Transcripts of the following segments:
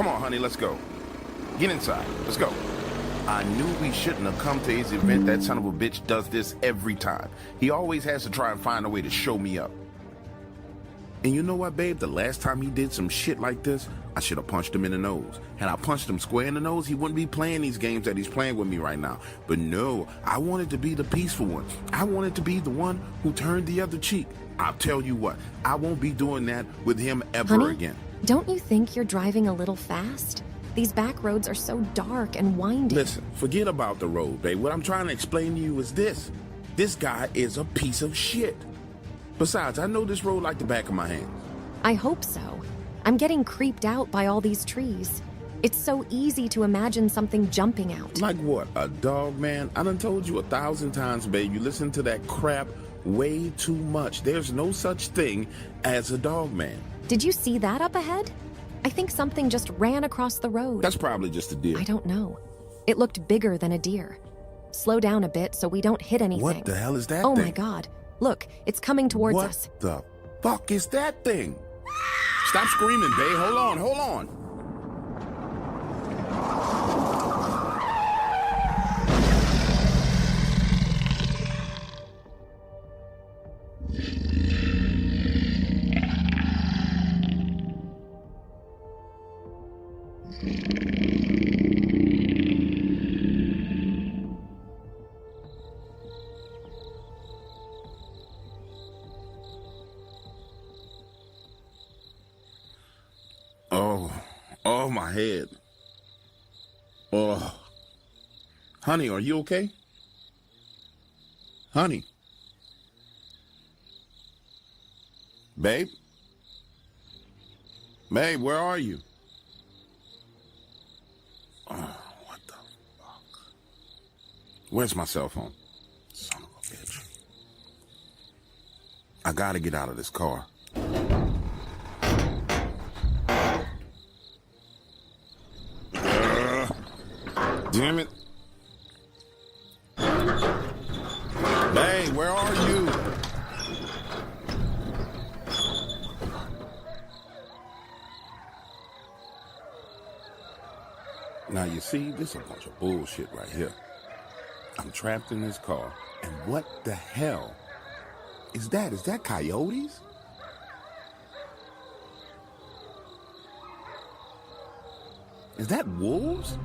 Come on, honey, let's go. Get inside. Let's go. I knew we shouldn't have come to his event. That son of a bitch does this every time. He always has to try and find a way to show me up. And you know what, babe? The last time he did some shit like this, I should have punched him in the nose. Had I punched him square in the nose, he wouldn't be playing these games that he's playing with me right now. But no, I wanted to be the peaceful one. I wanted to be the one who turned the other cheek. I'll tell you what, I won't be doing that with him ever again. Don't you think you're driving a little fast? These back roads are so dark and winding. Listen, forget about the road, babe. What I'm trying to explain to you is this. This guy is a piece of shit. Besides, I know this road like the back of my hand. I hope so. I'm getting creeped out by all these trees. It's so easy to imagine something jumping out. Like what, a dog, man? I done told you 1,000 times, babe. You listen to that crap way too much. There's no such thing as a dog man. Did you see that up ahead? I think something just ran across the road. That's probably just a deer. I don't know. It looked bigger than a deer. Slow down a bit so we don't hit anything. What the hell is that thing? thing? My God. Look, it's coming towards us. What the fuck is that thing? Stop screaming, babe. Hold on, hold on. Oh, my head. Oh. Honey, are you okay? Honey. Babe? Babe, where are you? Oh, what the fuck? Where's my cell phone? Son of a bitch. I gotta get out of this car. Damn it. Hey, where are you? Now, you see, this is a bunch of bullshit right here. I'm trapped in this car, and what the hell is that? Is that coyotes? Is that wolves?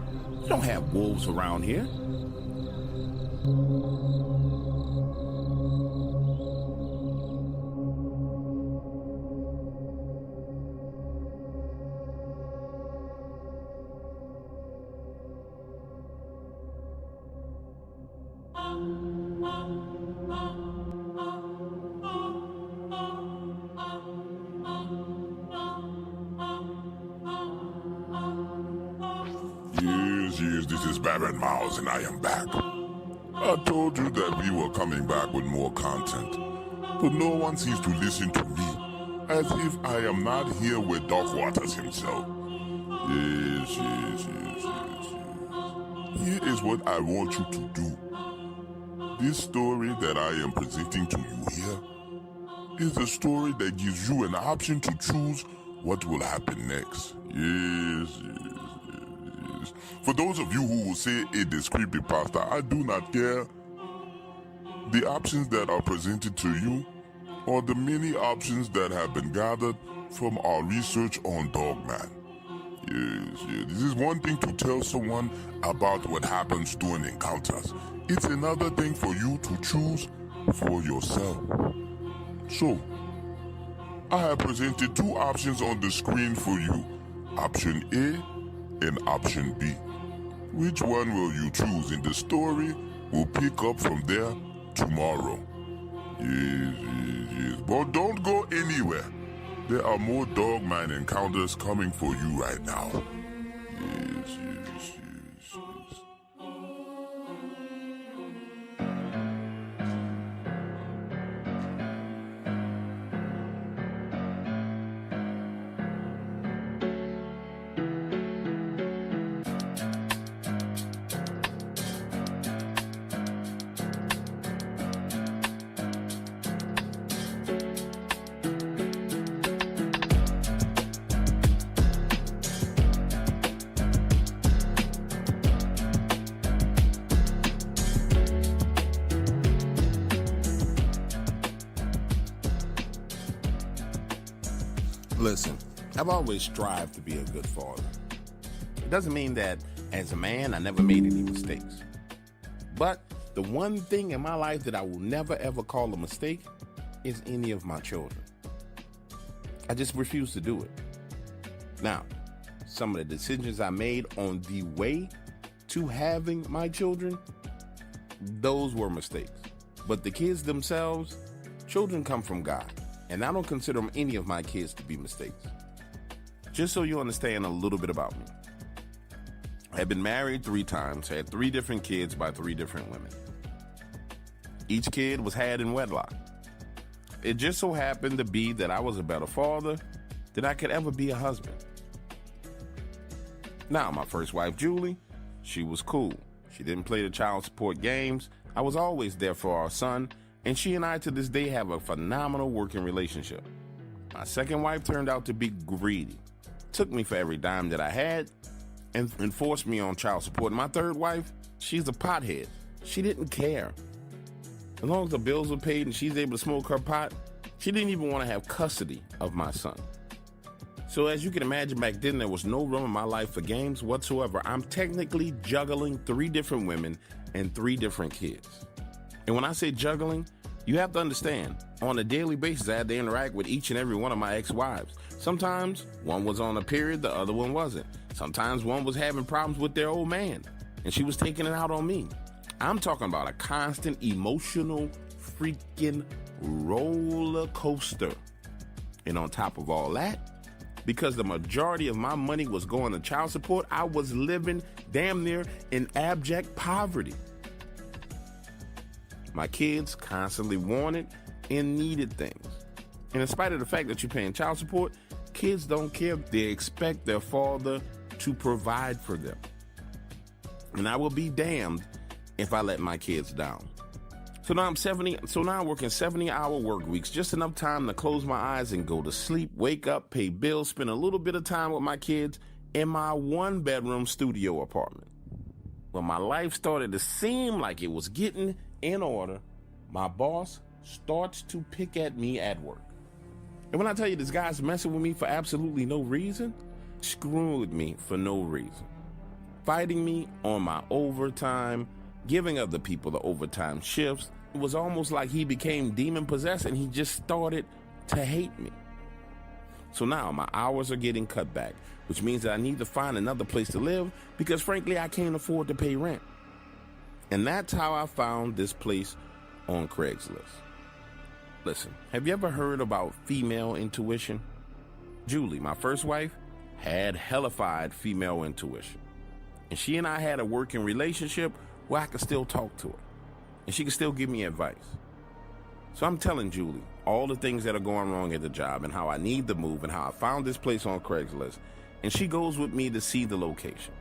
You don't have wolves around here. Yes, this is Baron Mouse and I am back. I told you that we were coming back with more content, but no one seems to listen to me, as if I am not here with Doc Waters himself. Yes. Here is what I want you to do. This story that I am presenting to you here is a story that gives you an option to choose what will happen next. Yes. For those of you who will say it is creepypasta, I do not care. The options that are presented to you are the many options that have been gathered from our research on Dogman. Yes. This is one thing to tell someone about what happens during encounters. It's another thing for you to choose for yourself. So, I have presented two options on the screen for you. Option A and Option B. Which one will you choose in the story? We'll pick up from there tomorrow. Yes. But don't go anywhere. There are more Dogman encounters coming for you right now. Yes. Listen, I've always strived to be a good father. It doesn't mean that as a man, I never made any mistakes. But the one thing in my life that I will never ever call a mistake is any of my children. I just refuse to do it. Now, some of the decisions I made on the way to having my children, those were mistakes. But the kids themselves, children come from God, and I don't consider any of my kids to be mistakes. Just so you understand a little bit about me. I have been married 3 times, had 3 different kids by 3 different women. Each kid was had in wedlock. It just so happened to be that I was a better father than I could ever be a husband. Now, my first wife, Julie, she was cool. She didn't play the child support games. I was always there for our son, and she and I to this day have a phenomenal working relationship. My second wife turned out to be greedy. Took me for every dime that I had and forced me on child support. My third wife, she's a pothead. She didn't care. As long as the bills were paid and she's able to smoke her pot, she didn't even want to have custody of my son. So as you can imagine, back then there was no room in my life for games whatsoever. I'm technically juggling 3 different women and 3 different kids. And when I say juggling, you have to understand, on a daily basis, I had to interact with each and every one of my ex-wives. Sometimes one was on a period, the other one wasn't. Sometimes one was having problems with their old man, and she was taking it out on me. I'm talking about a constant emotional freaking roller coaster. And on top of all that, because the majority of my money was going to child support, I was living damn near in abject poverty. My kids constantly wanted and needed things. And in spite of the fact that you're paying child support, kids don't care. They expect their father to provide for them. And I will be damned if I let my kids down. So now I'm working 70-hour work weeks, just enough time to close my eyes and go to sleep, wake up, pay bills, spend a little bit of time with my kids in my 1-bedroom studio apartment. When my life started to seem like it was getting in order, my boss starts to pick at me at work. And when I tell you this guy's messing with me for absolutely no reason, screwing with me for no reason, fighting me on my overtime, giving other people the overtime shifts, it was almost like he became demon-possessed and he just started to hate me. So now my hours are getting cut back, which means that I need to find another place to live because frankly, I can't afford to pay rent. And that's how I found this place on Craigslist. Listen, have you ever heard about female intuition? Julie, my first wife, had hellified female intuition. And she and I had a working relationship where I could still talk to her. And she could still give me advice. So I'm telling Julie all the things that are going wrong at the job and how I need to move and how I found this place on Craigslist. And she goes with me to see the location.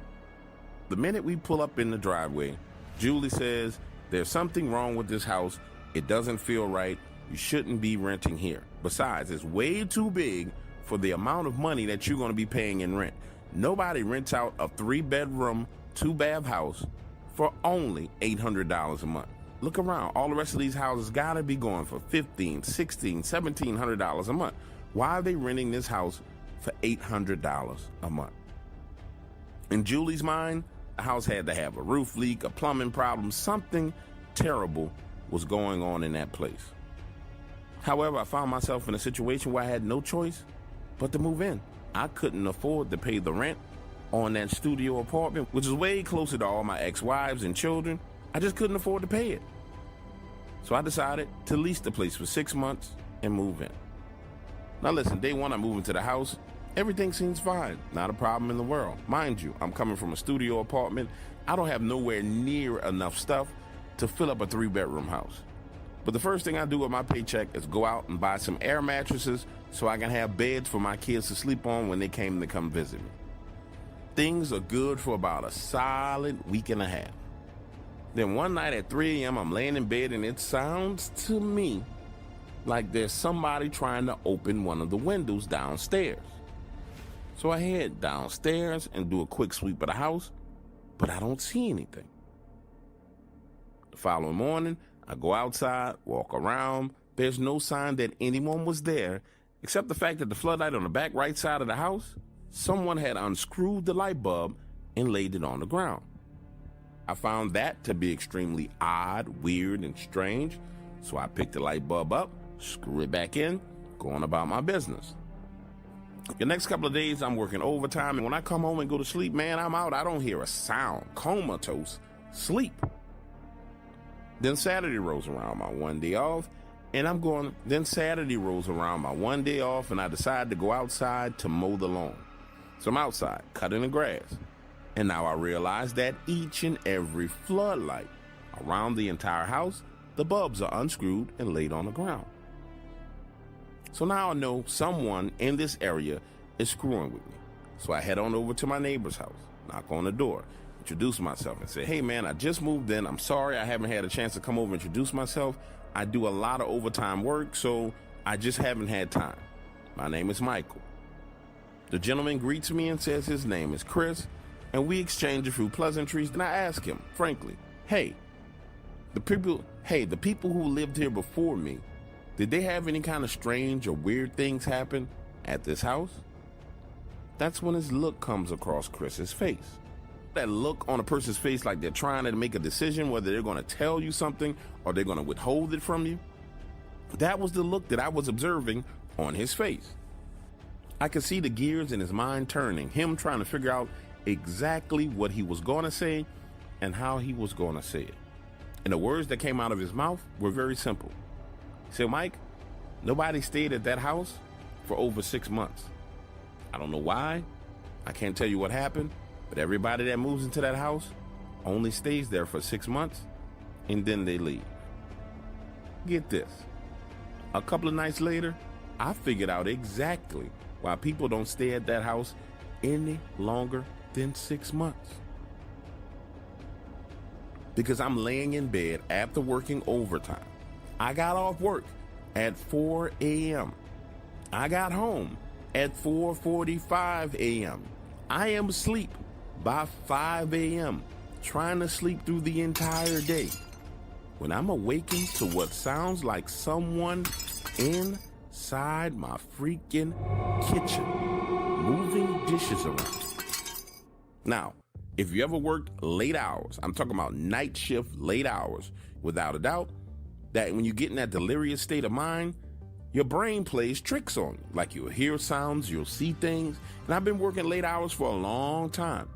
The minute we pull up in the driveway, Julie says, there's something wrong with this house. It doesn't feel right. You shouldn't be renting here. Besides, it's way too big for the amount of money that you're going to be paying in rent. Nobody rents out a 3-bedroom, 2-bath house for only $800 a month. Look around. All the rest of these houses gotta be going for $1,500, $1,600, $1,700 a month. Why are they renting this house for $800 a month? In Julie's mind, the house had to have a roof leak, a plumbing problem, something terrible was going on in that place. However, I found myself in a situation where I had no choice but to move in. I couldn't afford to pay the rent on that studio apartment, which is way closer to all my ex-wives and children. I just couldn't afford to pay it. So I decided to lease the place for 6 months and move in. Now listen, day one I move into the house. Everything seems fine. Not a problem in the world. Mind you, I'm coming from a studio apartment. I don't have nowhere near enough stuff to fill up a 3-bedroom house. But the first thing I do with my paycheck is go out and buy some air mattresses so I can have beds for my kids to sleep on when they came to come visit me. Things are good for about a solid week and a half. Then one night at 3 a.m., I'm laying in bed and it sounds to me like there's somebody trying to open one of the windows downstairs. So I head downstairs and do a quick sweep of the house, but I don't see anything. The following morning, I go outside, walk around. There's no sign that anyone was there except the fact that the floodlight on the back right side of the house, someone had unscrewed the light bulb and laid it on the ground. I found that to be extremely odd, weird, and strange, so I picked the light bulb up, screw it back in, going about my business. The next couple of days, I'm working overtime, and when I come home and go to sleep, man, I'm out. I don't hear a sound. Comatose sleep. Then Saturday rolls around, my one day off, and Saturday rolls around, my one day off, and I decide to go outside to mow the lawn. So I'm outside, cutting the grass. And now I realize that each and every floodlight around the entire house, the bulbs are unscrewed and laid on the ground. So now I know someone in this area is screwing with me. So I head on over to my neighbor's house, knock on the door, introduce myself and say, hey man, I just moved in. I'm sorry I haven't had a chance to come over and introduce myself. I do a lot of overtime work, so I just haven't had time. My name is Michael. The gentleman greets me and says his name is Chris, and we exchange a few pleasantries. And I ask him, frankly, the people who lived here before me, did they have any kind of strange or weird things happen at this house? That's when his look comes across Chris's face. That look on a person's face like they're trying to make a decision whether they're going to tell you something or they're going to withhold it from you. That was the look that I was observing on his face. I could see the gears in his mind turning, him trying to figure out exactly what he was going to say and how he was going to say it. And the words that came out of his mouth were very simple. He said, Mike, nobody stayed at that house for over 6 months. I don't know why. I can't tell you what happened, but everybody that moves into that house only stays there for 6 months and then they leave. Get this. A couple of nights later, I figured out exactly why people don't stay at that house any longer than 6 months. Because I'm laying in bed after working overtime. I got off work at 4 a.m. I got home at 4:45 a.m. I am asleep by 5 a.m. trying to sleep through the entire day. When I'm awakened to what sounds like someone inside my freaking kitchen moving dishes around. Now, if you ever worked late hours, I'm talking about night shift, late hours, without a doubt, that when you get in that delirious state of mind, your brain plays tricks on you. Like you'll hear sounds, you'll see things. And I've been working late hours for a long time.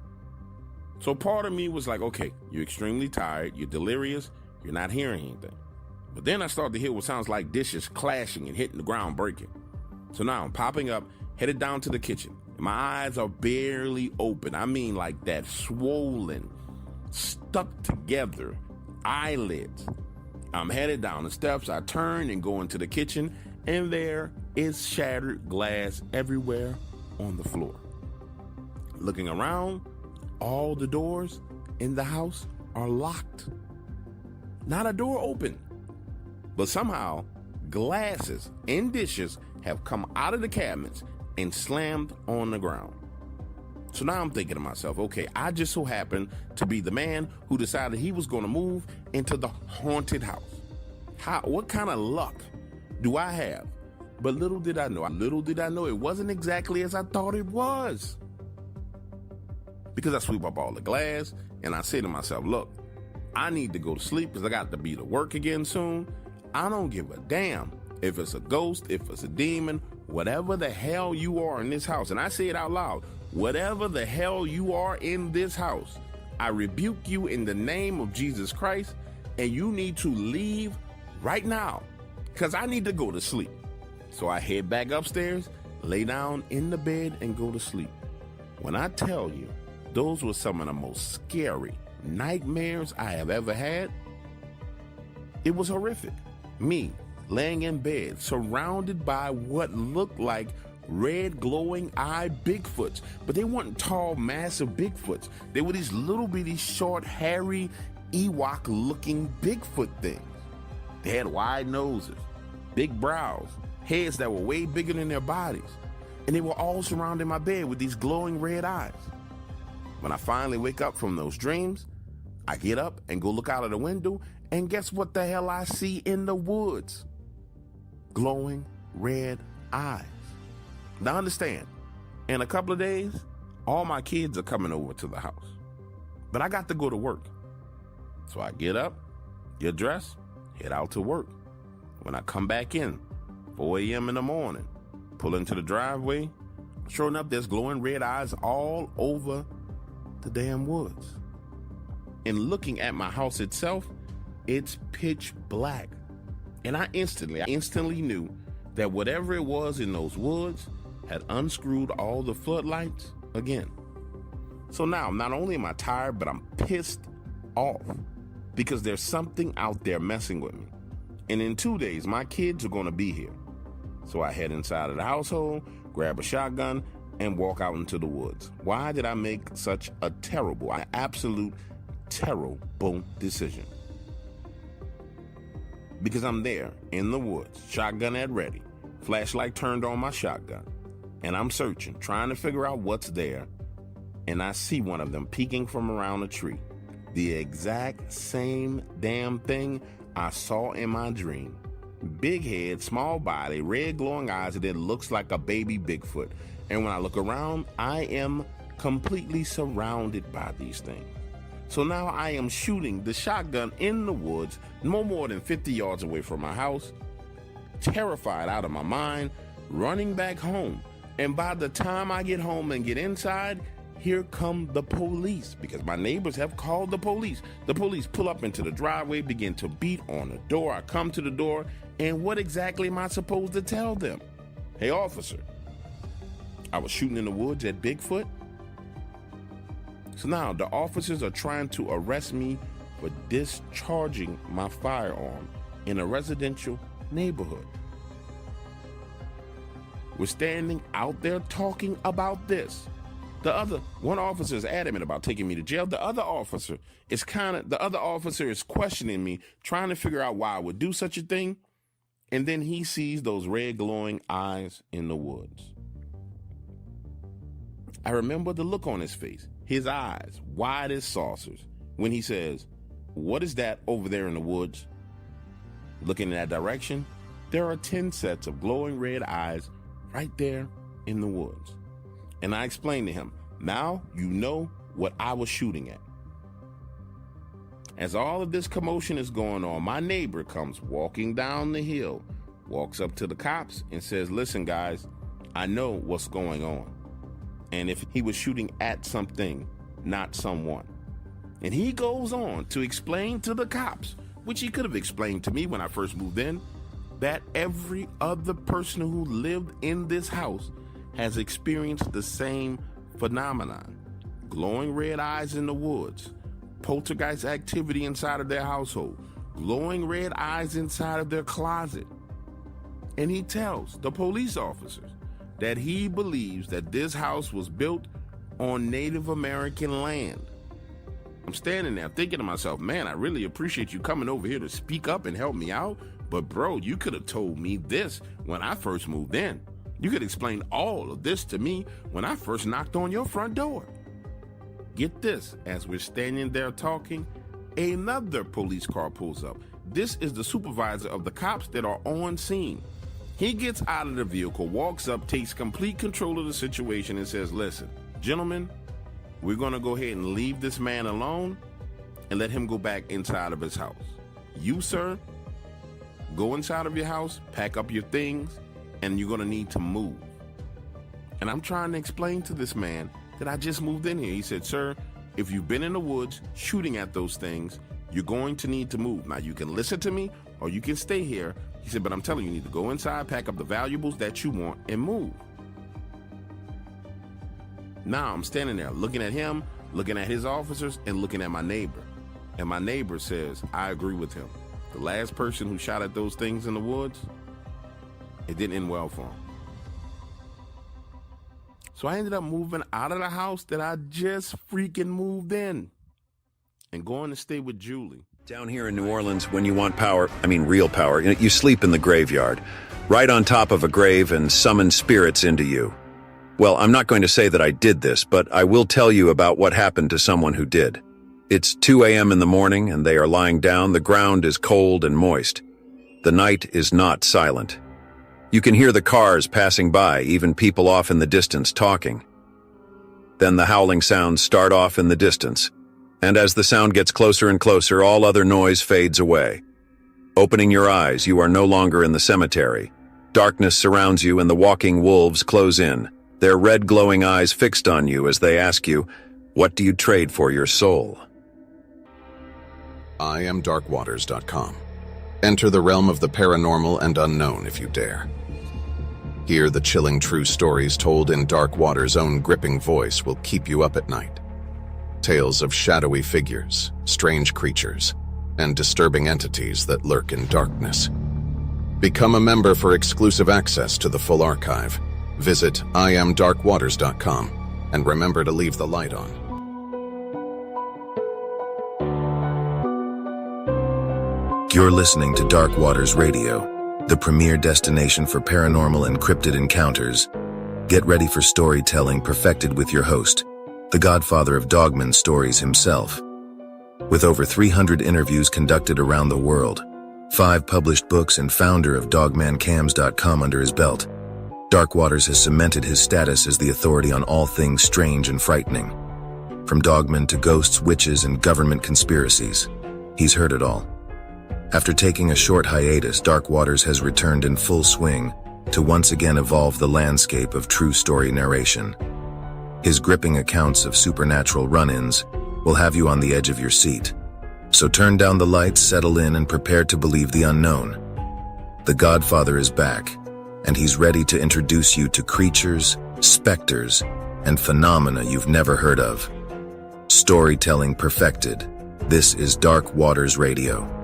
So part of me was like, okay, you're extremely tired, you're delirious, you're not hearing anything. But then I started to hear what sounds like dishes clashing and hitting the ground, breaking. So now I'm popping up, headed down to the kitchen. And my eyes are barely open. I mean like that swollen, stuck together eyelids. I'm headed down the steps. I turn and go into the kitchen, and there is shattered glass everywhere on the floor. Looking around, all the doors in the house are locked. Not a door open. But somehow, glasses and dishes have come out of the cabinets and slammed on the ground. So now I'm thinking to myself, okay, I just so happened to be the man who decided he was going to move into the haunted house. What kind of luck do I have? But little did I know it wasn't exactly as I thought it was. Because I sweep up all the glass and I say to myself, look, I need to go to sleep because I got to be to work again soon. I don't give a damn if it's a ghost, if it's a demon, whatever the hell you are in this house. And I say it out loud. Whatever the hell you are in this house, I rebuke you in the name of Jesus Christ, and you need to leave right now because I need to go to sleep. So I head back upstairs, lay down in the bed, and go to sleep. When I tell you, those were some of the most scary nightmares I have ever had. It was horrific. Me laying in bed, surrounded by what looked like red glowing eye Bigfoots, but they weren't tall, massive Bigfoots. They were these little bitty, short, hairy, Ewok looking Bigfoot things. They had wide noses, big brows, heads that were way bigger than their bodies, and they were all surrounding my bed with these glowing red eyes. When I finally wake up from those dreams, I get up and go look out of the window, and guess what the hell I see in the woods? Glowing red eyes. Now understand, in a couple of days, all my kids are coming over to the house. But I got to go to work. So I get up, get dressed, head out to work. When I come back in, 4 a.m. in the morning, pull into the driveway, sure enough, there's glowing red eyes all over the damn woods. And looking at my house itself, it's pitch black. And I instantly knew that whatever it was in those woods had unscrewed all the floodlights again. So now, not only am I tired, but I'm pissed off because there's something out there messing with me. And in 2 days, my kids are gonna be here. So I head inside of the household, grab a shotgun, and walk out into the woods. Why did I make such a absolute terrible decision? Because I'm there in the woods, shotgun at ready, flashlight turned on my shotgun, and I'm searching, trying to figure out what's there, and I see one of them peeking from around a tree. The exact same damn thing I saw in my dream. Big head, small body, red glowing eyes, and it looks like a baby Bigfoot. And when I look around, I am completely surrounded by these things. So now I am shooting the shotgun in the woods, no more than 50 yards away from my house, terrified out of my mind, running back home. And by the time I get home and get inside, here come the police, because my neighbors have called the police. The police pull up into the driveway, begin to beat on the door. I come to the door, and what exactly am I supposed to tell them? Hey, officer, I was shooting in the woods at Bigfoot. So now the officers are trying to arrest me for discharging my firearm in a residential neighborhood. We're standing out there talking about this. One officer is adamant about taking me to jail. The other officer is questioning me, trying to figure out why I would do such a thing. And then he sees those red glowing eyes in the woods. I remember the look on his face, his eyes wide as saucers, when he says, "What is that over there in the woods?" Looking in that direction, there are 10 sets of glowing red eyes right there in the woods. And I explained to him, now you know what I was shooting at. As all of this commotion is going on, my neighbor comes walking down the hill, walks up to the cops and says, "Listen, guys, I know what's going on." And if he was shooting at something, not someone. And he goes on to explain to the cops, which he could have explained to me when I first moved in, that every other person who lived in this house has experienced the same phenomenon. Glowing red eyes in the woods, poltergeist activity inside of their household, glowing red eyes inside of their closet. And he tells the police officers that he believes that this house was built on Native American land. I'm standing there thinking to myself, man, I really appreciate you coming over here to speak up and help me out. But bro, you could have told me this when I first moved in. You could explain all of this to me when I first knocked on your front door. Get this, as we're standing there talking, another police car pulls up. This is the supervisor of the cops that are on scene. He gets out of the vehicle, walks up, takes complete control of the situation and says, "Listen, gentlemen, we're gonna go ahead and leave this man alone and let him go back inside of his house. You, sir, go inside of your house, pack up your things, and you're gonna need to move." And I'm trying to explain to this man that I just moved in here. He said, "Sir, if you've been in the woods shooting at those things, you're going to need to move. Now you can listen to me or you can stay here." He said, "But I'm telling you, you need to go inside, pack up the valuables that you want, and move." Now I'm standing there looking at him, looking at his officers, and looking at my neighbor. And my neighbor says, I agree with him. The last person who shot at those things in the woods, it didn't end well for him. So I ended up moving out of the house that I just freaking moved in and going to stay with Julie. Down here in New Orleans, when you want power, I mean real power, you sleep in the graveyard, right on top of a grave and summon spirits into you. Well, I'm not going to say that I did this, but I will tell you about what happened to someone who did. It's 2 a.m. in the morning and they are lying down. The ground is cold and moist. The night is not silent. You can hear the cars passing by, even people off in the distance talking. Then the howling sounds start off in the distance, and as the sound gets closer and closer, all other noise fades away. Opening your eyes, you are no longer in the cemetery. Darkness surrounds you and the walking wolves close in, their red glowing eyes fixed on you as they ask you, what do you trade for your soul? I am darkwaters.com. Enter the realm of the paranormal and unknown if you dare. Here, the chilling true stories told in Dark Water's own gripping voice will keep you up at night. Tales of shadowy figures, strange creatures, and disturbing entities that lurk in darkness. Become a member for exclusive access to the full archive. Visit IamDarkwaters.com and remember to leave the light on. You're listening to Dark Waters Radio, the premier destination for paranormal and cryptid encounters. Get ready for storytelling perfected with your host, the godfather of Dogman stories himself. With over 300 interviews conducted around the world, 5 published books, and founder of dogmancams.com under his belt, Dark Waters has cemented his status as the authority on all things strange and frightening. From dogmen to ghosts, witches, and government conspiracies, he's heard it all. After taking a short hiatus, Dark Waters has returned in full swing to once again evolve the landscape of true story narration. His gripping accounts of supernatural run-ins will have you on the edge of your seat. So turn down the lights, settle in, and prepare to believe the unknown. The Godfather is back, and he's ready to introduce you to creatures, specters, and phenomena you've never heard of. Storytelling perfected. This is Dark Waters Radio.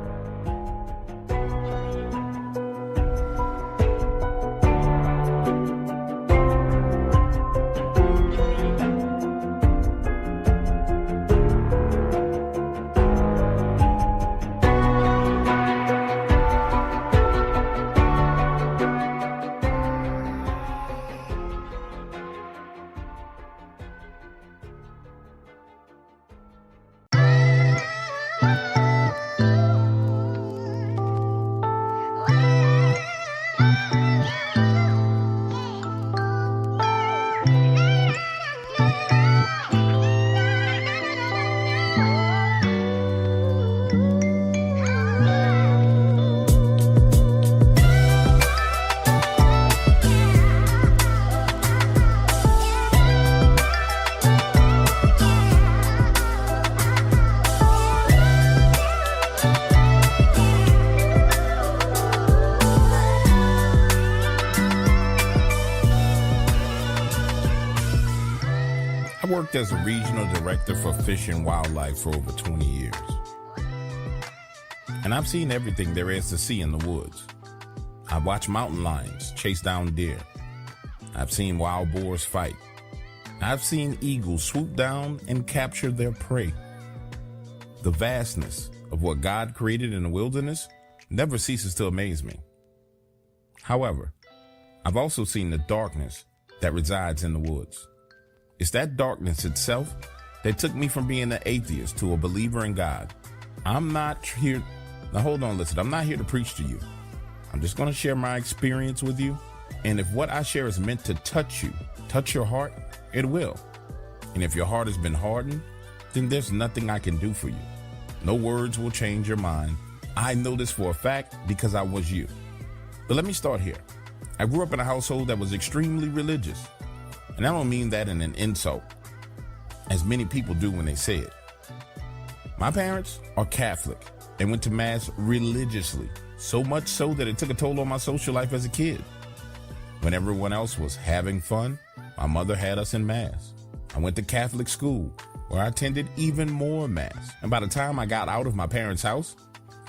I worked as a regional director for Fish and Wildlife for over 20 years. And I've seen everything there is to see in the woods. I've watched mountain lions chase down deer. I've seen wild boars fight. I've seen eagles swoop down and capture their prey. The vastness of what God created in the wilderness never ceases to amaze me. However, I've also seen the darkness that resides in the woods. It's that darkness itself that took me from being an atheist to a believer in God. I'm not here, now hold on, listen, I'm not here to preach to you. I'm just going to share my experience with you. And if what I share is meant to touch you, touch your heart, it will. And if your heart has been hardened, then there's nothing I can do for you. No words will change your mind. I know this for a fact because I was you. But let me start here. I grew up in a household that was extremely religious. And I don't mean that in an insult, as many people do when they say it. My parents are Catholic and went to Mass religiously, so much so that it took a toll on my social life as a kid. When everyone else was having fun, my mother had us in Mass. I went to Catholic school, where I attended even more Mass. And by the time I got out of my parents' house,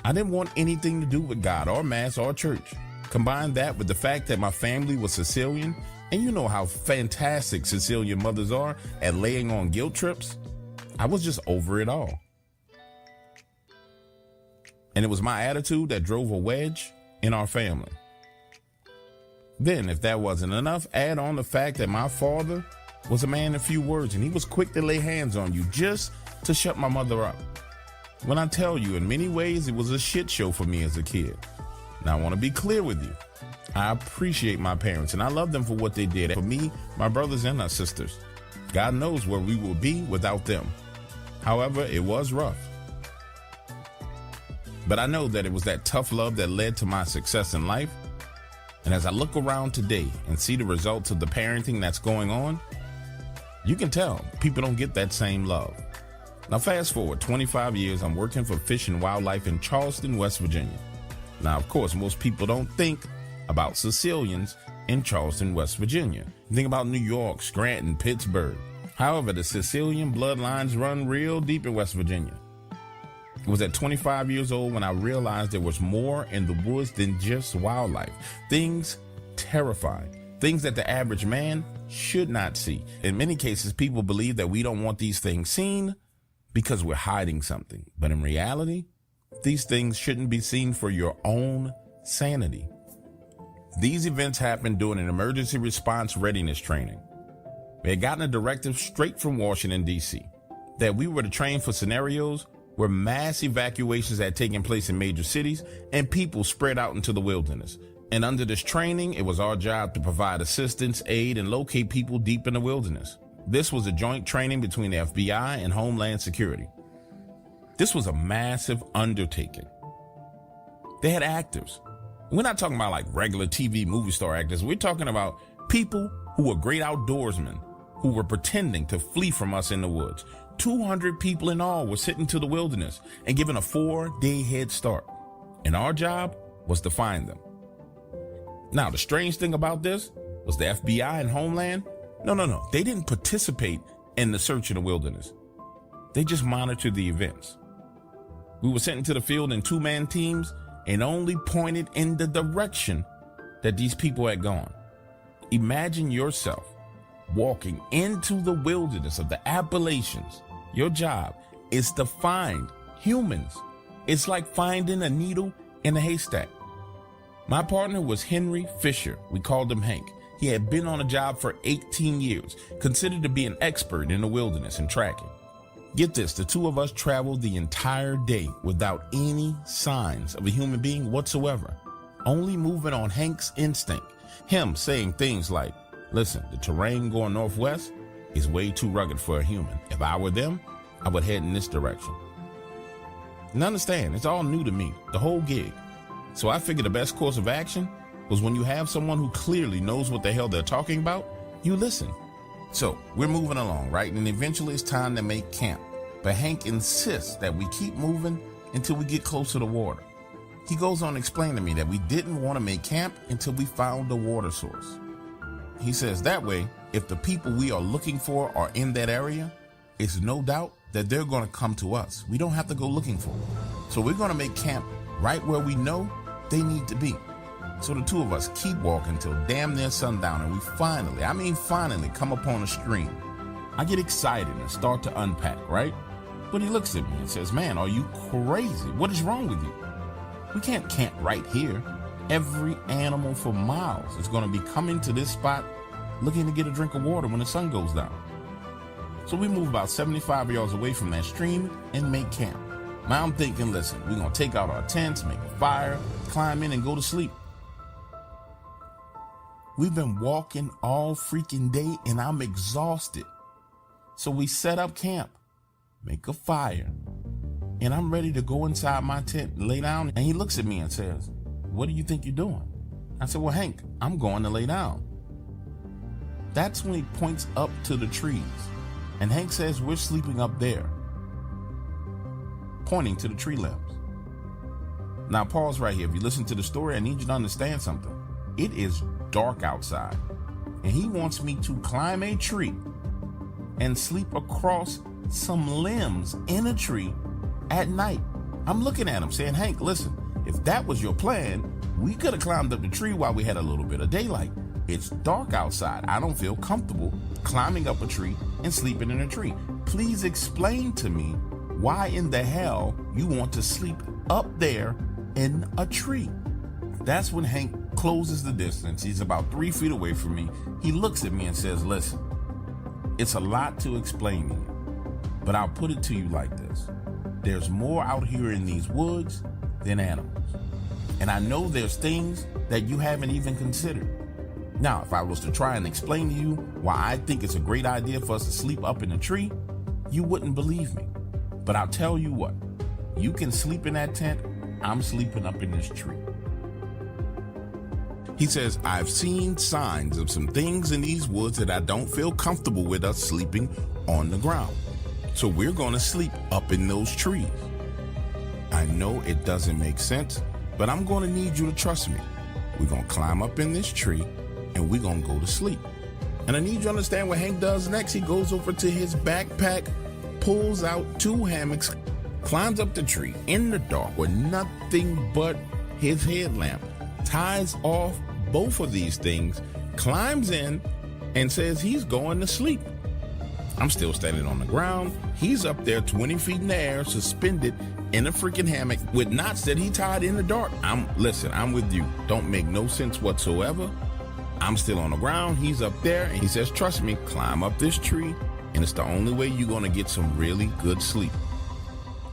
I didn't want anything to do with God or Mass or church. Combine that with the fact that my family was Sicilian, and you know how fantastic Sicilian mothers are at laying on guilt trips. I was just over it all. And it was my attitude that drove a wedge in our family. Then, if that wasn't enough, add on the fact that my father was a man of few words, and he was quick to lay hands on you just to shut my mother up. When I tell you, in many ways, it was a shit show for me as a kid. Now, I want to be clear with you. I appreciate my parents and I love them for what they did for me, my brothers and my sisters. God knows where we will be without them. However, it was rough. But I know that it was that tough love that led to my success in life. And as I look around today and see the results of the parenting that's going on, you can tell people don't get that same love. Now fast forward 25 years, I'm working for Fish and Wildlife in Charleston, West Virginia. Now, of course, most people don't think about Sicilians in Charleston, West Virginia. Think about New York, Scranton, Pittsburgh. However, the Sicilian bloodlines run real deep in West Virginia. It was at 25 years old when I realized there was more in the woods than just wildlife. Things terrifying, things that the average man should not see. In many cases, people believe that we don't want these things seen because we're hiding something. But in reality, these things shouldn't be seen for your own sanity. These events happened during an emergency response readiness training. We had gotten a directive straight from Washington, D.C. that we were to train for scenarios where mass evacuations had taken place in major cities and people spread out into the wilderness. And under this training, it was our job to provide assistance, aid, and locate people deep in the wilderness. This was a joint training between the FBI and Homeland Security. This was a massive undertaking. They had actors. We're not talking about like regular TV movie star actors. We're talking about people who were great outdoorsmen who were pretending to flee from us in the woods. 200 people in all were sent into the wilderness and given a 4-day head start. And our job was to find them. Now, the strange thing about this was the FBI and Homeland, no, they didn't participate in the search in the wilderness. They just monitored the events. We were sent into the field in 2-man teams and only pointed in the direction that these people had gone. Imagine yourself walking into the wilderness of the Appalachians. Your job is to find humans. It's like finding a needle in a haystack. My partner was Henry Fisher. We called him Hank. He had been on a job for 18 years, considered to be an expert in the wilderness and tracking. Get this, the two of us traveled the entire day without any signs of a human being whatsoever, only moving on Hank's instinct. Him saying things like, listen, the terrain going northwest is way too rugged for a human. If I were them, I would head in this direction. And understand, it's all new to me, the whole gig. So I figured the best course of action was when you have someone who clearly knows what the hell they're talking about, you listen. So we're moving along, right? And eventually it's time to make camp. But Hank insists that we keep moving until we get close to the water. He goes on to explain to me that we didn't want to make camp until we found a water source. He says that way, if the people we are looking for are in that area, it's no doubt that they're going to come to us. We don't have to go looking for them. So we're going to make camp right where we know they need to be. So the two of us keep walking till damn near sundown, and we finally come upon a stream. I get excited and start to unpack, right? But he looks at me and says, man, are you crazy? What is wrong with you? We can't camp right here. Every animal for miles is going to be coming to this spot looking to get a drink of water when the sun goes down. So we move about 75 yards away from that stream and make camp. Now I'm thinking, listen, we're going to take out our tents, make a fire, climb in and go to sleep. We've been walking all freaking day and I'm exhausted. So we set up camp, make a fire, and I'm ready to go inside my tent and lay down. And he looks at me and says, what do you think you're doing? I said, well, Hank, I'm going to lay down. That's when he points up to the trees. And Hank says, we're sleeping up there, pointing to the tree limbs. Now pause right here. If you listen to the story, I need you to understand something. It is dark outside, and he wants me to climb a tree and sleep across some limbs in a tree at night. I'm looking at him saying, Hank, listen, if that was your plan, we could have climbed up the tree while we had a little bit of daylight. It's dark outside. I don't feel comfortable climbing up a tree and sleeping in a tree. Please explain to me why in the hell you want to sleep up there in a tree. That's when Hank closes the distance. He's about 3 feet away from me. He looks at me and says, listen, it's a lot to explain to you, but I'll put it to you like this. There's more out here in these woods than animals. And I know there's things that you haven't even considered. Now, if I was to try and explain to you why I think it's a great idea for us to sleep up in a tree, you wouldn't believe me. But I'll tell you what, you can sleep in that tent, I'm sleeping up in this tree. He says, I've seen signs of some things in these woods that I don't feel comfortable with us sleeping on the ground. So we're gonna sleep up in those trees. I know it doesn't make sense, but I'm gonna need you to trust me. We're gonna climb up in this tree and we're gonna go to sleep. And I need you to understand what Hank does next. He goes over to his backpack, pulls out 2 hammocks, climbs up the tree in the dark with nothing but his headlamp, ties off both of these things, climbs in, and says he's going to sleep. I'm still standing on the ground. He's up there 20 feet in the air, suspended in a freaking hammock with knots that he tied in the dark. Listen, I'm with you. Don't make no sense whatsoever. I'm still on the ground. He's up there, and he says, trust me, climb up this tree, and it's the only way you're going to get some really good sleep.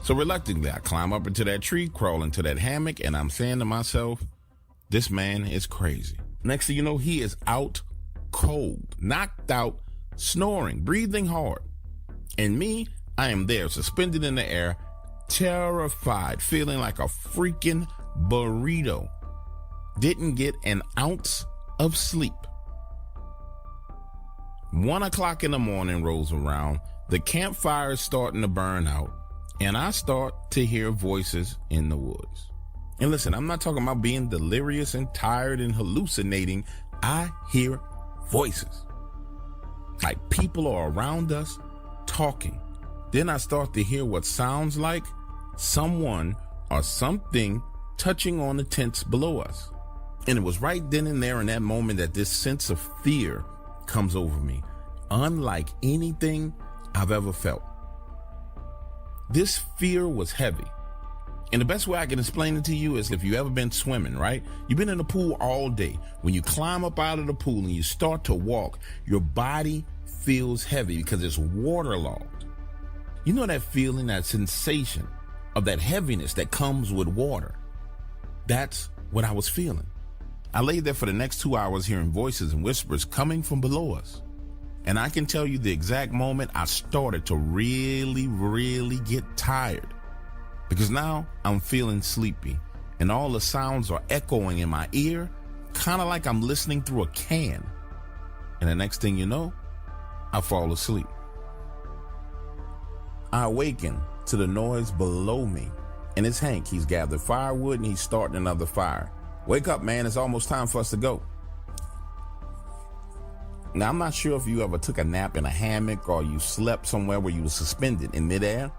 So reluctantly, I climb up into that tree, crawl into that hammock, and I'm saying to myself, this man is crazy. Next thing you know, he is out cold, knocked out, snoring, breathing hard. And me, I am there, suspended in the air, terrified, feeling like a freaking burrito. Didn't get an ounce of sleep. 1 o'clock in the morning rolls around, the campfire is starting to burn out, and I start to hear voices in the woods. And listen, I'm not talking about being delirious and tired and hallucinating. I hear voices. Like people are around us talking. Then I start to hear what sounds like someone or something touching on the tents below us. And it was right then and there in that moment that this sense of fear comes over me, unlike anything I've ever felt. This fear was heavy. And the best way I can explain it to you is if you've ever been swimming, right? You've been in the pool all day. When you climb up out of the pool and you start to walk, your body feels heavy because it's waterlogged. You know that feeling, that sensation of that heaviness that comes with water? That's what I was feeling. I lay there for the next 2 hours hearing voices and whispers coming from below us. And I can tell you the exact moment I started to really get tired. Because now I'm feeling sleepy and all the sounds are echoing in my ear, kind of like I'm listening through a can. And the next thing you know, I fall asleep. I awaken to the noise below me, and it's Hank. He's gathered firewood and he's starting another fire. Wake up, man. It's almost time for us to go. Now, I'm not sure if you ever took a nap in a hammock or you slept somewhere where you were suspended in midair.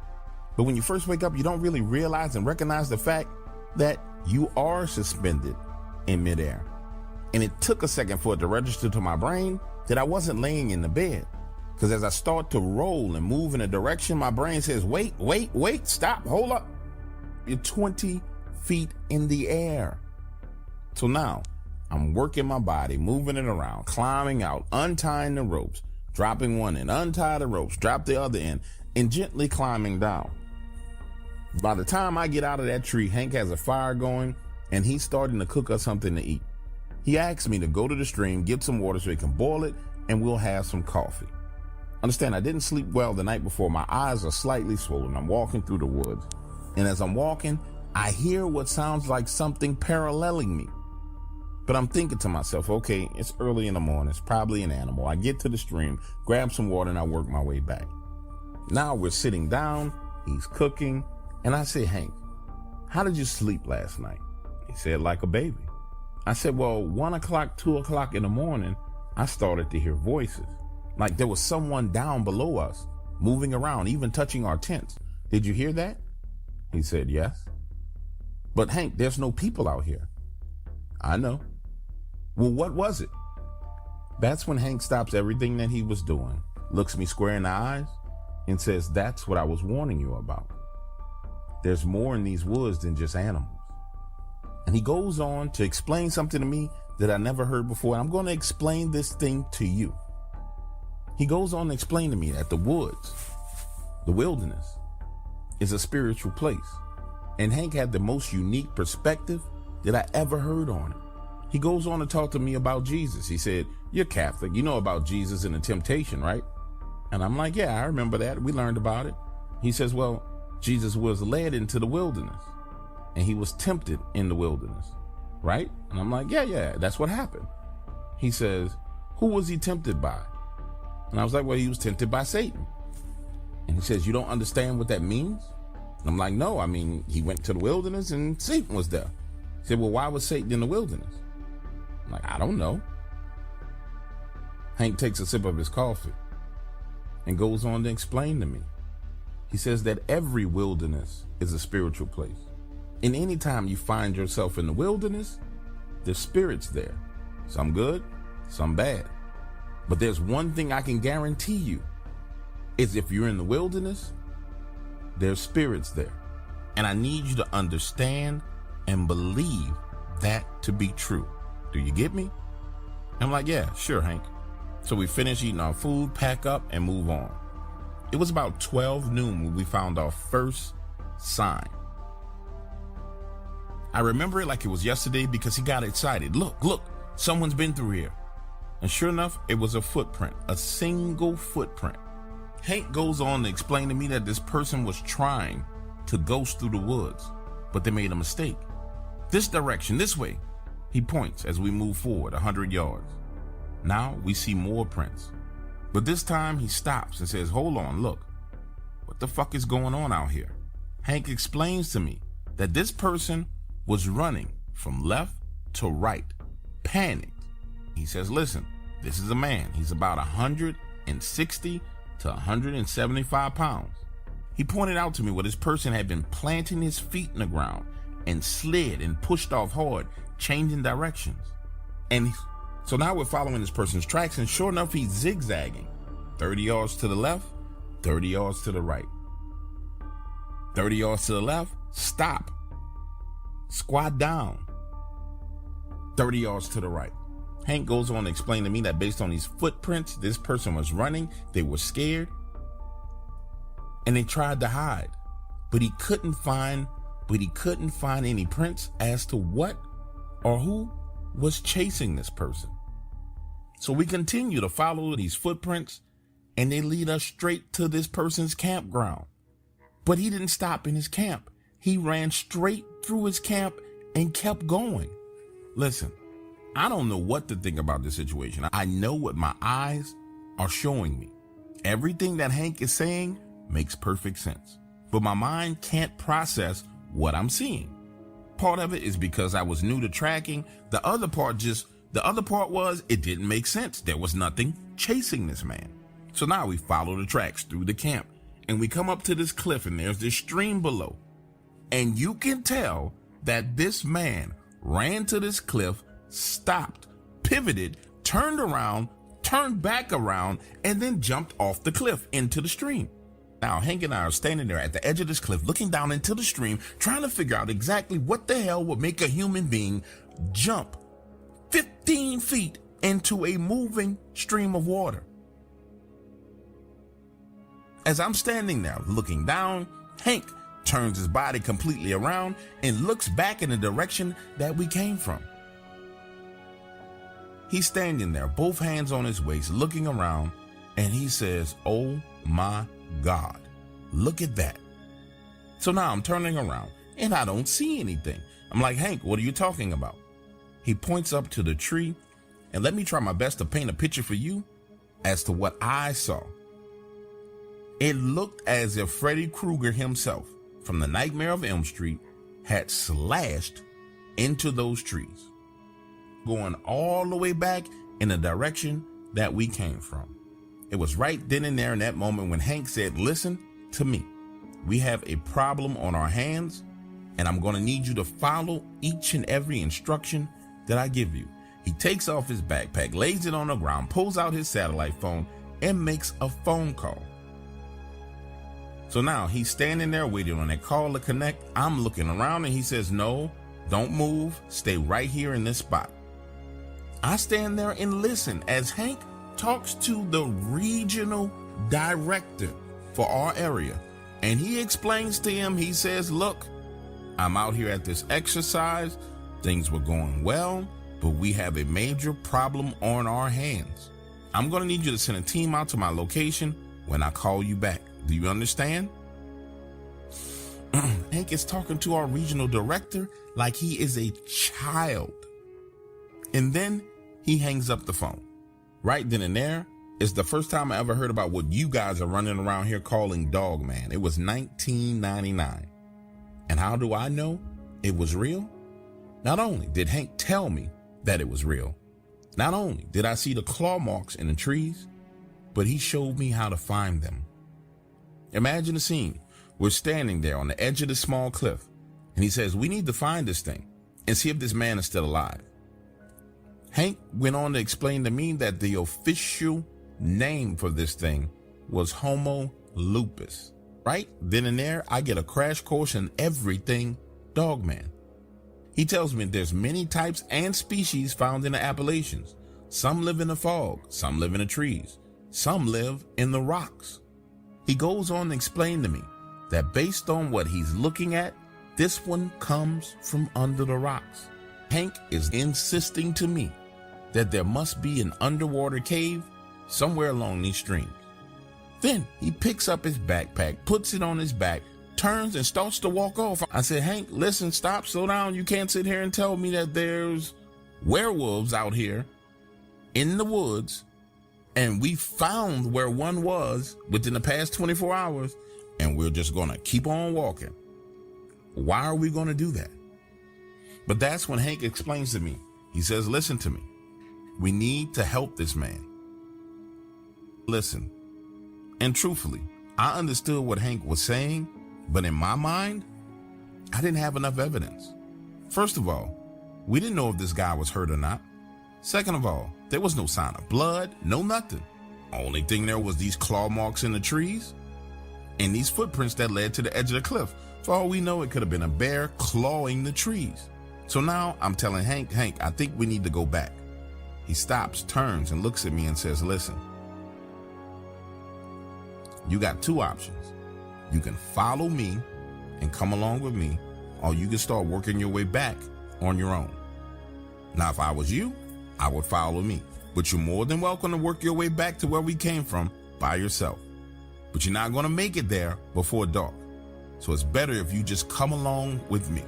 But when you first wake up, you don't really realize and recognize the fact that you are suspended in midair. And it took a second for it to register to my brain that I wasn't laying in the bed. Because as I start to roll and move in a direction, my brain says, wait, stop, hold up. You're 20 feet in the air. So now I'm working my body, moving it around, climbing out, untying the ropes, dropping one end, untie the ropes, drop the other end, and gently climbing down. By the time I get out of that tree, Hank has a fire going and he's starting to cook us something to eat. He asked me to go to the stream, get some water so he can boil it, and we'll have some coffee. Understand, I didn't sleep well the night before. My eyes are slightly swollen. I'm walking through the woods. And as I'm walking, I hear what sounds like something paralleling me. But I'm thinking to myself, okay, it's early in the morning. It's probably an animal. I get to the stream, grab some water, and I work my way back. Now we're sitting down. He's cooking. And I say, Hank, how did you sleep last night? He said, like a baby. I said, well, 1 o'clock, 2 o'clock in the morning, I started to hear voices. Like there was someone down below us moving around, even touching our tents. Did you hear that? He said, yes. But Hank, there's no people out here. I know. Well, what was it? That's when Hank stops everything that he was doing, looks me square in the eyes, and says, that's what I was warning you about. There's more in these woods than just animals. And he goes on to explain something to me that I never heard before. And I'm going to explain this thing to you. He goes on to explain to me that the woods, the wilderness, is a spiritual place. And Hank had the most unique perspective that I ever heard on it. He goes on to talk to me about Jesus. He said, "You're Catholic. You know about Jesus and the temptation, right?" And I'm like, "Yeah, I remember that. We learned about it." He says, "Well, Jesus was led into the wilderness and he was tempted in the wilderness, right?" And I'm like, yeah, that's what happened." He says, "Who was he tempted by?" And I was like, "Well, he was tempted by Satan." And he says, "You don't understand what that means?" And I'm like, "No, I mean, he went to the wilderness and Satan was there." He said, "Well, why was Satan in the wilderness?" I'm like, "I don't know." Hank takes a sip of his coffee and goes on to explain to me. He says that every wilderness is a spiritual place. And anytime you find yourself in the wilderness, there's spirits there. Some good, some bad. But there's one thing I can guarantee you, is if you're in the wilderness, there's spirits there. And I need you to understand and believe that to be true. Do you get me? I'm like, "Yeah, sure, Hank." So we finish eating our food, pack up, and move on. It was about 12 noon when we found our first sign. I remember it like it was yesterday because he got excited. Look, someone's been through here." And sure enough, it was a footprint, a single footprint. Hank goes on to explain to me that this person was trying to ghost through the woods, but they made a mistake. "This direction, this way." He points as we move forward 100 yards. Now we see more prints. But this time he stops and says, "Hold on, look. What the fuck is going on out here?" Hank explains to me that this person was running from left to right, panicked. He says, "Listen, this is a man. He's about 160 to 175 pounds. He pointed out to me where this person had been planting his feet in the ground and slid and pushed off hard, changing directions. So now we're following this person's tracks, and sure enough, he's zigzagging. 30 yards to the left, 30 yards to the right. 30 yards to the left, stop. Squat down. 30 yards to the right. Hank goes on to explain to me that based on these footprints, this person was running, they were scared, and they tried to hide. But he couldn't find any prints as to what or who was chasing this person. So we continue to follow these footprints, and they lead us straight to this person's campground. But he didn't stop in his camp. He ran straight through his camp and kept going. Listen, I don't know what to think about this situation. I know what my eyes are showing me. Everything that Hank is saying makes perfect sense, but my mind can't process what I'm seeing. Part of it is because I was new to tracking. The other part was it didn't make sense. There was nothing chasing this man. So now we follow the tracks through the camp, and we come up to this cliff, and there's this stream below. And you can tell that this man ran to this cliff, stopped, pivoted, turned around, turned back around, and then jumped off the cliff into the stream. Now, Hank and I are standing there at the edge of this cliff, looking down into the stream, trying to figure out exactly what the hell would make a human being jump 15 feet into a moving stream of water. As I'm standing there looking down, Hank turns his body completely around and looks back in the direction that we came from. He's standing there, both hands on his waist, looking around, and he says, "Oh my God, look at that." So now I'm turning around and I don't see anything. I'm like, "Hank, what are you talking about?" He points up to the tree, and let me try my best to paint a picture for you as to what I saw. It looked as if Freddy Krueger himself from the Nightmare of Elm Street had slashed into those trees, going all the way back in the direction that we came from. It was right then and there in that moment when Hank said, "Listen to me. We have a problem on our hands, and I'm going to need you to follow each and every instruction that I give you." He takes off his backpack, lays it on the ground, pulls out his satellite phone, and makes a phone call. So now he's standing there waiting on that call to connect. I'm looking around, and he says, "No, don't move. Stay right here in this spot." I stand there and listen as Hank talks to the regional director for our area. And he explains to him, he says, "Look, I'm out here at this exercise Things were going well, but we have a major problem on our hands. I'm going to need you to send a team out to my location when I call you back. Do you understand? Hank is talking to our regional director like he is a child. And then he hangs up the phone. Right then and there, it's the first time I ever heard about what you guys are running around here calling Dogman. It was 1999. And how do I know it was real? Not only did Hank tell me that it was real, not only did I see the claw marks in the trees, but he showed me how to find them. Imagine the scene. We're standing there on the edge of this small cliff, and he says, we need to find this thing and see if this man is still alive. Hank went on to explain to me that the official name for this thing was Homo lupus. Right then and there, I get a crash course in everything Dogman. He tells me there's many types and species found in the Appalachians. Some live in the fog, some live in the trees, some live in the rocks. He goes on to explain to me that based on what he's looking at, this one comes from under the rocks. Hank is insisting to me that there must be an underwater cave somewhere along these streams. Then he picks up his backpack, puts it on his back, turns and starts to walk off. I said, Hank, listen, stop, slow down. You can't sit here and tell me that there's werewolves out here in the woods, and we found where one was within the past 24 hours, and we're just going to keep on walking. Why are we going to do that? But that's when Hank explains to me. He says, listen to me. We need to help this man. Listen. And truthfully, I understood what Hank was saying, but in my mind, I didn't have enough evidence. First of all, we didn't know if this guy was hurt or not. Second of all, there was no sign of blood, no nothing. Only thing there was these claw marks in the trees and these footprints that led to the edge of the cliff. For all we know, it could have been a bear clawing the trees. So now I'm telling Hank, I think we need to go back. He stops, turns, and looks at me and says, listen, you got two options. You can follow me and come along with me, or you can start working your way back on your own. Now, if I was you, I would follow me, but you're more than welcome to work your way back to where we came from by yourself. But you're not going to make it there before dark. So it's better if you just come along with me.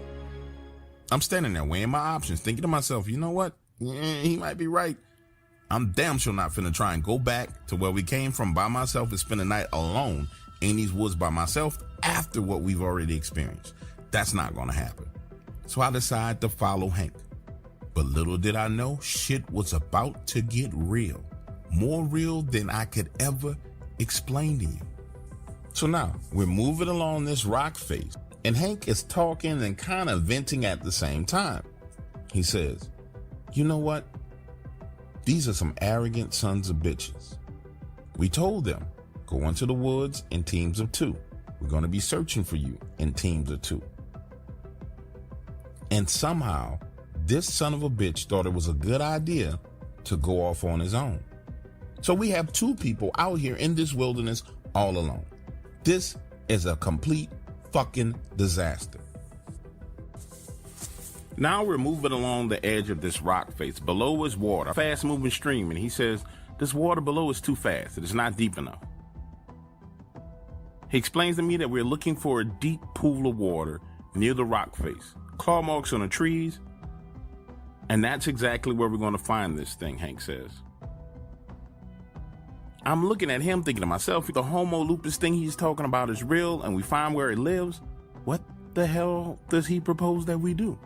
I'm standing there weighing my options, thinking to myself, you know what? He might be right. I'm damn sure not finna try and go back to where we came from by myself and spend the night alone in these woods by myself after what we've already experienced. That's not gonna happen. So I decided to follow Hank. But little did I know, shit was about to get real. More real than I could ever explain to you. So now we're moving along this rock face, and Hank is talking and kind of venting at the same time. He says, you know what? These are some arrogant sons of bitches. We told them, go into the woods in teams of 2. We're going to be searching for you in teams of 2. And somehow, this son of a bitch thought it was a good idea to go off on his own. So we have 2 people out here in this wilderness all alone. This is a complete fucking disaster. Now we're moving along the edge of this rock face. Below is water, a fast moving stream, and he says, this water below is too fast. It is not deep enough. He explains to me that we're looking for a deep pool of water near the rock face. Claw marks on the trees, and that's exactly where we're going to find this thing, Hank says. I'm looking at him thinking to myself, if the Homo lupus thing he's talking about is real and we find where it lives, what the hell does he propose that we do?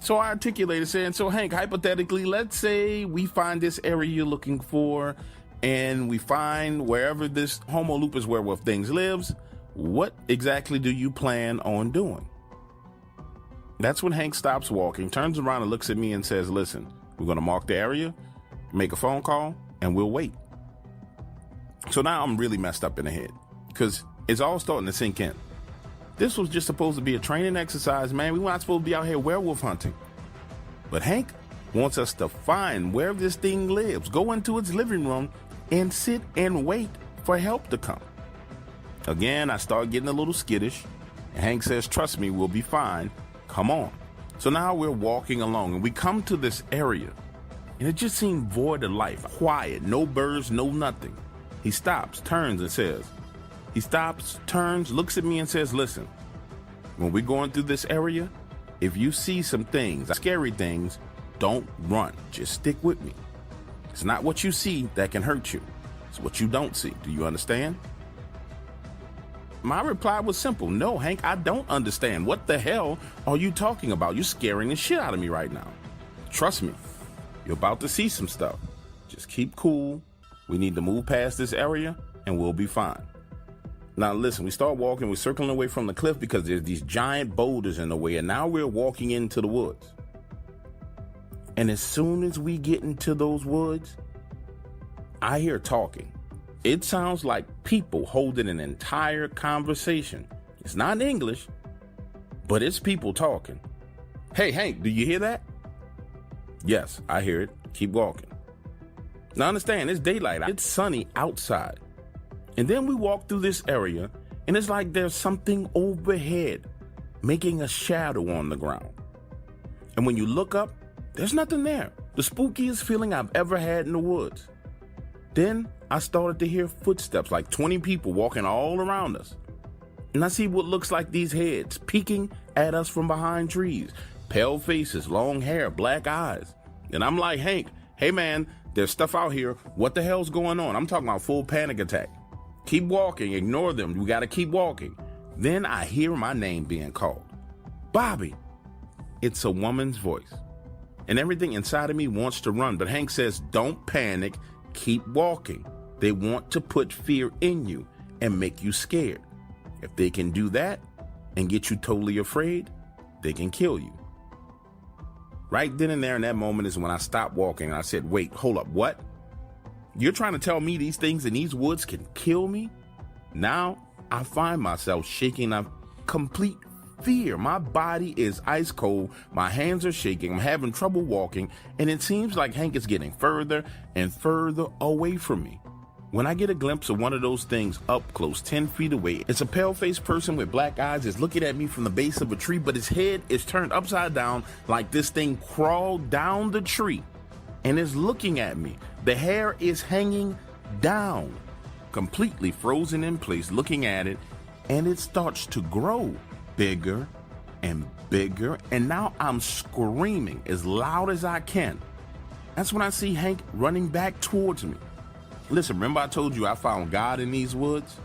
So I articulated saying, so Hank, hypothetically, let's say we find this area you're looking for and we find wherever this Homo lupus werewolf things lives, what exactly do you plan on doing? That's when Hank stops walking, turns around and looks at me and says, listen, we're going to mark the area, make a phone call, and we'll wait. So now I'm really messed up in the head because it's all starting to sink in. This was just supposed to be a training exercise, man. We weren't supposed to be out here werewolf hunting. But Hank wants us to find where this thing lives, go into its living room, and sit and wait for help to come. Again, I start getting a little skittish, and Hank says, trust me, we'll be fine. Come on, So now we're walking along and we come to this area and it just seemed void of life, quiet, no birds, no nothing. He stops, turns, looks at me and says, listen, when we're going through this area, if you see some things, scary things, don't run. Just stick with me. It's not what you see that can hurt you. It's what you don't see. Do you understand? My reply was simple. No, Hank, I don't understand. What the hell are you talking about? You're scaring the shit out of me right now. Trust me, you're about to see some stuff. Just keep cool. We need to move past this area and we'll be fine. Now listen, we start walking, we're circling away from the cliff because there's these giant boulders in the way, and now we're walking into the woods. And as soon as we get into those woods, I hear talking. It sounds like people holding an entire conversation. It's not English, but it's people talking. Hey, Hank, do you hear that? Yes, I hear it. Keep walking. Now understand, it's daylight. It's sunny outside. And then we walk through this area, and it's like there's something overhead making a shadow on the ground. And when you look up, there's nothing there. The spookiest feeling I've ever had in the woods. Then I started to hear footsteps, like 20 people walking all around us. And I see what looks like these heads peeking at us from behind trees. Pale faces, long hair, black eyes. And I'm like, Hank, hey man, there's stuff out here. What the hell's going on? I'm talking about full panic attack. Keep walking, ignore them. You gotta keep walking. Then I hear my name being called. Bobby. It's a woman's voice. And everything inside of me wants to run, but Hank says, don't panic, keep walking. They want to put fear in you and make you scared. If they can do that and get you totally afraid, they can kill you. Right then and there in that moment is when I stopped walking and I said, wait, hold up, what? You're trying to tell me these things in these woods can kill me? Now I find myself shaking up complete fear. My body is ice cold. My hands are shaking. I'm having trouble walking. And it seems like Hank is getting further and further away from me. When I get a glimpse of one of those things up close, 10 feet away, it's a pale-faced person with black eyes is looking at me from the base of a tree, but his head is turned upside down like this thing crawled down the tree and is looking at me. The hair is hanging down, completely frozen in place, looking at it, and it starts to grow bigger and bigger, and now I'm screaming as loud as I can. That's when I see Hank running back towards me. Listen, remember I told you I found God in these woods?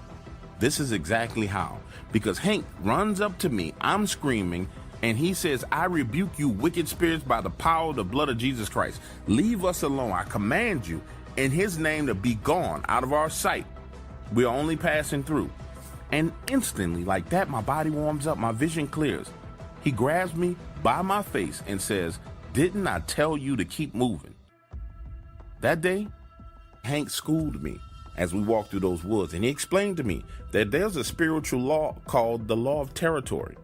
This is exactly how. Because Hank runs up to me, I'm screaming, and he says, I rebuke you wicked spirits by the power of the blood of Jesus Christ. Leave us alone. I command you in his name to be gone out of our sight. We're only passing through. And instantly, like that, my body warms up, my vision clears. He grabs me by my face and says, didn't I tell you to keep moving? That day, Hank schooled me as we walked through those woods, and he explained to me that there's a spiritual law called the law of territory,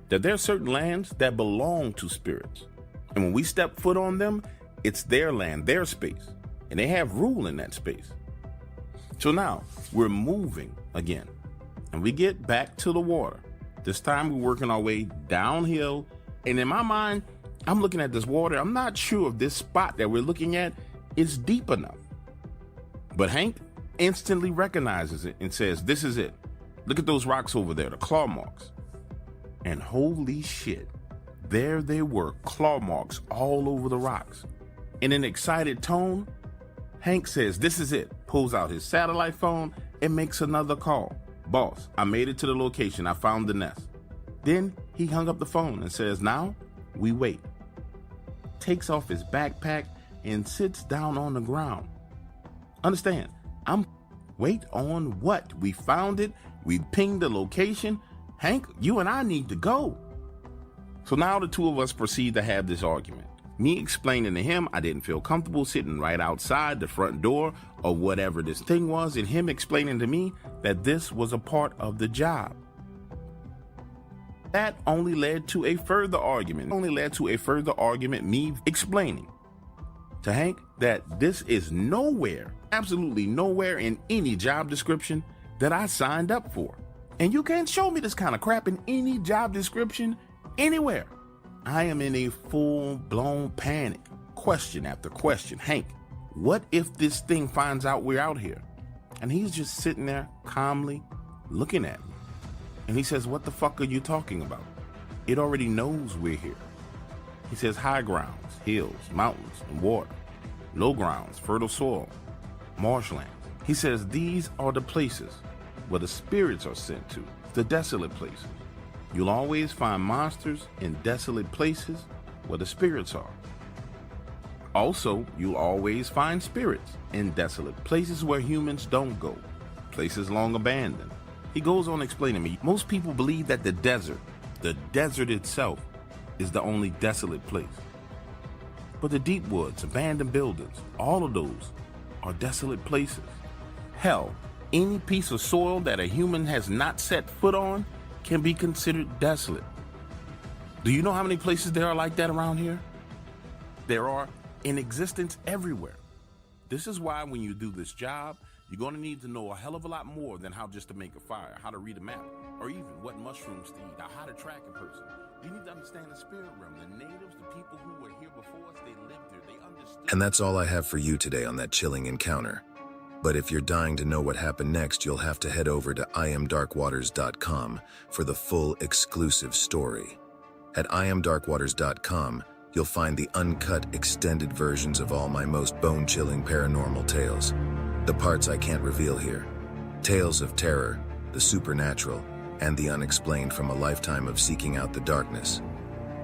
that there are certain lands that belong to spirits. And when we step foot on them, it's their land, their space, and they have rule in that space. So now we're moving again, and we get back to the water. This time we're working our way downhill, and in my mind, I'm looking at this water. I'm not sure if this spot that we're looking at is deep enough. But Hank instantly recognizes it and says, this is it. Look at those rocks over there, the claw marks. And holy shit, there they were, claw marks all over the rocks. In an excited tone, Hank says, this is it, pulls out his satellite phone and makes another call. Boss, I made it to the location. I found the nest. Then he hung up the phone and says, now we wait. Takes off his backpack and sits down on the ground. Understand, wait on what? We found it. We pinged the location. Hank, you and I need to go. So now the two of us proceed to have this argument. Me explaining to him I didn't feel comfortable sitting right outside the front door or whatever this thing was, and him explaining to me that this was a part of the job. That only led to a further argument. Me explaining to Hank that this is nowhere, absolutely nowhere in any job description that I signed up for. And you can't show me this kind of crap in any job description anywhere. I am in a full-blown panic. Question after question. Hank, what if this thing finds out we're out here? And he's just sitting there calmly looking at me. And he says, what the fuck are you talking about? It already knows we're here. He says high grounds, hills, mountains, and water. Low grounds, fertile soil, marshlands. He says these are the places where the spirits are sent to, the desolate places. You'll always find monsters in desolate places where the spirits are. Also, you'll always find spirits in desolate places where humans don't go, places long abandoned. He goes on explaining to me, most people believe that the desert itself, is the only desolate place. But the deep woods, abandoned buildings, all of those are desolate places. Hell, any piece of soil that a human has not set foot on can be considered desolate. Do you know how many places there are like that around here? There are in existence everywhere. This is why when you do this job, you're going to need to know a hell of a lot more than how just to make a fire, how to read a map, or even what mushrooms to eat, or how to track a person. You need to understand the spirit realm, the natives, the people who were here before us, they lived here, they understood. And that's all I have for you today on that chilling encounter. But if you're dying to know what happened next, you'll have to head over to iamdarkwaters.com for the full exclusive story. At iamdarkwaters.com, you'll find the uncut, extended versions of all my most bone-chilling paranormal tales. The parts I can't reveal here. Tales of terror, the supernatural, and the unexplained from a lifetime of seeking out the darkness.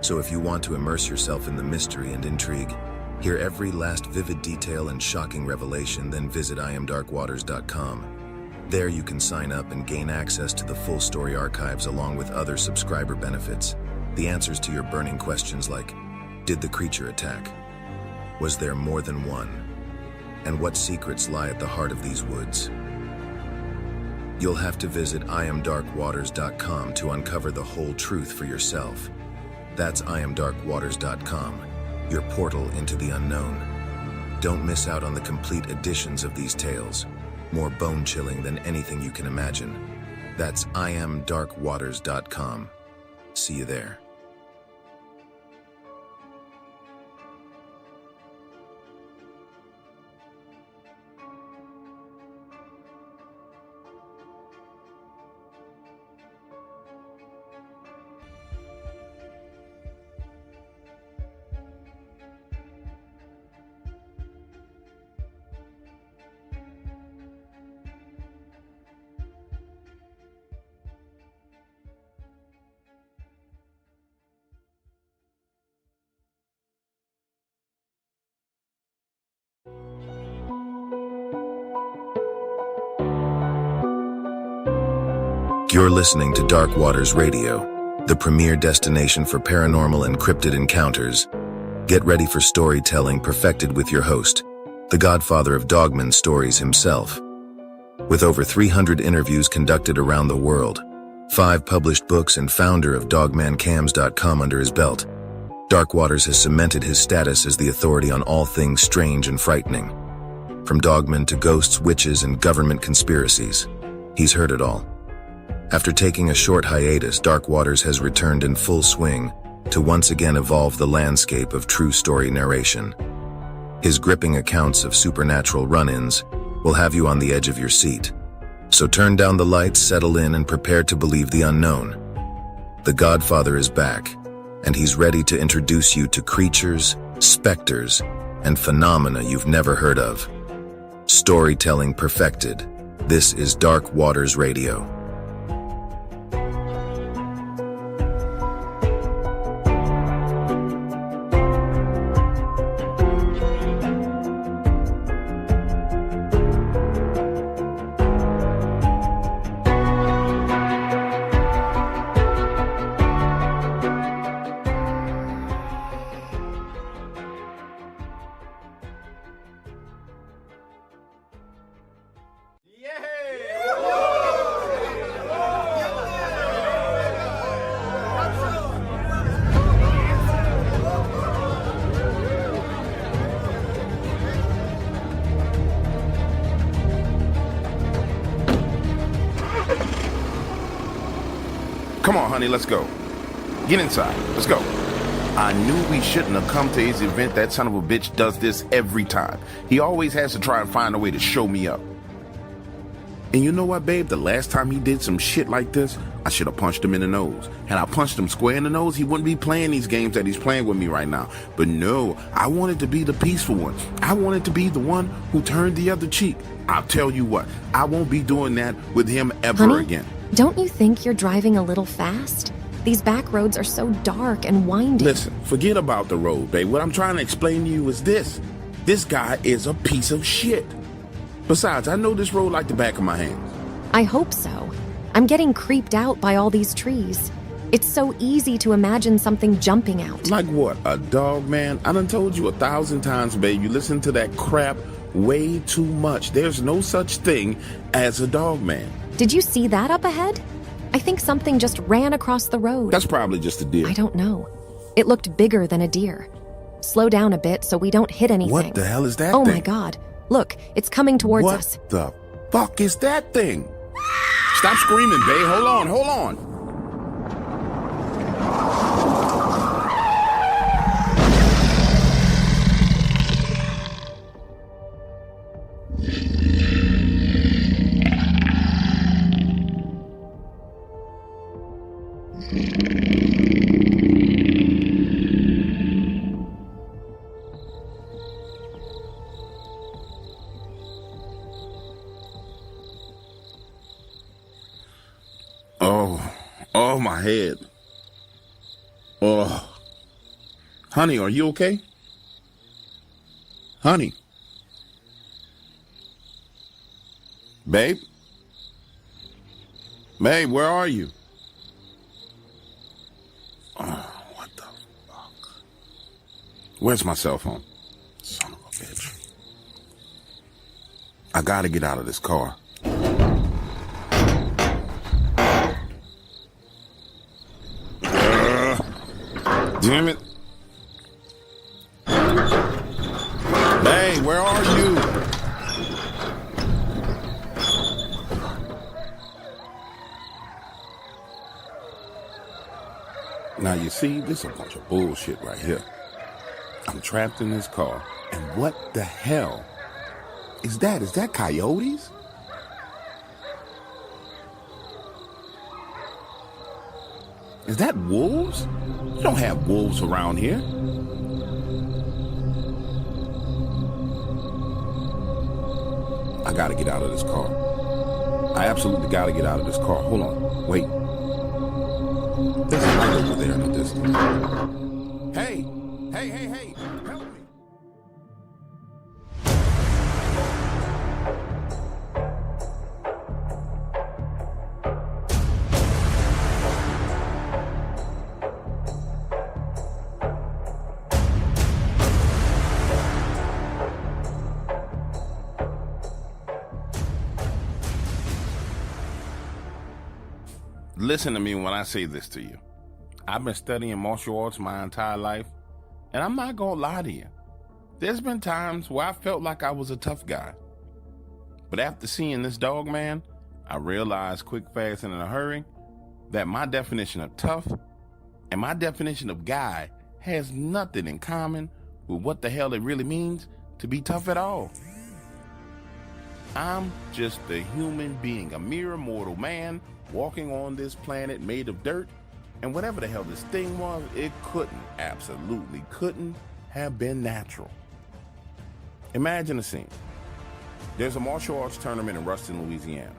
So if you want to immerse yourself in the mystery and intrigue, hear every last vivid detail and shocking revelation, then visit iamdarkwaters.com. There you can sign up and gain access to the full story archives along with other subscriber benefits. The answers to your burning questions like, did the creature attack? Was there more than one? And what secrets lie at the heart of these woods? You'll have to visit iamdarkwaters.com to uncover the whole truth for yourself. That's iamdarkwaters.com, your portal into the unknown. Don't miss out on the complete editions of these tales, more bone-chilling than anything you can imagine. That's iamdarkwaters.com. See you there. You're listening to Dark Waters Radio, the premier destination for paranormal and cryptid encounters. Get ready for storytelling perfected with your host, the godfather of Dogman stories himself. With over 300 interviews conducted around the world, 5 published books, and founder of dogmancams.com under his belt, Dark Waters has cemented his status as the authority on all things strange and frightening. From dogmen to ghosts, witches, and government conspiracies, he's heard it all. After taking a short hiatus, Dark Waters has returned in full swing to once again evolve the landscape of true story narration. His gripping accounts of supernatural run-ins will have you on the edge of your seat. So turn down the lights, settle in, and prepare to believe the unknown. The Godfather is back, and he's ready to introduce you to creatures, specters, and phenomena you've never heard of. Storytelling perfected. This is Dark Waters Radio. Come on, honey, let's go. Get inside. Let's go. I knew we shouldn't have come to his event. That son of a bitch does this every time. He always has to try and find a way to show me up. And you know what, babe? The last time he did some shit like this, I should have punched him in the nose. Had I punched him square in the nose, he wouldn't be playing these games that he's playing with me right now. But no, I wanted to be the peaceful one. I wanted to be the one who turned the other cheek. I'll tell you what, I won't be doing that with him ever Honey, again. Don't you think you're driving a little fast? These back roads are so dark and winding. Listen, forget about the road, babe. What I'm trying to explain to you is this. This guy is a piece of shit. Besides, I know this road like the back of my hands. I hope so. I'm getting creeped out by all these trees. It's so easy to imagine something jumping out. Like what, a dog, man? I done told you 1,000 times, babe. You listen to that crap way too much. There's no such thing as a dog, man. Did you see that up ahead? I think something just ran across the road. That's probably just a deer. I don't know. It looked bigger than a deer. Slow down a bit so we don't hit anything. What the hell is that thing? thing? My God. Look, it's coming towards us. What the fuck is that thing? Stop screaming, babe. Hold on, hold on. Oh, my head. Oh. Honey, are you okay? Honey. Babe? Babe, where are you? Oh, what the fuck? Where's my cell phone? Son of a bitch. I gotta get out of this car. Damn it. Hey, where are you? Now you see, this is a bunch of bullshit right here. I'm trapped in this car, and what the hell is that? Is that coyotes? Is that wolves? You don't have wolves around here. I gotta get out of this car. I absolutely gotta get out of this car. Hold on. Wait. There's a light over there in the distance. Hey! Hey, hey, hey! Help me! Listen to me when I say this to you. I've been studying martial arts my entire life, and I'm not gonna lie to you. There's been times where I felt like I was a tough guy. But after seeing this Dogman, I realized quick, fast, and in a hurry that my definition of tough and my definition of guy has nothing in common with what the hell it really means to be tough at all. I'm just a human being, a mere mortal man walking on this planet made of dirt, and whatever the hell this thing was, it absolutely couldn't have been natural. Imagine a scene. There's a martial arts tournament in Ruston, Louisiana.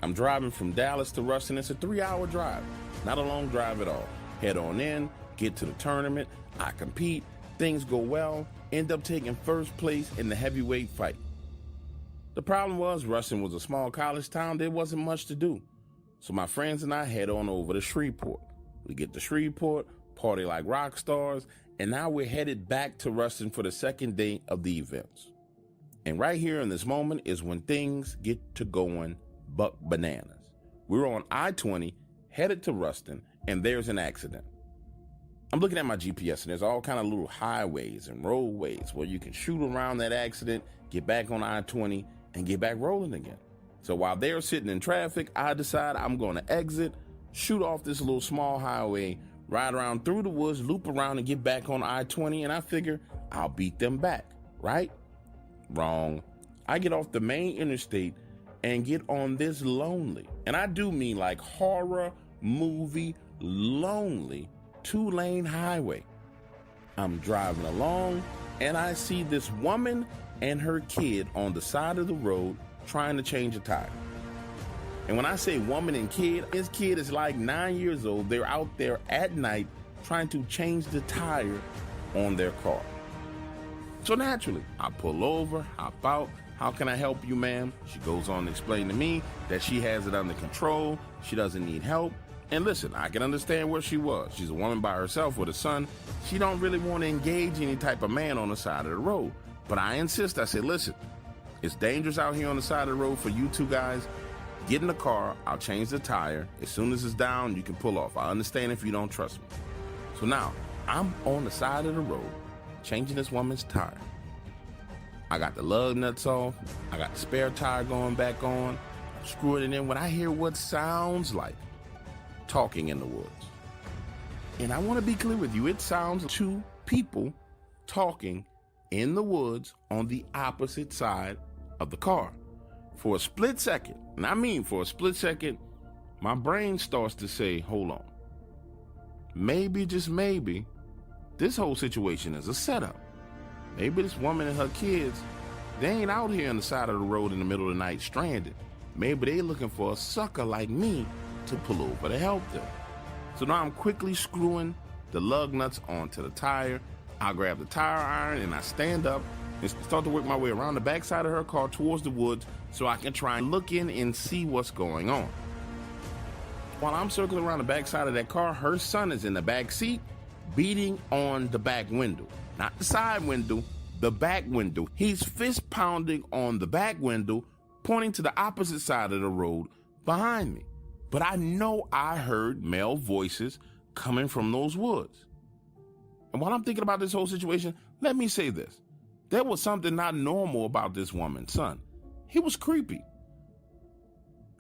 I'm driving from Dallas to Ruston. It's a 3-hour drive, not a long drive at all. Head on in, get to the tournament, I compete, things go well, end up taking first place in the heavyweight fight. The problem was Ruston was a small college town. There wasn't much to do. So my friends and I head on over to Shreveport. We get to Shreveport, party like rock stars, and now we're headed back to Ruston for the second day of the events. And right here in this moment is when things get to going buck bananas. We're on I-20, headed to Ruston, and there's an accident. I'm looking at my GPS, and there's all kind of little highways and roadways where you can shoot around that accident, get back on I-20, and get back rolling again. So while they're sitting in traffic, I decide I'm going to exit, shoot off this little small highway, ride around through the woods, loop around and get back on I-20, and I figure I'll beat them back, right? Wrong. I get off the main interstate and get on this lonely, and I do mean like horror movie lonely, 2-lane highway. I'm driving along and I see this woman and her kid on the side of the road trying to change a tire. And when I say woman and kid, his kid is like 9 years old. They're out there at night trying to change the tire on their car. So naturally, I pull over, hop out. How can I help you, ma'am? She goes on to explain to me that she has it under control. She doesn't need help. And listen, I can understand where she was. She's a woman by herself with a son. She don't really want to engage any type of man on the side of the road. But I insist. I said, listen, it's dangerous out here on the side of the road for you two guys. Get in the car. I'll change the tire. As soon as it's down, you can pull off. I understand if you don't trust me. So now I'm on the side of the road, changing this woman's tire. I got the lug nuts off. I got the spare tire going back on. I'm screwing it in when I hear what sounds like talking in the woods. And I want to be clear with you. It sounds like two people talking in the woods on the opposite side of the car. For a split second, and I mean for a split second, my brain starts to say, hold on. Maybe, just maybe, this whole situation is a setup. Maybe this woman and her kids, they ain't out here on the side of the road in the middle of the night stranded. Maybe they looking for a sucker like me to pull over to help them. So now I'm quickly screwing the lug nuts onto the tire. I grab the tire iron and I stand up and start to work my way around the backside of her car towards the woods so I can try and look in and see what's going on. While I'm circling around the backside of that car, her son is in the back seat beating on the back window. Not the side window, the back window. He's fist pounding on the back window, pointing to the opposite side of the road behind me. But I know I heard male voices coming from those woods. And while I'm thinking about this whole situation, let me say this. There was something not normal about this woman's son. He was creepy.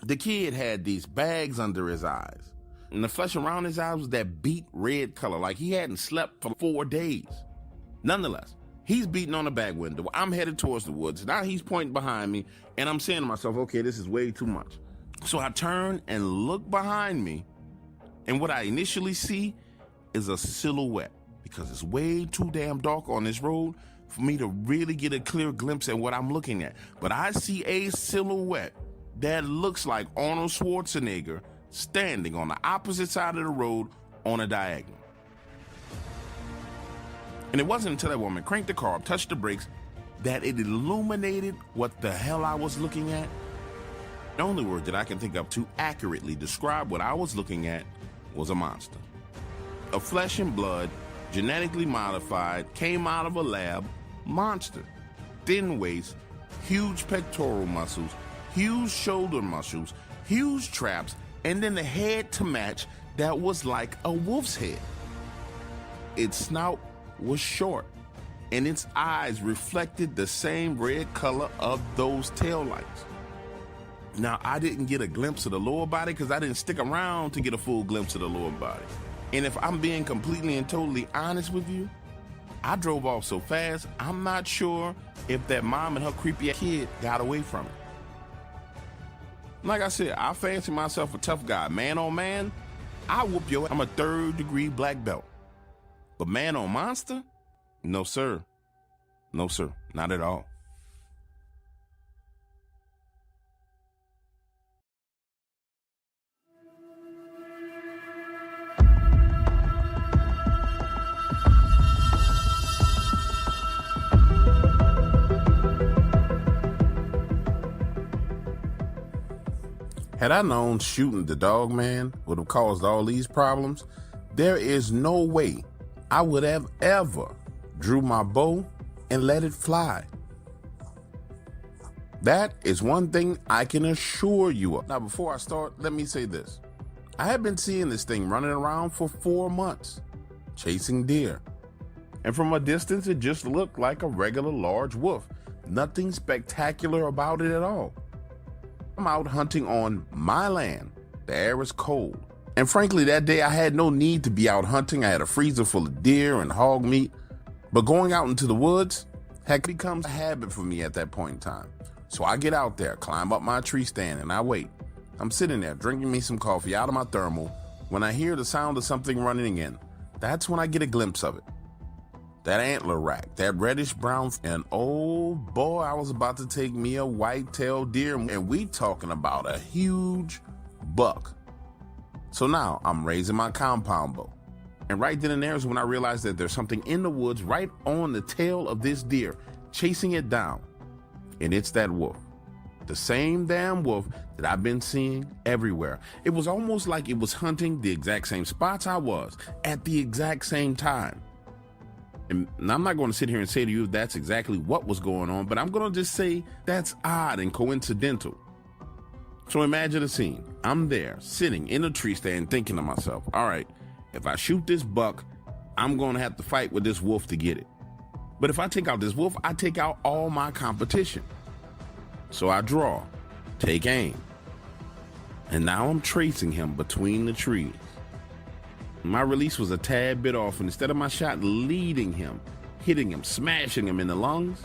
The kid had these bags under his eyes, and the flesh around his eyes was that beet red color, like he hadn't slept for 4 days. Nonetheless, he's beating on the back window. I'm headed towards the woods. Now he's pointing behind me, and I'm saying to myself, okay, this is way too much. So I turn and look behind me, and what I initially see is a silhouette, because it's way too damn dark on this road for me to really get a clear glimpse at what I'm looking at. But I see a silhouette that looks like Arnold Schwarzenegger standing on the opposite side of the road on a diagonal. And it wasn't until that woman cranked the car up, touched the brakes, that it illuminated what the hell I was looking at. The only word that I can think of to accurately describe what I was looking at was a monster. A flesh and blood, genetically modified, came out of a lab monster. Thin waist, huge pectoral muscles, huge shoulder muscles, huge traps, and then the head to match that was like a wolf's head. Its snout was short, and its eyes reflected the same red color of those taillights. Now, I didn't get a glimpse of the lower body because I didn't stick around to get a full glimpse of the lower body. And if I'm being completely and totally honest with you, I drove off so fast, I'm not sure if that mom and her creepy kid got away from it. Like I said, I fancy myself a tough guy. Man on man, I whoop your ass. I'm a 3rd-degree black belt. But man on monster? No, sir. No, sir. Not at all. Had I known shooting the Dogman would have caused all these problems, there is no way I would have ever drew my bow and let it fly. That is one thing I can assure you of. Now, before I start, let me say this. I have been seeing this thing running around for 4 months, chasing deer. And from a distance, it just looked like a regular large wolf. Nothing spectacular about it at all. I'm out hunting on my land. The air is cold, And frankly, that day I had no need to be out hunting. I had a freezer full of deer and hog meat. But going out into the woods had become a habit for me at that point in time. So I get out there, climb up my tree stand, and I wait. I'm sitting there drinking me some coffee out of my thermal when I hear the sound of something running in. That's when I get a glimpse of it. That antler rack, that reddish brown, and oh boy, I was about to take me a white-tailed deer, and we talking about a huge buck. So now I'm raising my compound bow. And right then and there is when I realized that there's something in the woods right on the tail of this deer, chasing it down. And it's that wolf. The same damn wolf that I've been seeing everywhere. It was almost like it was hunting the exact same spots I was at the exact same time. And I'm not going to sit here and say to you that's exactly what was going on, but I'm going to just say that's odd and coincidental. So imagine a scene. I'm there sitting in a tree stand thinking to myself, all right, if I shoot this buck, I'm going to have to fight with this wolf to get it. But if I take out this wolf, I take out all my competition. So I draw, take aim, and now I'm tracing him between the trees. My release was a tad bit off, and instead of my shot leading him, hitting him, smashing him in the lungs,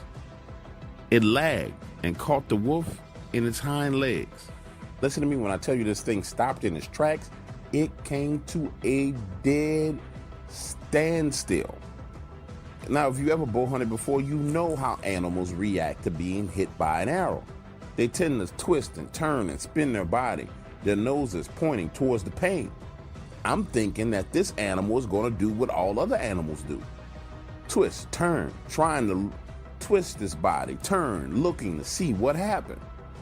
it lagged and caught the wolf in its hind legs. Listen to me when I tell you this thing stopped in its tracks. It came to a dead standstill. Now, if you ever bow hunted before, you know how animals react to being hit by an arrow. They tend to twist and turn and spin their body, their noses pointing towards the pain. I'm thinking that this animal is going to do what all other animals do. Twist, turn, trying to twist this body, turn, looking to see what happened.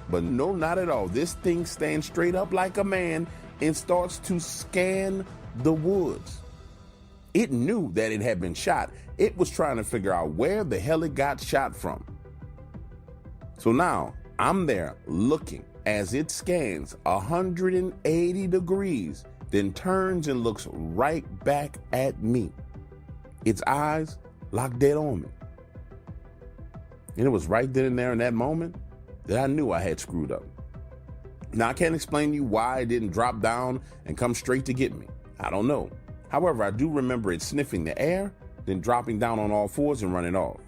But no, not at all. This thing stands straight up like a man and starts to scan the woods. It knew that it had been shot. It was trying to figure out where the hell it got shot from. So now I'm there looking as it scans 180 degrees, then turns and looks right back at me. Its eyes locked dead on me. And it was right then and there in that moment that I knew I had screwed up. Now, I can't explain to you why it didn't drop down and come straight to get me. I don't know. However, I do remember it sniffing the air, then dropping down on all fours and running off.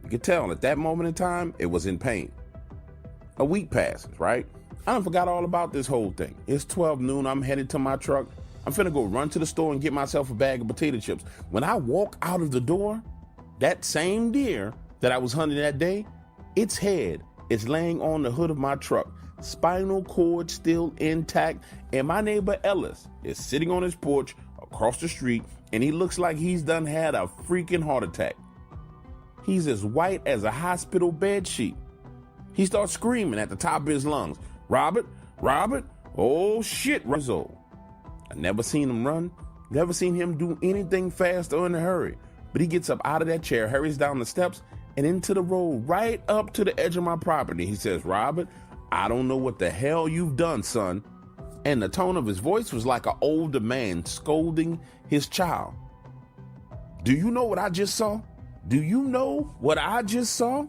You could tell at that moment in time, it was in pain. A week passes, right? I done forgot all about this whole thing. It's 12 noon, I'm headed to my truck. I'm finna go run to the store and get myself a bag of potato chips. When I walk out of the door, that same deer that I was hunting that day, its head is laying on the hood of my truck, spinal cord still intact, and my neighbor Ellis is sitting on his porch across the street, and he looks like he's done had a freaking heart attack. He's as white as a hospital bed sheet. He starts screaming at the top of his lungs, Robert, Robert, oh shit, Rizzo. I never seen him run, never seen him do anything fast or in a hurry, but he gets up out of that chair, hurries down the steps and into the road right up to the edge of my property. He says, Robert, I don't know what the hell you've done, son. And the tone of his voice was like an older man scolding his child. Do you know what I just saw? Do you know what I just saw?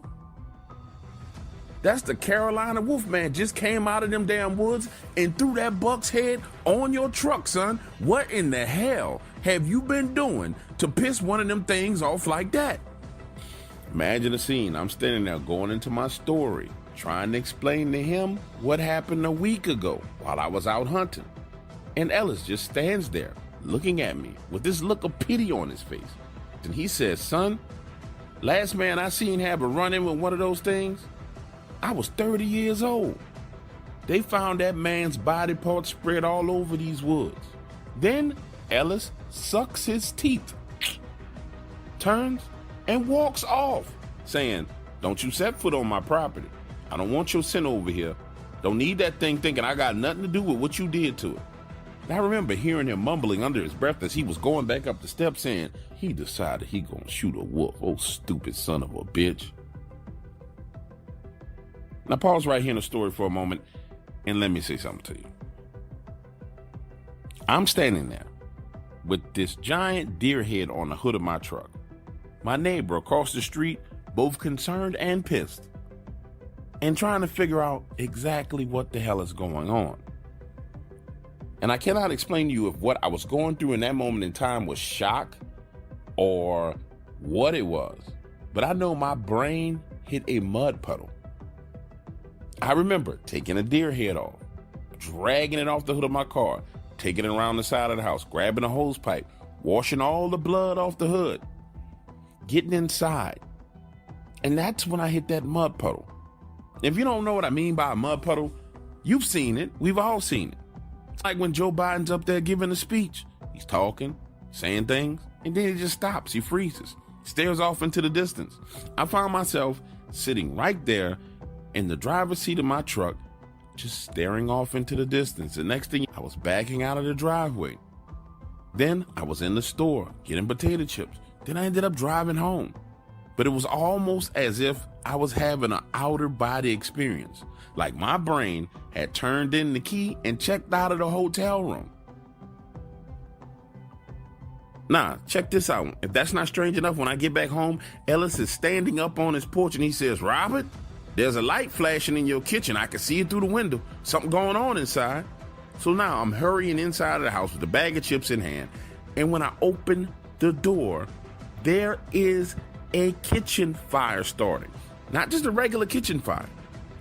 That's the Carolina Wolfman just came out of them damn woods and threw that buck's head on your truck, son. What in the hell have you been doing to piss one of them things off like that? Imagine the scene. I'm standing there going into my story, trying to explain to him what happened a week ago while I was out hunting. And Ellis just stands there looking at me with this look of pity on his face. And he says, son, last man I seen have a run-in with one of those things, I was 30 years old. They found that man's body parts spread all over these woods. Then Ellis sucks his teeth, turns and walks off, saying, don't you set foot on my property. I don't want your scent over here. Don't need that thing thinking I got nothing to do with what you did to it. And I remember hearing him mumbling under his breath as he was going back up the steps saying, he decided he gonna shoot a wolf. Oh, stupid son of a bitch. Now pause right here in the story for a moment and let me say something to you. I'm standing there with this giant deer head on the hood of my truck. My neighbor across the street, both concerned and pissed, and trying to figure out exactly what the hell is going on. And I cannot explain to you if what I was going through in that moment in time was shock or what it was, but I know my brain hit a mud puddle. I remember taking a deer head off, dragging it off the hood of my car, taking it around the side of the house, grabbing a hose pipe, washing all the blood off the hood, getting inside. And that's when I hit that mud puddle. If you don't know what I mean by a mud puddle, you've seen it. We've all seen it. It's like when Joe Biden's up there giving a speech. He's talking, saying things, and then he just stops. He freezes, stares off into the distance. I found myself sitting right there in the driver's seat of my truck, just staring off into the distance. The next thing, I was backing out of the driveway. Then I was in the store getting potato chips. Then I ended up driving home. But it was almost as if I was having an outer body experience. Like my brain had turned in the key and checked out of the hotel room. Nah, check this out. If that's not strange enough, when I get back home, Ellis is standing up on his porch and he says, "Robert, there's a light flashing in your kitchen. I can see it through the window. Something going on inside." So now I'm hurrying inside of the house with a bag of chips in hand. And when I open the door, there is a kitchen fire starting. Not just a regular kitchen fire.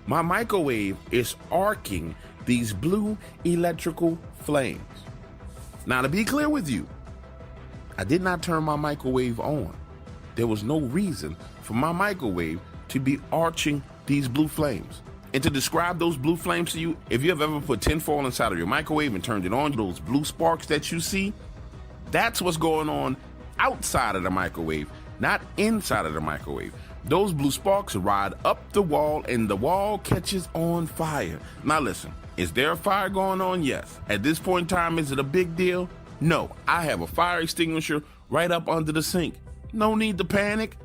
My microwave is arcing these blue electrical flames. Now, to be clear with you, I did not turn my microwave on. There was no reason for my microwave to be arching these blue flames. And to describe those blue flames to you, if you have ever put tinfoil inside of your microwave and turned it on, those blue sparks that you see, that's what's going on outside of the microwave, not inside of the microwave. Those blue sparks ride up the wall and the wall catches on fire. Now listen, is there a fire going on? Yes. At this point in time, is it a big deal? No. I have a fire extinguisher right up under the sink. No need to panic.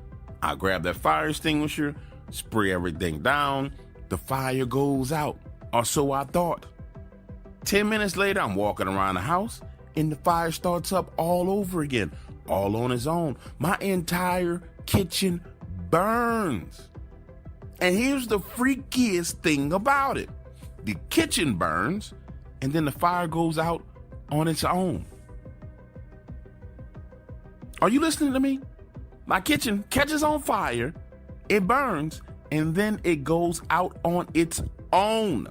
I grab that fire extinguisher, spray everything down. The fire goes out, or so I thought. 10 minutes later, I'm walking around the house and the fire starts up all over again, all on its own. My entire kitchen burns. And here's the freakiest thing about it. The kitchen burns and then the fire goes out on its own. Are you listening to me? My kitchen catches on fire, it burns, and then it goes out on its own.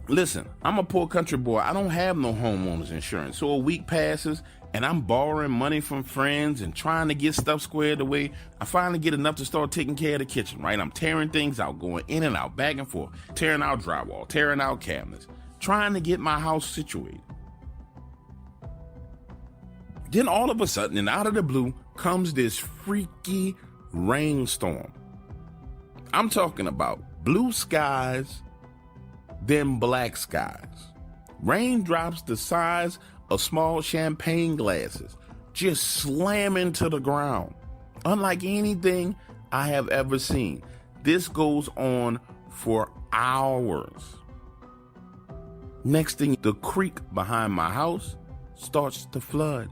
Listen, I'm a poor country boy. I don't have no homeowner's insurance. So a week passes and I'm borrowing money from friends and trying to get stuff squared away. I finally get enough to start taking care of the kitchen, right? I'm tearing things out, going in and out, back and forth, tearing out drywall, tearing out cabinets, trying to get my house situated. Then all of a sudden, and out of the blue, comes this freaky rainstorm. I'm talking about blue skies, then black skies. Raindrops the size of small champagne glasses just slam into the ground. Unlike anything I have ever seen. This goes on for hours. Next thing, the creek behind my house starts to flood.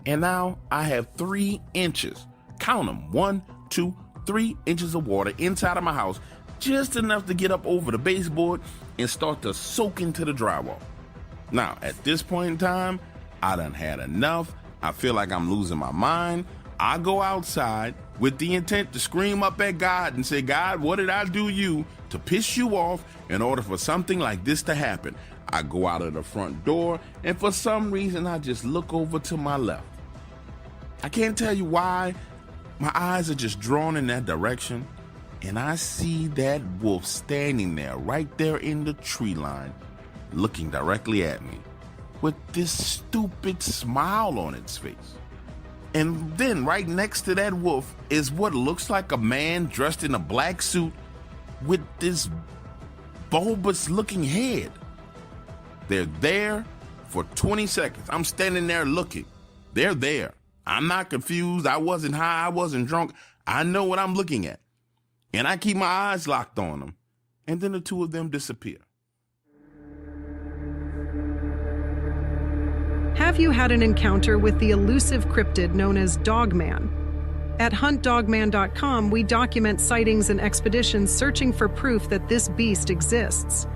And now I have 3 inches, count them, 1, 2, 3 inches of water inside of my house, just enough to get up over the baseboard and start to soak into the drywall. Now, at this point in time, I done had enough. I feel like I'm losing my mind. I go outside with the intent to scream up at God and say, "God, what did I do you to piss you off in order for something like this to happen?" I go out of the front door, and for some reason, I just look over to my left. I can't tell you why. My eyes are just drawn in that direction, and I see that wolf standing there, right there in the tree line, looking directly at me with this stupid smile on its face. And then right next to that wolf is what looks like a man dressed in a black suit with this bulbous looking head. They're there for 20 seconds. I'm standing there looking. They're there. I'm not confused. I wasn't high. I wasn't drunk. I know what I'm looking at. And I keep my eyes locked on them. And then the two of them disappear. Have you had an encounter with the elusive cryptid known as Dogman? At huntdogman.com, we document sightings and expeditions searching for proof that this beast exists.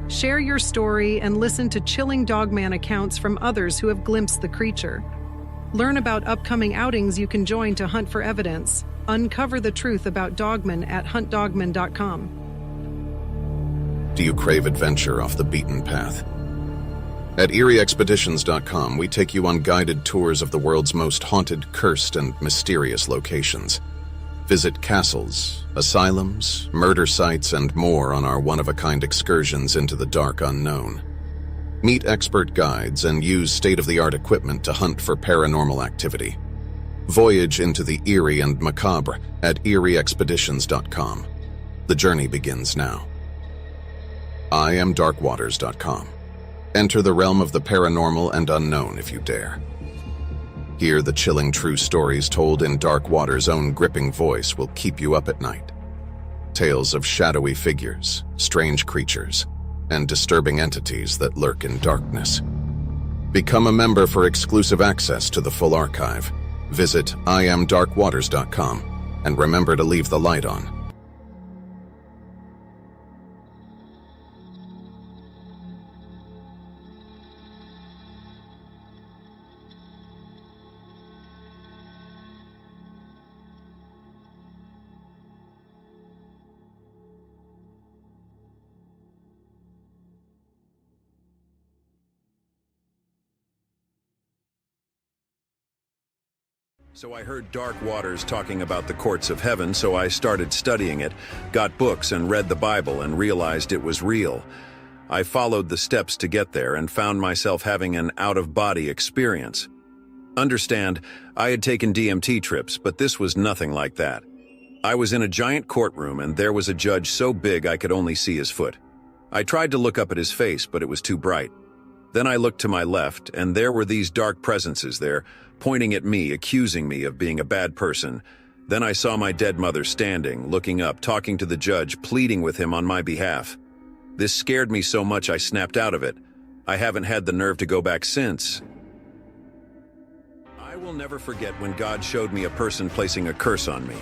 Share your story and listen to chilling Dogman accounts from others who have glimpsed the creature. Learn about upcoming outings you can join to hunt for evidence. Uncover the truth about Dogmen at huntdogman.com. Do you crave adventure off the beaten path? At erieexpeditions.com, we take you on guided tours of the world's most haunted, cursed, and mysterious locations. Visit castles, asylums, murder sites, and more on our one-of-a-kind excursions into the dark unknown. Meet expert guides and use state-of-the-art equipment to hunt for paranormal activity. Voyage into the eerie and macabre at erieexpeditions.com. The journey begins now. IamDarkWaters.com. Enter the realm of the paranormal and unknown if you dare. Here, the chilling true stories told in Dark Waters' own gripping voice will keep you up at night. Tales of shadowy figures, strange creatures, and disturbing entities that lurk in darkness. Become a member for exclusive access to the full archive. Visit IamDarkWaters.com and remember to leave the light on. So I heard Dark Waters talking about the courts of heaven, so I started studying it, got books and read the Bible and realized it was real. I followed the steps to get there and found myself having an out-of-body experience. Understand, I had taken DMT trips, but this was nothing like that. I was in a giant courtroom and there was a judge so big I could only see his foot. I tried to look up at his face, but it was too bright. Then I looked to my left, and there were these dark presences there, pointing at me, accusing me of being a bad person. Then I saw my dead mother standing, looking up, talking to the judge, pleading with him on my behalf. This scared me so much I snapped out of it. I haven't had the nerve to go back since. I will never forget when God showed me a person placing a curse on me.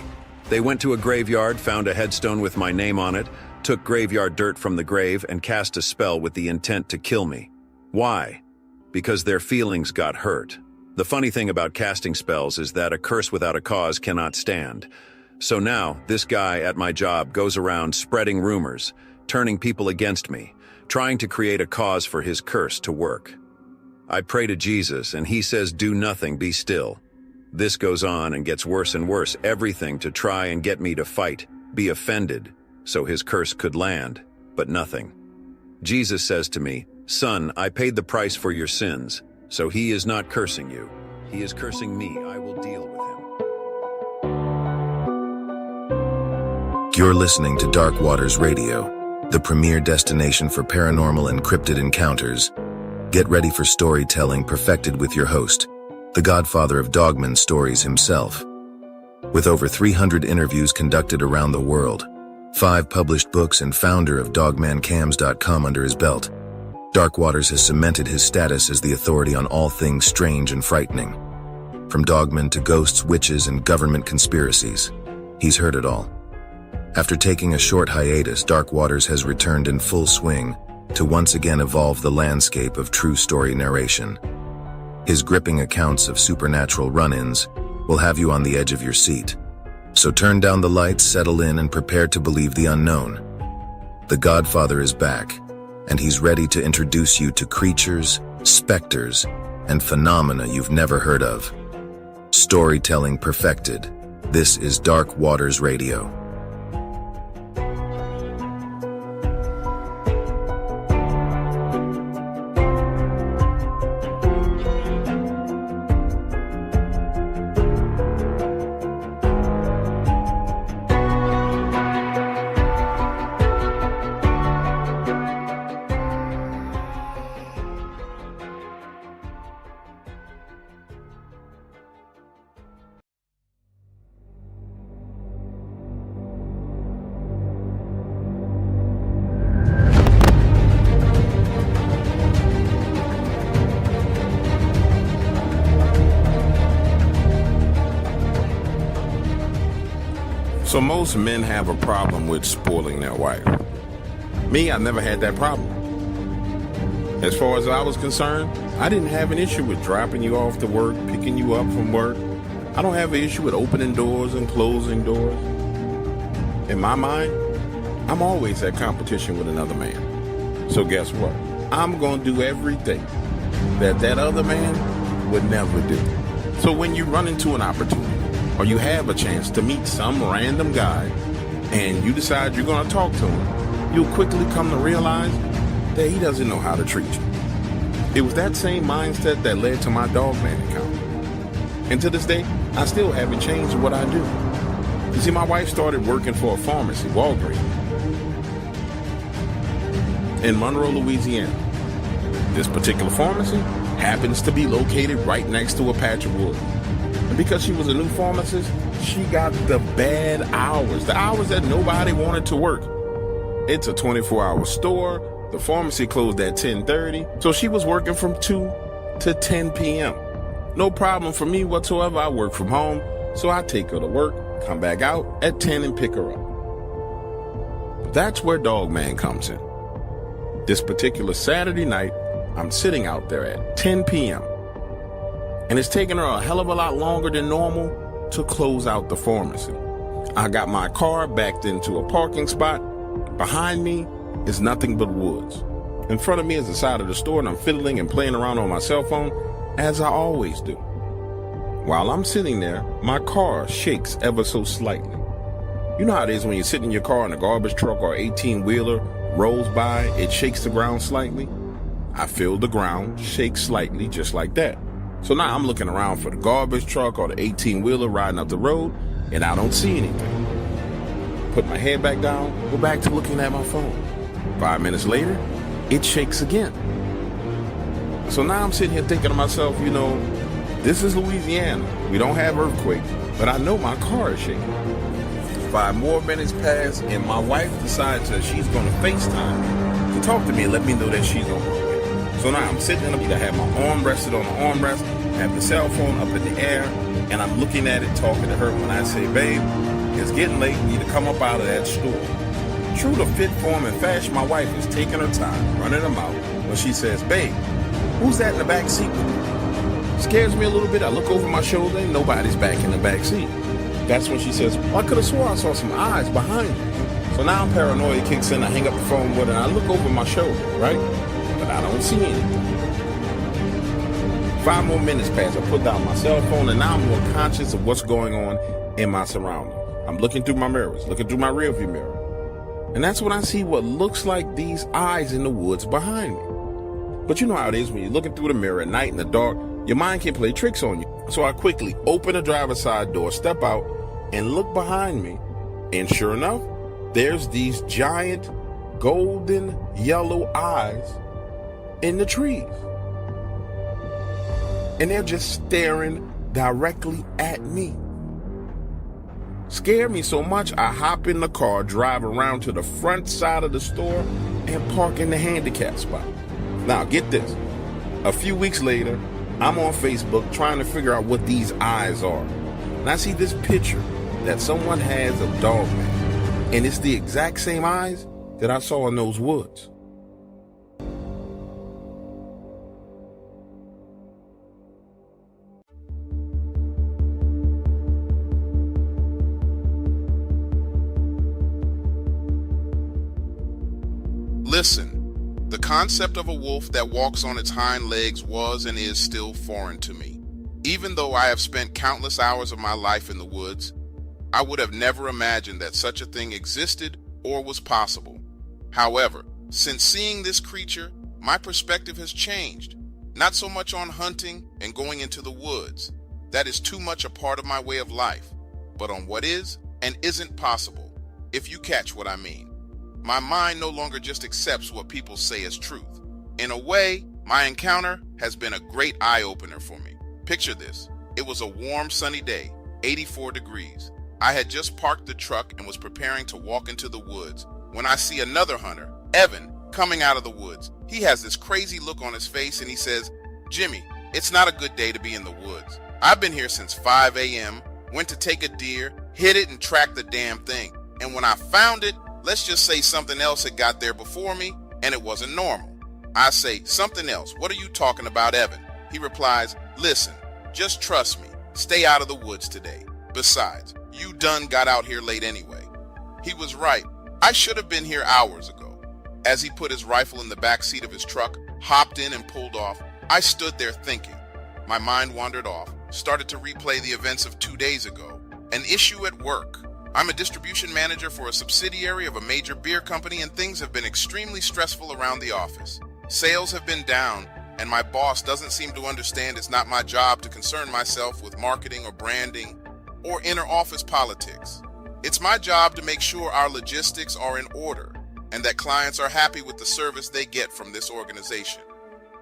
They went to a graveyard, found a headstone with my name on it, took graveyard dirt from the grave, and cast a spell with the intent to kill me. Why? Because their feelings got hurt. The funny thing about casting spells is that a curse without a cause cannot stand. So now, this guy at my job goes around spreading rumors, turning people against me, trying to create a cause for his curse to work. I pray to Jesus, and he says, "Do nothing, be still." This goes on and gets worse and worse, everything to try and get me to fight, be offended, so his curse could land, but nothing. Jesus says to me, "Son, I paid the price for your sins, so he is not cursing you. He is cursing me. I will deal with him." You're listening to Dark Waters Radio, the premier destination for paranormal and cryptid encounters. Get ready for storytelling perfected with your host, the godfather of Dogman stories himself. With over 300 interviews conducted around the world, 5 published books, and founder of dogmancams.com under his belt, Dark Waters has cemented his status as the authority on all things strange and frightening. From dogmen to ghosts, witches, and government conspiracies, he's heard it all. After taking a short hiatus, Dark Waters has returned in full swing to once again evolve the landscape of true story narration. His gripping accounts of supernatural run-ins will have you on the edge of your seat. So turn down the lights, settle in, and prepare to believe the unknown. The Godfather is back, and he's ready to introduce you to creatures, specters, and phenomena you've never heard of. Storytelling perfected. This is Dark Waters Radio. So most men have a problem with spoiling their wife. Me, I never had that problem. As far as I was concerned, I didn't have an issue with dropping you off to work, picking you up from work. I don't have an issue with opening doors and closing doors. In my mind, I'm always at competition with another man. So guess what? I'm going to do everything that other man would never do. So when you run into an opportunity or you have a chance to meet some random guy and you decide you're going to talk to him, you'll quickly come to realize that he doesn't know how to treat you. It was that same mindset that led to my Dogman account. And to this day, I still haven't changed what I do. You see, my wife started working for a pharmacy, Walgreens, in Monroe, Louisiana. This particular pharmacy happens to be located right next to a patch of woods. And because she was a new pharmacist, she got the bad hours, the hours that nobody wanted to work. It's a 24-hour store. The pharmacy closed at 10:30, so she was working from 2 to 10 p.m. No problem for me whatsoever. I work from home, so I take her to work, come back out at 10 and pick her up. That's where Dogman comes in. This particular Saturday night, I'm sitting out there at 10 p.m. and it's taking her a hell of a lot longer than normal to close out the pharmacy. I got my car backed into a parking spot. Behind me is nothing but woods. In front of me is the side of the store, and I'm fiddling and playing around on my cell phone, as I always do. While I'm sitting there, my car shakes ever so slightly. You know how it is when you sit in your car and a garbage truck or 18-wheeler rolls by, it shakes the ground slightly? I feel the ground shake slightly just like that. So now I'm looking around for the garbage truck or the 18-wheeler riding up the road, and I don't see anything. Put my head back down, go back to looking at my phone. 5 minutes later, it shakes again. So now I'm sitting here thinking to myself, you know, this is Louisiana. We don't have earthquakes, but I know my car is shaking. 5 more minutes pass, and my wife decides that she's going to FaceTime to talk to me and let me know that she's on her way. So now I'm sitting in I have my arm rested on the armrest, have the cell phone up in the air, and I'm looking at it, talking to her when I say, babe, it's getting late. You need to come up out of that store. True to fit, form, and fashion, my wife is taking her time, running her mouth, when she says, babe, who's that in the back seat with you? Scares me a little bit. I look over my shoulder and nobody's back in the back seat. That's when she says, well, I could have swore I saw some eyes behind me. So now I'm paranoia kicks in. I hang up the phone with her and I look over my shoulder, right? But I don't see anything. 5 more minutes pass. I put down my cell phone and now I'm more conscious of what's going on in my surroundings. I'm looking through my mirrors, looking through my rearview mirror. And that's when I see what looks like these eyes in the woods behind me. But you know how it is when you're looking through the mirror at night in the dark, your mind can play tricks on you. So I quickly open the driver's side door, step out, and look behind me. And sure enough, there's these giant golden yellow eyes in the trees. And they're just staring directly at me. Scared me so much, I hop in the car, drive around to the front side of the store, and park in the handicap spot. Now, get this. A few weeks later, I'm on Facebook trying to figure out what these eyes are. And I see this picture that someone has of Dogman. And it's the exact same eyes that I saw in those woods. Listen, the concept of a wolf that walks on its hind legs was and is still foreign to me. Even though I have spent countless hours of my life in the woods, I would have never imagined that such a thing existed or was possible. However, since seeing this creature, my perspective has changed. Not so much on hunting and going into the woods. That is too much a part of my way of life. But on what is and isn't possible, if you catch what I mean. My mind no longer just accepts what people say as truth. In a way, my encounter has been a great eye-opener for me. Picture this. It was a warm, sunny day, 84 degrees. I had just parked the truck and was preparing to walk into the woods when I see another hunter, Evan, coming out of the woods. He has this crazy look on his face and he says, Jimmy, it's not a good day to be in the woods. I've been here since 5 a.m., went to take a deer, hit it and tracked the damn thing. And when I found it, let's just say something else had got there before me and it wasn't normal. I say, something else. What are you talking about, Evan? He replies, listen, just trust me. Stay out of the woods today. Besides, you done got out here late anyway. He was right. I should have been here hours ago. As he put his rifle in the back seat of his truck, hopped in and pulled off, I stood there thinking. My mind wandered off, started to replay the events of 2 days ago. An issue at work. I'm a distribution manager for a subsidiary of a major beer company, and things have been extremely stressful around the office. Sales have been down, and my boss doesn't seem to understand it's not my job to concern myself with marketing or branding or inner office politics. It's my job to make sure our logistics are in order and that clients are happy with the service they get from this organization.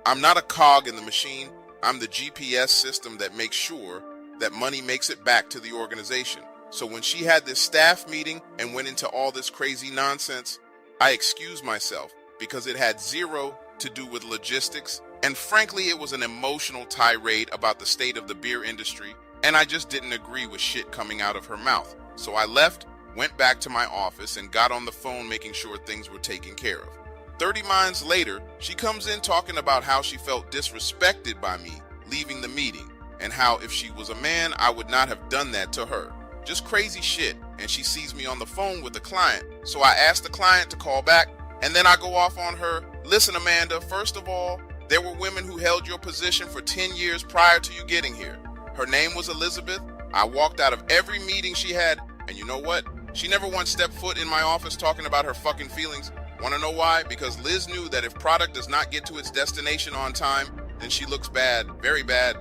I'm not a cog in the machine. I'm the GPS system that makes sure that money makes it back to the organization. So when she had this staff meeting and went into all this crazy nonsense, I excused myself because it had zero to do with logistics. And frankly, it was an emotional tirade about the state of the beer industry, and I just didn't agree with shit coming out of her mouth. So I left, went back to my office, and got on the phone making sure things were taken care of. 30 minutes later, she comes in talking about how she felt disrespected by me leaving the meeting, and how if she was a man, I would not have done that to her. Just crazy shit, and she sees me on the phone with the client. So I asked the client to call back, and then I go off on her. Listen, Amanda, first of all, there were women who held your position for 10 years prior to you getting here. Her name was Elizabeth. I walked out of every meeting she had, and you know what? She never once stepped foot in my office talking about her fucking feelings. Want to know why? Because Liz knew that if product does not get to its destination on time, then she looks bad, very bad.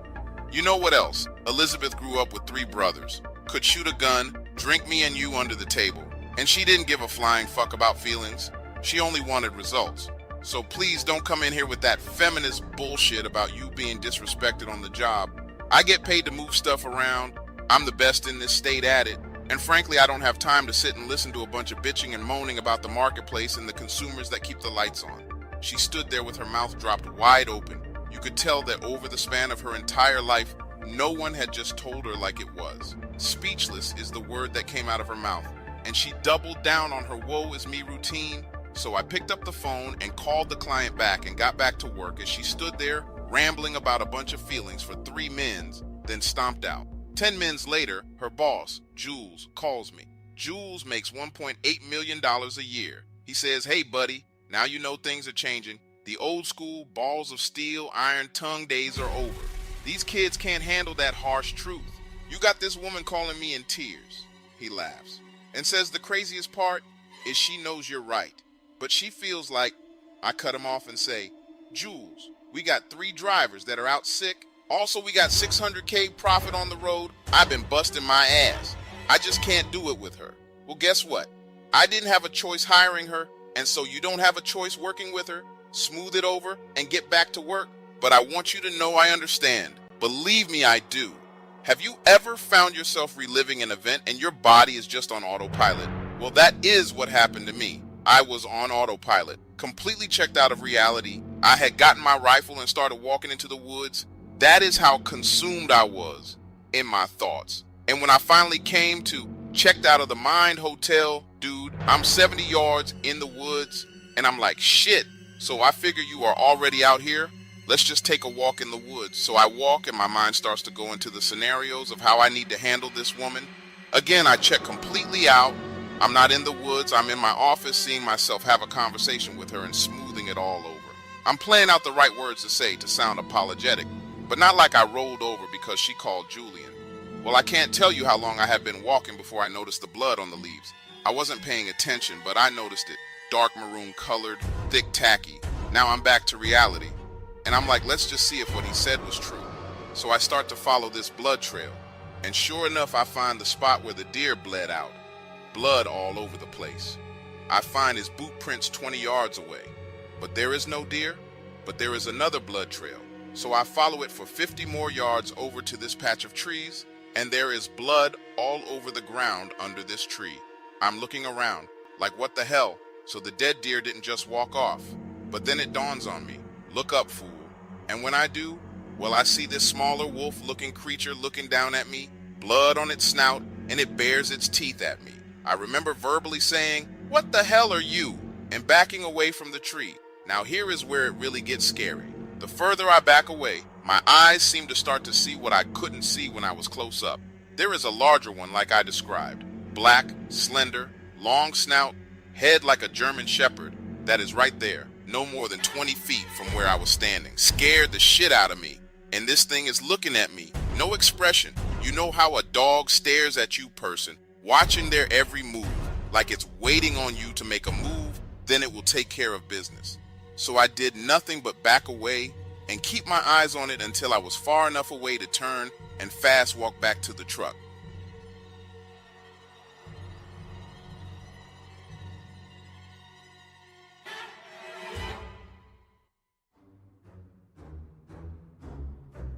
You know what else? Elizabeth grew up with 3 brothers, could shoot a gun, drink me and you under the table. And she didn't give a flying fuck about feelings. She only wanted results. So please don't come in here with that feminist bullshit about you being disrespected on the job. I get paid to move stuff around. I'm the best in this state at it. And frankly, I don't have time to sit and listen to a bunch of bitching and moaning about the marketplace and the consumers that keep the lights on. She stood there with her mouth dropped wide open. You could tell that over the span of her entire life, no one had just told her like it was. Speechless is the word that came out of her mouth. And she doubled down on her woe is me routine. So I picked up the phone and called the client back and got back to work as she stood there rambling about a bunch of feelings for 3 minutes, then stomped out. 10 minutes later, her boss, Jules, calls me. Jules makes $1.8 million a year. He says, hey buddy, now you know things are changing. The old school balls of steel, iron tongue days are over. These kids can't handle that harsh truth. You got this woman calling me in tears. He laughs and says the craziest part is she knows you're right. But she feels like, I cut him off and say, Jules, we got 3 drivers that are out sick. Also, we got $600K profit on the road. I've been busting my ass. I just can't do it with her. Well, guess what? I didn't have a choice hiring her, and so you don't have a choice working with her. Smooth it over and get back to work. But I want you to know I understand. Believe me, I do. Have you ever found yourself reliving an event and your body is just on autopilot? Well, that is what happened to me. I was on autopilot, completely checked out of reality. I had gotten my rifle and started walking into the woods. That is how consumed I was in my thoughts. And when I finally came to checked out of the Mind Hotel, dude, I'm 70 yards in the woods, and I'm like, shit. So I figure you are already out here. Let's just take a walk in the woods. So I walk, and my mind starts to go into the scenarios of how I need to handle this woman. Again, I check completely out. I'm not in the woods. I'm in my office seeing myself have a conversation with her and smoothing it all over. I'm playing out the right words to say to sound apologetic, but not like I rolled over because she called Julian. Well, I can't tell you how long I had been walking before I noticed the blood on the leaves. I wasn't paying attention, but I noticed it. Dark maroon colored, thick tacky. Now I'm back to reality. And I'm like, let's just see if what he said was true. So I start to follow this blood trail. And sure enough, I find the spot where the deer bled out. Blood all over the place. I find his boot prints 20 yards away. But there is no deer, but there is another blood trail. So I follow it for 50 more yards over to this patch of trees, and there is blood all over the ground under this tree. I'm looking around, like what the hell? So the dead deer didn't just walk off. But then it dawns on me, look up, fool. And when I do, well, I see this smaller wolf-looking creature looking down at me, blood on its snout, and it bares its teeth at me. I remember verbally saying, what the hell are you? And backing away from the tree. Now here is where it really gets scary. The further I back away, my eyes seem to start to see what I couldn't see when I was close up. There is a larger one like I described. Black, slender, long snout, head like a German shepherd that is right there, no more than 20 feet from where I was standing. Scared the shit out of me. And this thing is looking at me. No expression. You know how a dog stares at you, person, watching their every move, like it's waiting on you to make a move, then it will take care of business. So I did nothing but back away and keep my eyes on it until I was far enough away to turn and fast walk back to the truck.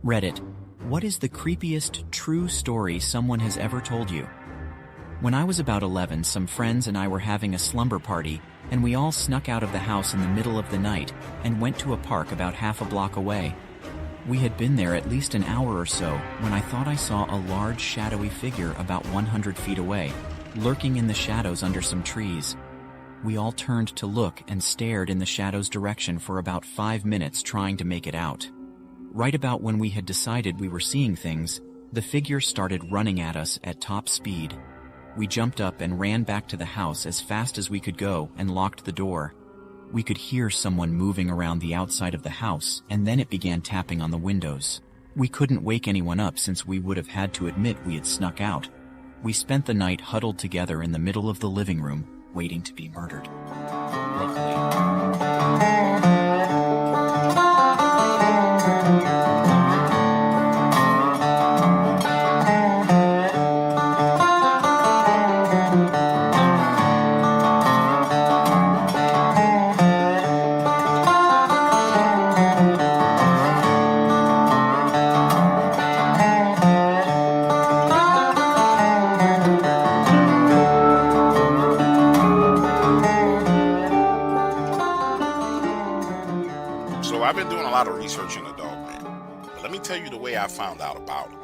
Reddit, what is the creepiest true story someone has ever told you? When I was about 11, some friends and I were having a slumber party, and we all snuck out of the house in the middle of the night and went to a park about half a block away. We had been there at least an hour or so when I thought I saw a large shadowy figure about 100 feet away, lurking in the shadows under some trees. We all turned to look and stared in the shadow's direction for about 5 minutes trying to make it out. Right about when we had decided we were seeing things, the figure started running at us at top speed. We jumped up and ran back to the house as fast as we could go and locked the door. We could hear someone moving around the outside of the house, and then it began tapping on the windows. We couldn't wake anyone up since we would have had to admit we had snuck out. We spent the night huddled together in the middle of the living room, waiting to be murdered. Luckily, I've been doing a lot of research into Dogman, but let me tell you the way I found out about him.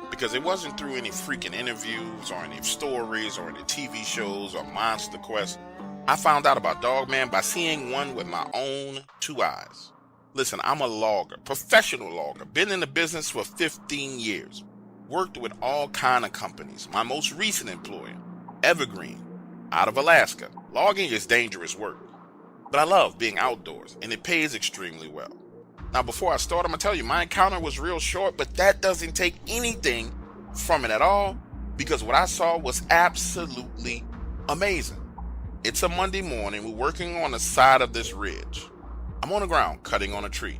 Because it wasn't through any freaking interviews or any stories or any TV shows or Monster Quest. I found out about Dogman by seeing one with my own 2 eyes. Listen, I'm a logger, professional logger, been in the business for 15 years. Worked with all kind of companies. My most recent employer, Evergreen, out of Alaska. Logging is dangerous work. But I love being outdoors, and it pays extremely well. Now, before I start, I'm going to tell you, my encounter was real short, but that doesn't take anything from it at all, because what I saw was absolutely amazing. It's a Monday morning. We're working on the side of this ridge. I'm on the ground, cutting on a tree,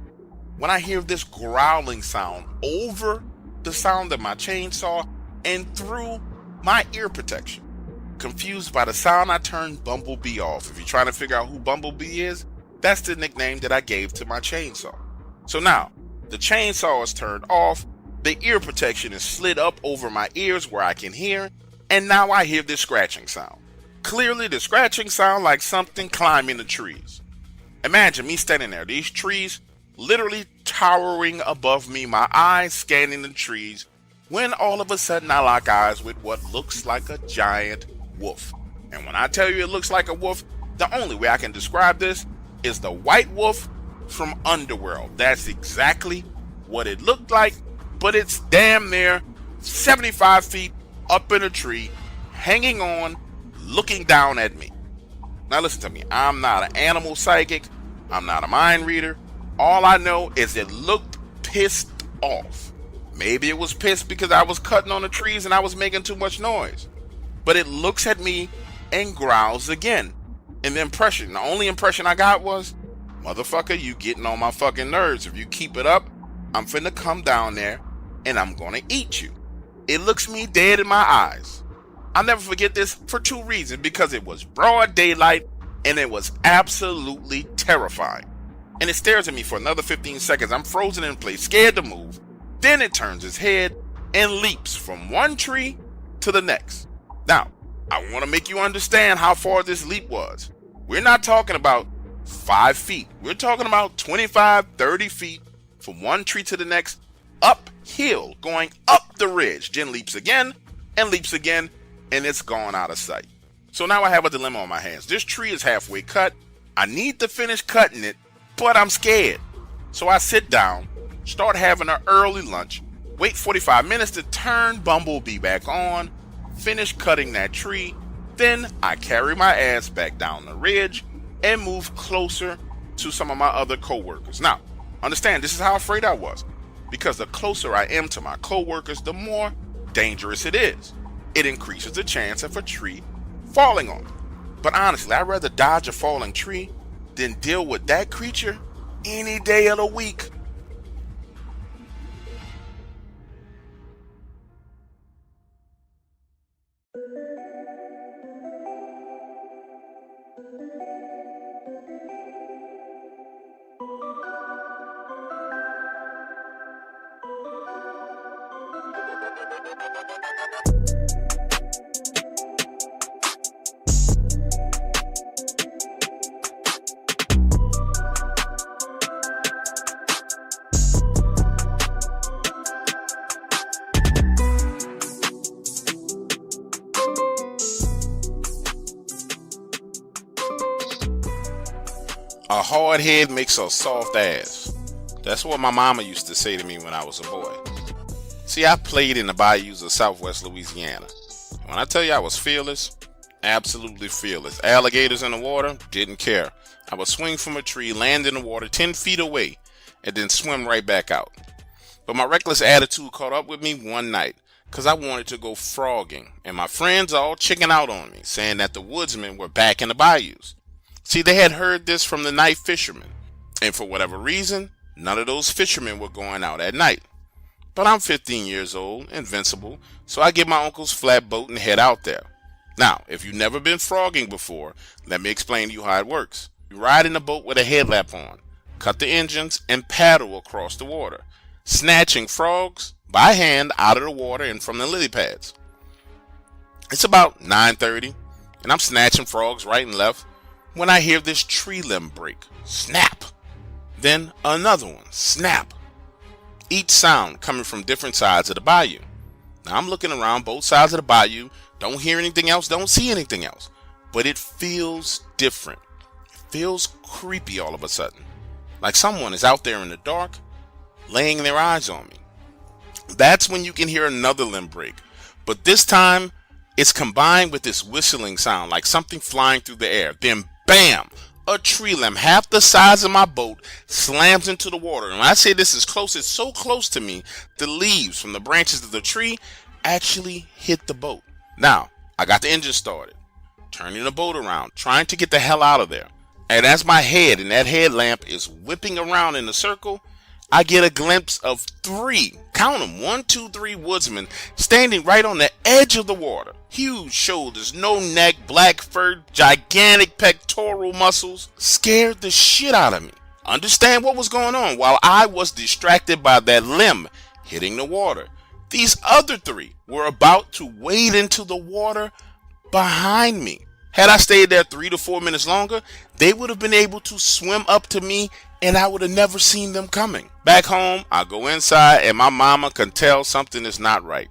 when I hear this growling sound over the sound of my chainsaw and through my ear protection. Confused by the sound, I turned Bumblebee off. If you're trying to figure out who Bumblebee is, that's the nickname that I gave to my chainsaw. So now, the chainsaw is turned off, the ear protection is slid up over my ears where I can hear, and now I hear this scratching sound. Clearly, the scratching sound like something climbing the trees. Imagine me standing there, these trees literally towering above me, my eyes scanning the trees, when all of a sudden I lock eyes with what looks like a giant wolf. And when I tell you it looks like a wolf, the only way I can describe this is the white wolf from Underworld. That's exactly what it looked like, but it's damn near 75 feet up in a tree, hanging on, looking down at me. Now listen to me, I'm not an animal psychic, I'm not a mind reader. All I know is it looked pissed off. Maybe it was pissed because I was cutting on the trees and I was making too much noise. But it looks at me and growls again. And the only impression I got was, motherfucker, you getting on my fucking nerves. If you keep it up, I'm finna come down there and I'm gonna eat you. It looks me dead in my eyes. I'll never forget this for 2 reasons. Because it was broad daylight and it was absolutely terrifying. And it stares at me for another 15 seconds. I'm frozen in place, scared to move. Then it turns its head and leaps from one tree to the next. Now, I want to make you understand how far this leap was. We're not talking about 5 feet. We're talking about 25, 30 feet from one tree to the next, uphill, going up the ridge. Then leaps again, and it's gone out of sight. So now I have a dilemma on my hands. This tree is halfway cut. I need to finish cutting it but I'm scared. So I sit down, start having an early lunch, wait 45 minutes to turn Bumblebee back on, finish cutting that tree, then I carry my ass back down the ridge and move closer to some of my other co-workers. Now, understand, this is how afraid I was, because the closer I am to my co-workers, the more dangerous it is. It increases the chance of a tree falling on me. But honestly, I'd rather dodge a falling tree than deal with that creature any day of the week. A hard head makes a soft ass. That's what my mama used to say to me when I was a boy. See, I played in the bayous of Southwest Louisiana. When I tell you I was fearless, absolutely fearless. Alligators in the water, didn't care. I would swing from a tree, land in the water 10 feet away, and then swim right back out. But my reckless attitude caught up with me one night, because I wanted to go frogging, and my friends all chicking out on me, saying that the woodsmen were back in the bayous. See, they had heard this from the night fishermen, and for whatever reason, none of those fishermen were going out at night. But I'm 15 years old, invincible, so I get my uncle's flatboat and head out there. Now, if you've never been frogging before, let me explain to you how it works. You ride in the boat with a headlamp on, cut the engines, and paddle across the water, snatching frogs by hand out of the water and from the lily pads. It's about 9:30, and I'm snatching frogs right and left when I hear this tree limb break. Snap! Then another one. Snap! Each sound coming from different sides of the bayou. Now I'm looking around both sides of the bayou, don't hear anything else, don't see anything else. But it feels different. It feels creepy all of a sudden. Like someone is out there in the dark, laying their eyes on me. That's when you can hear another limb break. But this time, it's combined with this whistling sound, like something flying through the air. Then bam! A tree limb half the size of my boat slams into the water. And when I say this is close, it's so close to me, the leaves from the branches of the tree actually hit the boat. Now, I got the engine started, turning the boat around, trying to get the hell out of there. And as my head and that headlamp is whipping around in a circle, I get a glimpse of three, count them, 1, 2, 3 woodsmen standing right on the edge of the water. Huge shoulders, no neck, black fur, gigantic pectoral muscles. Scared the shit out of me. Understand what was going on while I was distracted by that limb hitting the water. These other three were about to wade into the water behind me. Had I stayed there 3 to 4 minutes longer, they would have been able to swim up to me and I would have never seen them coming. Back home, I go inside and my mama can tell something is not right.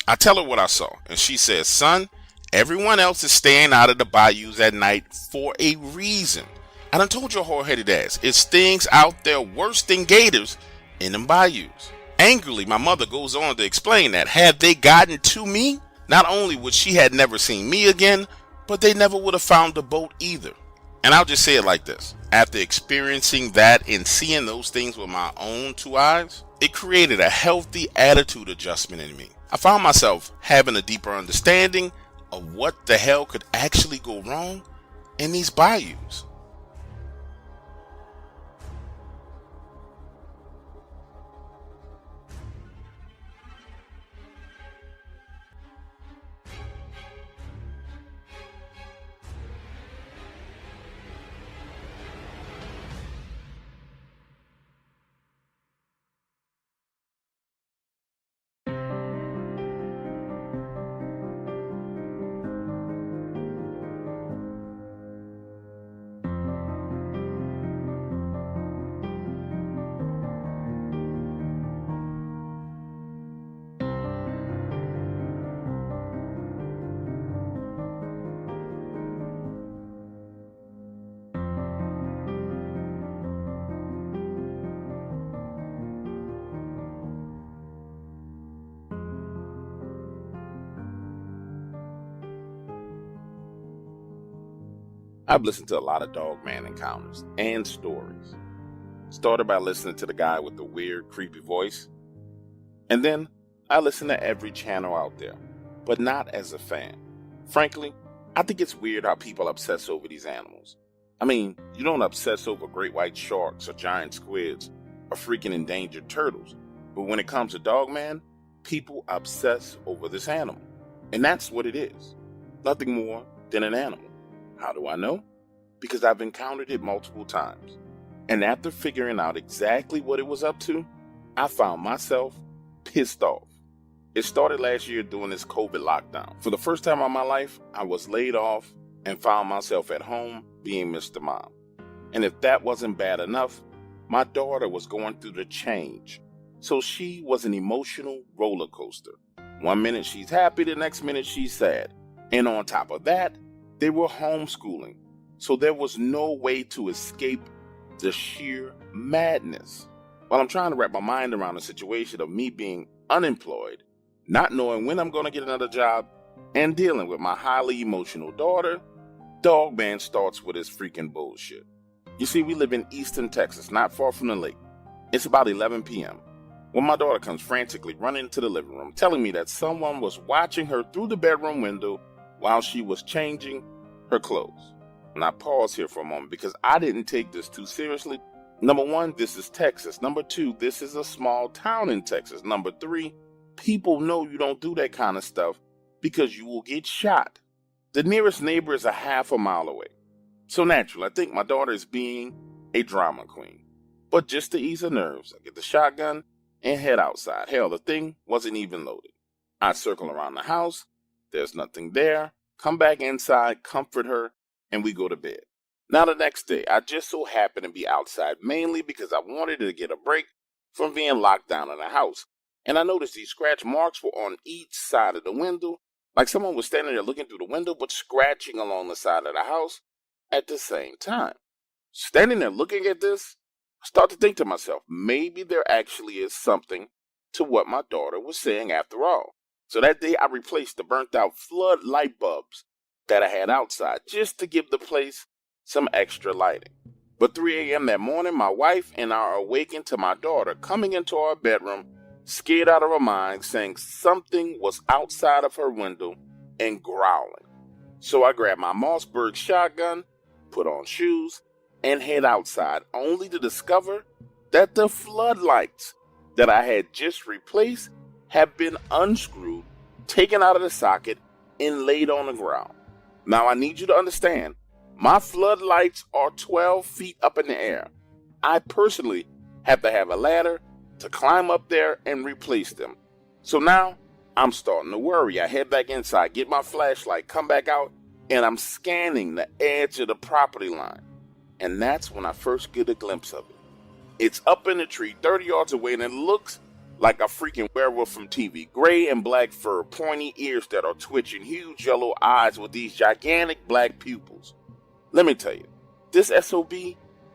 I tell her what I saw and she says, son, everyone else is staying out of the bayous at night for a reason. I done told your hard-headed ass, it's things out there worse than gators in them bayous. Angrily, my mother goes on to explain that had they gotten to me, not only would she had never seen me again, but they never would have found the boat either. And I'll just say it like this. After experiencing that and seeing those things with my own 2 eyes, it created a healthy attitude adjustment in me. I found myself having a deeper understanding of what the hell could actually go wrong in these bayous. I've listened to a lot of Dogman encounters and stories. Started by listening to the guy with the weird, creepy voice. And then I listen to every channel out there, but not as a fan. Frankly, I think it's weird how people obsess over these animals. I mean, you don't obsess over great white sharks or giant squids or freaking endangered turtles. But when it comes to Dogman, people obsess over this animal. And that's what it is. Nothing more than an animal. How do I know? Because I've encountered it multiple times. And after figuring out exactly what it was up to, I found myself pissed off. It started last year during this COVID lockdown. For the first time in my life, I was laid off and found myself at home being Mr. Mom. And if that wasn't bad enough, my daughter was going through the change. So she was an emotional roller coaster. One minute she's happy, the next minute she's sad. And on top of that, they were homeschooling. So there was no way to escape the sheer madness. While I'm trying to wrap my mind around the situation of me being unemployed, not knowing when I'm going to get another job, and dealing with my highly emotional daughter, Dogman starts with his freaking bullshit. You see, we live in Easton, Texas, not far from the lake. It's about 11 p.m. when my daughter comes frantically running into the living room, telling me that someone was watching her through the bedroom window while she was changing her clothes. And I pause here for a moment because I didn't take this too seriously. Number one, this is Texas. Number two, this is a small town in Texas. Number three, people know you don't do that kind of stuff because you will get shot. The nearest neighbor is a half a mile away. So naturally, I think my daughter is being a drama queen. But just to ease her nerves, I get the shotgun and head outside. Hell, the thing wasn't even loaded. I circle around the house. There's nothing there. Come back inside, comfort her, and we go to bed. Now the next day, I just so happened to be outside mainly because I wanted to get a break from being locked down in the house. And I noticed these scratch marks were on each side of the window, like someone was standing there looking through the window, but scratching along the side of the house at the same time. Standing there looking at this, I start to think to myself, maybe there actually is something to what my daughter was saying after all. So that day I replaced the burnt out flood light bulbs that I had outside just to give the place some extra lighting. But 3 a.m. that morning, my wife and I are awakened to my daughter coming into our bedroom, scared out of her mind, saying something was outside of her window and growling. So I grabbed my Mossberg shotgun, put on shoes, and head outside, only to discover that the floodlights that I had just replaced have been unscrewed, taken out of the socket, and laid on the ground. Now I need you to understand, my floodlights are 12 feet up in the air. I personally have to have a ladder to climb up there and replace them. So now I'm starting to worry. I head back inside, get my flashlight, come back out, and I'm scanning the edge of the property line. And that's when I first get a glimpse of it. It's up in the tree 30 yards away, and it looks like a freaking werewolf from TV. Gray and black fur, pointy ears that are twitching, huge yellow eyes with these gigantic black pupils. Let me tell you, this SOB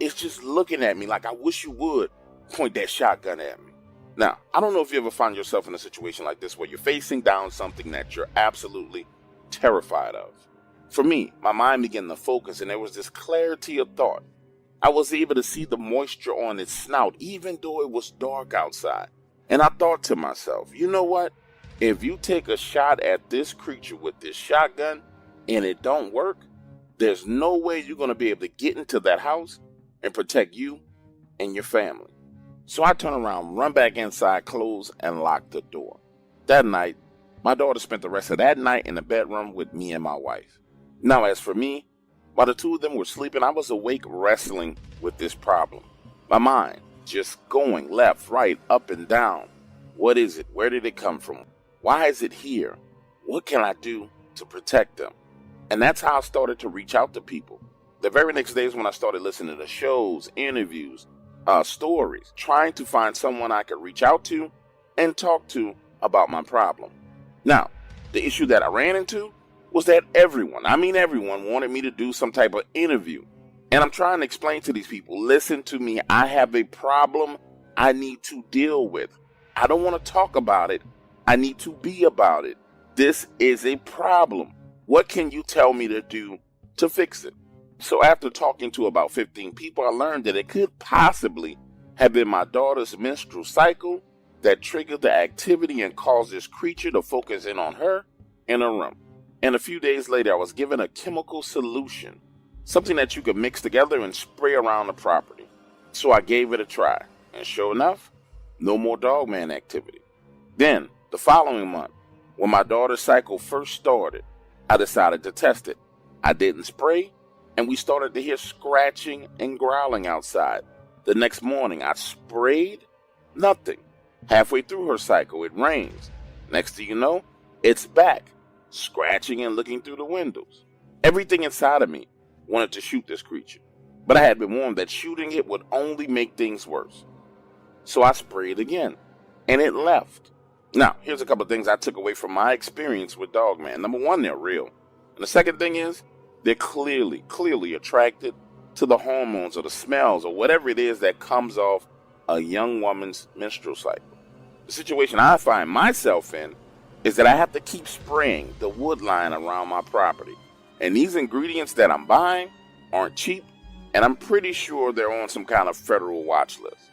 is just looking at me like I wish you would point that shotgun at me. Now, I don't know if you ever find yourself in a situation like this where you're facing down something that you're absolutely terrified of. For me, my mind began to focus and there was this clarity of thought. I was able to see the moisture on its snout even though it was dark outside. And I thought to myself, you know what? If you take a shot at this creature with this shotgun and it don't work, there's no way you're going to be able to get into that house and protect you and your family. So I turn around, run back inside, close, and lock the door. That night, my daughter spent the rest of that night in the bedroom with me and my wife. Now, as for me, while the two of them were sleeping, I was awake wrestling with this problem. My mind just going left, right, up and down. What is it? Where did it come from? Why is it here? What can I do to protect them? And that's how I started to reach out to people. The very next day is when I started listening to shows, interviews, stories, trying to find someone I could reach out to and talk to about my problem. Now, the issue that I ran into was that everyone wanted me to do some type of interview. And I'm trying to explain to these people, listen to me, I have a problem I need to deal with. I don't want to talk about it. I need to be about it. This is a problem. What can you tell me to do to fix it? So after talking to about 15 people, I learned that it could possibly have been my daughter's menstrual cycle that triggered the activity and caused this creature to focus in on her in a room. And a few days later, I was given a chemical solution, something that you could mix together and spray around the property. So I gave it a try, and sure enough, no more Dogman activity. Then, the following month, when my daughter's cycle first started, I decided to test it. I didn't spray, and we started to hear scratching and growling outside. The next morning, I sprayed, nothing. Halfway through her cycle, it rains. Next thing you know, it's back, scratching and looking through the windows. Everything inside of me wanted to shoot this creature, but I had been warned that shooting it would only make things worse. So I sprayed again, and it left. Now, here's a couple of things I took away from my experience with Dogman. Number one, they're real. And the second thing is, they're clearly attracted to the hormones or the smells or whatever it is that comes off a young woman's menstrual cycle. The situation I find myself in is that I have to keep spraying the wood line around my property. And these ingredients that I'm buying aren't cheap, and I'm pretty sure they're on some kind of federal watch list.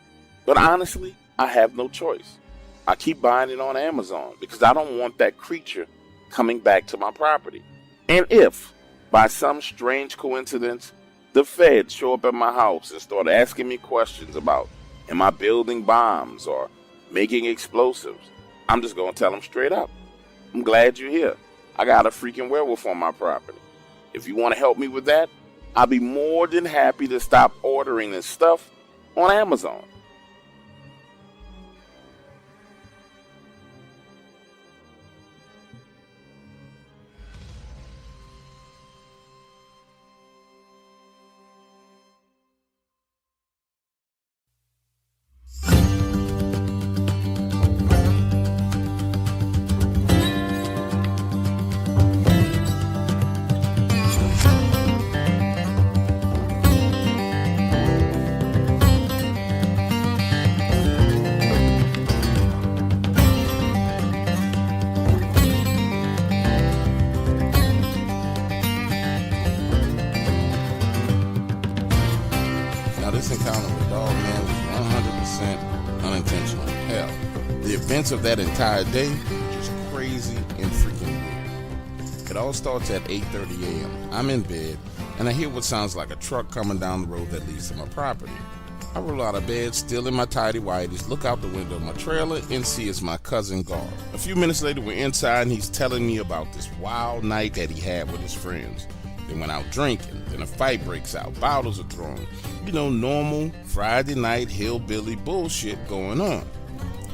But honestly, I have no choice. I keep buying it on Amazon because I don't want that creature coming back to my property. And if, by some strange coincidence, the feds show up at my house and start asking me questions about, am I building bombs or making explosives, I'm just going to tell them straight up, I'm glad you're here. I got a freaking werewolf on my property. If you want to help me with that, I'll be more than happy to stop ordering this stuff on Amazon. This encounter with Dogman was 100% unintentional. Hell, the events of that entire day were just crazy and freaking weird. It all starts at 8:30 a.m. I'm in bed, and I hear what sounds like a truck coming down the road that leads to my property. I roll out of bed, still in my tidy whities, look out the window of my trailer, and see it's my cousin Garth. A few minutes later, we're inside, and he's telling me about this wild night that he had with his friends. They went out drinking, then a fight breaks out, bottles are thrown. You know, normal Friday night hillbilly bullshit going on.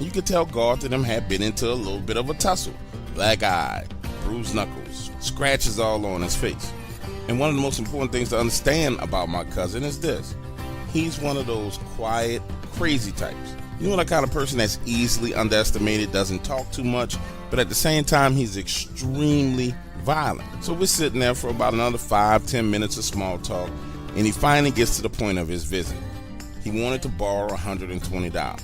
You could tell Garth and them had been into a little bit of a tussle. Black eye, bruised knuckles, scratches all on his face. And one of the most important things to understand about my cousin is this. He's one of those quiet, crazy types. You know, the kind of person that's easily underestimated, doesn't talk too much, but at the same time, he's extremely violent. So we're sitting there for about another 5-10 minutes of small talk, and he finally gets to the point of his visit. He wanted to borrow $120.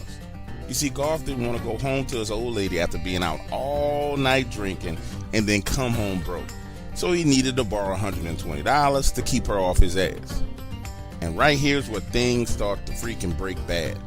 You see, Garth didn't want to go home to his old lady after being out all night drinking and then come home broke. So he needed to borrow $120 to keep her off his ass. And right here's where things start to freaking break bad.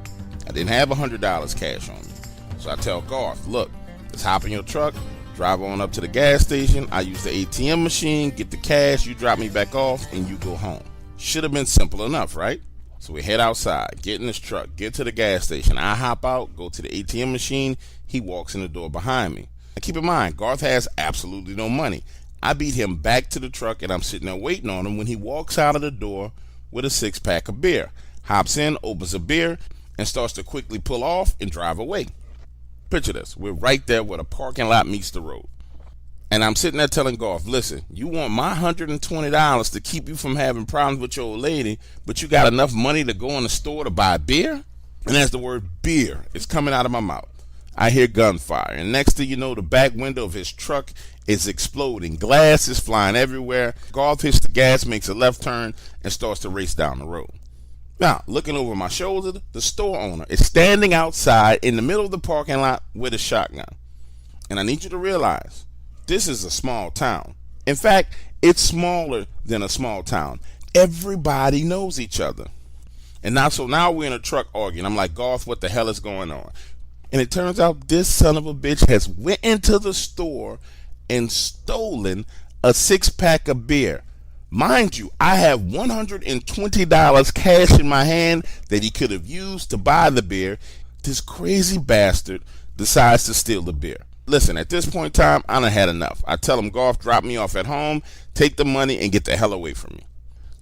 I didn't have $100 cash on me. So I tell Garth, look, let's hop in your truck, drive on up to the gas station, I use the ATM machine, get the cash, you drop me back off, and you go home. Should have been simple enough, right? So we head outside, get in his truck, get to the gas station. I hop out, go to the ATM machine, he walks in the door behind me. Now keep in mind, Garth has absolutely no money. I beat him back to the truck, and I'm sitting there waiting on him when he walks out of the door with a 6-pack of beer, hops in, opens a beer, and starts to quickly pull off and drive away. Picture this, we're right there where the parking lot meets the road. And I'm sitting there telling Garth, listen, you want my $120 to keep you from having problems with your old lady, but you got enough money to go in the store to buy beer? And as the word beer is coming out of my mouth, I hear gunfire. And next thing you know, the back window of his truck is exploding. Glass is flying everywhere. Garth hits the gas, makes a left turn, and starts to race down the road. Now, looking over my shoulder, the store owner is standing outside in the middle of the parking lot with a shotgun. And I need you to realize, this is a small town. In fact, it's smaller than a small town. everybody knows each other. And now we're in a truck arguing. I'm like, Garth, what the hell is going on? And it turns out this son of a bitch has went into the store and stolen a 6-pack of beer. Mind you, I have $120 cash in my hand that he could have used to buy the beer. This crazy bastard decides to steal the beer. Listen, at this point in time, I done had enough. I tell him, Garth, drop me off at home, take the money, and get the hell away from me.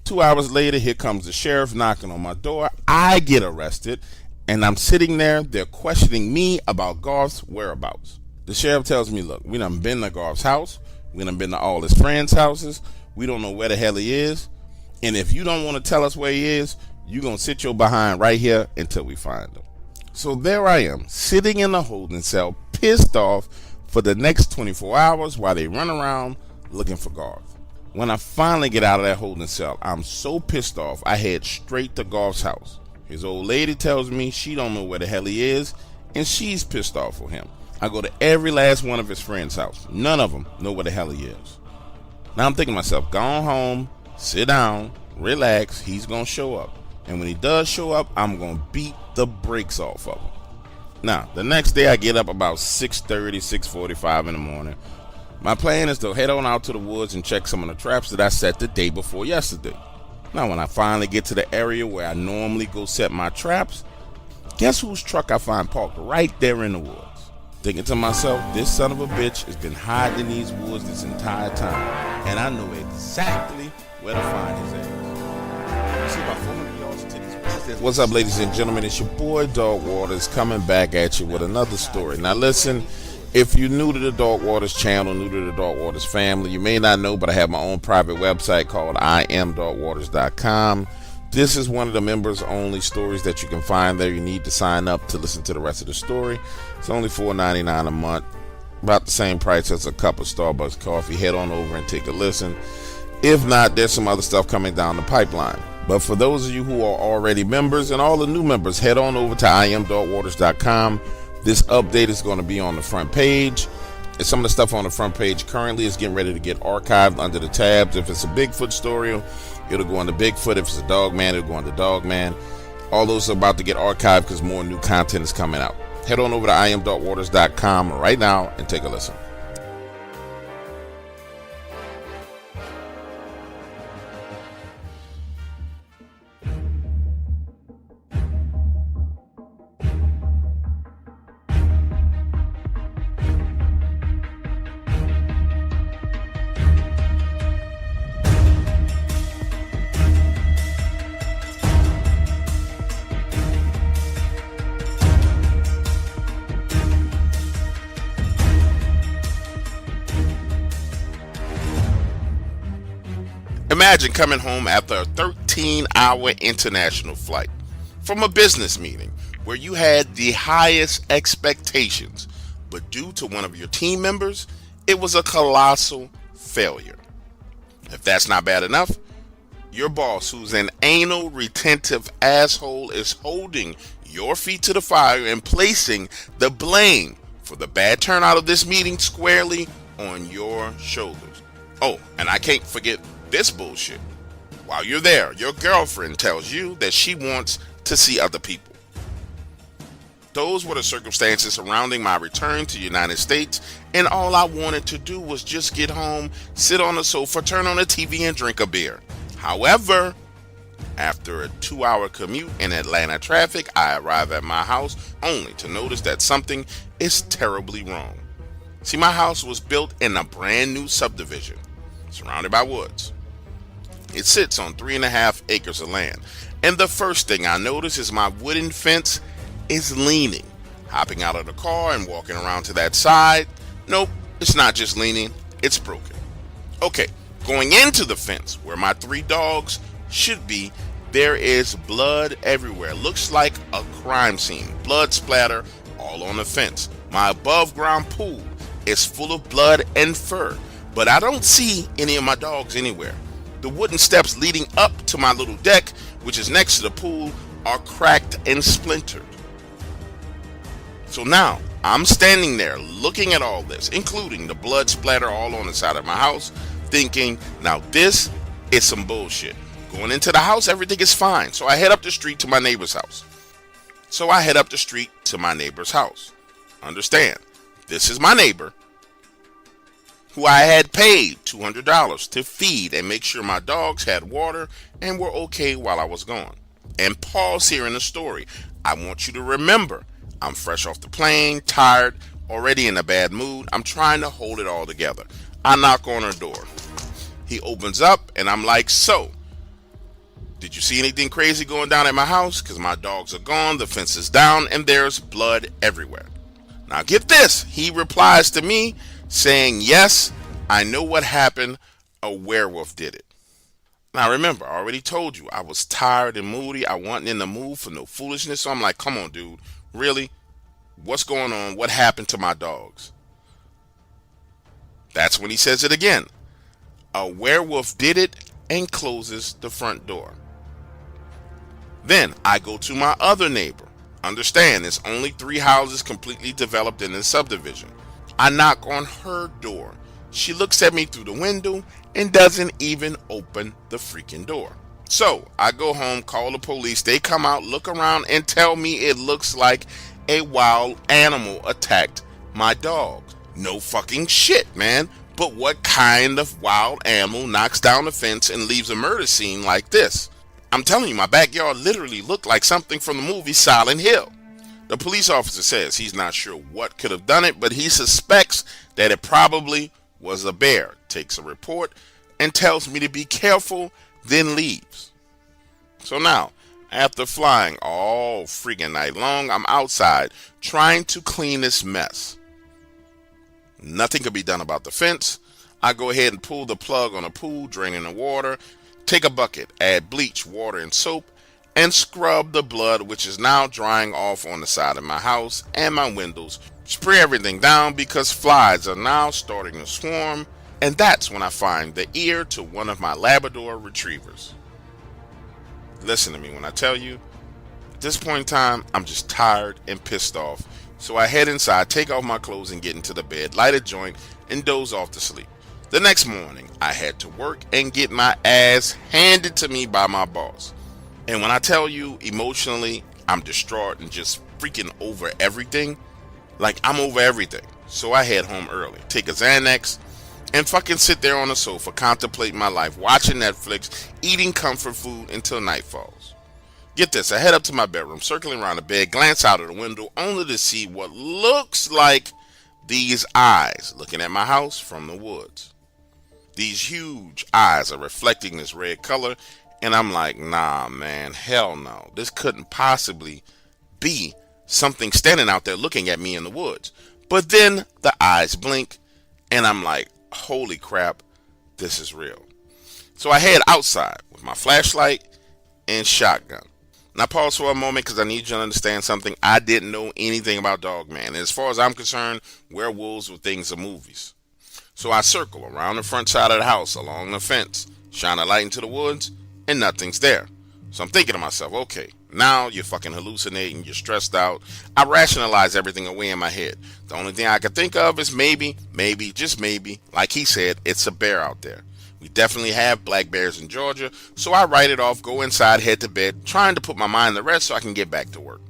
2 hours later, here comes the sheriff knocking on my door. I get arrested, and I'm sitting there. They're questioning me about Garth's whereabouts. The sheriff tells me, look, we done been to Garth's house. We done been to all his friends' houses. We don't know where the hell he is. And if you don't want to tell us where he is, you're going to sit your behind right here until we find him. So there I am, sitting in the holding cell, pissed off for the next 24 hours while they run around looking for Garth. When I finally get out of that holding cell, I'm so pissed off, I head straight to Garth's house. His old lady tells me she don't know where the hell he is, and she's pissed off for him. I go to every last one of his friends' house. None of them know where the hell he is. Now I'm thinking to myself, go on home, sit down, relax, he's going to show up. And when he does show up, I'm going to beat the brakes off of him. Now, the next day I get up about 6:30, 6:45 in the morning. My plan is to head on out to the woods and check some of the traps that I set the day before yesterday. Now, when I finally get to the area where I normally go set my traps, guess whose truck I find parked right there in the woods? Thinking to myself, this son of a bitch has been hiding in these woods this entire time, and I know exactly where to find his ass. See about 400 yards to this. What's up, ladies and gentlemen? It's your boy Dog Waters coming back at you with another story. Now listen, if you're new to the Dog Waters channel, new to the Dog Waters family, you may not know, but I have my own private website called IamDogwaters.com. This is one of the members only stories that you can find there. You need to sign up to listen to the rest of the story. It's only $4.99 a month, about the same price as a cup of Starbucks coffee. Head on over and take a listen. If not, there's some other stuff coming down the pipeline. But for those of you who are already members and all the new members, head on over to IamDogwaters.com. This update is going to be on the front page. And some of the stuff on the front page currently is getting ready to get archived under the tabs. If it's a Bigfoot story, it'll go under Bigfoot. If it's a Dogman, it'll go under Dogman. All those are about to get archived because more new content is coming out. Head on over to IamDogwaters.com right now and take a listen. Imagine coming home after a 13-hour international flight from a business meeting where you had the highest expectations, but due to one of your team members, it was a colossal failure. If that's not bad enough, your boss, who's an anal retentive asshole, is holding your feet to the fire and placing the blame for the bad turnout of this meeting squarely on your shoulders. Oh, and I can't forget this bullshit. While you're there, your girlfriend tells you that she wants to see other people. Those were the circumstances surrounding my return to the United States, and all I wanted to do was just get home, sit on the sofa, turn on the TV, and drink a beer. However, after a 2-hour commute in Atlanta traffic, I arrive at my house only to notice that something is terribly wrong. See, my house was built in a brand new subdivision, surrounded by woods. It sits on 3.5 acres of land, and the first thing I notice is my wooden fence is leaning. Hopping out of the car and walking around to that side, nope, it's not just leaning, it's broken. Okay, going into the fence where my 3 dogs should be, there is blood everywhere. Looks like a crime scene. Blood splatter all on the fence. My above ground pool is full of blood and fur, but I don't see any of my dogs anywhere. The wooden steps leading up to my little deck, which is next to the pool, are cracked and splintered. So now I'm standing there looking at all this, including the blood splatter all on the side of my house, thinking, now this is some bullshit. Going into the house, everything is fine. So I head up the street to my neighbor's house. Understand, this is my neighbor who I had paid $200 to feed and make sure my dogs had water and were okay while I was gone. And pause here in the story. I want you to remember, I'm fresh off the plane, tired, already in a bad mood. I'm trying to hold it all together. I knock on her door. He opens up and I'm like, so, did you see anything crazy going down at my house? Because my dogs are gone, the fence is down, and there's blood everywhere. Now get this. He replies to me saying, yes, I know what happened. A werewolf did it. Now remember, I already told you I was tired and moody. I wasn't in the mood for no foolishness. So I'm like, come on, dude. Really? What's going on? What happened to my dogs? That's when he says it again. A werewolf did it, and closes the front door. Then I go to my other neighbor. Understand, there's only 3 houses completely developed in this subdivision. I knock on her door. She looks at me through the window and doesn't even open the freaking door. So I go home, call the police. They come out, look around, and tell me it looks like a wild animal attacked my dog. No fucking shit, man. But what kind of wild animal knocks down the fence and leaves a murder scene like this? I'm telling you, my backyard literally looked like something from the movie Silent Hill. The police officer says he's not sure what could have done it, but he suspects that it probably was a bear. Takes a report and tells me to be careful, then leaves. So now, after flying all freaking night long, I'm outside trying to clean this mess. Nothing could be done about the fence. I go ahead and pull the plug on a pool, draining the water, take a bucket, add bleach, water, and soap, and scrub the blood, which is now drying off on the side of my house and my windows. Spray everything down because flies are now starting to swarm, and that's when I find the ear to one of my Labrador retrievers. Listen to me when I tell you, at this point in time, I'm just tired and pissed off. So I head inside, take off my clothes, and get into the bed, light a joint, and doze off to sleep. The next morning, I had to work and get my ass handed to me by my boss. And when I tell you, emotionally, I'm distraught and just freaking over everything. Like, I'm over everything. So I head home early, take a Xanax, and fucking sit there on the sofa, contemplating my life, watching Netflix, eating comfort food until night falls. Get this, I head up to my bedroom, circling around the bed, glance out of the window, only to see what looks like these eyes looking at my house from the woods. These huge eyes are reflecting this red color, and I'm like, nah, man, hell no. This couldn't possibly be something standing out there looking at me in the woods. But then the eyes blink, and I'm like, holy crap, this is real. So I head outside with my flashlight and shotgun. Now pause for a moment because I need you to understand something. I didn't know anything about Dogman. And as far as I'm concerned, werewolves were things of movies. So I circle around the front side of the house, along the fence, shine a light into the woods, and nothing's there. So I'm thinking to myself, okay, now you're fucking hallucinating, you're stressed out. I rationalize everything away in my head. The only thing I could think of is maybe, just maybe, like he said, it's a bear out there. We definitely have black bears in Georgia, so I write it off, go inside, head to bed, trying to put my mind to rest so I can get back to work.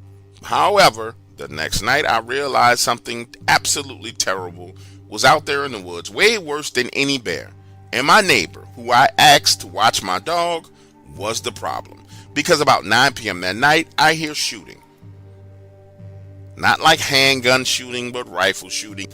However, the next night I realized something absolutely terrible was out there in the woods, way worse than any bear. And my neighbor, who I asked to watch my dog, was the problem. Because about 9 p.m. that night, I hear shooting. Not like handgun shooting, but rifle shooting.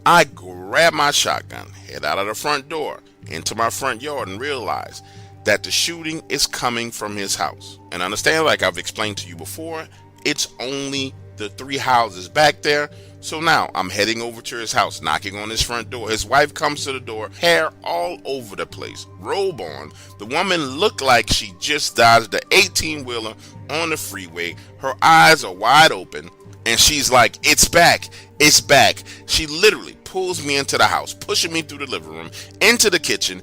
I grab my shotgun, head out of the front door, into my front yard, and realize that the shooting is coming from his house. And understand, like I've explained to you before, it's only the 3 houses back there. So now I'm heading over to his house, knocking on his front door. His wife comes to the door, hair all over the place, robe on. The woman looked like she just dodged the 18-wheeler on the freeway. Her eyes are wide open, and she's like, it's back, it's back. She literally pulls me into the house, pushing me through the living room, into the kitchen,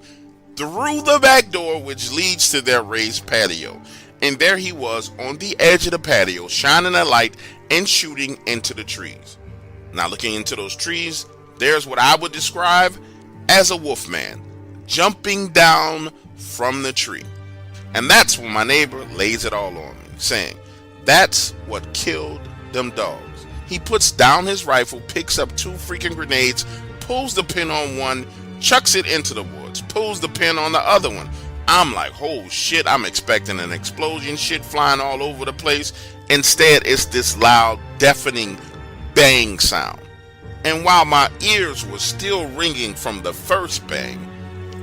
through the back door, which leads to their raised patio. And there he was on the edge of the patio, shining a light and shooting into the trees. Now looking into those trees, there's what I would describe as a wolf man jumping down from the tree. And that's when my neighbor lays it all on me, saying, that's what killed them dogs. He puts down his rifle, picks up 2 freaking grenades, pulls the pin on one, chucks it into the woods, pulls the pin on the other one. I'm like, oh shit, I'm expecting an explosion, shit flying all over the place. Instead, it's this loud, deafening bang sound. And while my ears were still ringing from the first bang,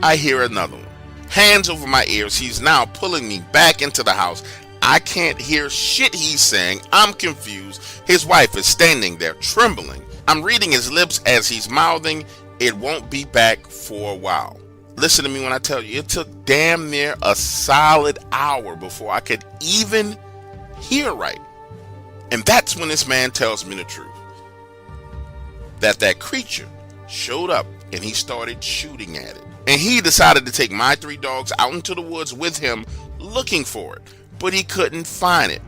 I hear another one. Hands over my ears, he's now pulling me back into the house. I can't hear shit he's saying. I'm confused. His wife is standing there trembling. I'm reading his lips as he's mouthing, it won't be back for a while. Listen to me when I tell you, it took damn near a solid hour before I could even hear right. And that's when this man tells me the truth. That creature showed up and he started shooting at it. And he decided to take my 3 dogs out into the woods with him looking for it. But he couldn't find it.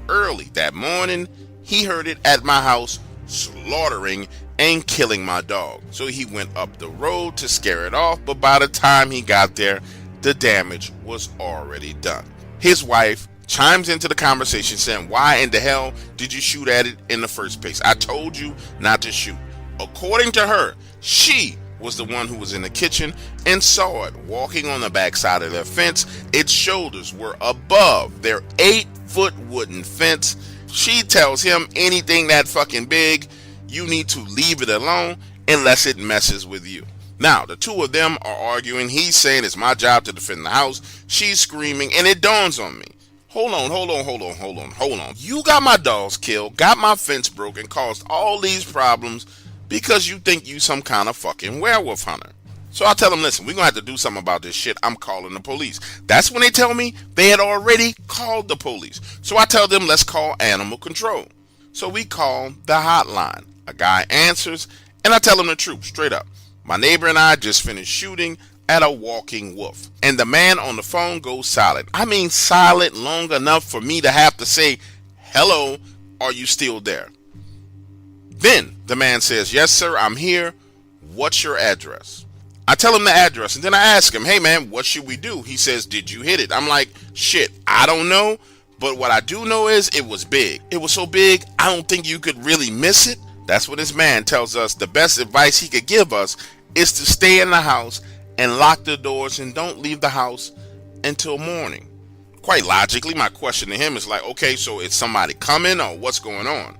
Early that morning, he heard it at my house slaughtering and killing my dog. So he went up the road to scare it off, but by the time he got there, the damage was already done. His wife chimes into the conversation saying, why in the hell did you shoot at it in the first place? I told you not to shoot. According to her, she was the one who was in the kitchen and saw it walking on the backside of their fence. Its shoulders were above their 8-foot wooden fence. She tells him, anything that fucking big, you need to leave it alone unless it messes with you. Now, the 2 of them are arguing. He's saying it's my job to defend the house. She's screaming, and it dawns on me. Hold on. You got my dogs killed, got my fence broken, caused all these problems because you think you some kind of fucking werewolf hunter. So I tell them, listen, we're going to have to do something about this shit. I'm calling the police. That's when they tell me they had already called the police. So I tell them, let's call animal control. So we call the hotline. A guy answers, and I tell him the truth, straight up. My neighbor and I just finished shooting at a walking wolf. And the man on the phone goes silent. I mean silent long enough for me to have to say, hello, are you still there? Then the man says, yes, sir, I'm here. What's your address? I tell him the address, and then I ask him, hey, man, what should we do? He says, did you hit it? I'm like, shit, I don't know. But what I do know is it was big. It was so big, I don't think you could really miss it. That's what this man tells us the best advice he could give us is to stay in the house and lock the doors and don't leave the house until morning. Quite logically, my question to him is like, okay, so is somebody coming or what's going on?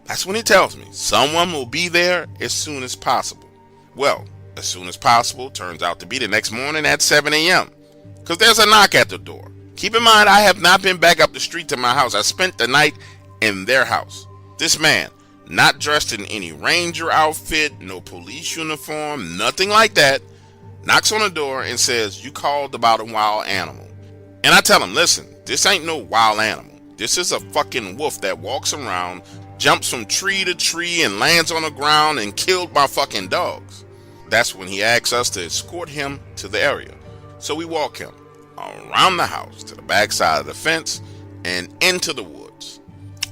That's when he tells me someone will be there as soon as possible. Well, as soon as possible turns out to be the next morning at 7 a.m. because there's a knock at the door. Keep in mind, I have not been back up the street to my house. I spent the night in their house. This man, not dressed in any ranger outfit, no police uniform, nothing like that, knocks on the door and says, you called about a wild animal. And I tell him, listen, this ain't no wild animal. This is a fucking wolf that walks around, jumps from tree to tree and lands on the ground and killed my fucking dogs. That's when he asks us to escort him to the area. So we walk him around the house to the backside of the fence and into the woods.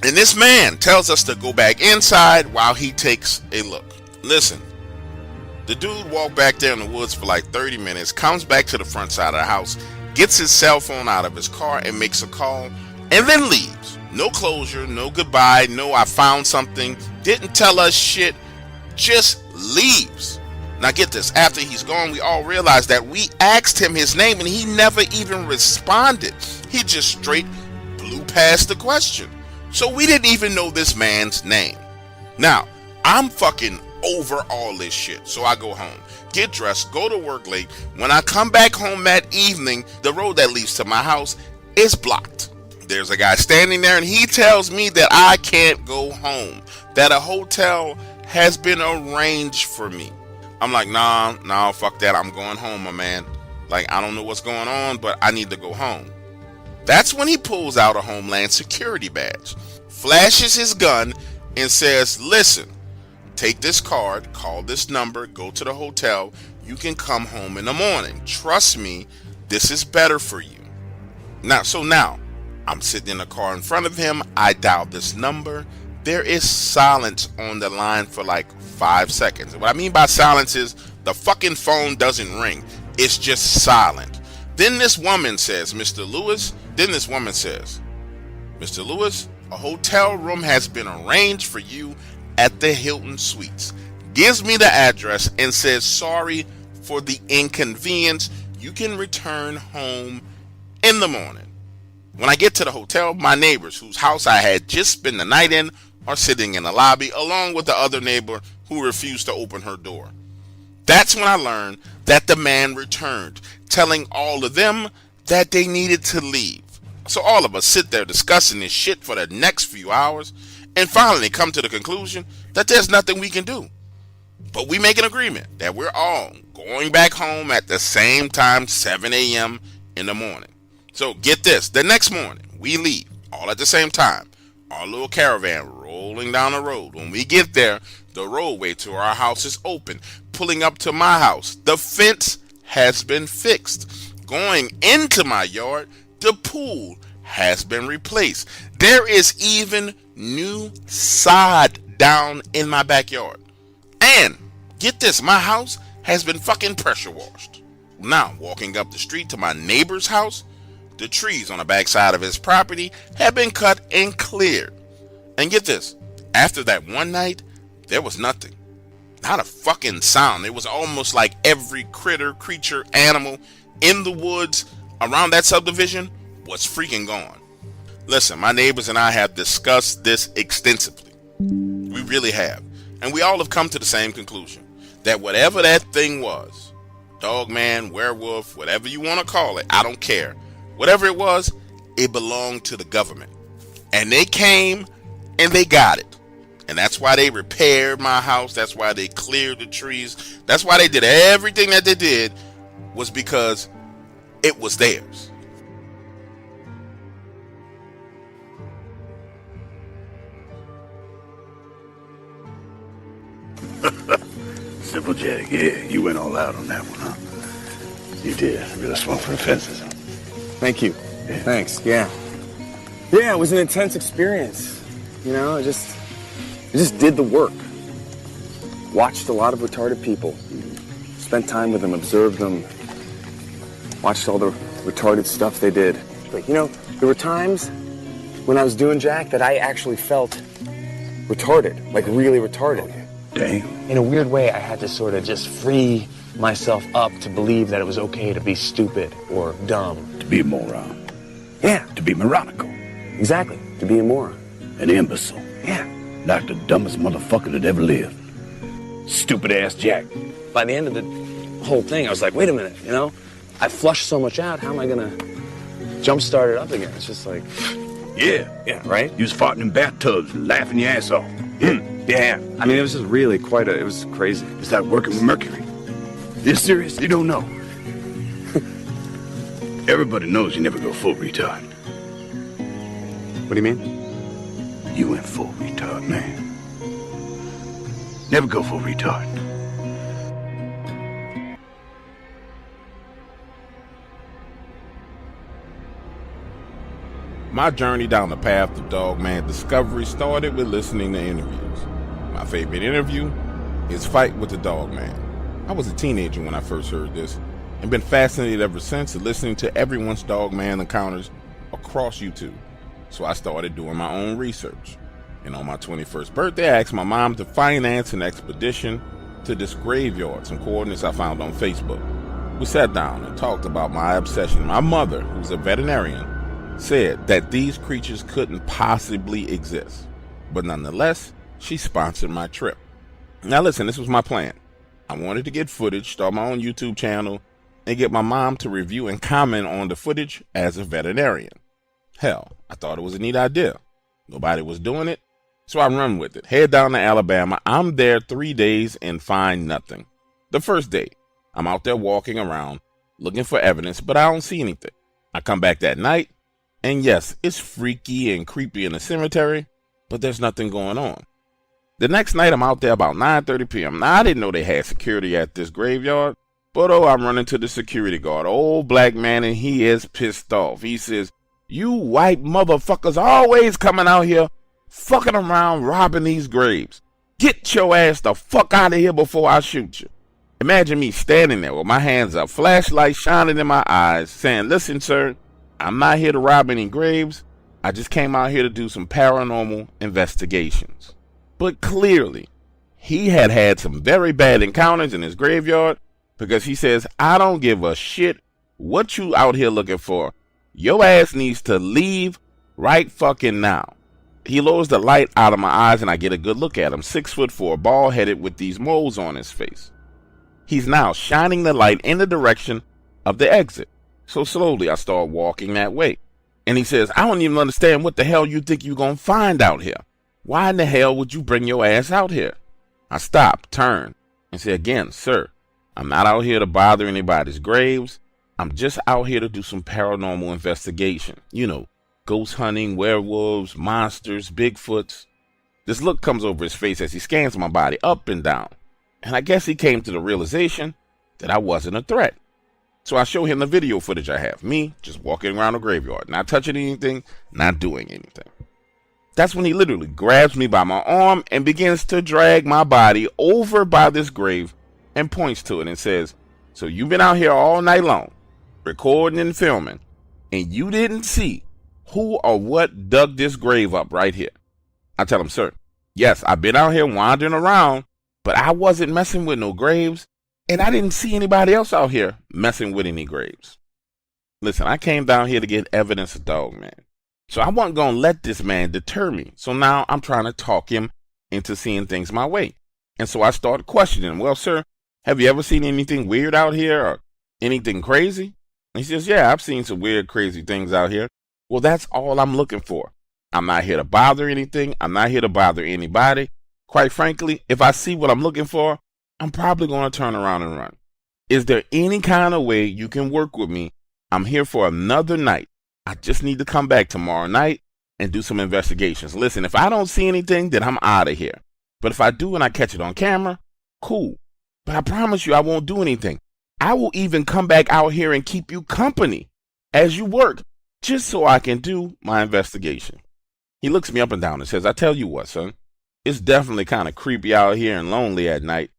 And this man tells us to go back inside while he takes a look. Listen, the dude walked back there in the woods for like 30 minutes, comes back to the front side of the house, gets his cell phone out of his car and makes a call, and then leaves. No closure, no goodbye, no I found something, didn't tell us shit, just leaves. Now get this, after he's gone, we all realized that we asked him his name and he never even responded. He just straight blew past the question. So we didn't even know this man's name. Now, I'm fucking over all this shit. So I go home, get dressed, go to work late. When I come back home that evening, the road that leads to my house is blocked. There's a guy standing there and he tells me that I can't go home, that a hotel has been arranged for me. I'm like, nah, fuck that. I'm going home, my man. Like, I don't know what's going on, but I need to go home. That's when he pulls out a Homeland Security badge, flashes his gun, and says, listen, take this card, call this number, go to the hotel. You can come home in the morning. Trust me, this is better for you. Now, I'm sitting in the car in front of him. I dial this number. There is silence on the line for like 5 seconds. What I mean by silence is the fucking phone doesn't ring. It's just silent. Then this woman says, Mr. Lewis, Mr. Lewis, a hotel room has been arranged for you at the Hilton Suites. Gives me the address and says, sorry for the inconvenience. You can return home in the morning. When I get to the hotel, my neighbors, whose house I had just spent the night in, are sitting in the lobby, along with the other neighbor who refused to open her door. That's when I learned that the man returned, telling all of them that they needed to leave. So all of us sit there discussing this shit for the next few hours, and finally come to the conclusion that there's nothing we can do. But we make an agreement that we're all going back home at the same time, 7 a.m. in the morning. So get this, the next morning we leave, all at the same time, our little caravan rolling down the road. When we get there, the roadway to our house is open. Pulling up to my house, the fence has been fixed. Going into my yard, the pool has been replaced. There is even new sod down in my backyard. And get this, my house has been fucking pressure washed. Now, walking up the street to my neighbor's house, the trees on the backside of his property have been cut and cleared. And get this, after that one night, there was nothing. Not a fucking sound. It was almost like every creature, animal in the woods around that subdivision was freaking gone. Listen, my neighbors and I have discussed this extensively. We really have. And we all have come to the same conclusion, that whatever that thing was, dogman, werewolf, whatever you want to call it, I don't care. Whatever it was, it belonged to the government. And they came and they got it. And that's why they repaired my house. That's why they cleared the trees. That's why they did everything that they did, was because it was theirs. Simple Jack, yeah, you went all out on that one, huh? You did. Really swung for the fences, huh? Thank you. Yeah. Thanks, yeah. Yeah, it was an intense experience. You know, I just did the work. Watched a lot of retarded people. Spent time with them, observed them. Watched all the retarded stuff they did. But, you know, there were times when I was doing Jack that I actually felt retarded, like really retarded. Dang. In a weird way, I had to sort of just free myself up to believe that it was okay to be stupid or dumb. To be a moron. Yeah. To be moronical. Exactly. To be a moron. An imbecile. Yeah. Like the dumbest motherfucker that ever lived. Stupid ass Jack. By the end of the whole thing, I was like, wait a minute, you know? I flushed so much out, how am I gonna jumpstart it up again? It's just like... Yeah. Yeah, right? You was farting in bathtubs and laughing your ass off. Yeah. I mean, it was just really it was crazy. It's like working with mercury. This serious? You don't know. Everybody knows you never go full retard. What do you mean? You went full retard, man. Never go full retard. My journey down the path of Dogman discovery started with listening to interviews. My favorite interview is Fight with the Dogman. I was a teenager when I first heard this, and been fascinated ever since listening to everyone's Dogman encounters across YouTube. So I started doing my own research. And on my 21st birthday, I asked my mom to finance an expedition to this graveyard, some coordinates I found on Facebook. We sat down and talked about my obsession. My mother, who's a veterinarian, said that these creatures couldn't possibly exist. But nonetheless, she sponsored my trip. Now listen, this was my plan. I wanted to get footage, start my own YouTube channel, and get my mom to review and comment on the footage as a veterinarian. Hell, I thought it was a neat idea. Nobody was doing it, so I run with it. Head down to Alabama. I'm there 3 days and find nothing. The first day, I'm out there walking around, looking for evidence, but I don't see anything. I come back that night, and yes, it's freaky and creepy in the cemetery, but there's nothing going on. The next night, I'm out there about 9:30 p.m. Now, I didn't know they had security at this graveyard, but I'm running to the security guard, old black man, and he is pissed off. He says, "You white motherfuckers always coming out here, fucking around, robbing these graves. Get your ass the fuck out of here before I shoot you." Imagine me standing there with my hands up, flashlight shining in my eyes, saying, listen, sir, I'm not here to rob any graves. I just came out here to do some paranormal investigations. But clearly, he had had some very bad encounters in his graveyard, because he says, I don't give a shit what you out here looking for. Your ass needs to leave right fucking now. He lowers the light out of my eyes and I get a good look at him. 6'4", bald-headed with these moles on his face. He's now shining the light in the direction of the exit. So slowly I start walking that way. And he says, I don't even understand what the hell you think you're going to find out here. Why in the hell would you bring your ass out here? I stop, turn, and say again, sir, I'm not out here to bother anybody's graves. I'm just out here to do some paranormal investigation. You know, ghost hunting, werewolves, monsters, bigfoots. This look comes over his face as he scans my body up and down. And I guess he came to the realization that I wasn't a threat. So I show him the video footage I have. Me just walking around the graveyard, not touching anything, not doing anything. That's when he literally grabs me by my arm and begins to drag my body over by this grave and points to it and says, so you've been out here all night long, recording and filming, and you didn't see who or what dug this grave up right here. I tell him, sir, yes, I've been out here wandering around, but I wasn't messing with no graves, and I didn't see anybody else out here messing with any graves. Listen, I came down here to get evidence of Dogman. So I wasn't going to let this man deter me. So now I'm trying to talk him into seeing things my way. And so I started questioning him. Well, sir, have you ever seen anything weird out here or anything crazy? And he says, yeah, I've seen some weird, crazy things out here. Well, that's all I'm looking for. I'm not here to bother anything. I'm not here to bother anybody. Quite frankly, if I see what I'm looking for, I'm probably going to turn around and run. Is there any kind of way you can work with me? I'm here for another night. I just need to come back tomorrow night and do some investigations. Listen, if I don't see anything, then I'm out of here. But if I do and I catch it on camera, cool. But I promise you I won't do anything. I will even come back out here and keep you company as you work, just so I can do my investigation. He looks me up and down and says, I tell you what, son, it's definitely kind of creepy out here and lonely at night.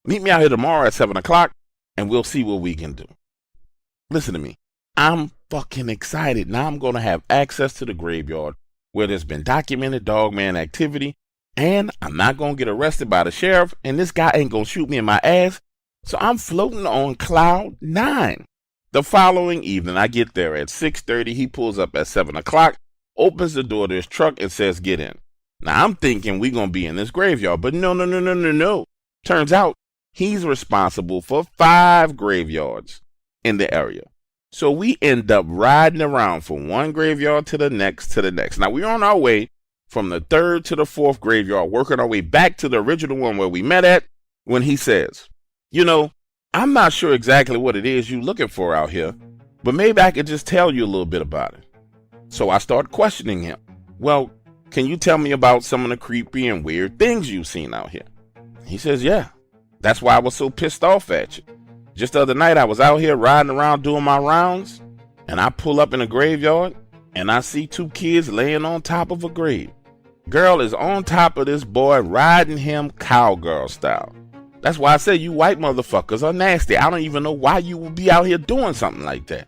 Meet me out here tomorrow at 7 o'clock and we'll see what we can do. Listen to me. I'm fucking excited. Now I'm going to have access to the graveyard where there's been documented Dogman activity, and I'm not going to get arrested by the sheriff, and this guy ain't going to shoot me in my ass. So I'm floating on cloud 9. The following evening, I get there at 6:30. He pulls up at 7 o'clock, opens the door to his truck and says, get in. Now I'm thinking we're going to be in this graveyard, but no. Turns out he's responsible for 5 graveyards in the area. So we end up riding around from one graveyard to the next Now we're on our way from the 3rd to the 4th graveyard, working our way back to the original one where we met at, when he says, you know, I'm not sure exactly what it is you're looking for out here, but maybe I could just tell you a little bit about it. So I start questioning him. Well, can you tell me about some of the creepy and weird things you've seen out here? He says, yeah, that's why I was so pissed off at you. Just the other night, I was out here riding around doing my rounds, and I pull up in a graveyard, and I see 2 kids laying on top of a grave. Girl is on top of this boy, riding him cowgirl style. That's why I say you white motherfuckers are nasty. I don't even know why you would be out here doing something like that.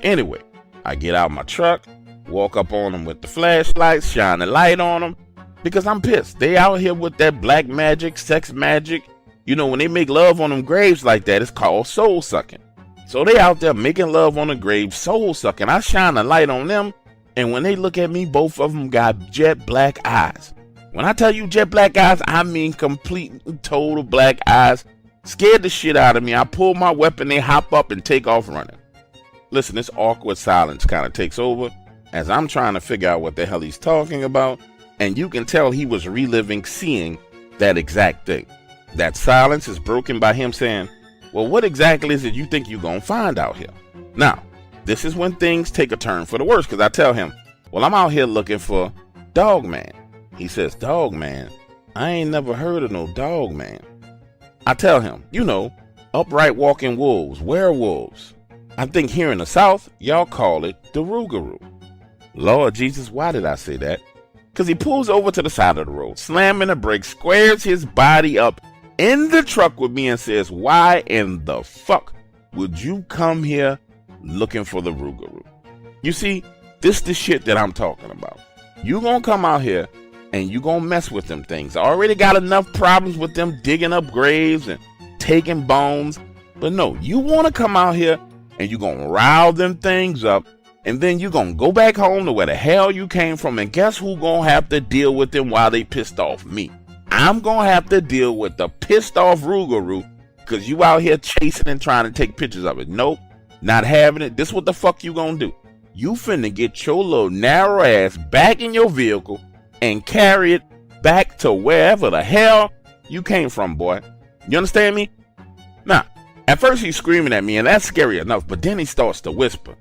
Anyway, I get out my truck, walk up on them with the flashlight, shine the light on them, because I'm pissed. They out here with that black magic, sex magic. You know, when they make love on them graves like that, it's called soul sucking. So they out there making love on the grave, soul sucking. I shine a light on them, and when they look at me, both of them got jet black eyes. When I tell you jet black eyes, I mean complete and total black eyes. Scared the shit out of me. I pull my weapon, they hop up and take off running. Listen, this awkward silence kind of takes over as I'm trying to figure out what the hell he's talking about, and you can tell he was reliving seeing that exact thing. That silence is broken by him saying, well, what exactly is it you think you're going to find out here? Now, this is when things take a turn for the worse, because I tell him, well, I'm out here looking for Dogman. He says, Dogman? I ain't never heard of no Dogman. I tell him, you know, upright walking wolves, werewolves. I think here in the South, y'all call it the rougarou. Lord Jesus, why did I say that? Because he pulls over to the side of the road, slamming the brakes, squares his body up in the truck with me and says, why in the fuck would you come here looking for the rougarou? You see, this the shit that I'm talking about. You gonna come out here and you gonna mess with them things. I already got enough problems with them digging up graves and taking bones. But no, you wanna come out here and you gonna rile them things up, and then you gonna go back home to where the hell you came from, and guess who gonna have to deal with them while they pissed off? Me. I'm gonna have to deal with the pissed off rougarou because you out here chasing and trying to take pictures of it. Nope, not having it. This what the fuck you gonna do. You finna get your little narrow ass back in your vehicle and carry it back to wherever the hell you came from, boy. You understand me? Now, at first he's screaming at me, and that's scary enough, but then he starts to whisper.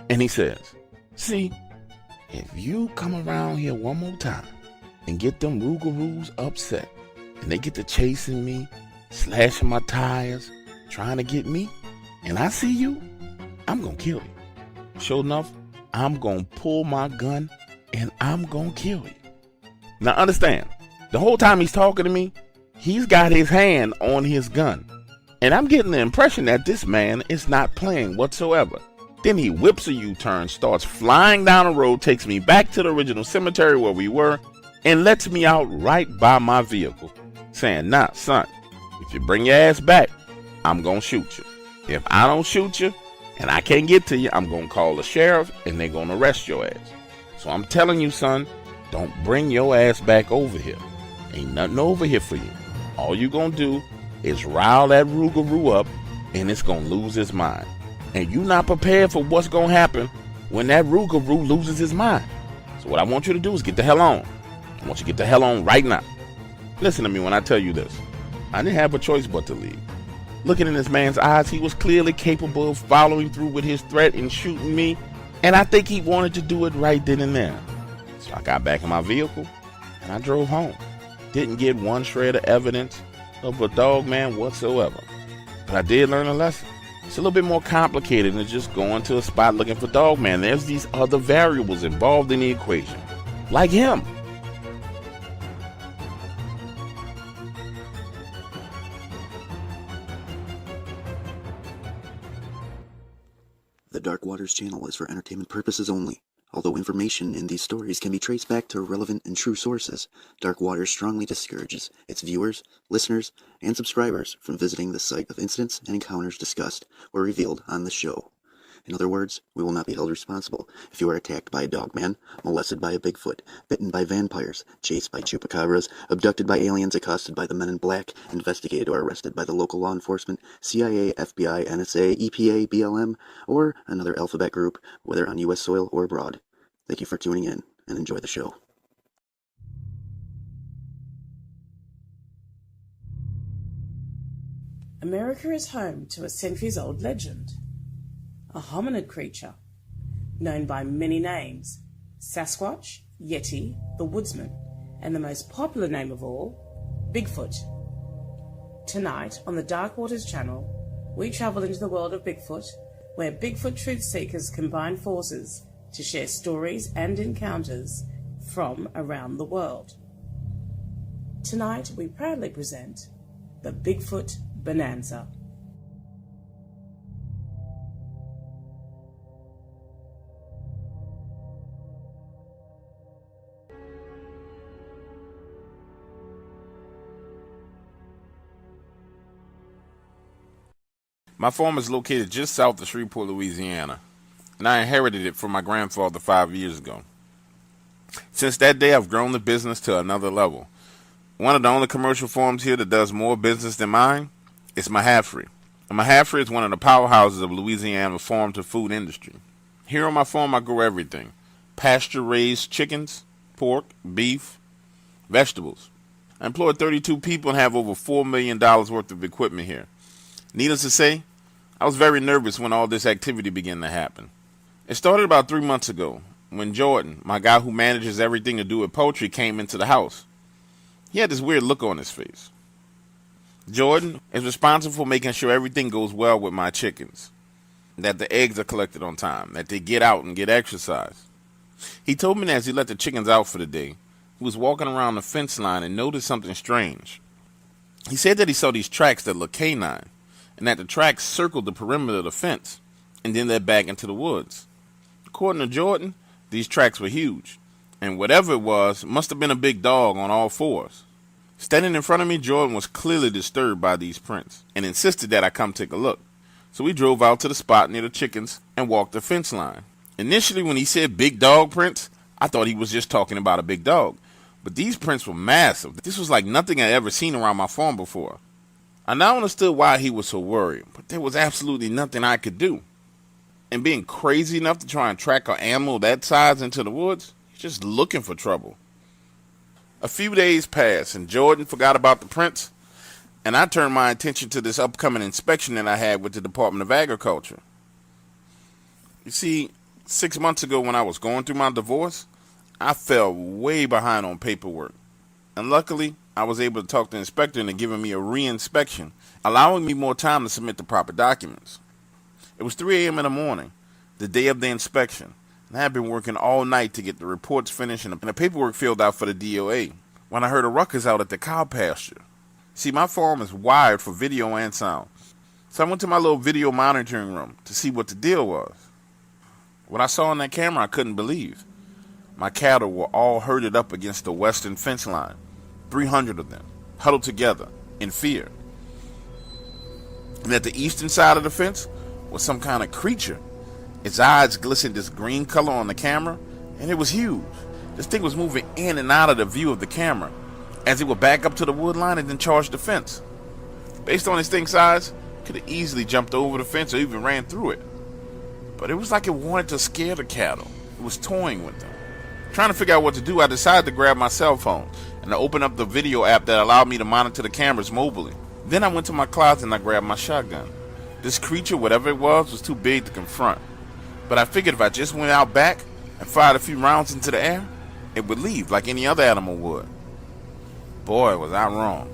And he says, see, if you come around here one more time and get them rougarous upset, and they get to chasing me, slashing my tires, trying to get me, and I see you, I'm gonna kill you. Sure enough, I'm gonna pull my gun and I'm gonna kill you. Now understand, the whole time he's talking to me, he's got his hand on his gun. And I'm getting the impression that this man is not playing whatsoever. Then he whips a U-turn, starts flying down the road, takes me back to the original cemetery where we were, and lets me out right by my vehicle, saying, nah, son, if you bring your ass back, I'm gonna shoot you. If I don't shoot you, and I can't get to you, I'm gonna call the sheriff, and they're gonna arrest your ass. So I'm telling you, son, don't bring your ass back over here. Ain't nothing over here for you. All you gonna do is rile that rougarou up, and it's gonna lose his mind. And you not prepared for what's gonna happen when that rougarou loses his mind. So what I want you to do is get the hell on. I want you to get the hell on right now. Listen to me when I tell you this. I didn't have a choice but to leave. Looking in this man's eyes, he was clearly capable of following through with his threat and shooting me, and I think he wanted to do it right then and there. So I got back in my vehicle and I drove home. Didn't get one shred of evidence of a dogman whatsoever. But I did learn a lesson. It's a little bit more complicated than just going to a spot looking for dogman. There's these other variables involved in the equation, like him. The Dark Waters channel is for entertainment purposes only. Although information in these stories can be traced back to relevant and true sources, Dark Waters strongly discourages its viewers, listeners, and subscribers from visiting the site of incidents and encounters discussed or revealed on the show. In other words, we will not be held responsible if you are attacked by a dogman, molested by a bigfoot, bitten by vampires, chased by chupacabras, abducted by aliens, accosted by the men in black, investigated or arrested by the local law enforcement, CIA, FBI, NSA, EPA, BLM, or another alphabet group, whether on U.S. soil or abroad. Thank you for tuning in, and enjoy the show. America is home to a centuries-old legend. A hominid creature, known by many names: Sasquatch, Yeti, the Woodsman, and the most popular name of all, Bigfoot. Tonight, on the Dark Waters channel, we travel into the world of Bigfoot, where Bigfoot truth seekers combine forces to share stories and encounters from around the world. Tonight, we proudly present the Bigfoot Bonanza. My farm is located just south of Shreveport, Louisiana, and I inherited it from my grandfather 5 years ago. Since that day, I've grown the business to another level. One of the only commercial farms here that does more business than mine is Mahaffrey. And Mahaffrey is one of the powerhouses of Louisiana farm to food industry. Here on my farm, I grow everything: pasture-raised chickens, pork, beef, vegetables. I employ 32 people and have over $4 million worth of equipment here. Needless to say, I was very nervous when all this activity began to happen. It started about 3 months ago when Jordan, my guy who manages everything to do with poultry, came into the house. He had this weird look on his face. Jordan is responsible for making sure everything goes well with my chickens, that the eggs are collected on time, that they get out and get exercise. He told me that as he let the chickens out for the day, he was walking around the fence line and noticed something strange. He said that he saw these tracks that looked canine, and that the tracks circled the perimeter of the fence, and then led back into the woods. According to Jordan, these tracks were huge, and whatever it was must have been a big dog on all fours. Standing in front of me, Jordan was clearly disturbed by these prints, and insisted that I come take a look. So we drove out to the spot near the chickens and walked the fence line. Initially, when he said big dog prints, I thought he was just talking about a big dog. But these prints were massive. This was like nothing I'd ever seen around my farm before. I now understood why he was so worried, but there was absolutely nothing I could do. And being crazy enough to try and track an animal that size into the woods, he's just looking for trouble. A few days passed, and Jordan forgot about the prints, and I turned my attention to this upcoming inspection that I had with the Department of Agriculture. You see, 6 months ago when I was going through my divorce, I fell way behind on paperwork. And luckily, I was able to talk to the inspector into giving me a re-inspection, allowing me more time to submit the proper documents. It was 3 a.m. in the morning, the day of the inspection, and I had been working all night to get the reports finished and the paperwork filled out for the DOA, when I heard a ruckus out at the cow pasture. See, my farm is wired for video and sound, so I went to my little video monitoring room to see what the deal was. What I saw on that camera I couldn't believe. My cattle were all herded up against the western fence line, 300 of them, huddled together in fear. And at the eastern side of the fence was some kind of creature. Its eyes glistened this green color on the camera, and it was huge. This thing was moving in and out of the view of the camera as it would back up to the wood line and then charge the fence. Based on its thing's size, it could have easily jumped over the fence or even ran through it. But it was like it wanted to scare the cattle. It was toying with them. Trying to figure out what to do, I decided to grab my cell phone and to open up the video app that allowed me to monitor the cameras mobily. Then I went to my closet and I grabbed my shotgun. This creature, whatever it was too big to confront. But I figured if I just went out back and fired a few rounds into the air, it would leave like any other animal would. Boy, was I wrong.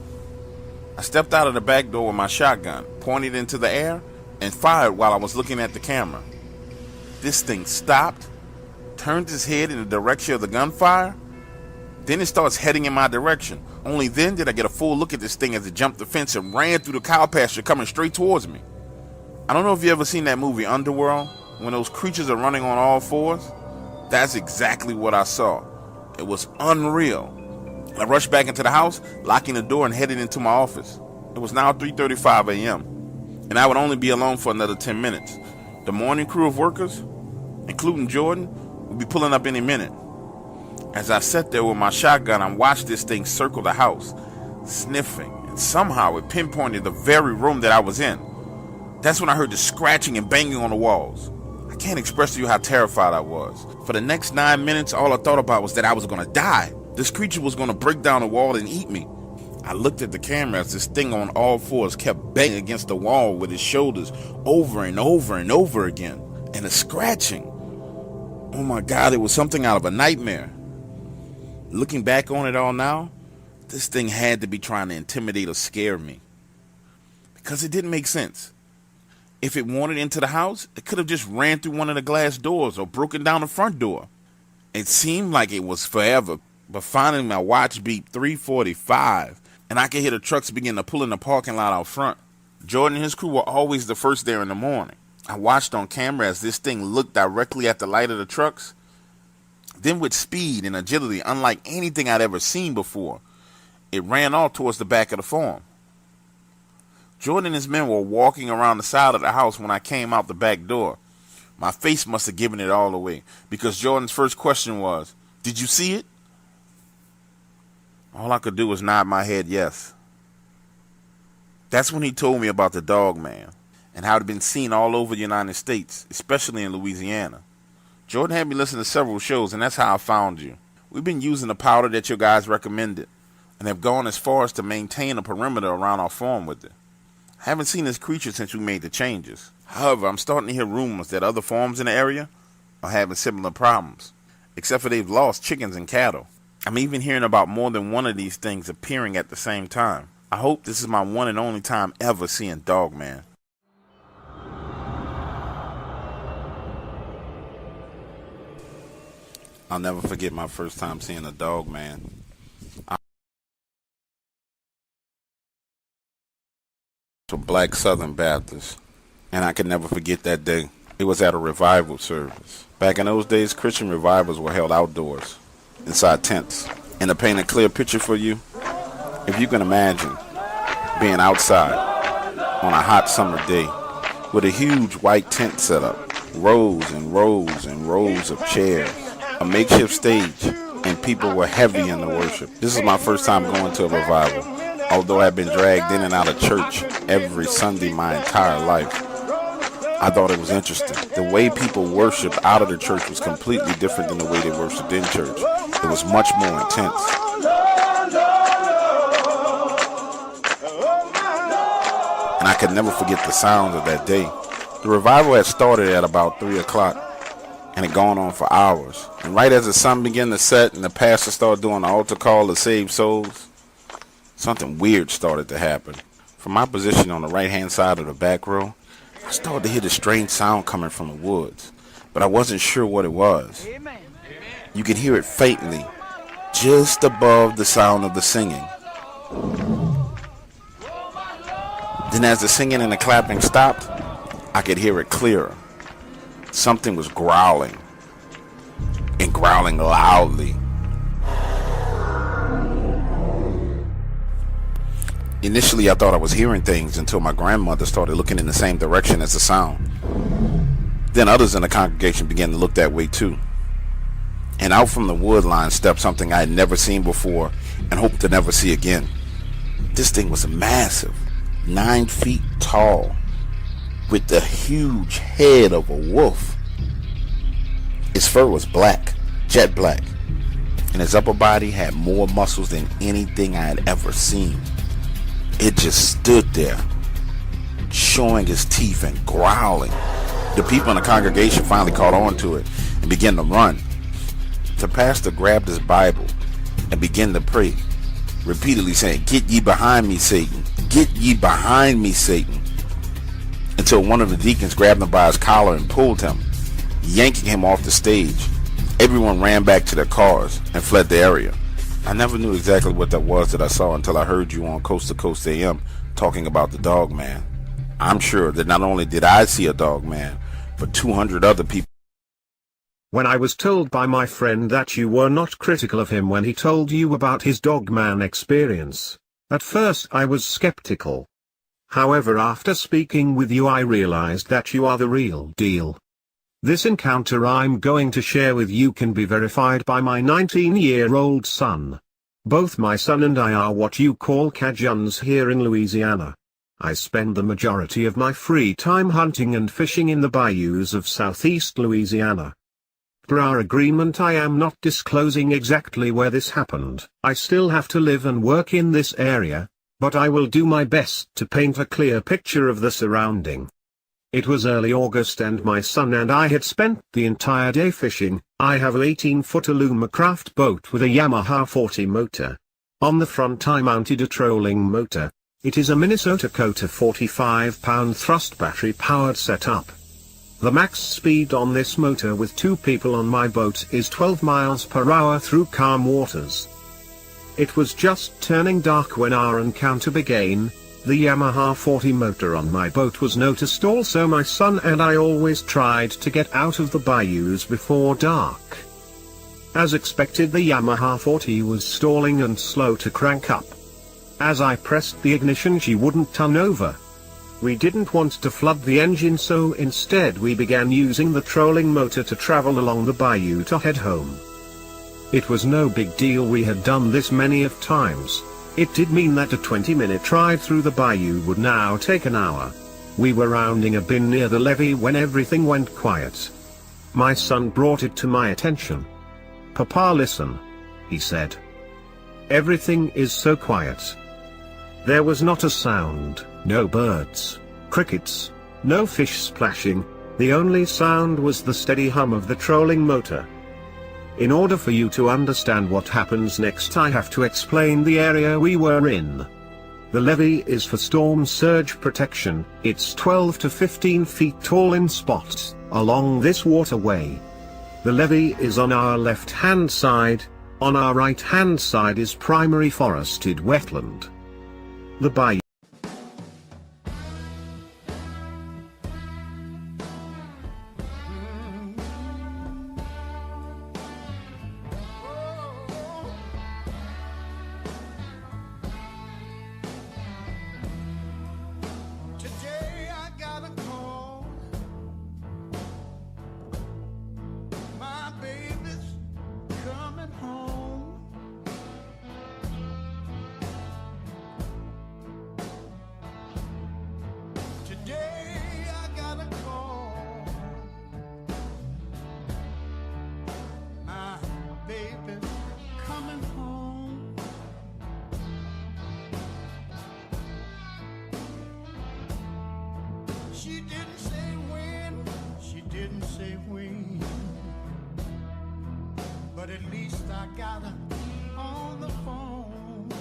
I stepped out of the back door with my shotgun, pointed into the air, and fired while I was looking at the camera. This thing stopped, turned its head in the direction of the gunfire, then it starts heading in my direction. Only then did I get a full look at this thing as it jumped the fence and ran through the cow pasture coming straight towards me. I don't know if you ever seen that movie Underworld, when those creatures are running on all fours. That's exactly what I saw. It was unreal. I rushed back into the house, locking the door and headed into my office. It was now 3:35 a.m., and I would only be alone for another 10 minutes. The morning crew of workers, including Jordan, would be pulling up any minute. As I sat there with my shotgun, I watched this thing circle the house, sniffing, and somehow it pinpointed the very room that I was in. That's when I heard the scratching and banging on the walls. I can't express to you how terrified I was. For the next 9 minutes, all I thought about was that I was going to die. This creature was going to break down the wall and eat me. I looked at the camera as this thing on all fours kept banging against the wall with its shoulders over and over and over again. And the scratching. Oh my God, it was something out of a nightmare. Looking back on it all now, this thing had to be trying to intimidate or scare me. Because it didn't make sense. If it wanted into the house, it could have just ran through one of the glass doors or broken down the front door. It seemed like it was forever, but finally my watch beat 3:45, and I could hear the trucks begin to pull in the parking lot out front. Jordan and his crew were always the first there in the morning. I watched on camera as this thing looked directly at the light of the trucks. Then with speed and agility unlike anything I'd ever seen before, it ran off towards the back of the farm. Jordan and his men were walking around the side of the house when I came out the back door. My face must have given it all away, because Jordan's first question was, "Did you see it?" All I could do was nod my head yes. That's when he told me about the Dogman, and how it had been seen all over the United States, especially in Louisiana. Jordan had me listen to several shows, and that's how I found you. We've been using the powder that you guys recommended, and have gone as far as to maintain a perimeter around our farm with it. I haven't seen this creature since we made the changes. However, I'm starting to hear rumors that other farms in the area are having similar problems, except for they've lost chickens and cattle. I'm even hearing about more than one of these things appearing at the same time. I hope this is my one and only time ever seeing Dogman. I'll never forget my first time seeing a Dogman. a black Southern Baptist, and I could never forget that day. It was at a revival service. Back in those days, Christian revivals were held outdoors, inside tents. And to paint a clear picture for you, if you can imagine being outside on a hot summer day with a huge white tent set up, rows and rows and rows of chairs, a makeshift stage, and people were heavy in the worship. This is my first time going to a revival, although I've been dragged in and out of church every Sunday my entire life. I thought it was interesting. The way people worshiped out of the church was completely different than the way they worshiped in church. It was much more intense. And I could never forget the sounds of that day. The revival had started at about 3 o'clock and had gone on for hours. And right as the sun began to set and the pastor started doing the altar call to save souls, something weird started to happen. From my position on the right-hand side of the back row, I started to hear the strange sound coming from the woods, but I wasn't sure what it was. You could hear it faintly, just above the sound of the singing. Then as the singing and the clapping stopped, I could hear it clearer. Something was growling, and growling loudly. Initially, I thought I was hearing things until my grandmother started looking in the same direction as the sound. Then others in the congregation began to look that way too. And out from the wood line stepped something I had never seen before and hoped to never see again. This thing was massive, 9 feet tall, with the huge head of a wolf. Its fur was black, jet black, and its upper body had more muscles than anything I had ever seen. It just stood there, showing its teeth and growling. The people in the congregation finally caught on to it and began to run. The pastor grabbed his Bible and began to pray, repeatedly saying, "Get ye behind me, Satan. Get ye behind me, Satan." Until one of the deacons grabbed him by his collar and pulled him, yanking him off the stage. Everyone ran back to their cars and fled the area. I never knew exactly what that was that I saw until I heard you on Coast to Coast AM talking about the Dogman. I'm sure that not only did I see a Dogman, but 200 other people. When I was told by my friend that you were not critical of him when he told you about his Dogman experience, at first I was skeptical. However, after speaking with you, I realized that you are the real deal. This encounter I'm going to share with you can be verified by my 19-year-old son. Both my son and I are what you call Cajuns here in Louisiana. I spend the majority of my free time hunting and fishing in the bayous of southeast Louisiana. Per our agreement, I am not disclosing exactly where this happened. I still have to live and work in this area, but I will do my best to paint a clear picture of the surrounding. It was early August and my son and I had spent the entire day fishing. I have an 18-foot Alumacraft boat with a Yamaha 40 motor. On the front I mounted a trolling motor. It is a Minnesota Cota 45-pound thrust battery-powered setup. The max speed on this motor with 2 people on my boat is 12 miles per hour through calm waters. It was just turning dark when our encounter began. The Yamaha 40 motor on my boat was noticed also. My son and I always tried to get out of the bayous before dark. As expected, the Yamaha 40 was stalling and slow to crank up. As I pressed the ignition, she wouldn't turn over. We didn't want to flood the engine, so instead we began using the trolling motor to travel along the bayou to head home. It was no big deal, we had done this many of times. It did mean that a 20-minute drive through the bayou would now take an hour. We were rounding a bend near the levee when everything went quiet. My son brought it to my attention. "Papa, listen," he said. "Everything is so quiet." There was not a sound, no birds, crickets, no fish splashing. The only sound was the steady hum of the trolling motor. In order for you to understand what happens next, I have to explain the area we were in. The levee is for storm surge protection. It's 12 to 15 feet tall in spots along this waterway. The levee is on our left-hand side. On our right-hand side is primary forested wetland. The bayou She didn't say when, she didn't say when, but at least I got her on the phone.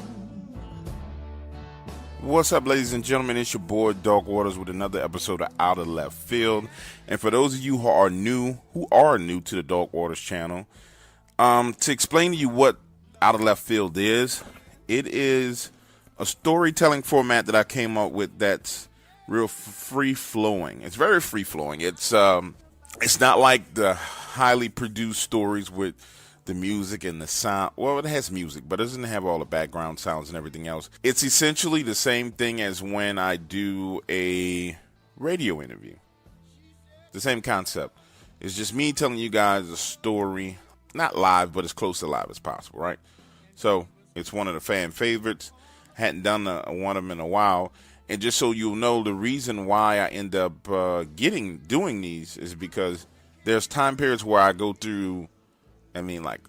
What's up, ladies and gentlemen? It's your boy Dog Waters with another episode of Out of Left Field. And for those of you who are new to the Dog Waters channel, to explain to you what Out of Left Field is, it is a storytelling format that I came up with that's real free flowing. It's very free flowing. It's not like the highly produced stories with the music and the sound. Well, it has music, but it doesn't have all the background sounds and everything else. It's essentially the same thing as when I do a radio interview. The same concept. It's just me telling you guys a story, not live, but as close to live as possible, right? So it's one of the fan favorites. Hadn't done one of them in a while. And just so you'll know, the reason why I end up doing these is because there's time periods where I go through, like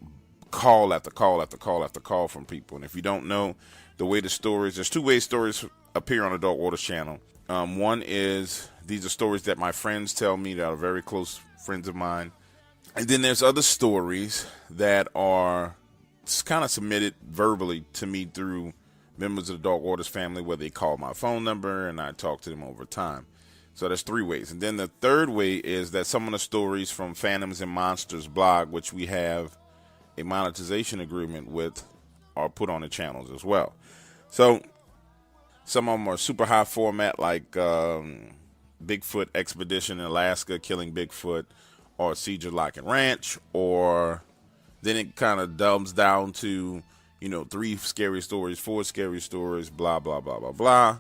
call after call after call after call from people. And if you don't know the way the stories, there's two ways stories appear on the Dog Waters channel. One is these are stories that my friends tell me that are very close friends of mine. And then there's other stories that are kind of submitted verbally to me through members of the Dog Waters family, where they call my phone number and I talk to them over time. So there's three ways. And then the third way is that some of the stories from Phantoms and Monsters blog, which we have a monetization agreement with, are put on the channels as well. So some of them are super high format, like Bigfoot Expedition in Alaska, Killing Bigfoot, or Siege of Lock and Ranch, or then it kind of dumbs down to, 3 scary stories, 4 scary stories, blah, blah, blah, blah, blah.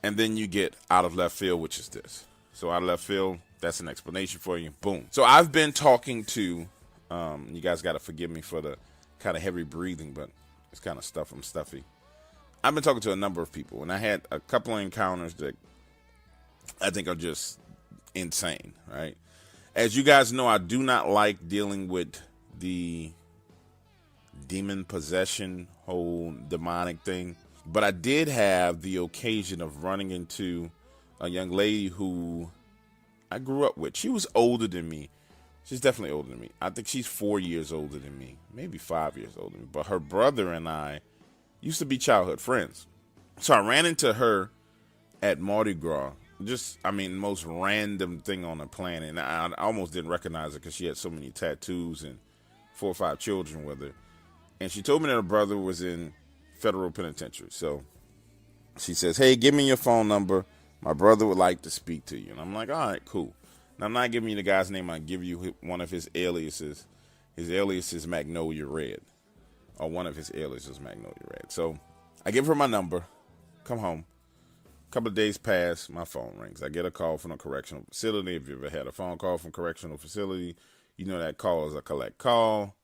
And then you get Out of Left Field, which is this. So Out of Left Field, that's an explanation for you. Boom. So I've been talking to, you guys got to forgive me for the kind of heavy breathing, but it's kind of stuffy. I've been talking to a number of people, and I had a couple of encounters that I think are just insane, right? As you guys know, I do not like dealing with the demon possession, whole demonic thing. But I did have the occasion of running into a young lady who I grew up with. She was older than me. She's definitely older than me. I think she's 4 years older than me, maybe 5 years older than me. But her brother and I used to be childhood friends. So I ran into her at Mardi Gras. Most random thing on the planet. And I almost didn't recognize her because she had so many tattoos and 4 or 5 children with her. And she told me that her brother was in federal penitentiary. So she says, hey, give me your phone number. My brother would like to speak to you. And I'm like, all right, cool. And I'm not giving you the guy's name. I give you one of his aliases. His alias is Magnolia Red. Or one of his aliases, Magnolia Red. So I give her my number. Come home. A couple of days pass. My phone rings. I get a call from a correctional facility. If you ever had a phone call from a correctional facility, you know that call is a collect call.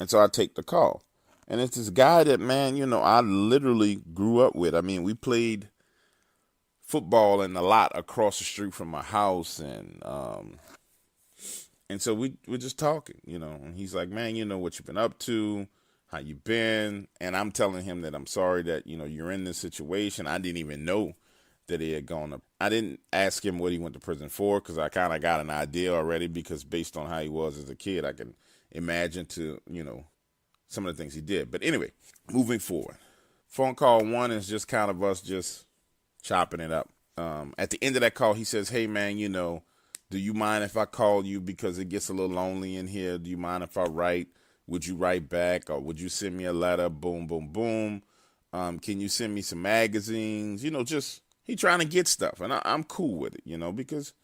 And so I take the call. And it's this guy that, I literally grew up with. We played football in the lot across the street from my house. And so we're just talking, And he's like, man, what you've been up to, how you been. And I'm telling him that I'm sorry that, you're in this situation. I didn't even know that he had gone up. I didn't ask him what he went to prison for because I kind of got an idea already, because based on how he was as a kid, I can imagine some of the things he did. But anyway, moving forward. Phone call 1 is just kind of us just chopping it up. At the end of that call, he says, hey, man, do you mind if I call you because it gets a little lonely in here? Do you mind if I write? Would you write back, or would you send me a letter? Boom, boom, boom. Can you send me some magazines? He trying to get stuff. And I'm cool with it, because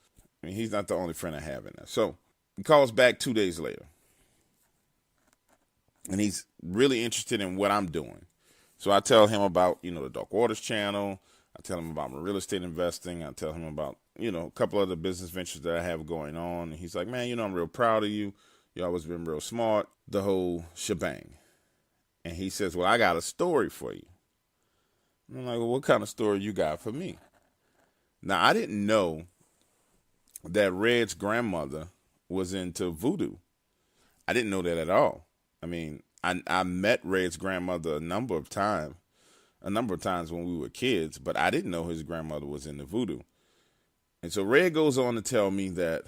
he's not the only friend I have in there. So he calls back 2 days later. And he's really interested in what I'm doing. So I tell him about, the Dog Waters channel. I tell him about my real estate investing. I tell him about, a couple other business ventures that I have going on. And he's like, man, I'm real proud of you. You always been real smart. The whole shebang. And he says, well, I got a story for you. And I'm like, well, what kind of story you got for me? Now, I didn't know that Red's grandmother was into voodoo. I didn't know that at all. I met Red's grandmother a number of times when we were kids, but I didn't know his grandmother was into voodoo. And so Red goes on to tell me that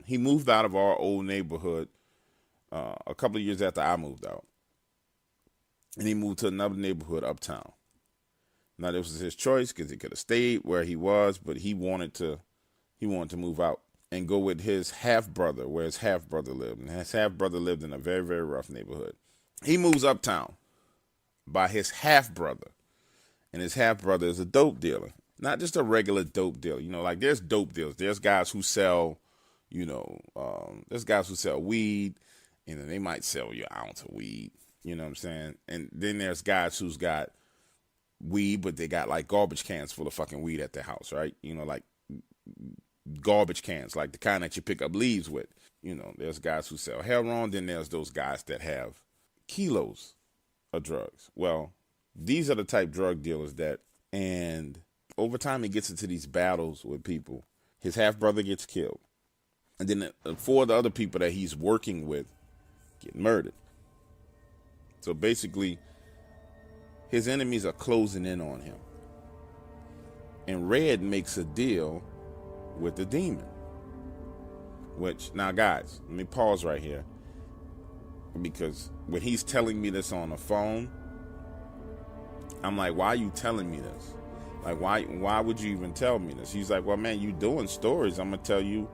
he moved out of our old neighborhood a couple of years after I moved out. And he moved to another neighborhood uptown. Now, this was his choice because he could have stayed where he was, but he wanted to move out and go with his half-brother, where his half-brother lived. And his half-brother lived in a very, very rough neighborhood. He moves uptown by his half-brother. And his half-brother is a dope dealer. Not just a regular dope dealer. You know, like there's dope dealers. There's guys who sell, there's guys who sell weed. You know, they might sell you an ounce of weed. You know what I'm saying? And then there's guys who's got weed, but they got like garbage cans full of fucking weed at their house, right? You know, like garbage cans, like the kind that you pick up leaves with. You know, there's guys who sell heroin. Then there's those guys that have kilos of drugs. Well, these are the type drug dealers and over time he gets into these battles with people. His half-brother gets killed. And then 4 of the other people that he's working with get murdered. So basically, his enemies are closing in on him. And Red makes a deal with the demon. Which, now guys, let me pause right here. Because when he's telling me this on the phone, I'm like, why are you telling me this? Like, why would you even tell me this? He's like, well, man, you doing stories. I'm going to tell you,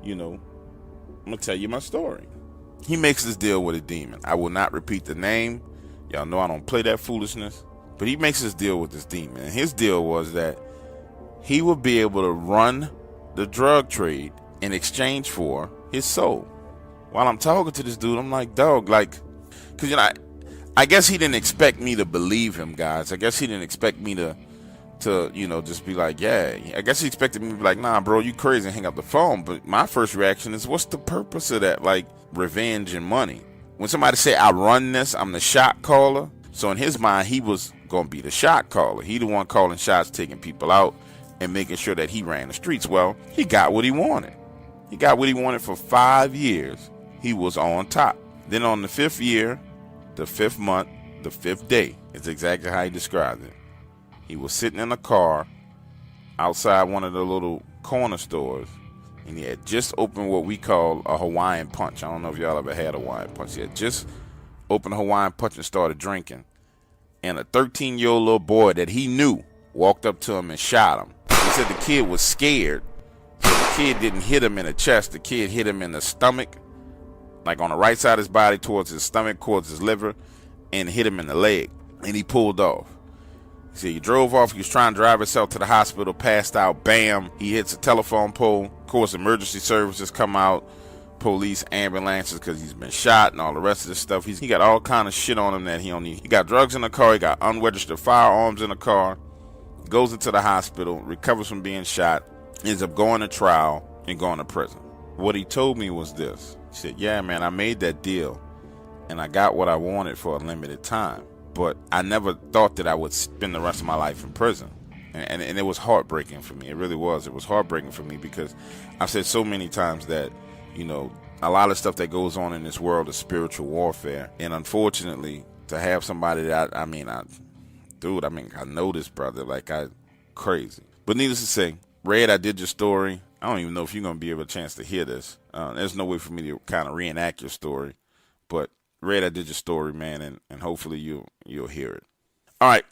I'm going to tell you my story. He makes this deal with a demon. I will not repeat the name. Y'all know I don't play that foolishness. But he makes this deal with this demon. And his deal was that he would be able to run the drug trade in exchange for his soul. While I'm talking to this dude, I'm like, dog, like, because, I guess he didn't expect me to believe him, guys. I guess he didn't expect me to just be like, yeah. I guess he expected me to be like, nah, bro, you crazy, and hang up the phone. But my first reaction is, what's the purpose of that? Like, revenge and money. When somebody say, I run this, I'm the shot caller. So in his mind, he was going to be the shot caller. He the one calling shots, taking people out, and making sure that he ran the streets. Well, he got what he wanted. He got what he wanted for 5 years. He was on top. Then on the 5th year, the 5th month, the 5th day, is exactly how he described it. He was sitting in a car outside one of the little corner stores, and he had just opened what we call a Hawaiian punch. I don't know if y'all ever had a Hawaiian punch. He had just opened a Hawaiian punch and started drinking. And a 13-year-old little boy that he knew walked up to him and shot him. He said the kid was scared, so the kid didn't hit him in the chest. The kid hit him in the stomach, like on the right side of his body, towards his stomach, towards his liver, and hit him in the leg. And he pulled off. He said he drove off. He was trying to drive himself to the hospital, passed out. Bam. He hits a telephone pole. Of course, emergency services come out, police, ambulances, because he's been shot and all the rest of this stuff. He got all kind of shit on him that he don't need. He got drugs in the car. He got unregistered firearms in the car. Goes into the hospital, recovers from being shot, ends up going to trial and going to prison. What he told me was this. He said, yeah, man, I made that deal and I got what I wanted for a limited time. But I never thought that I would spend the rest of my life in prison. And it was heartbreaking for me. It really was. It was heartbreaking for me because I've said so many times that, a lot of stuff that goes on in this world is spiritual warfare. And unfortunately, to have somebody that, I know this brother, crazy. But needless to say, Red, I did your story. I don't even know if you're going to be able a chance to hear this. There's no way for me to kind of reenact your story. But Red, I did your story, man, and hopefully you'll hear it. All right.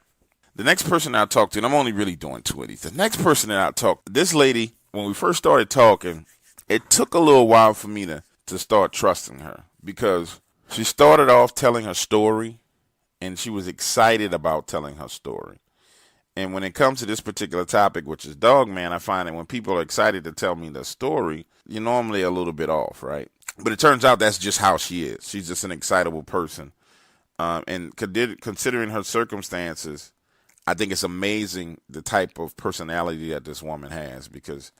The next person that I talked to, and I'm only really doing 2 of these. The next person that I talked to, this lady, when we first started talking, it took a little while for me to start trusting her because she started off telling her story, and she was excited about telling her story. And when it comes to this particular topic, which is Dogman, I find that when people are excited to tell me the story, you're normally a little bit off, right? But it turns out that's just how she is. She's just an excitable person. And considering her circumstances, I think it's amazing the type of personality that this woman has because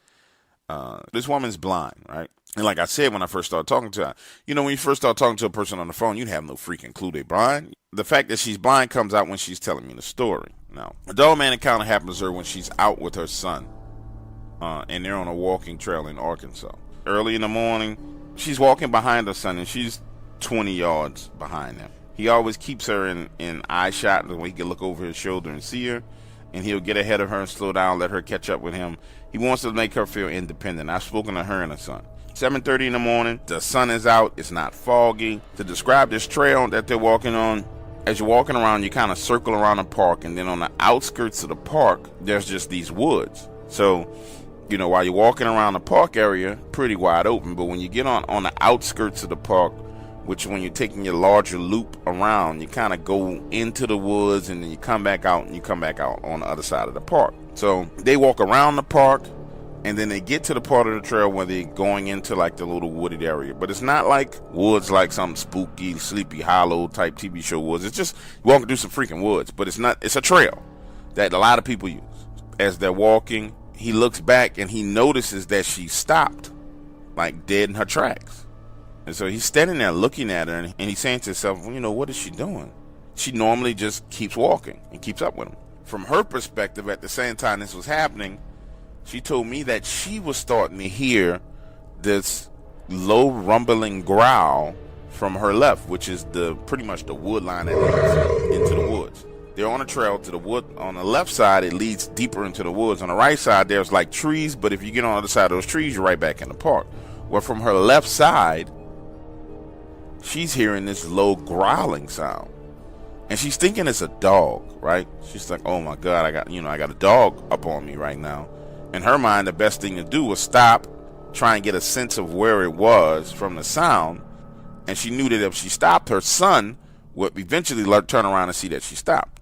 this woman's blind, right? And like I said, when I first started talking to her, when you first start talking to a person on the phone, you have no freaking clue they're blind. The fact that she's blind comes out when she's telling me the story. Now, a Dogman encounter happens to her when she's out with her son, and they're on a walking trail in Arkansas. Early in the morning, she's walking behind her son, and she's 20 yards behind him. He always keeps her in eye shot when he can look over his shoulder and see her. and he'll get ahead of her and slow down, let her catch up with him. He wants to make her feel independent. I've spoken to her and her son. 7:30 in the morning, the sun is out, it's not foggy. To describe this trail that they're walking on, as you're walking around, you kind of circle around the park, and then on the outskirts of the park, there's just these woods. So, you know, while you're walking around the park area, pretty wide open, but when you get on the outskirts of the park, which when you're taking your larger loop around, you kind of go into the woods, and then you come back out, and you come back out on the other side of the park. So they walk around the park, and then they get to the part of the trail where they're going into like the little wooded area. But it's not like woods like some spooky, Sleepy Hollow type TV show woods. It's just walking through some freaking woods. But it's a trail that a lot of people use. As they're walking, he looks back and he notices that she stopped, like dead in her tracks. And so he's standing there looking at her, and he's saying to himself, well, you know, what is she doing? She normally just keeps walking and keeps up with him. From her perspective, at the same time this was happening, she told me that she was starting to hear this low rumbling growl from her left, which is pretty much the wood line that leads into the woods. They're on a trail to the wood. On the left side, it leads deeper into the woods. On the right side, there's like trees, but if you get on the other side of those trees, you're right back in the park. Well, from her left side, she's hearing this low growling sound. And she's thinking it's a dog, right? She's like, oh my God, I got a dog up on me right now. In her mind, the best thing to do was stop, try and get a sense of where it was from the sound. And she knew that if she stopped, her son would eventually turn around and see that she stopped.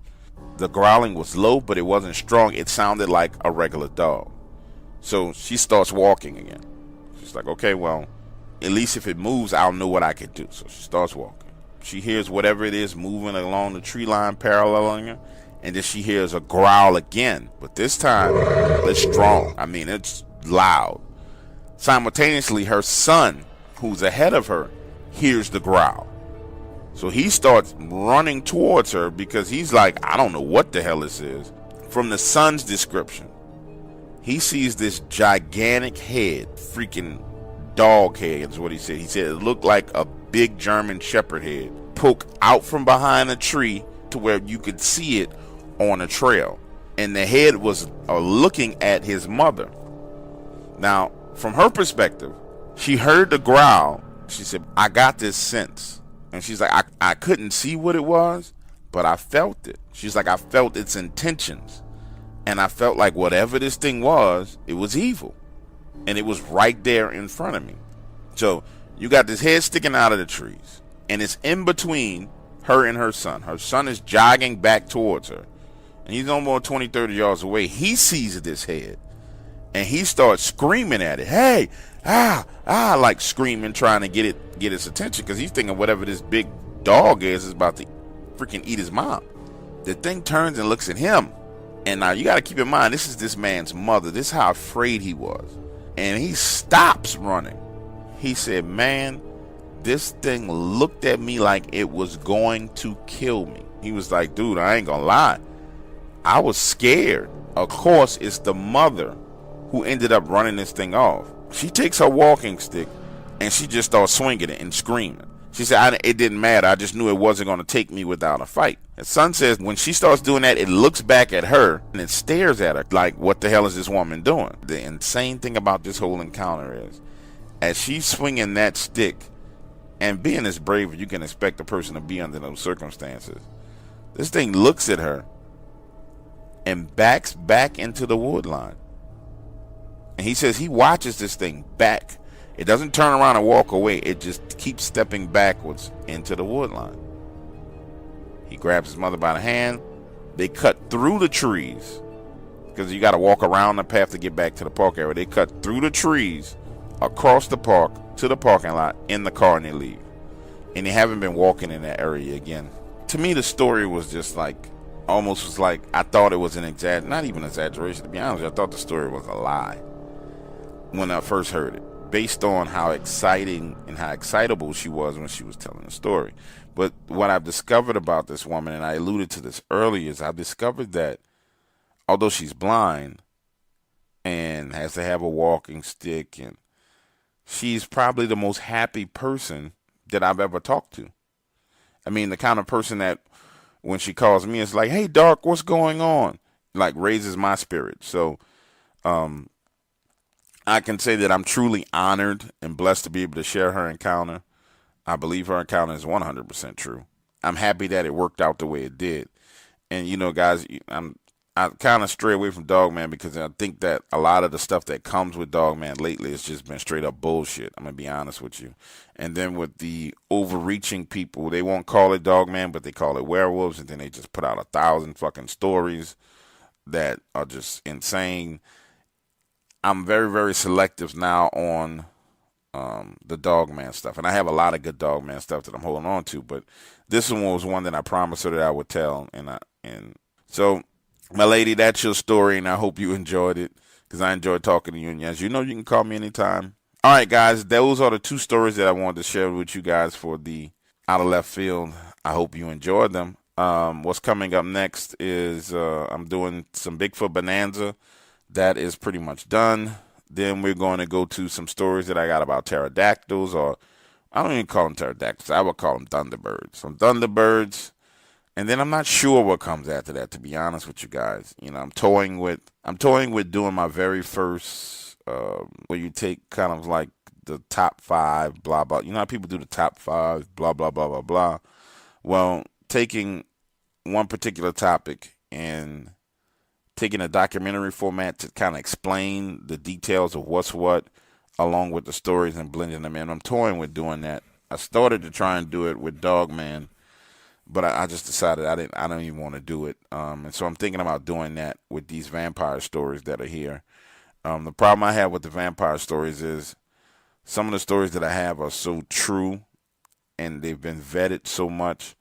The growling was low, but it wasn't strong. It sounded like a regular dog. So she starts walking again. She's like, okay, well, at least if it moves, I'll know what I can do. So she starts walking. She hears whatever it is moving along the tree line, paralleling her. And then she hears a growl again, but this time it's strong. I mean, it's loud. Simultaneously, her son, who's ahead of her, hears the growl. So he starts running towards her because he's like, I don't know what the hell this is. From the son's description, he sees this gigantic head, freaking dog head is what he said. He said it looked like a big German shepherd head, poke out from behind a tree to where you could see it on a trail, and the head was looking at his mother. Now, from her perspective, she heard the growl. She said, I got this sense. And she's like, I couldn't see what it was, but I felt it. She's like, I felt its intentions, and I felt like whatever this thing was, it was evil, and it was right there in front of me. So you got this head sticking out of the trees, and it's in between her and her son. Her son is jogging back towards her, and he's no more 20, 30 yards away. He sees this head, and he starts screaming at it. Hey, like screaming, trying to get its attention, because he's thinking whatever this big dog is about to freaking eat his mom. The thing turns and looks at him. And now you got to keep in mind, this is this man's mother. This is how afraid he was. And he stops running. He said, man, this thing looked at me like it was going to kill me. He was like, dude, I ain't gonna lie, I was scared. Of course, it's the mother who ended up running this thing off. She takes her walking stick and she just starts swinging it and screaming. She said, it didn't matter. I just knew it wasn't going to take me without a fight. His son says when she starts doing that, it looks back at her and it stares at her like, what the hell is this woman doing? The insane thing about this whole encounter is, as she's swinging that stick, and being as brave as you can expect a person to be under those circumstances, this thing looks at her and backs back into the wood line. And he says he watches this thing back. It doesn't turn around and walk away. It just keeps stepping backwards into the wood line. He grabs his mother by the hand. They cut through the trees, because you got to walk around the path to get back to the park area. They cut through the trees, across the park, to the parking lot, in the car, and they leave. And they haven't been walking in that area again. To me, the story was just like, almost was like, I thought it was not even exaggeration, to be honest. I thought the story was a lie when I first heard it, based on how exciting and how excitable she was when she was telling the story. But what I've discovered about this woman, and I alluded to this earlier, is I've discovered that although she's blind and has to have a walking stick, and she's probably the most happy person that I've ever talked to. I mean, the kind of person that when she calls me, it's like, hey, Dark, what's going on? like raises my spirit. So I can say that I'm truly honored and blessed to be able to share her encounter. I believe her encounter is 100% true. I'm happy that it worked out the way it did. And, you know, guys, I kind of stray away from Dogman because I think that a lot of the stuff that comes with Dogman lately has just been straight up bullshit. I'm going to be honest with you. And then with the overreaching people, they won't call it Dogman, but they call it werewolves. And then they just put out 1,000 fucking stories that are just insane. I'm very, very selective now on the Dogman stuff. And I have a lot of good Dogman stuff that I'm holding on to. But this one was one that I promised her that I would tell. And so, my lady, that's your story, and I hope you enjoyed it because I enjoyed talking to you. And as you know, you can call me anytime. All right, guys, those are the 2 stories that I wanted to share with you guys for the Out of Left Field. I hope you enjoyed them. What's coming up next is I'm doing some Bigfoot Bonanza. That is pretty much done. Then we're going to go to some stories that I got about pterodactyls, or I don't even call them pterodactyls. I would call them thunderbirds. Some thunderbirds. And then I'm not sure what comes after that, to be honest with you guys. You know, I'm toying with doing my very first, where you take kind of like the top 5, blah, blah. You know how people do the top 5, blah, blah, blah, blah, blah. Well, taking one particular topic and taking a documentary format to kind of explain the details of what's what, along with the stories and blending them in. I'm toying with doing that. I started to try and do it with Dogman, but I just decided I don't even want to do it. And so I'm thinking about doing that with these vampire stories that are here. The problem I have with the vampire stories is some of the stories that I have are so true and they've been vetted so much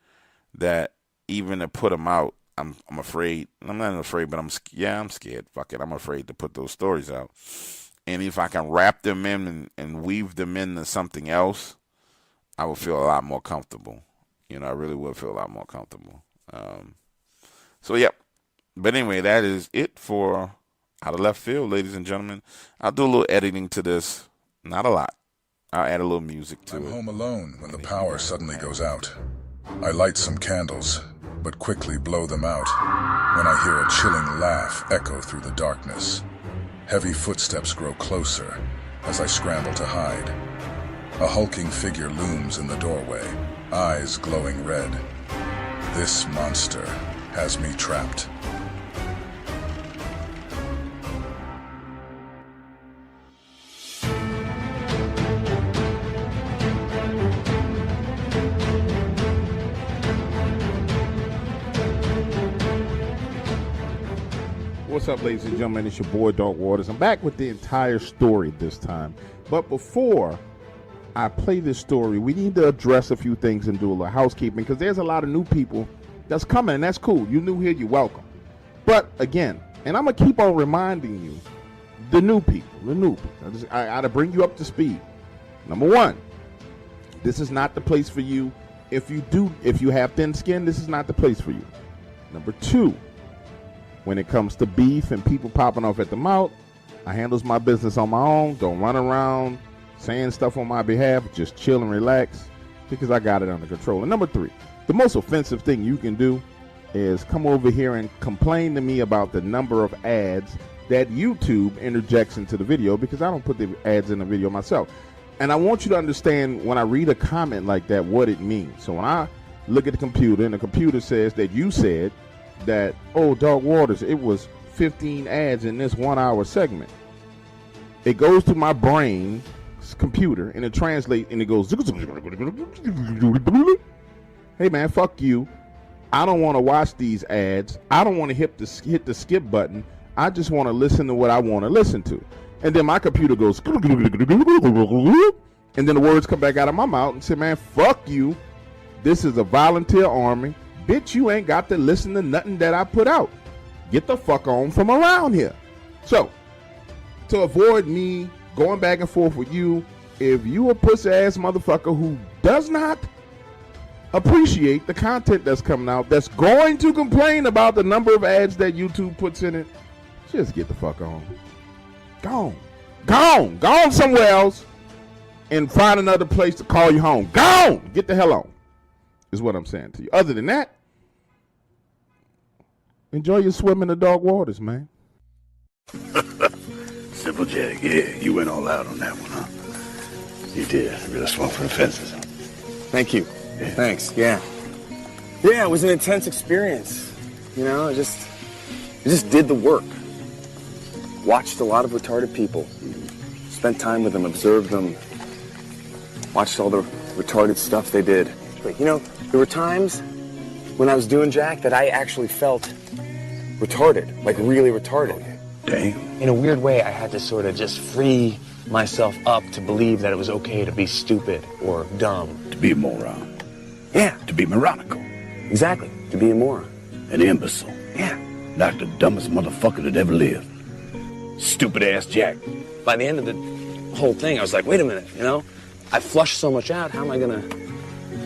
that even to put them out, I'm afraid. I'm not afraid, but I'm scared. Fuck it. I'm afraid to put those stories out. And if I can wrap them in and weave them into something else, I would feel a lot more comfortable. You know, I really would feel a lot more comfortable. So, yeah. But anyway, that is it for Out of Left Field, ladies and gentlemen. I'll do a little editing to this. Not a lot. I'll add a little music to it. I'm home alone when the power suddenly goes out. I light some candles, but quickly blow them out when I hear a chilling laugh echo through the darkness. Heavy footsteps grow closer as I scramble to hide. A hulking figure looms in the doorway, eyes glowing red. This monster has me trapped. What's up, ladies and gentlemen? It's your boy, Dog Waters. I'm back with the entire story this time. But before I play this story, we need to address a few things and do a little housekeeping because there's a lot of new people that's coming, and that's cool. You're new here, you're welcome. But again, and I'm going to keep on reminding you, the new people. I got to bring you up to speed. Number one, this is not the place for you. If you have thin skin, this is not the place for you. Number two, when it comes to beef and people popping off at the mouth, I handles my business on my own. Don't run around saying stuff on my behalf. Just chill and relax because I got it under control. And number three, the most offensive thing you can do is come over here and complain to me about the number of ads that YouTube interjects into the video because I don't put the ads in the video myself. And I want you to understand when I read a comment like that, what it means. So when I look at the computer and the computer says that you said that, oh, Dog Waters, it was 15 ads in this 1 hour segment. It goes to my brain's computer and it translates and it goes, hey man, fuck you. I don't want to watch these ads. I don't want to hit the skip button. I just want to listen to what I want to listen to. And then my computer goes, and then the words come back out of my mouth and say, man, fuck you. This is a volunteer army. Bitch, you ain't got to listen to nothing that I put out. Get the fuck on from around here. So, to avoid me going back and forth with you, if you a pussy-ass motherfucker who does not appreciate the content that's coming out, that's going to complain about the number of ads that YouTube puts in it, just get the fuck on. Go on somewhere else and find another place to call you home. Go on. Get the hell on. Is what I'm saying to you. Other than that, Enjoy your swim in the dark waters, man. Simple Jack, yeah, you went all out on that one, huh? You did. Really swung for the fences, huh? Thank you. Yeah. Thanks, yeah. Yeah, it was an intense experience. You know, I just did the work. Watched a lot of retarded people. Spent time with them, observed them. Watched all the retarded stuff they did. But, you know, there were times when I was doing Jack that I actually felt retarded, like really retarded. Damn. In a weird way, I had to sort of just free myself up to believe that it was okay to be stupid or dumb. To be a moron. Yeah. To be moronical. Exactly. To be a moron. An imbecile. Yeah. Like the dumbest motherfucker that ever lived. Stupid ass Jack. By the end of the whole thing, I was like, wait a minute, you know? I flushed so much out, how am I gonna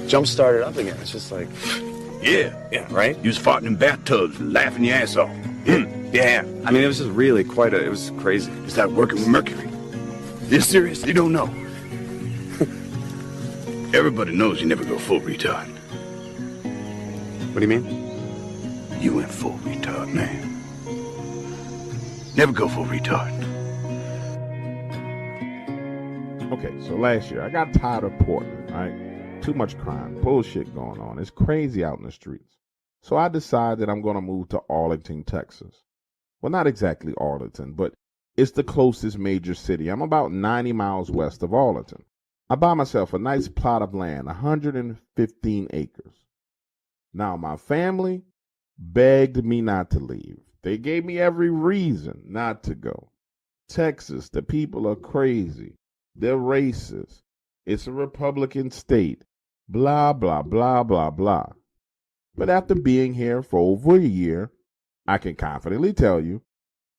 jumpstart it up again? It's just like... Yeah, right? You was farting in bathtubs and laughing your ass off. Yeah. I mean, it was just really it was crazy. You start working with mercury. You're serious? You don't know. Everybody knows you never go full retard. What do you mean? You went full retard, man. Never go full retard. Okay, so last year I got tired of Portland, right? Too much crime, bullshit going on. It's crazy out in the streets. So I decided I'm going to move to Arlington, Texas. Well, not exactly Arlington, but it's the closest major city. I'm about 90 miles west of Arlington. I buy myself a nice plot of land, 115 acres. Now, my family begged me not to leave. They gave me every reason not to go. Texas, the people are crazy. They're racist. It's a Republican state. Blah, blah, blah, blah, blah. But after being here for over a year, I can confidently tell you,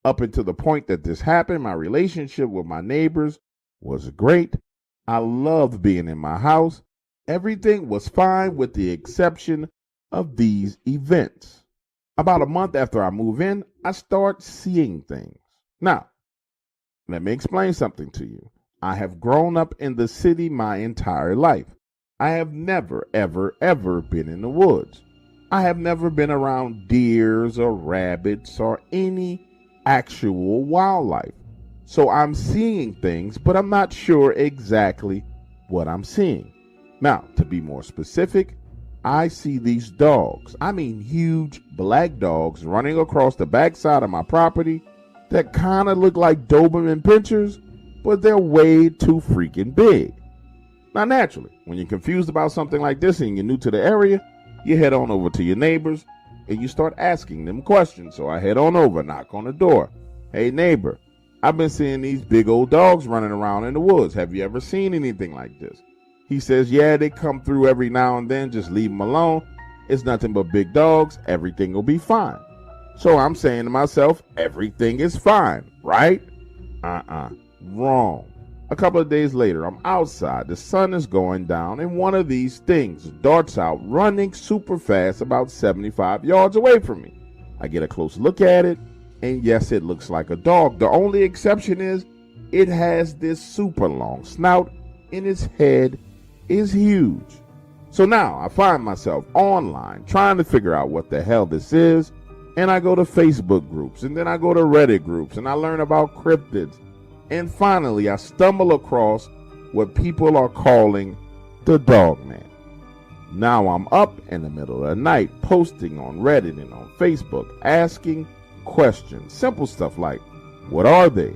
up until the point that this happened, my relationship with my neighbors was great. I loved being in my house. Everything was fine with the exception of these events. About a month after I move in, I start seeing things. Now, let me explain something to you. I have grown up in the city my entire life. I have never, ever, ever been in the woods. I have never been around deers or rabbits or any actual wildlife. So I'm seeing things, but I'm not sure exactly what I'm seeing. Now, to be more specific, I see these dogs. I mean huge black dogs running across the backside of my property that kind of look like Dogman pinchers, but they're way too freaking big. Now, naturally, when you're confused about something like this and you're new to the area, you head on over to your neighbors and you start asking them questions. So I head on over, knock on the door. Hey, neighbor, I've been seeing these big old dogs running around in the woods. Have you ever seen anything like this? He says, yeah, they come through every now and then. Just leave them alone. It's nothing but big dogs. Everything will be fine. So I'm saying to myself, everything is fine, right? Wrong. A couple of days later, I'm outside. The sun is going down, and one of these things darts out, running super fast about 75 yards away from me. I get a close look at it, and yes, it looks like a dog. The only exception is it has this super long snout, and its head is huge. So now I find myself online trying to figure out what the hell this is, and I go to Facebook groups, and then I go to Reddit groups, and I learn about cryptids. And finally, I stumble across what people are calling the Dogman. Now I'm up in the middle of the night posting on Reddit and on Facebook, asking questions. Simple stuff like, what are they?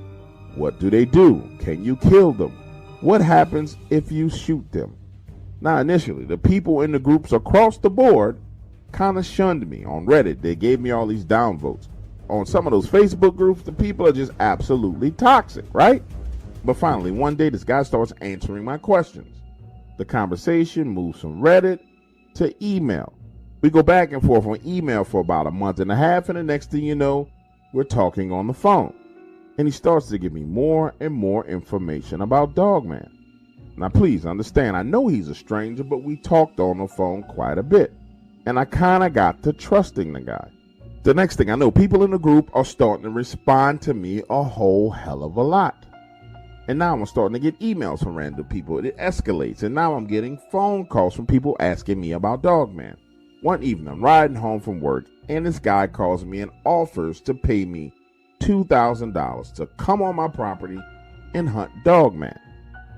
What do they do? Can you kill them? What happens if you shoot them? Now, initially, the people in the groups across the board kind of shunned me. On Reddit, they gave me all these downvotes. On some of those Facebook groups, the people are just absolutely toxic, right? But finally, one day, this guy starts answering my questions. The conversation moves from Reddit to email. We go back and forth on email for about a month and a half, and the next thing you know, we're talking on the phone. And he starts to give me more and more information about Dogman. Now, please understand, I know he's a stranger, but we talked on the phone quite a bit. And I kind of got to trusting the guy. The next thing I know, people in the group are starting to respond to me a whole hell of a lot. And now I'm starting to get emails from random people. It escalates, and now I'm getting phone calls from people asking me about Dogman. One evening, I'm riding home from work, and this guy calls me and offers to pay me $2,000 to come on my property and hunt Dogman.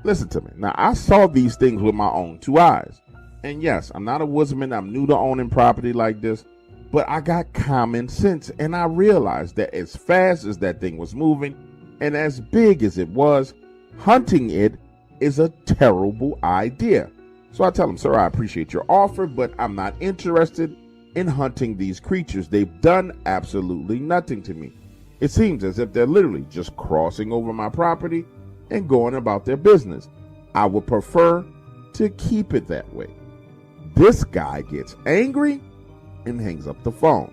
Listen to me. Now, I saw these things with my own two eyes. And yes, I'm not a woodsman. I'm new to owning property like this. But I got common sense, and I realized that as fast as that thing was moving and as big as it was, hunting it is a terrible idea. So I tell him, sir, I appreciate your offer, but I'm not interested in hunting these creatures. They've done absolutely nothing to me. It seems as if they're literally just crossing over my property and going about their business. I would prefer to keep it that way. This guy gets angry and hangs up the phone.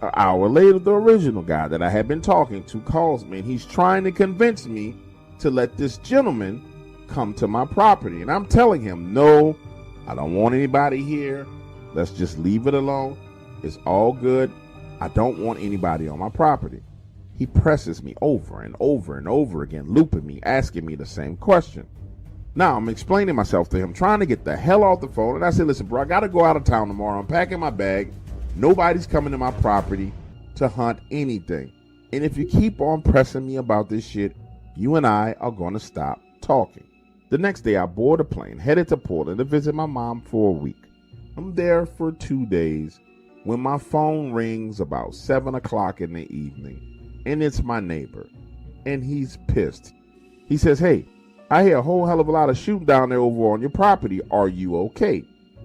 An hour later, the original guy that I had been talking to calls me, and he's trying to convince me to let this gentleman come to my property. And I'm telling him, no, I don't want anybody here. Let's just leave it alone. It's all good. I don't want anybody on my property. He presses me over and over and over again, looping me, asking me the same question. Now, I'm explaining myself to him, trying to get the hell off the phone. And I said, listen, bro, I got to go out of town tomorrow. I'm packing my bag. Nobody's coming to my property to hunt anything. And if you keep on pressing me about this shit, you and I are going to stop talking. The next day, I board a plane, headed to Portland to visit my mom for a week. I'm there for 2 days when my phone rings about 7 o'clock in the evening, and it's my neighbor, and he's pissed. He says, hey, I hear a whole hell of a lot of shooting down there over on your property. Are you okay?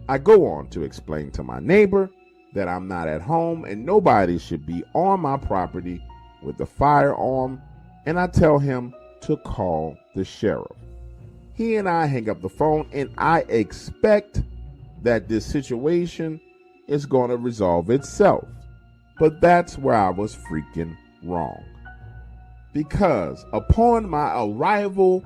I go on to explain to my neighbor that I'm not at home and nobody should be on my property with a firearm, and I tell him to call the sheriff. He and I hang up the phone, and I expect that this situation is going to resolve itself. But that's where I was freaking wrong. Because upon my arrival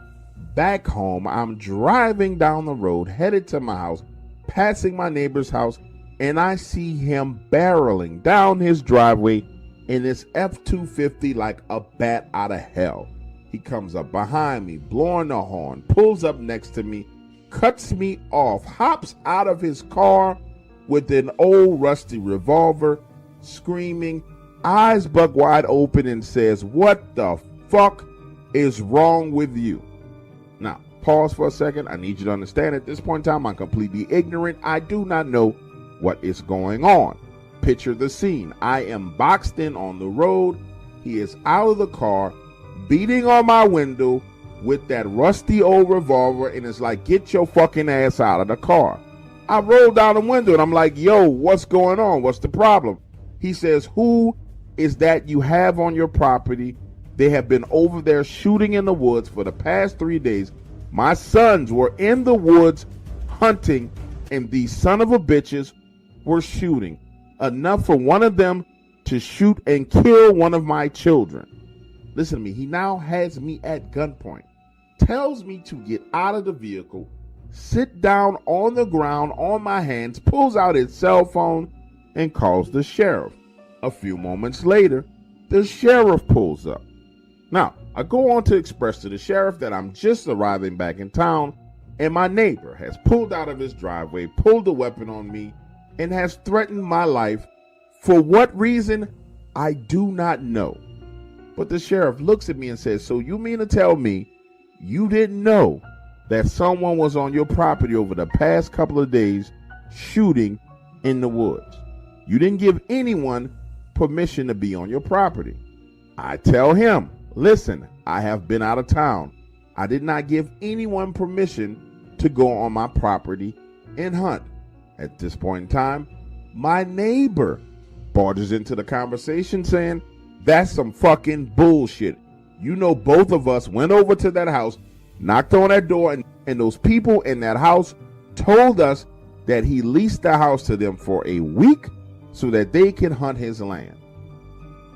back home, I'm driving down the road, headed to my house, passing my neighbor's house, and I see him barreling down his driveway in his F-250 like a bat out of hell. He comes up behind me, blowing the horn, pulls up next to me, cuts me off, hops out of his car with an old rusty revolver, screaming, eyes buck wide open, and says, what the fuck is wrong with you? Now, pause for a second. I need you to understand at this point in time, I'm completely ignorant. I do not know what is going on. Picture the scene. I am boxed in on the road. He is out of the car, beating on my window with that rusty old revolver, and it's like, get your fucking ass out of the car. I roll down the window and I'm like, yo, what's going on? What's the problem? He says, who is that you have on your property? They have been over there shooting in the woods for the past 3 days. My sons were in the woods hunting, and these son of a bitches were shooting. Enough for one of them to shoot and kill one of my children. Listen to me. He now has me at gunpoint, tells me to get out of the vehicle, sit down on the ground on my hands, pulls out his cell phone, and calls the sheriff. A few moments later, the sheriff pulls up. Now, I go on to express to the sheriff that I'm just arriving back in town, and my neighbor has pulled out of his driveway, pulled a weapon on me, and has threatened my life. For what reason, I do not know. But the sheriff looks at me and says, so you mean to tell me you didn't know that someone was on your property over the past couple of days shooting in the woods? You didn't give anyone permission to be on your property. I tell him, listen, I have been out of town. I did not give anyone permission to go on my property and hunt. At this point in time, my neighbor barges into the conversation saying, that's some fucking bullshit. You know, both of us went over to that house, knocked on that door, and those people in that house told us that he leased the house to them for a week so that they can hunt his land.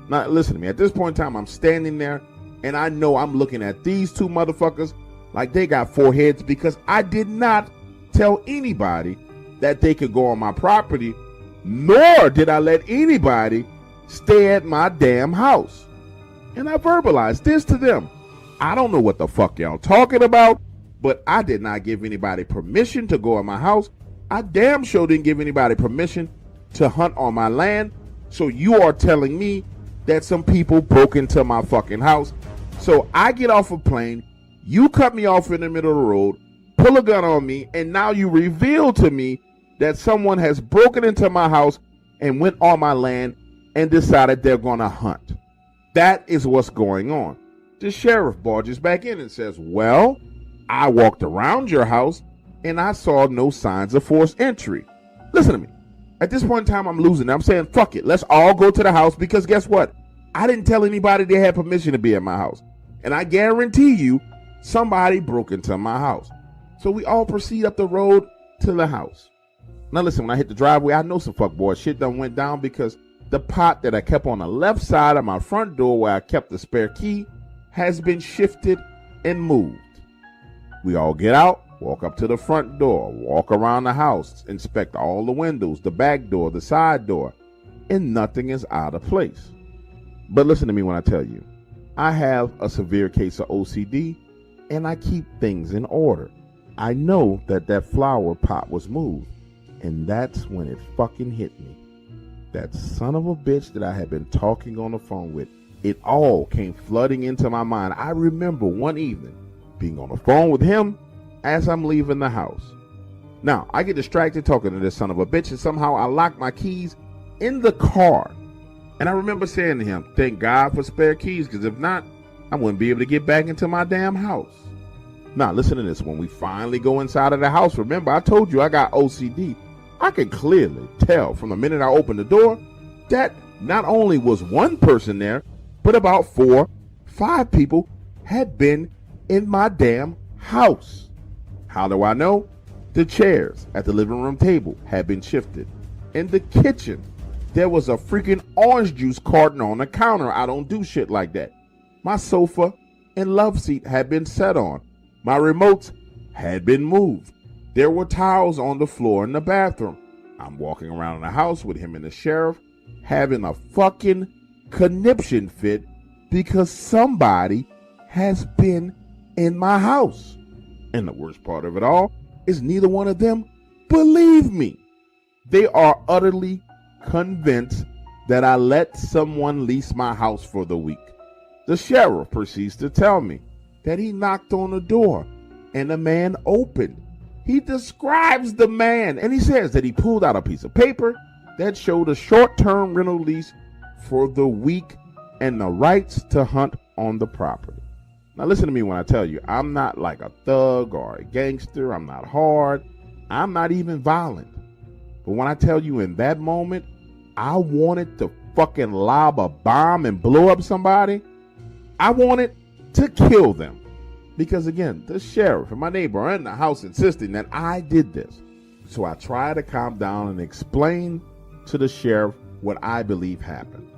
Now, listen to me. At this point in time, I'm standing there, and I know I'm looking at these two motherfuckers like they got four heads, because I did not tell anybody that they could go on my property, nor did I let anybody stay at my damn house. And I verbalized this to them. I don't know what the fuck y'all talking about, but I did not give anybody permission to go in my house. I damn sure didn't give anybody permission to hunt on my land. So you are telling me that some people broke into my fucking house. So I get off a plane, you cut me off in the middle of the road, pull a gun on me, and now you reveal to me that someone has broken into my house and went on my land and decided they're gonna hunt. That is what's going on. The sheriff barges back in and says, well, I walked around your house and I saw no signs of forced entry. Listen to me. At this point in time, I'm losing. I'm saying, fuck it. Let's all go to the house because guess what? I didn't tell anybody they had permission to be at my house. And I guarantee you, somebody broke into my house. So we all proceed up the road to the house. Now listen, when I hit the driveway, I know some fuckboy shit done went down because the pot that I kept on the left side of my front door where I kept the spare key has been shifted and moved. We all get out, walk up to the front door, walk around the house, inspect all the windows, the back door, the side door, and nothing is out of place. But listen to me when I tell you, I have a severe case of OCD and I keep things in order. I know that that flower pot was moved, and that's when it fucking hit me. That son of a bitch that I had been talking on the phone with, it all came flooding into my mind. I remember one evening being on the phone with him as I'm leaving the house. Now, I get distracted talking to this son of a bitch, and somehow I lock my keys in the car. And I remember saying to him, thank God for spare keys, because if not, I wouldn't be able to get back into my damn house. Now, listen to this. When we finally go inside of the house, remember, I told you I got OCD. I could clearly tell from the minute I opened the door that not only was one person there, but about 4, 5 people had been in my damn house. How do I know? The chairs at the living room table had been shifted. In the kitchen, there was a freaking orange juice carton on the counter. I don't do shit like that. My sofa and love seat had been set on. My remotes had been moved. There were towels on the floor in the bathroom. I'm walking around in the house with him and the sheriff having a fucking conniption fit because somebody has been in my house. And the worst part of it all is neither one of them believe me. They are utterly convinced that I let someone lease my house for the week. The sheriff proceeds to tell me that he knocked on the door and the man opened. He describes the man and he says that he pulled out a piece of paper that showed a short-term rental lease for the week and the rights to hunt on the property. Now listen to me when I tell you, I'm not like a thug or a gangster. I'm not hard. I'm not even violent. But when I tell you in that moment, I wanted to fucking lob a bomb and blow up somebody. I wanted to kill them. Because again, the sheriff and my neighbor are in the house insisting that I did this. So I try to calm down and explain to the sheriff what I believe happened.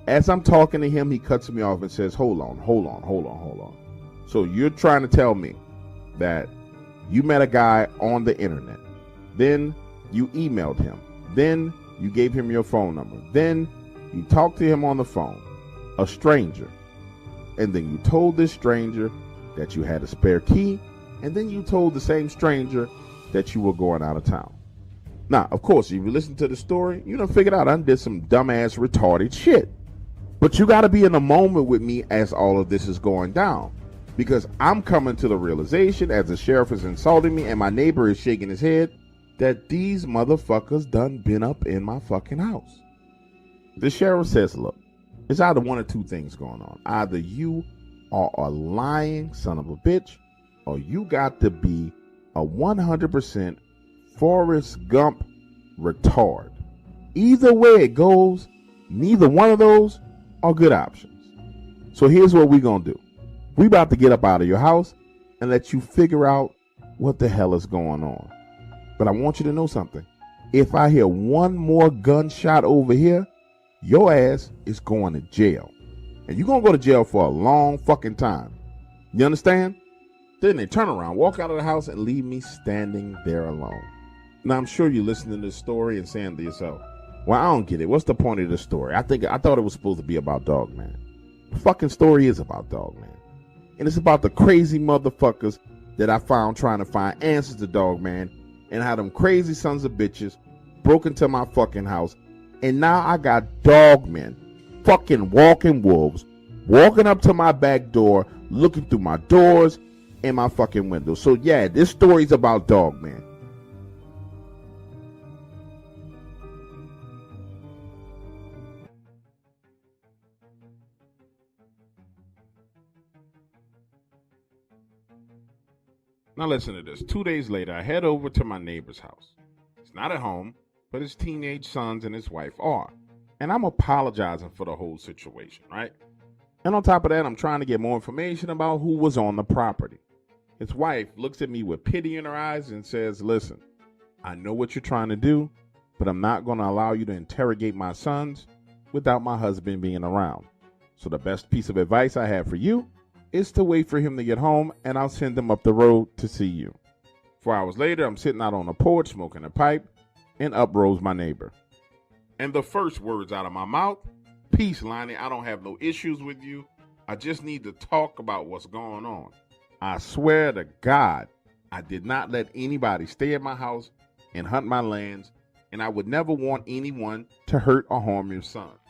As I'm talking to him, he cuts me off and says, hold on. So you're trying to tell me that you met a guy on the internet. Then you emailed him. Then you gave him your phone number. Then you talked to him on the phone, a stranger. And then you told this stranger that you had a spare key. And then you told the same stranger that you were going out of town. Now, of course, if you listen to the story, you done figured out I did some dumbass retarded shit. But you got to be in the moment with me as all of this is going down. Because I'm coming to the realization as the sheriff is insulting me and my neighbor is shaking his head that these motherfuckers done been up in my fucking house. The sheriff says, look, it's either one or two things going on. Either you are a lying son of a bitch or you got to be a 100% Forrest Gump retard. Either way it goes, neither one of those are good options. So here's what we're going to do. We about to get up out of your house and let you figure out what the hell is going on. But I want you to know something. If I hear one more gunshot over here, your ass is going to jail. And you're going to go to jail for a long fucking time. You understand? Then they turn around, walk out of the house, and leave me standing there alone. Now, I'm sure you're listening to this story and saying to yourself, well, I don't get it. What's the point of this story? I thought it was supposed to be about Dogman. The fucking story is about Dogman. And it's about the crazy motherfuckers that I found trying to find answers to Dogman and how them crazy sons of bitches broke into my fucking house And now I got dogmen, fucking walking wolves, walking up to my back door, looking through my doors and my fucking windows. So yeah, this story's about Dogman. Now listen to this. 2 days later, I head over to my neighbor's house. He's not at home, but his teenage sons and his wife are. And I'm apologizing for the whole situation, right? And on top of that, I'm trying to get more information about who was on the property. His wife looks at me with pity in her eyes and says, listen, I know what you're trying to do, but I'm not going to allow you to interrogate my sons without my husband being around. So the best piece of advice I have for you is to wait for him to get home, and I'll send him up the road to see you. 4 hours later, I'm sitting out on the porch smoking a pipe, and up rose my neighbor. And the first words out of my mouth, peace, Lonnie, I don't have no issues with you. I just need to talk about what's going on. I swear to God, I did not let anybody stay at my house and hunt my lands, and I would never want anyone to hurt or harm your sons.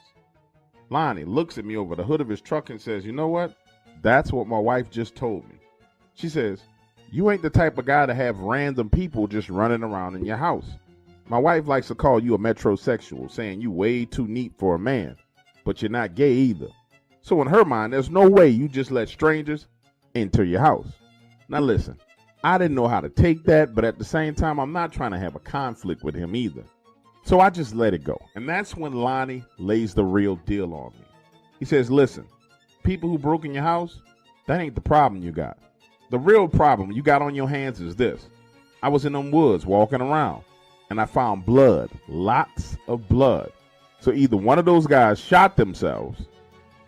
Lonnie looks at me over the hood of his truck and says, you know what? That's what my wife just told me. She says, you ain't the type of guy to have random people just running around in your house. My wife likes to call you a metrosexual, saying you way too neat for a man, but you're not gay either. So in her mind, there's no way you just let strangers into your house. Now listen, I didn't know how to take that, but at the same time, I'm not trying to have a conflict with him either. So I just let it go. And that's when Lonnie lays the real deal on me. He says, listen, people who broke in your house, that ain't the problem you got. The real problem you got on your hands is this. I was in them woods walking around, and I found blood, lots of blood. So either one of those guys shot themselves,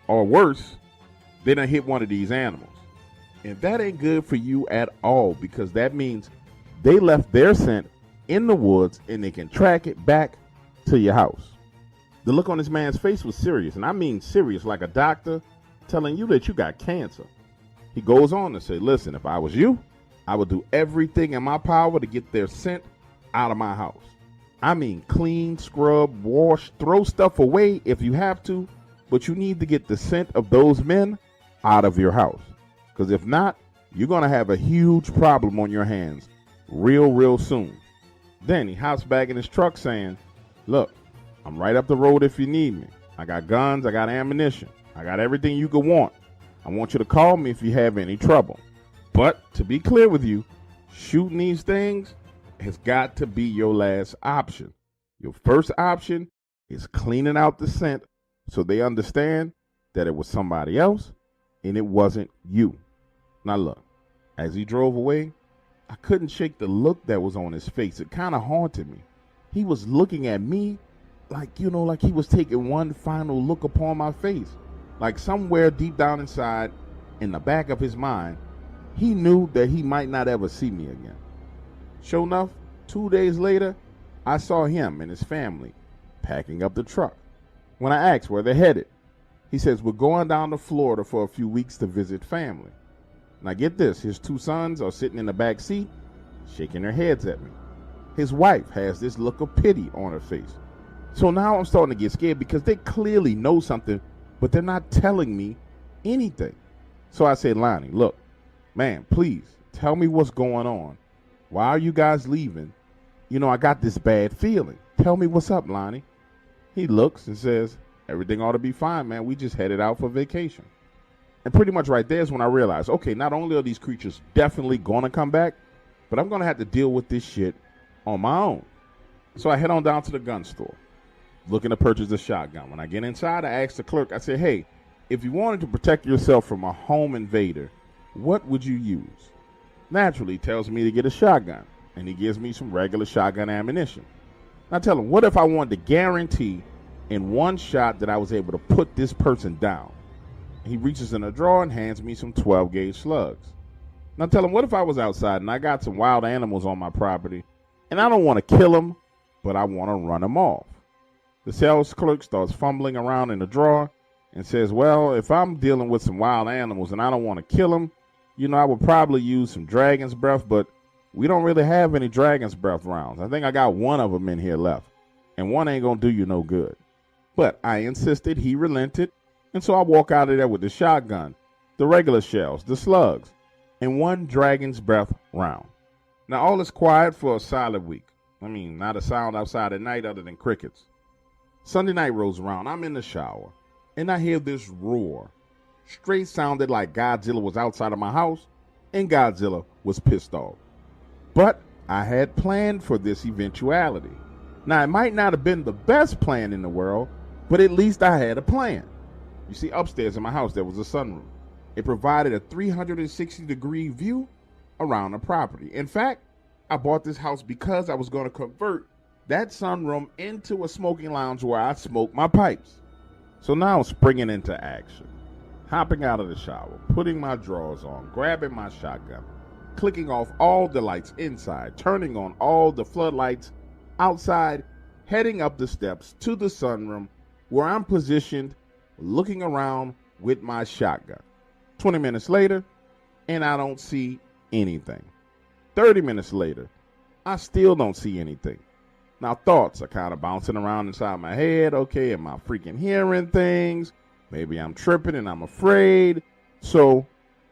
or worse, they done hit one of these animals. And that ain't good for you at all, because that means they left their scent in the woods and they can track it back to your house. The look on this man's face was serious, and I mean serious, like a doctor telling you that you got cancer. He goes on to say, listen, if I was you, I would do everything in my power to get their scent out of my house. I mean clean, scrub, wash, throw stuff away if you have to, but you need to get the scent of those men out of your house. Because if not, you're going to have a huge problem on your hands real soon. Then he hops back in his truck saying, look, I'm right up the road if you need me. I got guns, I got ammunition, I got everything you could want. I want you to call me if you have any trouble. But to be clear with you, shooting these things has got to be your last option. Your first option is cleaning out the scent so they understand that it was somebody else and it wasn't you. Now look, as he drove away, I couldn't shake the look that was on his face. It kind of haunted me. He was looking at me like he was taking one final look upon my face. Like somewhere deep down inside, in the back of his mind, he knew that he might not ever see me again. Sure enough, 2 days later, I saw him and his family packing up the truck. When I asked where they're headed, he says, we're going down to Florida for a few weeks to visit family. Now get this, his two sons are sitting in the back seat, shaking their heads at me. His wife has this look of pity on her face. So now I'm starting to get scared because they clearly know something, but they're not telling me anything. So I said, Lonnie, look, man, please tell me what's going on. Why are you guys leaving? I got this bad feeling. Tell me what's up, Lonnie. He looks and says, everything ought to be fine, man. We just headed out for vacation. And pretty much right there is when I realized, okay, not only are these creatures definitely going to come back, but I'm going to have to deal with this shit on my own. So I head on down to the gun store, looking to purchase a shotgun. When I get inside, I ask the clerk, I say, hey, if you wanted to protect yourself from a home invader, what would you use? Naturally, he tells me to get a shotgun, and he gives me some regular shotgun ammunition. I tell him, what if I wanted to guarantee in one shot that I was able to put this person down? He reaches in a drawer and hands me some 12-gauge slugs. Now tell him, what if I was outside and I got some wild animals on my property, and I don't want to kill them, but I want to run them off? The sales clerk starts fumbling around in the drawer and says, well, if I'm dealing with some wild animals and I don't want to kill them, I would probably use some dragon's breath, but we don't really have any dragon's breath rounds. I think I got one of them in here left. and one ain't gonna do you no good. But I insisted, he relented, and so I walk out of there with the shotgun, the regular shells, the slugs, and one dragon's breath round. Now all is quiet for a solid week. I mean, not a sound outside at night other than crickets. Sunday night rolls around, I'm in the shower, and I hear this roar. Straight sounded like Godzilla was outside of my house, and Godzilla was pissed off. But I had planned for this eventuality. Now, it might not have been the best plan in the world, but at least I had a plan. You see, upstairs in my house, there was a sunroom. It provided a 360-degree view around the property. In fact, I bought this house because I was going to convert that sunroom into a smoking lounge where I smoke my pipes. So now I'm springing into action, hopping out of the shower, putting my drawers on, grabbing my shotgun, clicking off all the lights inside, turning on all the floodlights outside, heading up the steps to the sunroom where I'm positioned, looking around with my shotgun. 20 minutes later, and I don't see anything. 30 minutes later, I still don't see anything. Now thoughts are kind of bouncing around inside my head. Okay, am I freaking hearing things? Maybe I'm tripping and I'm afraid. So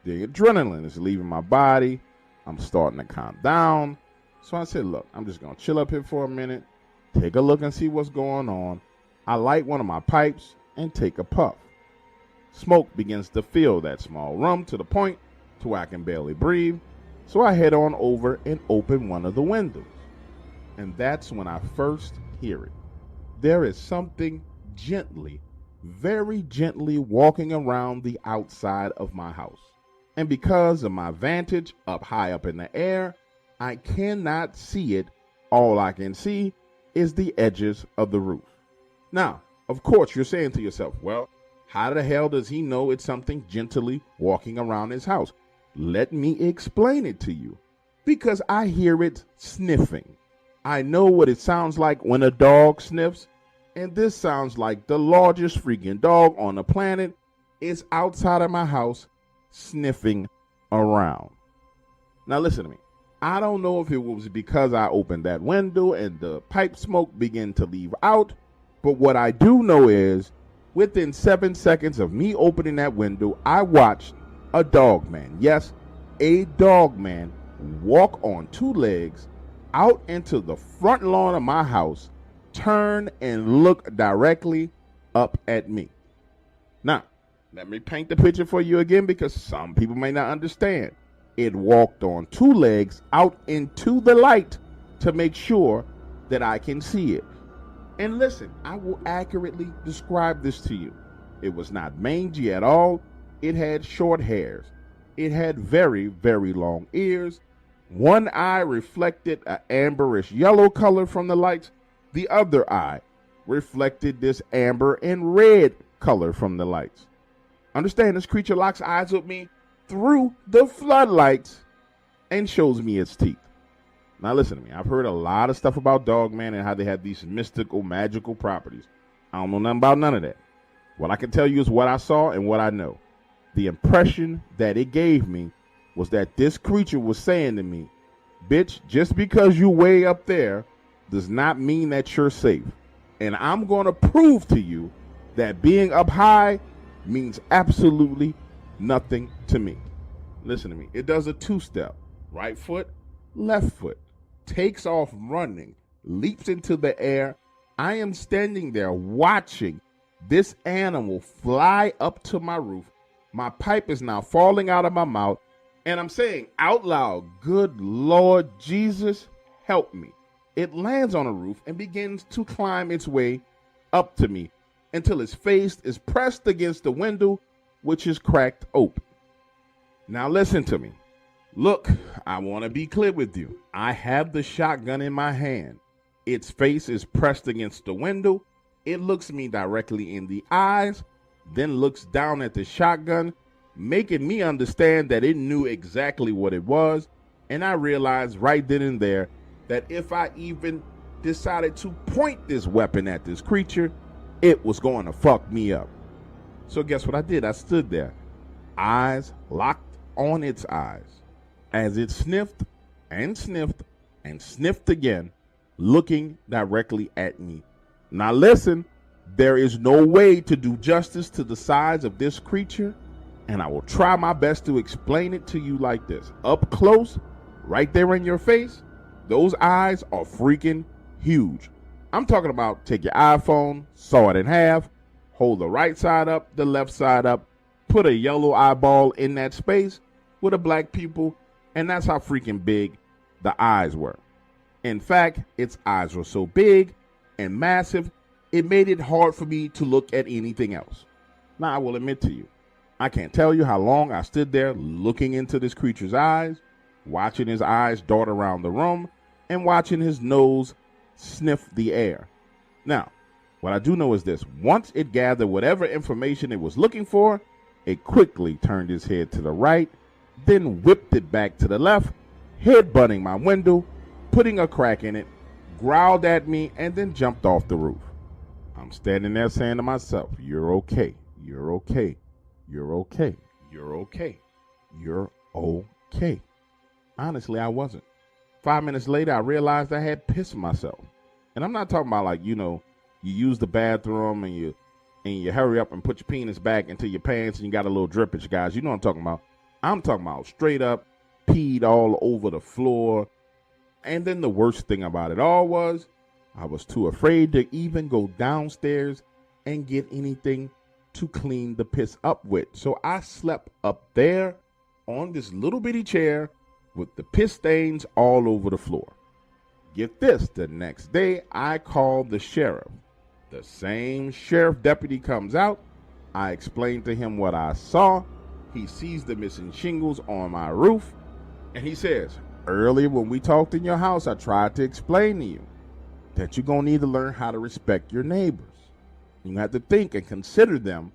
the adrenaline is leaving my body. I'm starting to calm down. So I said, look, I'm just going to chill up here for a minute, take a look and see what's going on. I light one of my pipes and take a puff. Smoke begins to fill that small room to the point to where I can barely breathe. So I head on over and open one of the windows. And that's when I first hear it. There is something gently, very gently walking around the outside of my house. And because of my vantage up high up in the air, I cannot see it. All I can see is the edges of the roof. Now, of course, you're saying to yourself, well, how the hell does he know it's something gently walking around his house? Let me explain it to you. Because I hear it sniffing. I know what it sounds like when a dog sniffs, and this sounds like the largest freaking dog on the planet is outside of my house sniffing around. Now listen to me. I don't know if it was because I opened that window and the pipe smoke began to leave out, but what I do know is within 7 seconds of me opening that window, I watched a dogman, yes, a dogman, walk on two legs out into the front lawn of my house, turn and look directly up at me. Now, let me paint the picture for you again because some people may not understand. It walked on two legs out into the light to make sure that I can see it. And listen, I will accurately describe this to you. It was not mangy at all. It had short hairs. It had very, very long ears. One eye reflected an amberish yellow color from the lights. The other eye reflected this amber and red color from the lights. Understand, this creature locks eyes with me through the floodlights and shows me its teeth. Now listen to me. I've heard a lot of stuff about Dogman and how they have these mystical, magical properties. I don't know nothing about none of that. What I can tell you is what I saw and what I know. The impression that it gave me was that this creature was saying to me, bitch, just because you way up there does not mean that you're safe. And I'm going to prove to you that being up high means absolutely nothing to me. Listen to me. It does a two-step. Right foot, left foot. Takes off running. Leaps into the air. I am standing there watching this animal fly up to my roof. My pipe is now falling out of my mouth. And I'm saying out loud, good Lord Jesus, help me. It lands on a roof and begins to climb its way up to me until its face is pressed against the window, which is cracked open. Now listen to me. Look, I want to be clear with you. I have the shotgun in my hand. Its face is pressed against the window. It looks me directly in the eyes, then looks down at the shotgun, making me understand that it knew exactly what it was. And I realized right then and there that if I even decided to point this weapon at this creature, it was going to fuck me up. So guess what I did? I stood there, eyes locked on its eyes, as it sniffed and sniffed and sniffed again, looking directly at me Now listen, there is no way to do justice to the size of this creature, and I will try my best to explain it to you like this. Up close, right there in your face, those eyes are freaking huge. I'm talking about take your iPhone, saw it in half, hold the right side up, the left side up, put a yellow eyeball in that space with a black pupil, and that's how freaking big the eyes were. In fact, its eyes were so big and massive, it made it hard for me to look at anything else. Now, I will admit to you, I can't tell you how long I stood there looking into this creature's eyes, watching his eyes dart around the room, and watching his nose sniff the air. Now, what I do know is this. Once it gathered whatever information it was looking for, it quickly turned its head to the right, then whipped it back to the left, head-butting my window, putting a crack in it, growled at me, and then jumped off the roof. I'm standing there saying to myself, you're okay, you're okay, you're okay, you're okay, you're okay. Honestly, I wasn't. 5 minutes later, I realized I had pissed myself. And I'm not talking about like, you use the bathroom and you hurry up and put your penis back into your pants and you got a little drippage, guys. You know what I'm talking about. I'm talking about straight up peed all over the floor. And then the worst thing about it all was I was too afraid to even go downstairs and get anything to clean the piss up with. So I slept up there on this little bitty chair with the piss stains all over the floor. Get this, the next day I called the sheriff. The same sheriff deputy comes out. I explained to him what I saw. He sees the missing shingles on my roof. And he says, earlier when we talked in your house, I tried to explain to you that you're going to need to learn how to respect your neighbors. You have to think and consider them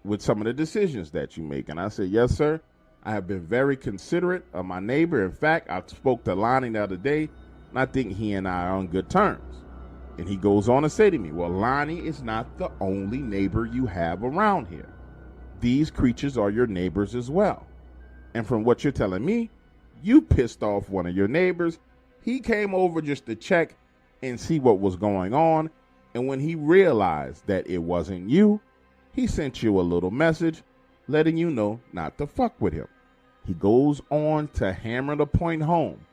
with some of the decisions that you make. And I said, yes, sir. I have been very considerate of my neighbor. In fact, I spoke to Lonnie the other day, and I think he and I are on good terms. And he goes on to say to me, well, Lonnie is not the only neighbor you have around here. These creatures are your neighbors as well. And from what you're telling me, you pissed off one of your neighbors. He came over just to check and see what was going on. And when he realized that it wasn't you, he sent you a little message letting you know not to fuck with him. He goes on to hammer the point home.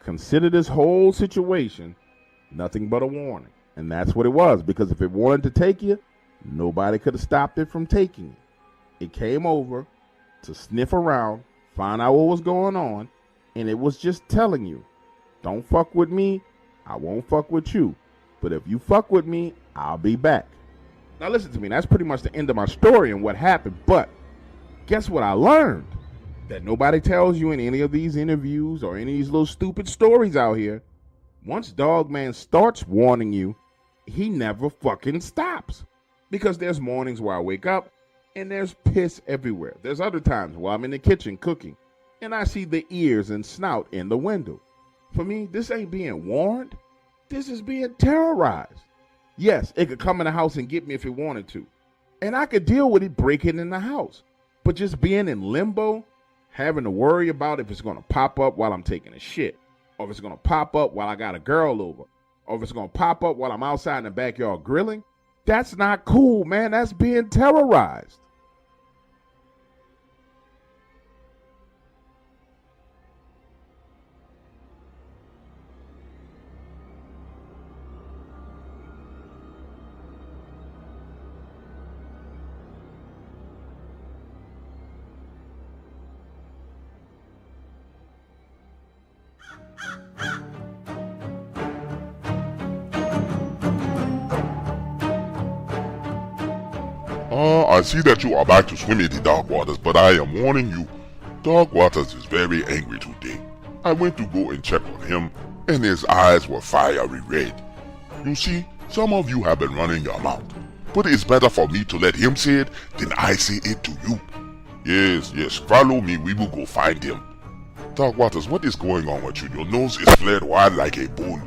Consider this whole situation nothing but a warning. And that's what it was, because if it wanted to take you, nobody could have stopped it from taking you. It came over to sniff around, find out what was going on, and it was just telling you, don't fuck with me, I won't fuck with you. But if you fuck with me, I'll be back. Now listen to me, that's pretty much the end of my story and what happened. But guess what I learned? That nobody tells you in any of these interviews or any of these little stupid stories out here. Once Dogman starts warning you, he never fucking stops. Because there's mornings where I wake up and there's piss everywhere. There's other times while I'm in the kitchen cooking and I see the ears and snout in the window. For me, this ain't being warned. This is being terrorized. Yes, it could come in the house and get me if it wanted to. And I could deal with it breaking in the house. But just being in limbo, having to worry about if it's going to pop up while I'm taking a shit, or if it's going to pop up while I got a girl over, or if it's going to pop up while I'm outside in the backyard grilling, that's not cool, man. That's being terrorized. I see that you are back to swim in the dark waters, but I am warning you, Dark Waters is very angry today. I went to go and check on him, and his eyes were fiery red. You see, some of you have been running your mouth, but it's better for me to let him say it than I say it to you. Yes, follow me, we will go find him. Dark Waters, what is going on with you? Your nose is flared wide like a bull.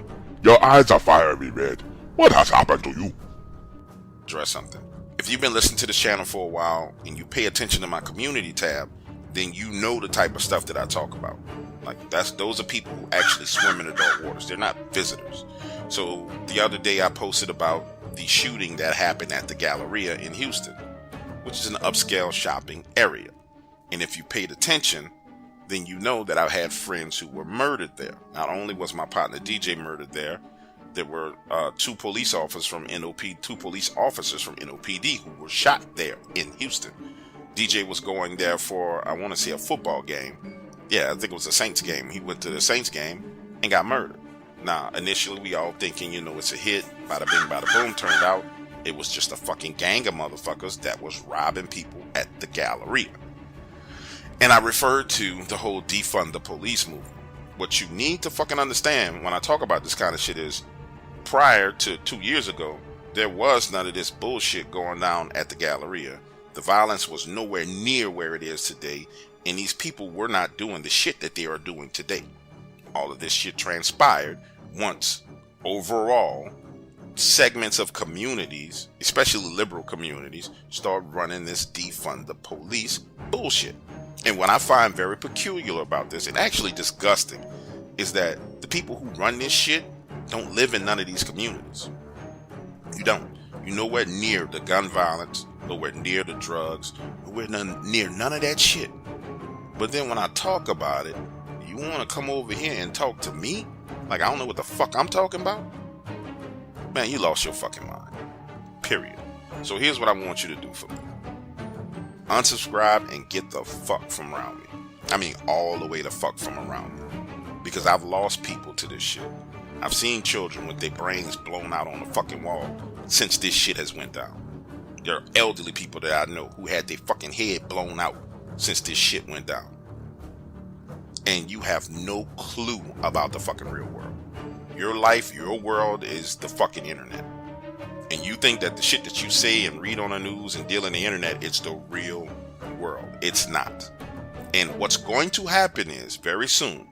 Your eyes are fiery red. What has happened to you? Address something. If you've been listening to this channel for a while and you pay attention to my community tab, then you know the type of stuff that I talk about. Like those are people who actually swim in the dark waters. They're not visitors. So the other day I posted about the shooting that happened at the Galleria in Houston, which is an upscale shopping area. And if you paid attention, then you know that I've had friends who were murdered there. Not only was my partner DJ murdered there were two police officers from NOPD who were shot there in Houston. DJ was going there for, I want to say, a football game. Yeah, I think it was a Saints game. He went to the Saints game and got murdered. Now, initially we all thinking, it's a hit, bada bing, bada boom. Turned out it was just a fucking gang of motherfuckers that was robbing people at the Galleria. And I referred to the whole defund the police movement. What you need to fucking understand when I talk about this kind of shit is, prior to 2 years ago, there was none of this bullshit going down at the Galleria. The violence was nowhere near where it is today, and these people were not doing the shit that they are doing today. All of this shit transpired once overall segments of communities, especially liberal communities, start running this defund the police bullshit. And what I find very peculiar about this, and actually disgusting, is that the people who run this shit don't live in none of these communities. You don't. You're nowhere near the gun violence, nowhere near the drugs, nowhere near none of that shit. But then when I talk about it, you want to come over here and talk to me? Like I don't know what the fuck I'm talking about? Man, you lost your fucking mind. Period. So here's what I want you to do for me. Unsubscribe and get the fuck from around me. I mean, all the way the fuck from around me. Because I've lost people to this shit. I've seen children with their brains blown out on the fucking wall since this shit has went down. There are elderly people that I know who had their fucking head blown out since this shit went down. And you have no clue about the fucking real world. Your life, your world is the fucking internet. And you think that the shit that you say and read on the news and deal on the internet, it's the real world. It's not. And what's going to happen is, very soon,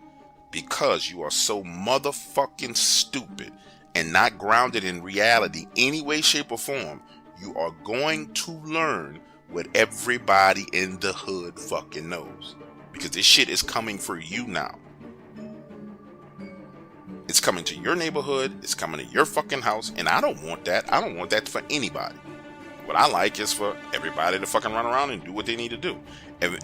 because you are so motherfucking stupid and not grounded in reality any way, shape, or form, you are going to learn what everybody in the hood fucking knows. Because this shit is coming for you now. It's coming to your neighborhood. It's coming to your fucking house. And I don't want that. I don't want that for anybody. What I like is for everybody to fucking run around and do what they need to do.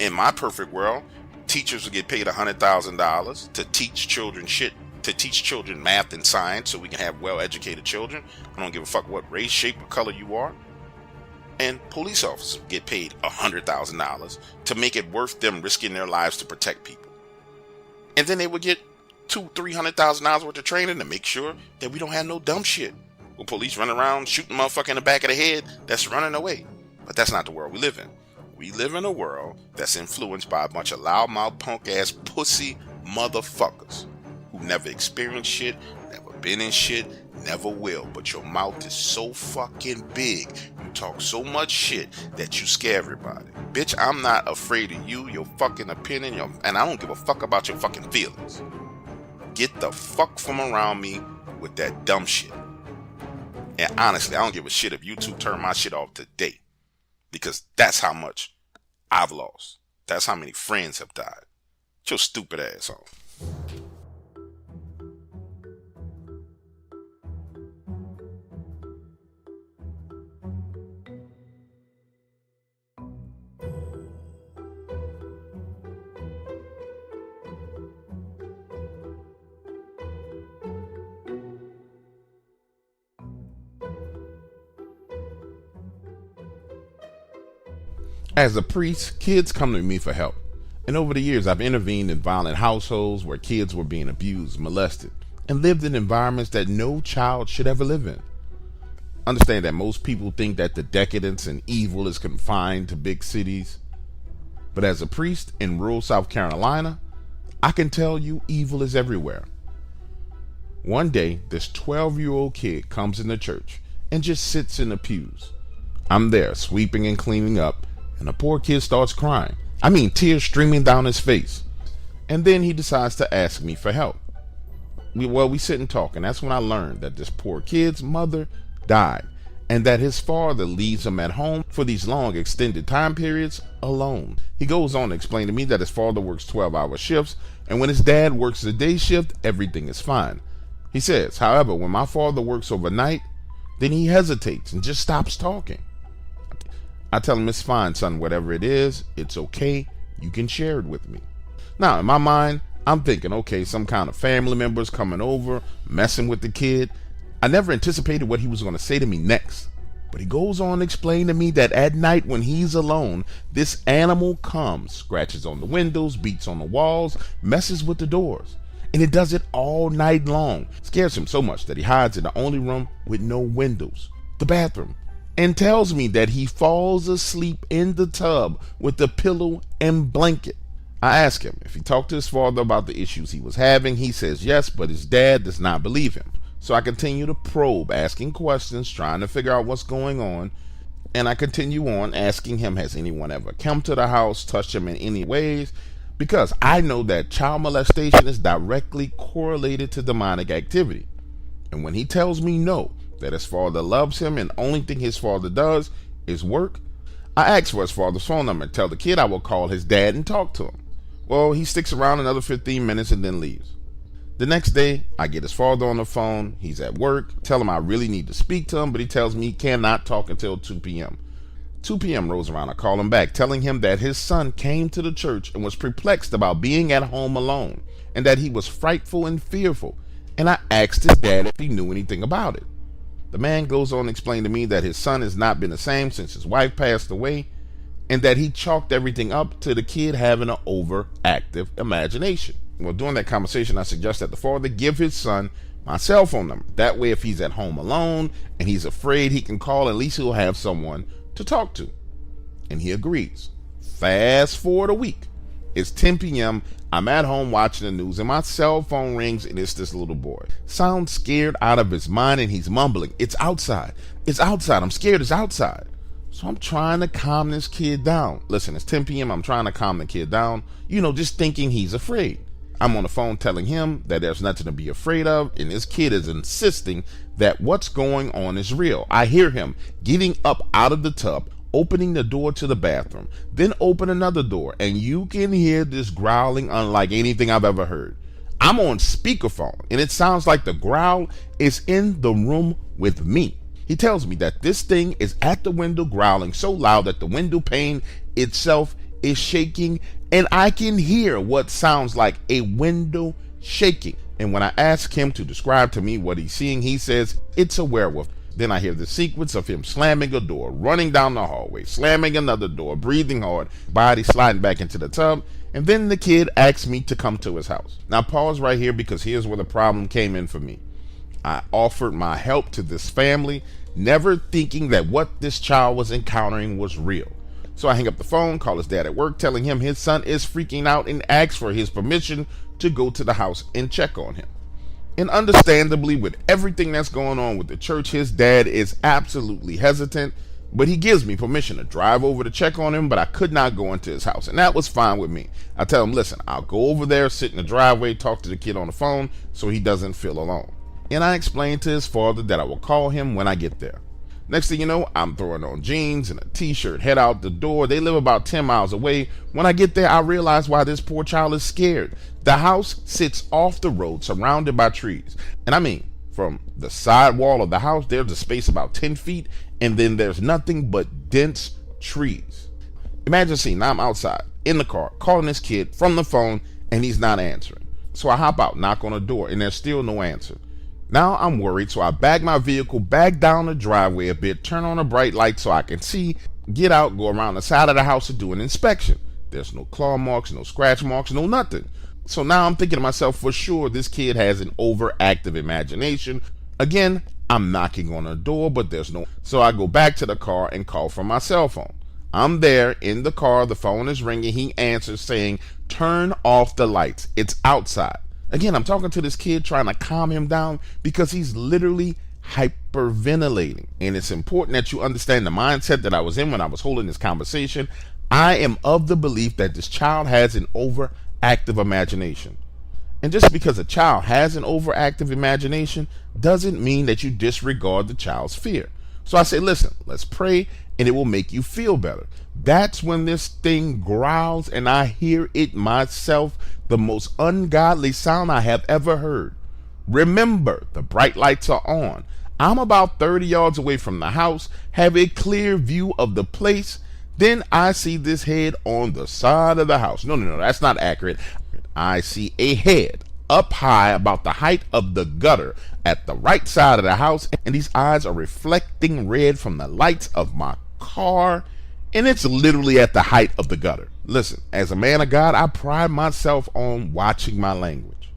In my perfect world, teachers would get paid $100,000 to teach children shit, to teach children math and science so we can have well-educated children. I don't give a fuck what race, shape, or color you are. And police officers get paid $100,000 to make it worth them risking their lives to protect people. And then they would get $200,000-$300,000 worth of training to make sure that we don't have no dumb shit. Well, police run around shooting motherfucker in the back of the head that's running away. But that's not the world we live in. We live in a world that's influenced by a bunch of loudmouth, punk-ass, pussy motherfuckers who never experienced shit, never been in shit, never will. But your mouth is so fucking big, you talk so much shit that you scare everybody. Bitch, I'm not afraid of you, your fucking opinion, and I don't give a fuck about your fucking feelings. Get the fuck from around me with that dumb shit. And honestly, I don't give a shit if YouTube turn my shit off today. Because that's how much I've lost. That's how many friends have died. Get your stupid ass on. As a priest, kids come to me for help. And over the years, I've intervened in violent households where kids were being abused, molested, and lived in environments that no child should ever live in. Understand that most people think that the decadence and evil is confined to big cities. But as a priest in rural South Carolina, I can tell you evil is everywhere. One day, this 12-year-old kid comes into church and just sits in the pews. I'm there sweeping and cleaning up, and the poor kid starts crying. I mean, tears streaming down his face. And then he decides to ask me for help. We sit and talk, and that's when I learned that this poor kid's mother died, and that his father leaves him at home for these long extended time periods alone. He goes on to explain to me that his father works 12-hour shifts, and when his dad works the day shift, everything is fine. He says, however, when my father works overnight, Then he hesitates and just stops talking. I tell him, it's fine, son, whatever it is, it's okay. You can share it with me. Now, in my mind, I'm thinking, okay, some kind of family members coming over, messing with the kid. I never anticipated what he was going to say to me next. But he goes on to explain to me that at night when he's alone, this animal comes, scratches on the windows, beats on the walls, messes with the doors. And it does it all night long. Scares him so much that he hides in the only room with no windows, the bathroom, and tells me that he falls asleep in the tub with a pillow and blanket. I ask him if he talked to his father about the issues he was having. He says yes, but his dad does not believe him. So I continue to probe, asking questions, trying to figure out what's going on. And I continue on asking him, has anyone ever come to the house, touched him in any ways? Because I know that child molestation is directly correlated to demonic activity. And when he tells me no, that his father loves him and the only thing his father does is work, I ask for his father's phone number and tell the kid I will call his dad and talk to him. Well, he sticks around another 15 minutes and then leaves. The next day, I get his father on the phone. He's at work. Tell him I really need to speak to him, but he tells me he cannot talk until 2 p.m. 2 p.m. rolls around. I call him back, telling him that his son came to the church and was perplexed about being at home alone, and that he was frightful and fearful. And I asked his dad if he knew anything about it. The man goes on to explain to me that his son has not been the same since his wife passed away, and that he chalked everything up to the kid having an overactive imagination. Well, during that conversation, I suggest that the father give his son my cell phone number. That way, if he's at home alone and he's afraid, he can call. At least he'll have someone to talk to. And he agrees. Fast forward a week. It's 10 p.m. I'm at home watching the news and my cell phone rings and it's this little boy. Sounds scared out of his mind and he's mumbling, "It's outside. It's outside. I'm scared. It's outside." So I'm trying to calm this kid down. Listen, it's 10 p.m. I'm trying to calm the kid down, just thinking he's afraid. I'm on the phone telling him that there's nothing to be afraid of, and this kid is insisting that what's going on is real. I hear him getting up out of the tub, opening the door to the bathroom, then open another door, and you can hear this growling unlike anything I've ever heard. I'm on speakerphone, and it sounds like the growl is in the room with me. He tells me that this thing is at the window growling so loud that the window pane itself is shaking, and I can hear what sounds like a window shaking. And when I ask him to describe to me what he's seeing, he says it's a werewolf. Then I hear the sequence of him slamming a door, running down the hallway, slamming another door, breathing hard, body sliding back into the tub, and then the kid asks me to come to his house. Now pause right here, because here's where the problem came in for me. I offered my help to this family, never thinking that what this child was encountering was real. So I hang up the phone, call his dad at work, telling him his son is freaking out, and ask for his permission to go to the house and check on him. And understandably, with everything that's going on with the church, his dad is absolutely hesitant, but he gives me permission to drive over to check on him, but I could not go into his house, and that was fine with me. I tell him, listen, I'll go over there, sit in the driveway, talk to the kid on the phone so he doesn't feel alone. And I explained to his father that I will call him when I get there. Next thing you know, I'm throwing on jeans and a t-shirt, head out the door. They live about 10 miles away. When I get there, I realize why this poor child is scared. The house sits off the road, surrounded by trees. And I mean, from the side wall of the house, there's a space about 10 feet, and then there's nothing but dense trees. Imagine seeing, now I'm outside, in the car, calling this kid from the phone, and he's not answering. So I hop out, knock on the door, and there's still no answer. Now I'm worried, so I back my vehicle back down the driveway a bit, turn on a bright light so I can see, get out, go around the side of the house to do an inspection. There's no claw marks, no scratch marks, no nothing. So now I'm thinking to myself, for sure, this kid has an overactive imagination. Again, I'm knocking on the door, but there's no. So I go back to the car and call from my cell phone. I'm there in the car, the phone is ringing, he answers saying, "Turn off the lights, it's outside." Again, I'm talking to this kid, trying to calm him down because he's literally hyperventilating. And it's important that you understand the mindset that I was in when I was holding this conversation. I am of the belief that this child has an overactive imagination. And just because a child has an overactive imagination doesn't mean that you disregard the child's fear. So I say, listen, let's pray and it will make you feel better. That's when this thing growls and I hear it myself, the most ungodly sound I have ever heard. Remember, the bright lights are on. I'm about 30 yards away from the house, have a clear view of the place. Then I see this head on the side of the house. No, that's not accurate. I see a head up high about the height of the gutter at the right side of the house, and these eyes are reflecting red from the lights of my car, and it's literally at the height of the gutter. Listen, as a man of God, I pride myself on watching my language.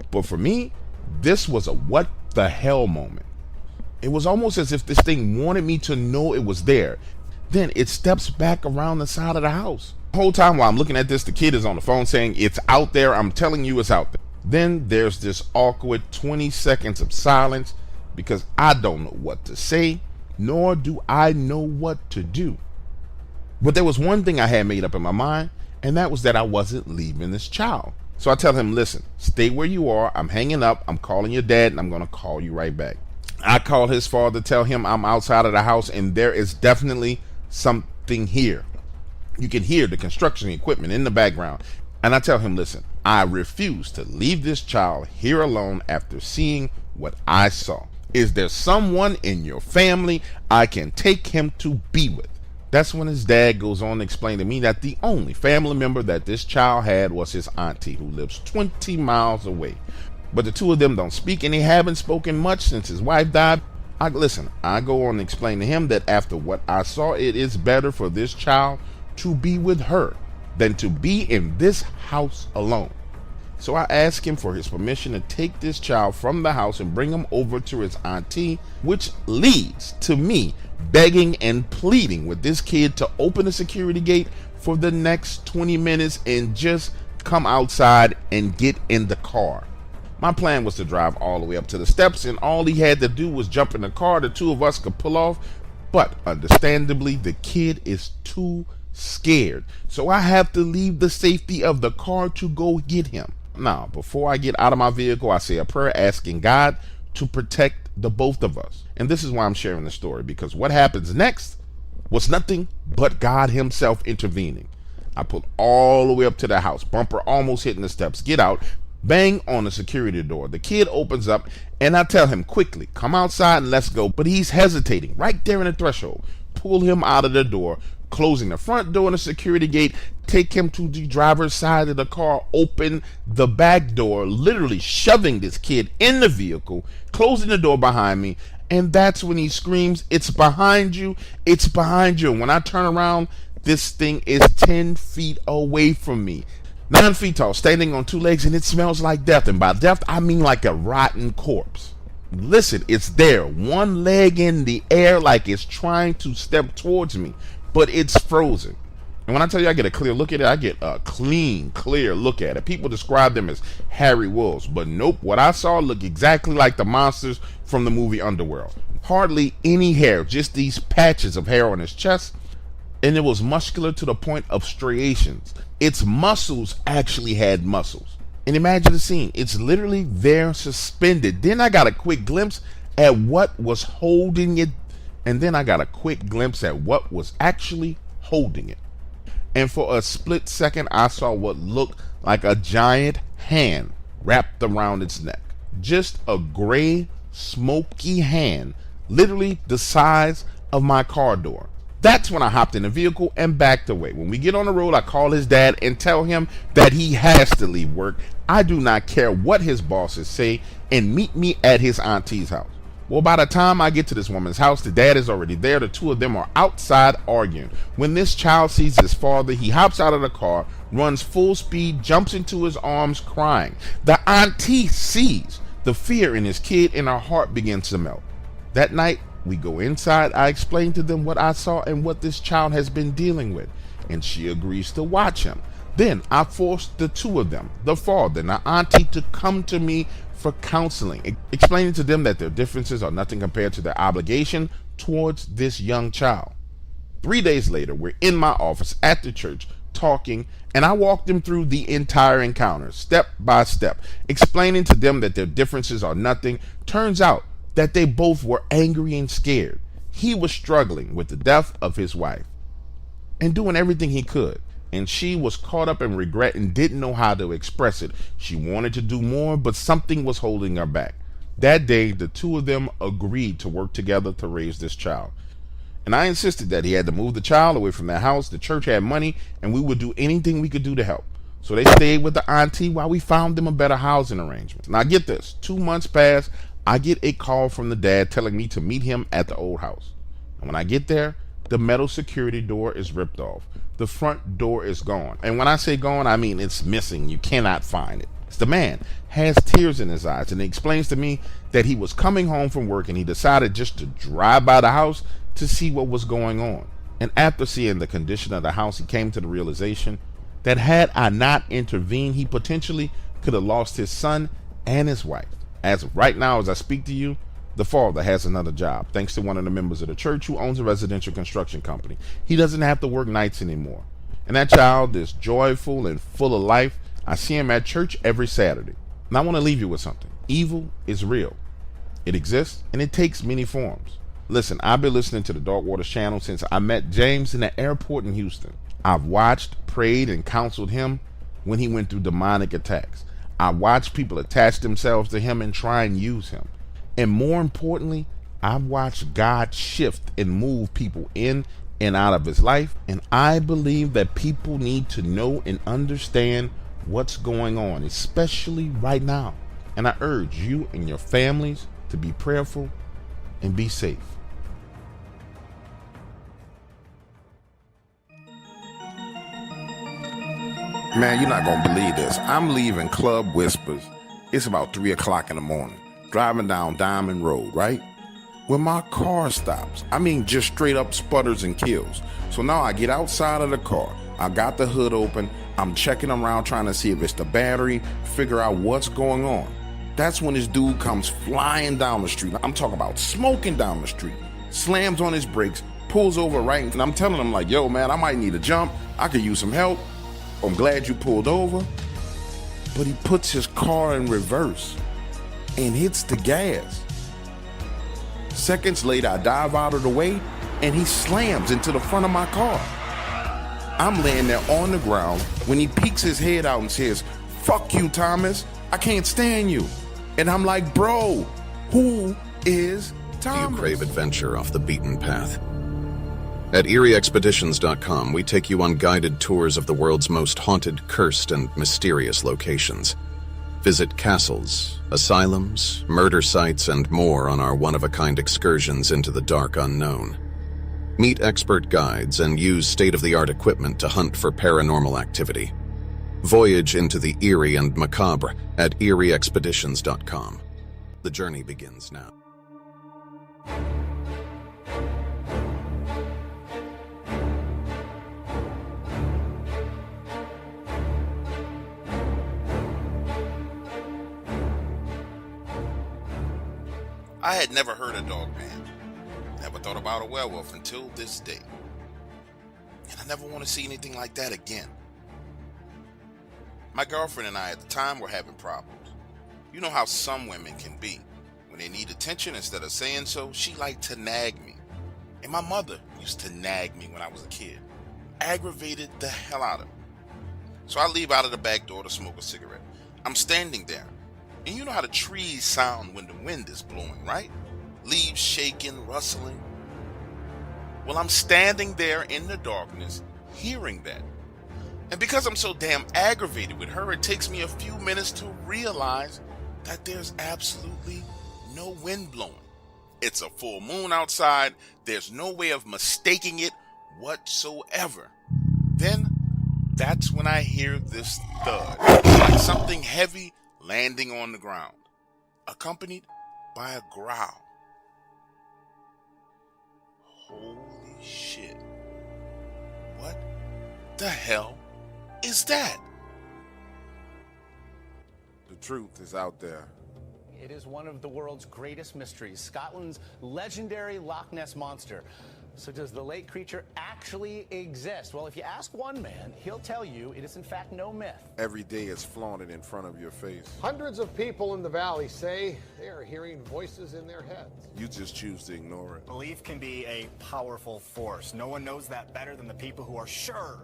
But for me, this was a what the hell moment. It was almost as if this thing wanted me to know it was there. Then it steps back around the side of the house. The whole time while I'm looking at this, the kid is on the phone saying, "It's out there. I'm telling you it's out there." Then there's this awkward 20 seconds of silence because I don't know what to say, nor do I know what to do. But there was one thing I had made up in my mind, and that was that I wasn't leaving this child. So I tell him, "Listen, stay where you are. I'm hanging up. I'm calling your dad, and I'm going to call you right back." I call his father, tell him I'm outside of the house, and there is definitely something here. You can hear the construction equipment in the background. And I tell him, "Listen, I refuse to leave this child here alone after seeing what I saw. Is there someone in your family I can take him to be with?" That's when his dad goes on to explain to me that the only family member that this child had was his auntie, who lives 20 miles away. But the two of them don't speak, and they haven't spoken much since his wife died. I go on to explain to him that after what I saw, it is better for this child to be with her than to be in this house alone. So I ask him for his permission to take this child from the house and bring him over to his auntie, which leads to me begging and pleading with this kid to open the security gate for the next 20 minutes and just come outside and get in the car. My plan was to drive all the way up to the steps, and all he had to do was jump in the car. The two of us could pull off, but understandably, the kid is too scared. So I have to leave the safety of the car to go get him. Now, before I get out of my vehicle, I say a prayer asking God to protect the both of us. And this is why I'm sharing the story, because what happens next was nothing but God himself intervening. I pull all the way up to the house, bumper almost hitting the steps, get out, bang on the security door. The kid opens up, and I tell him quickly, "Come outside and let's go." But he's hesitating right there in the threshold. Pull him out of the door, closing the front door and the security gate, take him to the driver's side of the car, open the back door, literally shoving this kid in the vehicle, closing the door behind me. And that's when he screams, "It's behind you, it's behind you." And when I turn around, this thing is 10 feet away from me. 9 feet tall, standing on two legs, and it smells like death. And by death, I mean like a rotten corpse. Listen, it's there, one leg in the air like it's trying to step towards me, but it's frozen. And when I tell you I get a clear look at it, I get a clean, clear look at it. People describe them as hairy wolves, but nope, what I saw looked exactly like the monsters from the movie Underworld. Hardly any hair, just these patches of hair on his chest, and it was muscular to the point of striations. Its muscles actually had muscles. And imagine the scene. It's literally there suspended. Then I got a quick glimpse at what was holding it. And then I got a quick glimpse at what was actually holding it. And for a split second, I saw what looked like a giant hand wrapped around its neck. Just a gray, smoky hand, literally the size of my car door. That's when I hopped in the vehicle and backed away. When we get on the road, I call his dad and tell him that he has to leave work. I do not care what his bosses say, and meet me at his auntie's house. Well, by the time I get to this woman's house, the dad is already there. The two of them are outside arguing. When this child sees his father, he hops out of the car, runs full speed, jumps into his arms crying. The auntie sees the fear in his kid, and her heart begins to melt. That night, we go inside. I explain to them what I saw and what this child has been dealing with, and she agrees to watch him. Then I force the two of them, the father and the auntie, to come to me for counseling, explaining to them that their differences are nothing compared to their obligation towards this young child. 3 days later, we're in my office at the church talking, and I walk them through the entire encounter, step by step, explaining to them that their differences are nothing. Turns out that they both were angry and scared. He was struggling with the death of his wife and doing everything he could, and she was caught up in regret and didn't know how to express it. She wanted to do more, but something was holding her back. That day, the two of them agreed to work together to raise this child. And I insisted that he had to move the child away from their house. The church had money, and we would do anything we could do to help. So they stayed with the auntie while we found them a better housing arrangement. Now get this, 2 months pass, I get a call from the dad telling me to meet him at the old house. And when I get there, the metal security door is ripped off. The front door is gone. And when I say gone, I mean it's missing. You cannot find it. The man has tears in his eyes, and he explains to me that he was coming home from work and he decided just to drive by the house to see what was going on. And after seeing the condition of the house, he came to the realization that had I not intervened, he potentially could have lost his son and his wife. As of right now, as I speak to you, the father has another job, thanks to one of the members of the church who owns a residential construction company. He doesn't have to work nights anymore. And that child is joyful and full of life. I see him at church every Saturday. And I want to leave you with something. Evil is real. It exists, and it takes many forms. Listen, I've been listening to the Dark Waters channel since I met James in the airport in Houston. I've watched, prayed, and counseled him when he went through demonic attacks. I watched people attach themselves to him and try and use him. And more importantly, I've watched God shift and move people in and out of his life. And I believe that people need to know and understand what's going on, especially right now. And I urge you and your families to be prayerful and be safe. Man, you're not gonna believe this. I'm leaving Club Whispers. It's about 3 o'clock in the morning. Driving down Diamond Road, right? When my car stops, I mean just straight up sputters and kills. So now I get outside of the car. I got the hood open. I'm checking around trying to see if it's the battery, figure out what's going on. That's when this dude comes flying down the street. I'm talking about smoking down the street. Slams on his brakes, pulls over right, and I'm telling him like, yo man, I might need a jump. I could use some help. I'm glad you pulled over. But he puts his car in reverse and hits the gas. Seconds later, I dive out of the way and he slams into the front of my car. I'm laying there on the ground when he peeks his head out and says, "Fuck you, Thomas. I can't stand you." And I'm like, bro, who is Thomas? Do you crave adventure off the beaten path? At EerieExpeditions.com, we take you on guided tours of the world's most haunted, cursed, and mysterious locations. Visit castles, asylums, murder sites, and more on our one-of-a-kind excursions into the dark unknown. Meet expert guides and use state-of-the-art equipment to hunt for paranormal activity. Voyage into the eerie and macabre at EerieExpeditions.com. The journey begins now. I had never heard of Dogman. Never thought about a werewolf until this day. And I never want to see anything like that again. My girlfriend and I at the time were having problems. You know how some women can be. When they need attention, instead of saying so, she liked to nag me. And my mother used to nag me when I was a kid. Aggravated the hell out of me. So I leave out of the back door to smoke a cigarette. I'm standing there. And you know how the trees sound when the wind is blowing, right? Leaves shaking, rustling. Well, I'm standing there in the darkness, hearing that. And because I'm so damn aggravated with her, it takes me a few minutes to realize that there's absolutely no wind blowing. It's a full moon outside. There's no way of mistaking it whatsoever. Then, that's when I hear this thud, like something heavy landing on the ground, accompanied by a growl. Holy shit. What the hell is that? The truth is out there. It is one of the world's greatest mysteries, Scotland's legendary Loch Ness Monster. So does the lake creature actually exist? Well, if you ask one man, he'll tell you it is in fact no myth. Every day is flaunted in front of your face. Hundreds of people in the valley say they are hearing voices in their heads. You just choose to ignore it. Belief can be a powerful force. No one knows that better than the people who are sure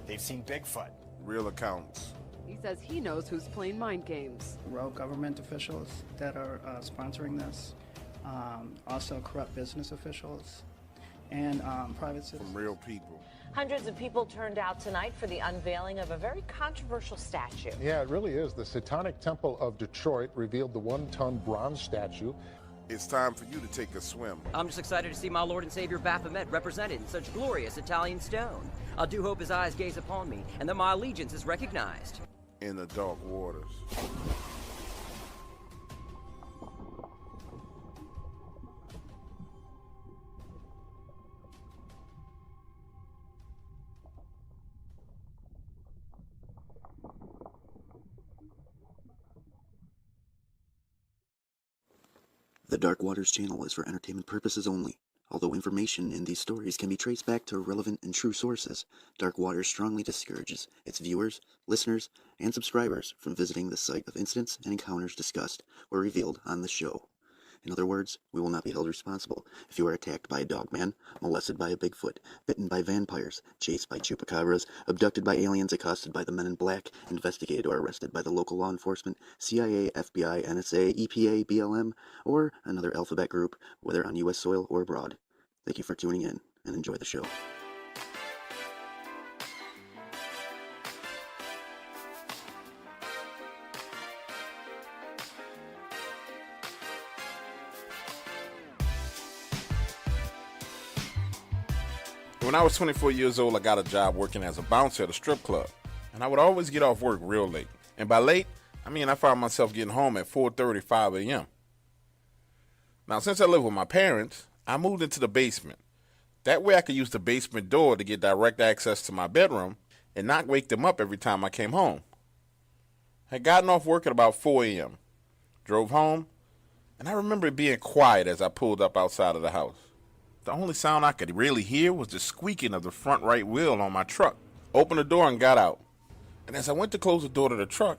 they've seen Bigfoot. Real accounts He says he knows who's playing mind games. Rogue government officials that are sponsoring this, also corrupt business officials, and private citizens. From real people. Hundreds of people turned out tonight for the unveiling of a very controversial statue. Yeah, it really is. The Satanic Temple of Detroit revealed the 1-ton bronze statue. It's time for you to take a swim. I'm just excited to see my Lord and Savior Baphomet represented in such glorious Italian stone. I do hope his eyes gaze upon me, and that my allegiance is recognized. In the dark waters. The Dark Waters channel is for entertainment purposes only. Although information in these stories can be traced back to relevant and true sources, Dark Waters strongly discourages its viewers, listeners, and subscribers from visiting the site of incidents and encounters discussed or revealed on the show. In other words, we will not be held responsible if you are attacked by a dogman, molested by a bigfoot, bitten by vampires, chased by chupacabras, abducted by aliens, accosted by the men in black, investigated or arrested by the local law enforcement, CIA, FBI, NSA, EPA, BLM, or another alphabet group, whether on U.S. soil or abroad. Thank you for tuning in, and enjoy the show. When I was 24 years old, I got a job working as a bouncer at a strip club. And I would always get off work real late. And by late, I mean I found myself getting home at 4:30, 5 a.m. Now, since I live with my parents, I moved into the basement. That way I could use the basement door to get direct access to my bedroom and not wake them up every time I came home. I had gotten off work at about 4 a.m., drove home, and I remember it being quiet as I pulled up outside of the house. The only sound I could really hear was the squeaking of the front right wheel on my truck. Opened the door and got out. And as I went to close the door to the truck,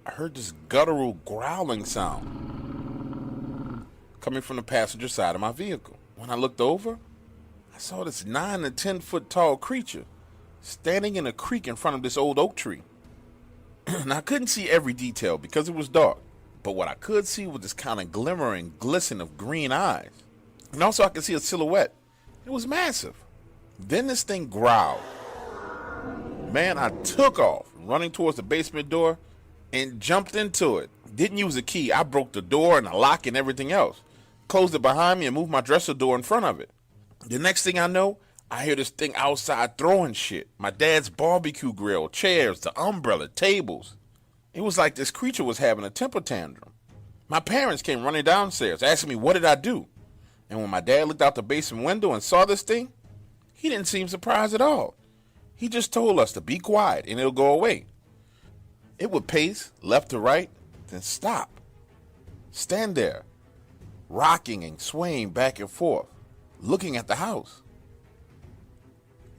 I heard this guttural growling sound coming from the passenger side of my vehicle. When I looked over, I saw this 9 to 10 foot tall creature standing in a creek in front of this old oak tree. Now, I couldn't see every detail because it was dark, but what I could see was this kind of glimmering glisten of green eyes. And also I could see a silhouette. It was massive. Then this thing growled. Man, I took off, running towards the basement door, and jumped into it. Didn't use a key. I broke the door and the lock and everything else. Closed it behind me and moved my dresser door in front of it. The next thing I know, I hear this thing outside throwing shit. My dad's barbecue grill, chairs, the umbrella, tables. It was like this creature was having a temper tantrum. My parents came running downstairs, asking me what did I do. And when my dad looked out the basement window and saw this thing, he didn't seem surprised at all. He just told us to be quiet and it'll go away. It would pace left to right, then stop. Stand there, rocking and swaying back and forth, looking at the house.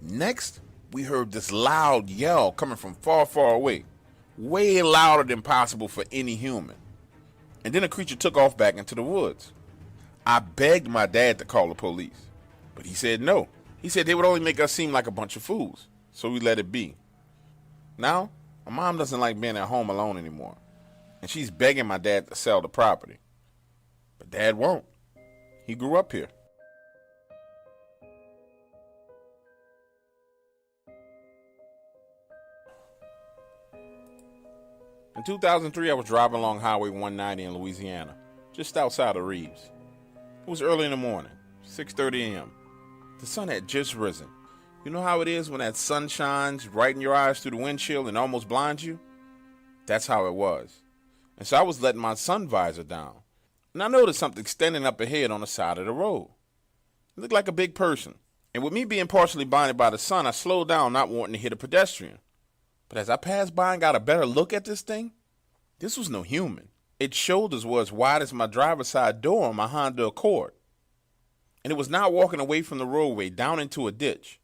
Next, we heard this loud yell coming from far, far away, way louder than possible for any human. And then the creature took off back into the woods. I begged my dad to call the police, but he said no. He said they would only make us seem like a bunch of fools, so we let it be. Now, my mom doesn't like being at home alone anymore, and she's begging my dad to sell the property. But Dad won't. He grew up here. In 2003, I was driving along Highway 190 in Louisiana, just outside of Reeves. It was early in the morning, 6:30 a.m. The sun had just risen. You know how it is when that sun shines right in your eyes through the windshield and almost blinds you? That's how it was. And so I was letting my sun visor down. And I noticed something standing up ahead on the side of the road. It looked like a big person. And with me being partially blinded by the sun, I slowed down, not wanting to hit a pedestrian. But as I passed by and got a better look at this thing, this was no human. Its shoulders were as wide as my driver's side door on my Honda Accord. And it was now walking away from the roadway down into a ditch.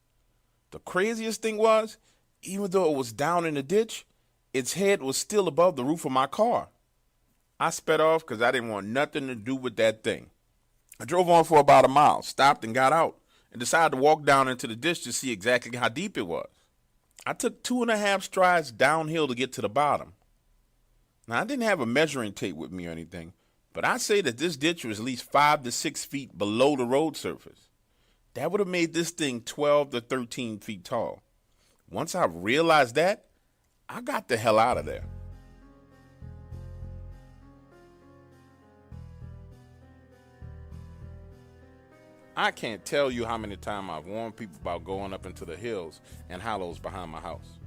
The craziest thing was, even though it was down in the ditch, its head was still above the roof of my car. I sped off because I didn't want nothing to do with that thing. I drove on for about a mile, stopped and got out, and decided to walk down into the ditch to see exactly how deep it was. I took 2.5 strides downhill to get to the bottom. Now, I didn't have a measuring tape with me or anything, but I'd say that this ditch was at least 5 to 6 feet below the road surface. That would have made this thing 12 to 13 feet tall. Once I realized that, I got the hell out of there. I can't tell you how many times I've warned people about going up into the hills and hollows behind my house.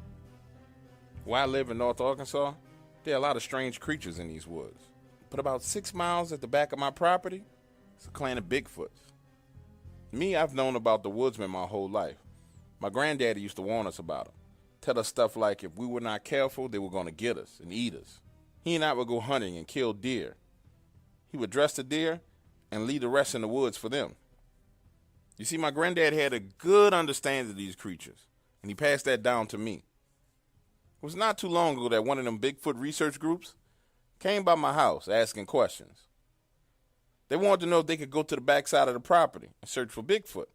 Where I live in North Arkansas, there are a lot of strange creatures in these woods. But about 6 miles at the back of my property, it's a clan of Bigfoots. Me, I've known about the woodsmen my whole life. My granddaddy used to warn us about them. Tell us stuff like if we were not careful, they were going to get us and eat us. He and I would go hunting and kill deer. He would dress the deer and leave the rest in the woods for them. You see, my granddad had a good understanding of these creatures, and he passed that down to me. It was not too long ago that one of them Bigfoot research groups came by my house asking questions. They wanted to know if they could go to the backside of the property and search for Bigfoot.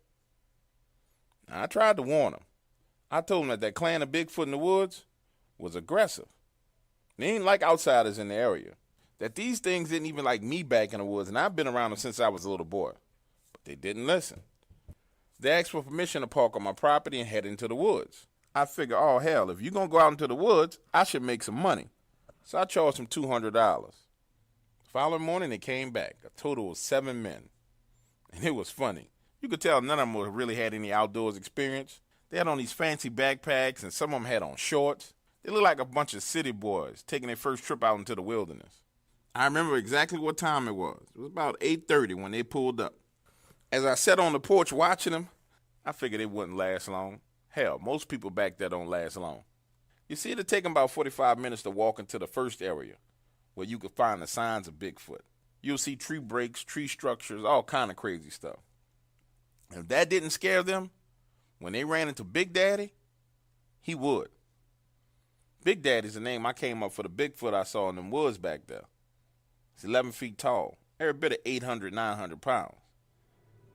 Now, I tried to warn them. I told them that clan of Bigfoot in the woods was aggressive. They ain't like outsiders in the area. That these things didn't even like me back in the woods, and I've been around them since I was a little boy. But they didn't listen. They asked for permission to park on my property and head into the woods. I figured, oh hell, if you're going to go out into the woods, I should make some money. So I charged them $200. The following morning, they came back, a total of 7 men. And it was funny. You could tell none of them really had any outdoors experience. They had on these fancy backpacks, and some of them had on shorts. They looked like a bunch of city boys taking their first trip out into the wilderness. I remember exactly what time it was. It was about 8:30 when they pulled up. As I sat on the porch watching them, I figured it wouldn't last long. Hell, most people back there don't last long. You see, it'd take them about 45 minutes to walk into the first area where you could find the signs of Bigfoot. You'll see tree breaks, tree structures, all kind of crazy stuff. And if that didn't scare them, when they ran into Big Daddy, he would. Big Daddy's the name I came up for the Bigfoot I saw in them woods back there. He's 11 feet tall, every bit of 800, 900 pounds.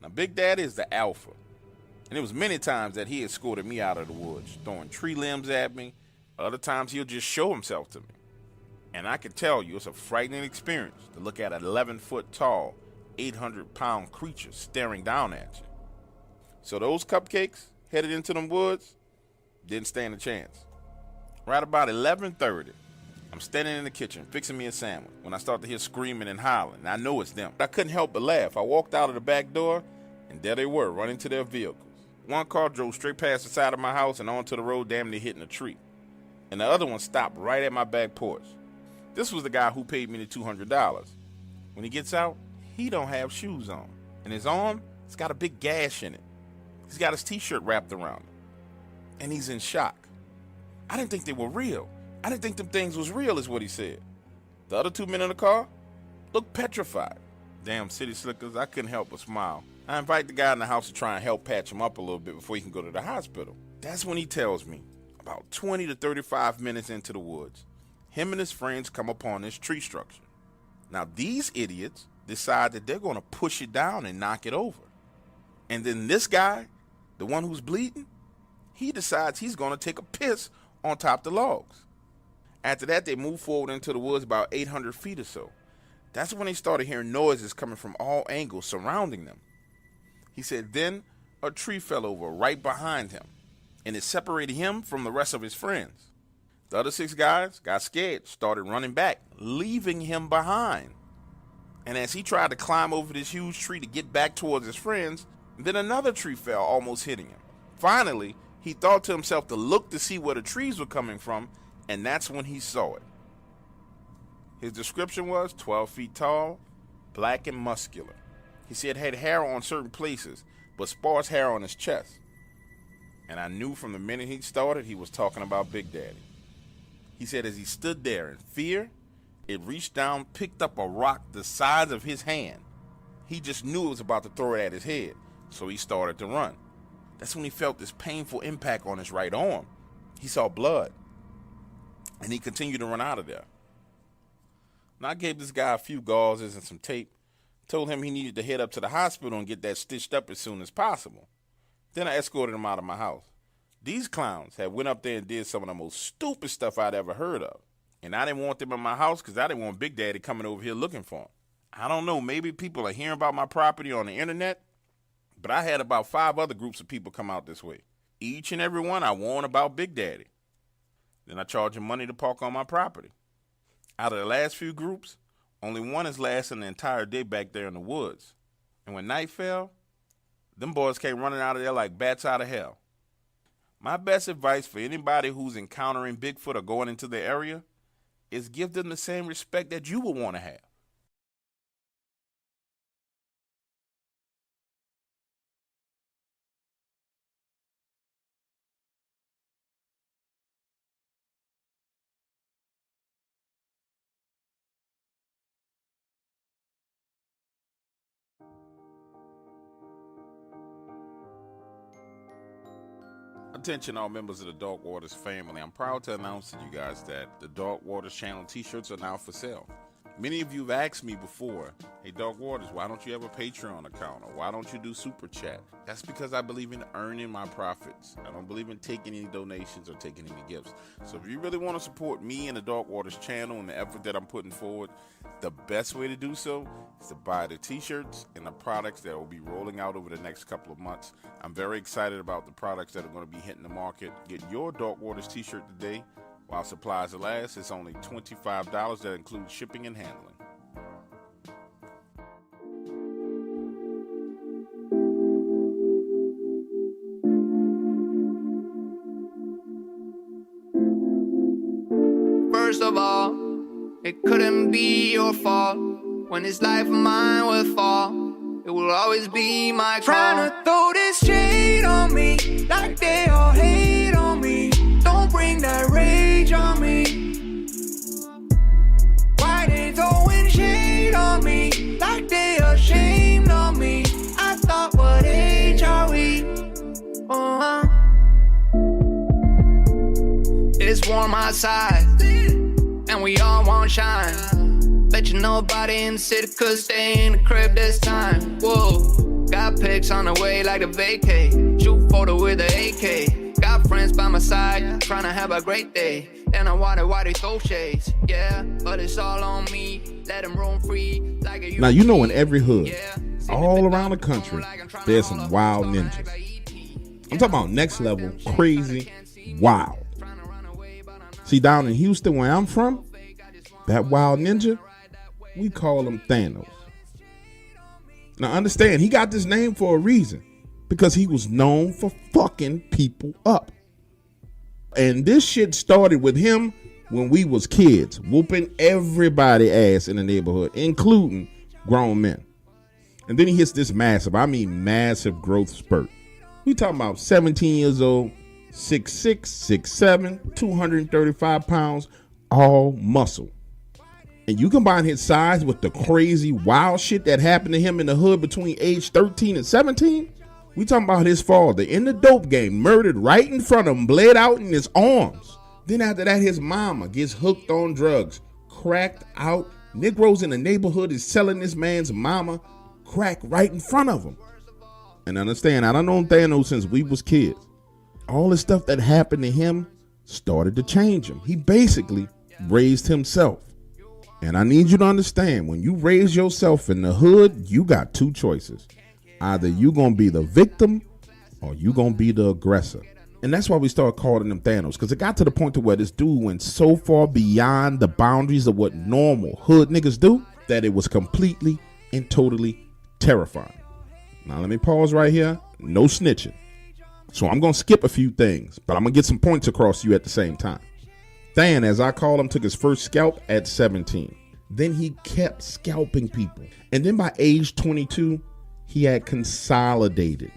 Now, Big Daddy is the alpha, and it was many times that he escorted me out of the woods, throwing tree limbs at me. Other times, he'll just show himself to me. And I can tell you, it's a frightening experience to look at an 11-foot tall, 800-pound creature staring down at you. So those cupcakes headed into them woods didn't stand a chance. Right about 11:30, I'm standing in the kitchen fixing me a sandwich when I start to hear screaming and howling. I know it's them. I couldn't help but laugh. I walked out of the back door, and there they were, running to their vehicles. One car drove straight past the side of my house and onto the road, damn near hitting a tree. And the other one stopped right at my back porch. This was the guy who paid me the $200. When he gets out, he don't have shoes on. And his arm, it's got a big gash in it. He's got his t-shirt wrapped around him. And he's in shock. I didn't think they were real. I didn't think them things was real, is what he said. The other 2 men in the car looked petrified. Damn city slickers, I couldn't help but smile. I invite the guy in the house to try and help patch him up a little bit before he can go to the hospital. That's when he tells me, about 20 to 35 minutes into the woods, him and his friends come upon this tree structure. Now, these idiots decide that they're going to push it down and knock it over. And then this guy, the one who's bleeding, he decides he's going to take a piss on top of the logs. After that, they move forward into the woods about 800 feet or so. That's when they started hearing noises coming from all angles surrounding them. He said then a tree fell over right behind him, and it separated him from the rest of his friends. The other 6 guys got scared, started running back, leaving him behind. And as he tried to climb over this huge tree to get back towards his friends, then another tree fell, almost hitting him. Finally, he thought to himself to look to see where the trees were coming from, and that's when he saw it. His description was 12 feet tall, black and muscular. He said had hair on certain places, but sparse hair on his chest. And I knew from the minute he started, he was talking about Big Daddy. He said as he stood there in fear, it reached down, picked up a rock the size of his hand. He just knew it was about to throw it at his head, so he started to run. That's when he felt this painful impact on his right arm. He saw blood, and he continued to run out of there. Now, I gave this guy a few gauzes and some tape, told him he needed to head up to the hospital and get that stitched up as soon as possible. Then I escorted him out of my house. These clowns had went up there and did some of the most stupid stuff I'd ever heard of. And I didn't want them in my house because I didn't want Big Daddy coming over here looking for them. I don't know, maybe people are hearing about my property on the internet, but I had about 5 other groups of people come out this way. Each and every one I warned about Big Daddy. Then I charge them money to park on my property. Out of the last few groups, only one is lasting the entire day back there in the woods. And when night fell, them boys came running out of there like bats out of hell. My best advice for anybody who's encountering Bigfoot or going into the area is give them the same respect that you would want to have. Attention all members of the Dark Waters family. I'm proud to announce to you guys that the Dark Waters channel t-shirts are now for sale. Many of you have asked me before, hey Dark Waters, why don't you have a Patreon account, or why don't you do Super Chat? That's because I believe in earning my profits. I don't believe in taking any donations or taking any gifts. So if you really want to support me and the Dark Waters channel and the effort that I'm putting forward, the best way to do so is to buy the t-shirts and the products that will be rolling out over the next couple of months. I'm very excited about the products that are going to be hitting the market. Get your Dark Waters t-shirt today. While supplies last, it's only $25. That includes shipping and handling. First of all, it couldn't be your fault. When this life of mine would fall, it will always be my call. Trying to throw this shade on me, like they all hate on me. Don't bring that rage on me. Why they throwing shade on me, like they ashamed of me? I thought, what age are we? It's warm outside, and we all want shine. Bet you nobody in the city could stay in the crib this time. Whoa, got pics on the way like a vacay. Shoot photo with the AK. Got friends by my side, trying to have a great day. Then I wonder why they throw shades. Yeah, but it's all on me. Let them roam free like a. Now, you know, in every hood, all around the country, there's some wild ninjas. I'm talking about next level, crazy, wild. See, down in Houston, where I'm from, that wild ninja, we call him Thanos. Now, understand, he got this name for a reason. Because he was known for fucking people up. And this shit started with him when we was kids, whooping everybody ass in the neighborhood, including grown men. And then he hits this massive, I mean massive growth spurt. We talking about 17 years old, 6'6", 6'7", 235 pounds, all muscle. And you combine his size with the crazy wild shit that happened to him in the hood between age 13 and 17. We talking about his father in the dope game, murdered right in front of him, bled out in his arms. Then after that, his mama gets hooked on drugs, cracked out. Negroes in the neighborhood is selling this man's mama crack right in front of him. And understand, I done known Thanos since we was kids. All the stuff that happened to him started to change him. He basically raised himself. And I need you to understand, when you raise yourself in the hood, you got 2 choices. Either you gonna be the victim or you gonna be the aggressor. And that's why we started calling him Thanos, because it got to the point to where this dude went so far beyond the boundaries of what normal hood niggas do that it was completely and totally terrifying. Now let me pause right here. No snitching. So I'm gonna skip a few things, but I'm gonna get some points across to you at the same time. Than, as I call him, took his first scalp at 17. Then he kept scalping people. And then by age 22, he had consolidated.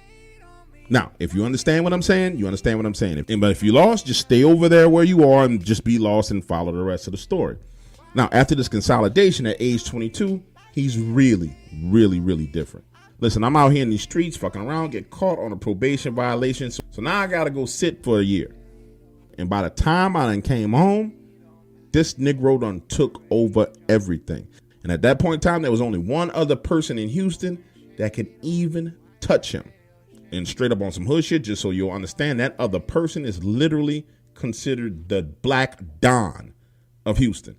Now, if you understand what I'm saying, you understand what I'm saying. But if you lost, just stay over there where you are and just be lost and follow the rest of the story. Now, after this consolidation at age 22, he's really, really, really different. Listen, I'm out here in these streets fucking around, get caught on a probation violation. So now I got to go sit for a year. And by the time I done came home, this Negro done took over everything. And at that point in time, there was only one other person in Houston that could even touch him. And straight up on some hood shit, just so you'll understand, that other person is literally considered the Black Don of Houston.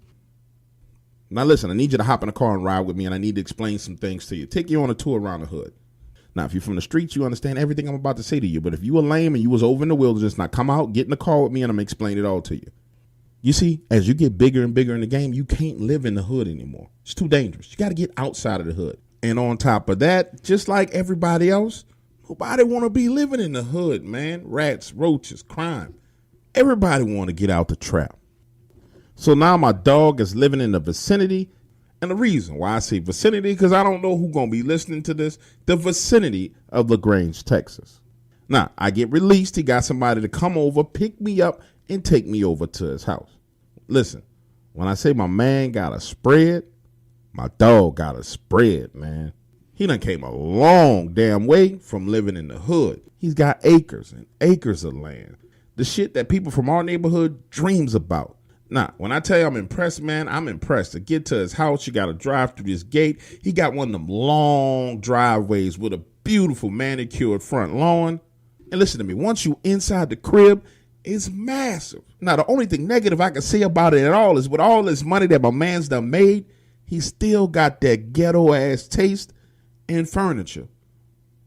Now listen, I need you to hop in a car and ride with me, and I need to explain some things to you. Take you on a tour around the hood. Now, if you're from the streets, you understand everything I'm about to say to you. But if you were lame and you was over in the wilderness, now come out, get in the car with me, and I'm going to explain it all to you. You see, as you get bigger and bigger in the game, you can't live in the hood anymore. It's too dangerous. You got to get outside of the hood. And on top of that, just like everybody else, nobody want to be living in the hood, man. Rats, roaches, crime. Everybody want to get out the trap. So now my dog is living in the vicinity. And the reason why I say vicinity, because I don't know who's going to be listening to this, the vicinity of LaGrange, Texas. Now, I get released. He got somebody to come over, pick me up, and take me over to his house. Listen, when I say my man got a spread, my dog got a spread, man. He done came a long damn way from living in the hood. He's got acres and acres of land. The shit that people from our neighborhood dreams about. Now, when I tell you I'm impressed, man, I'm impressed. To get to his house, you got to drive through this gate. He got one of them long driveways with a beautiful manicured front lawn. And listen to me, once you inside the crib, it's massive. Now, the only thing negative I can say about it at all is with all this money that my man's done made, he still got that ghetto-ass taste in furniture.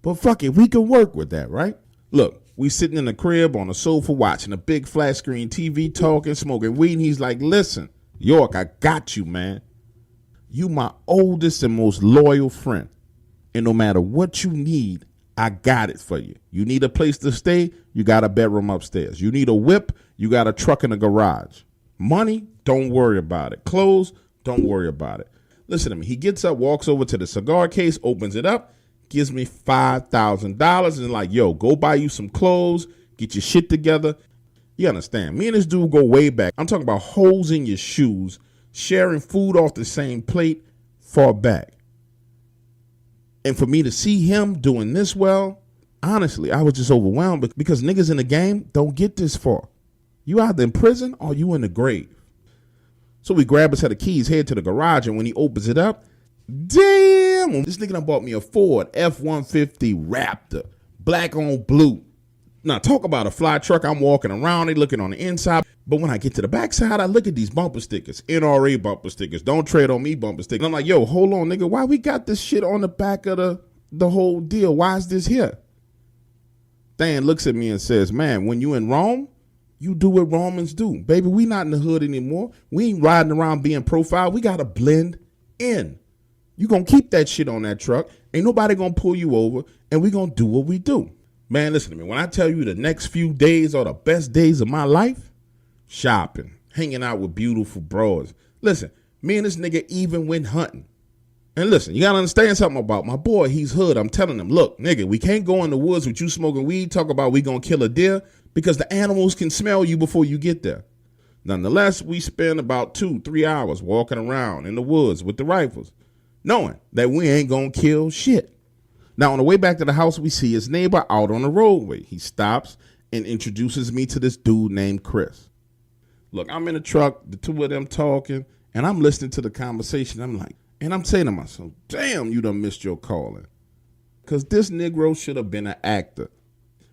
But fuck it, we can work with that, right? Look, we sitting in the crib on a sofa watching a big flat screen TV, talking, smoking weed, and he's like, listen, York, I got you, man. You my oldest and most loyal friend. And no matter what you need, I got it for you. You need a place to stay, you got a bedroom upstairs. You need a whip, you got a truck in the garage. Money, don't worry about it. Clothes, don't worry about it. Listen to me. He gets up, walks over to the cigar case, opens it up, gives me $5,000 and like, yo, go buy you some clothes, get your shit together. You understand? Me and this dude go way back. I'm talking about holes in your shoes, sharing food off the same plate, far back. And for me to see him doing this well, honestly, I was just overwhelmed because niggas in the game don't get this far. You either in prison or you in the grave. So we grab a set of keys, head to the garage, and when he opens it up, damn, this nigga done bought me a Ford F-150 Raptor, black on blue. Now, talk about a fly truck. I'm walking around, they looking on the inside. But when I get to the backside, I look at these bumper stickers, NRA bumper stickers, don't tread on me bumper stickers. I'm like, yo, hold on, nigga, why we got this shit on the back of the whole deal? Why is this here? Dan looks at me and says, man, when you in Rome, you do what Romans do. Baby, we not in the hood anymore. We ain't riding around being profiled. We got to blend in. You going to keep that shit on that truck. Ain't nobody going to pull you over, and we going to do what we do. Man, listen to me. When I tell you the next few days are the best days of my life, shopping, hanging out with beautiful bros. Listen, me and this nigga even went hunting. And listen, you got to understand something about my boy. He's hood. I'm telling him, look, nigga, we can't go in the woods with you smoking weed, talk about we going to kill a deer, because the animals can smell you before you get there. Nonetheless, we spend about 2-3 hours walking around in the woods with the rifles, knowing that we ain't going to kill shit. Now, on the way back to the house, we see his neighbor out on the roadway. He stops and introduces me to this dude named Chris. Look, I'm in the truck, the two of them talking, and I'm listening to the conversation. I'm like, and I'm saying to myself, damn, you done missed your calling. Because this Negro should have been an actor.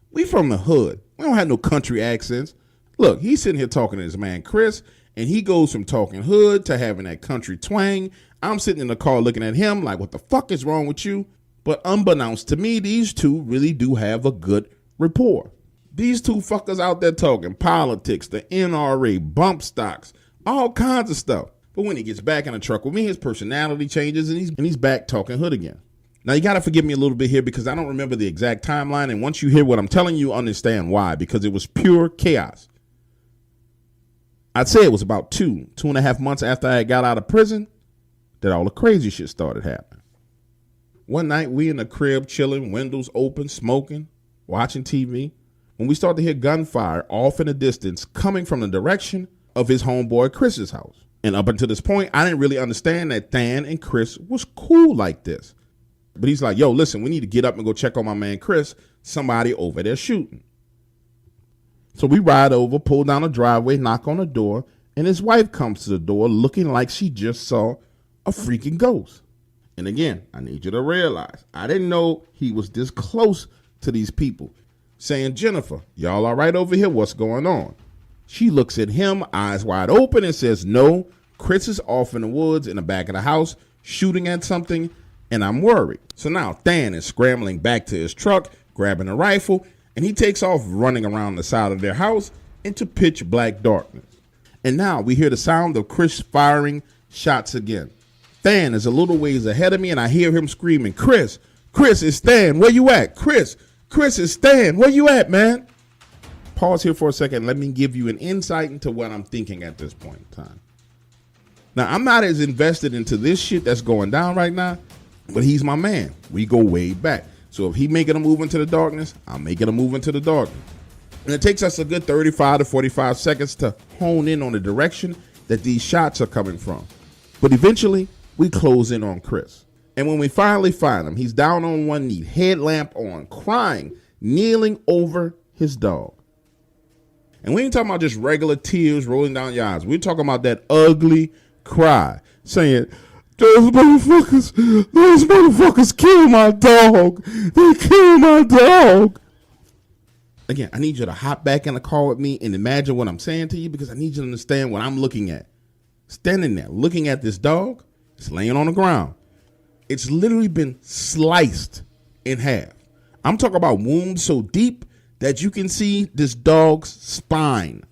We from the hood. We don't have no country accents. Look, he's sitting here talking to his man Chris, and he goes from talking hood to having that country twang. I'm sitting in the car looking at him like, what the fuck is wrong with you? But unbeknownst to me, these two really do have a good rapport. These two fuckers out there talking politics, the NRA, bump stocks, all kinds of stuff. But when he gets back in the truck with me, his personality changes and he's back talking hood again. Now, you got to forgive me a little bit here because I don't remember the exact timeline. And once you hear what I'm telling you, understand why. Because it was pure chaos. I'd say it was about 2.5 months after I got out of prison that all the crazy shit started happening. One night, we in the crib chilling, windows open, smoking, watching TV, when we start to hear gunfire off in the distance coming from the direction of his homeboy Chris's house. And up until this point, I didn't really understand that Than and Chris was cool like this. But he's like, yo, listen, we need to get up and go check on my man Chris. Somebody over there shooting. So we ride over, pull down the driveway, knock on the door, and his wife comes to the door looking like she just saw a freaking ghost. And again, I need you to realize, I didn't know he was this close to these people, saying, Jennifer, y'all all right over here? What's going on? She looks at him, eyes wide open, and says, no, Chris is off in the woods in the back of the house shooting at something, and I'm worried. So now Than is scrambling back to his truck, grabbing a rifle, and he takes off running around the side of their house into pitch black darkness. And now we hear the sound of Chris firing shots again. Than is a little ways ahead of me, and I hear him screaming, Chris, it's Than, where you at? Chris, it's Than, where you at, man? Pause here for a second. Let me give you an insight into what I'm thinking at this point in time. Now, I'm not as invested into this shit that's going down right now, but he's my man. We go way back. So if he making a move into the darkness, I'm making a move into the darkness. And it takes us a good 35 to 45 seconds to hone in on the direction that these shots are coming from. But eventually, we close in on Chris. And when we finally find him, he's down on one knee, headlamp on, crying, kneeling over his dog. And we ain't talking about just regular tears rolling down your eyes. We're talking about that ugly cry, saying, those motherfuckers killed my dog. They killed my dog. Again, I need you to hop back in the car with me and imagine what I'm saying to you, because I need you to understand what I'm looking at. Standing there, looking at this dog, it's laying on the ground. It's literally been sliced in half. I'm talking about wounds so deep that you can see this dog's spine.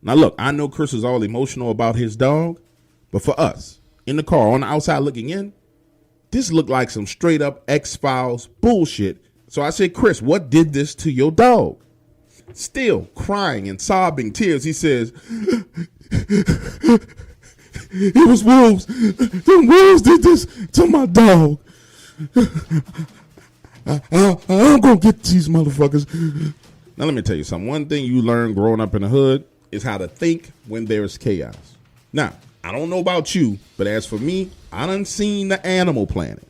Now, look, I know Chris is all emotional about his dog, but for us, in the car, on the outside looking in, this looked like some straight up X-Files bullshit. So I said, Chris, what did this to your dog? Still crying and sobbing tears, he says, it was wolves. The wolves did this to my dog. I'm going to get these motherfuckers. Now, let me tell you something. One thing you learn growing up in the hood is how to think when there's chaos. Now, I don't know about you, but as for me, I done seen the Animal Planet.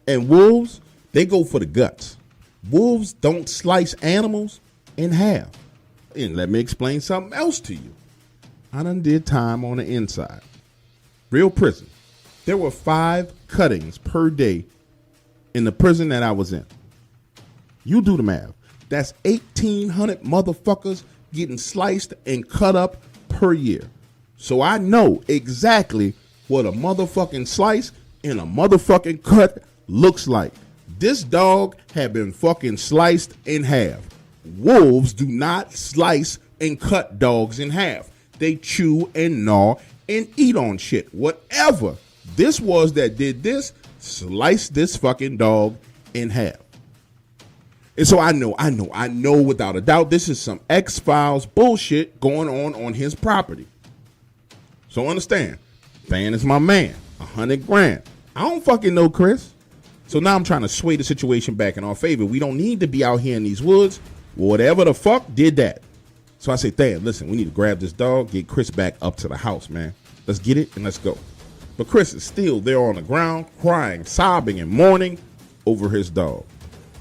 And wolves, they go for the guts. Wolves don't slice animals in half. And let me explain something else to you. I done did time on the inside. Real prison. There were 5 cuttings per day in the prison that I was in. You do the math. That's 1,800 motherfuckers getting sliced and cut up per year. So I know exactly what a motherfucking slice and a motherfucking cut looks like. This dog had been fucking sliced in half. Wolves do not slice and cut dogs in half. They chew and gnaw and eat on shit. Whatever this was that did this, slice this fucking dog in half. And so I know without a doubt this is some X-Files bullshit going on his property. So understand, Than is my man, $100,000. I don't fucking know Chris. So now I'm trying to sway the situation back in our favor. We don't need to be out here in these woods. Whatever the fuck did that. So I say, Than, listen, we need to grab this dog, get Chris back up to the house, man. Let's get it and let's go. But Chris is still there on the ground, crying, sobbing, and mourning over his dog.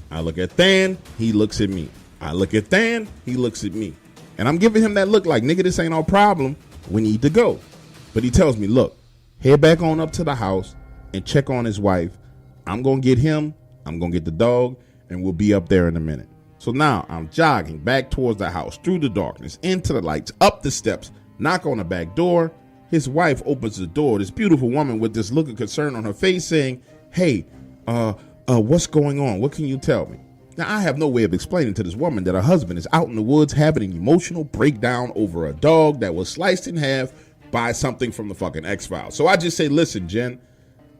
I look at Than, he looks at me. I look at Than, he looks at me. And I'm giving him that look like, nigga, this ain't our problem. We need to go. But he tells me, look, head back on up to the house and check on his wife. I'm going to get him, I'm going to get the dog, and we'll be up there in a minute. So now I'm jogging back towards the house, through the darkness, into the lights, up the steps, knock on the back door. His wife opens the door, this beautiful woman with this look of concern on her face saying, hey, what's going on? What can you tell me? Now, I have no way of explaining to this woman that her husband is out in the woods having an emotional breakdown over a dog that was sliced in half by something from the fucking X-Files. So I just say, listen, Jen,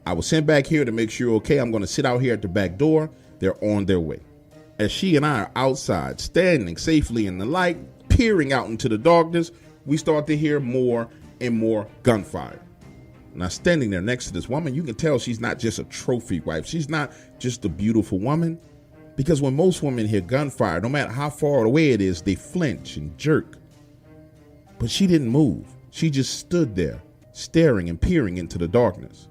I was sent back here to make sure you're okay. I'm going to sit out here at the back door. They're on their way. As she and I are outside, standing safely in the light, peering out into the darkness, we start to hear more and more gunfire. Now, standing there next to this woman, you can tell she's not just a trophy wife. She's not just a beautiful woman. Because when most women hear gunfire, no matter how far away it is, they flinch and jerk. But she didn't move. She just stood there, staring and peering into the darkness.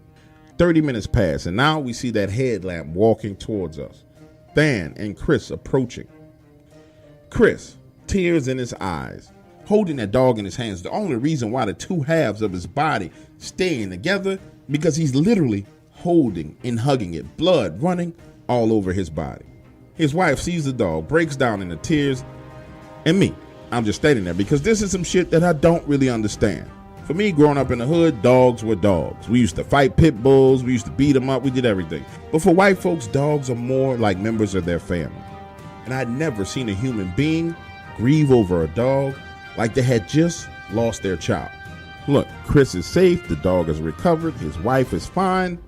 30 minutes pass, and now we see that headlamp walking towards us. Than and Chris approaching. Chris, tears in his eyes, holding that dog in his hands. The only reason why the two halves of his body staying together, because he's literally holding and hugging it, blood running all over his body. His wife sees the dog, breaks down into tears, and me, I'm just standing there because this is some shit that I don't really understand. For me, growing up in the hood, dogs were dogs. We used to fight pit bulls, we used to beat them up, we did everything. But for white folks, dogs are more like members of their family. And I'd never seen a human being grieve over a dog like they had just lost their child. Look, Chris is safe, the dog is recovered, his wife is fine.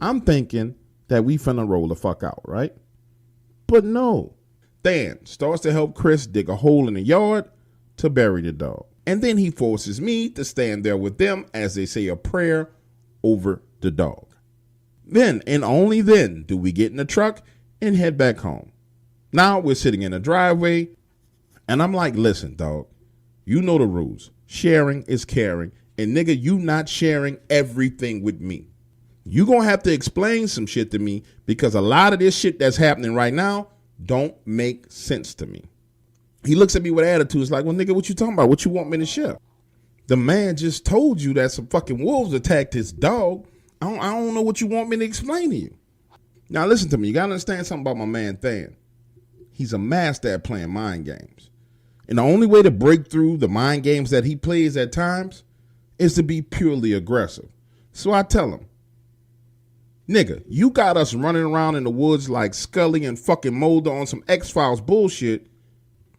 I'm thinking that we finna roll the fuck out, right? But no. Than starts to help Chris dig a hole in the yard to bury the dog. And then he forces me to stand there with them as they say a prayer over the dog. Then, and only then, do we get in the truck and head back home. Now we're sitting in the driveway, and I'm like, listen, dog, you know the rules. Sharing is caring. And nigga, you not sharing everything with me. You gonna have to explain some shit to me because a lot of this shit that's happening right now don't make sense to me. He looks at me with attitude. It's like, well, nigga, what you talking about? What you want me to share? The man just told you that some fucking wolves attacked his dog. I don't know what you want me to explain to you. Now, listen to me. You got to understand something about my man, Than. He's a master at playing mind games. And the only way to break through the mind games that he plays at times is to be purely aggressive. So I tell him, nigga, you got us running around in the woods like Scully and fucking Mulder on some X-Files bullshit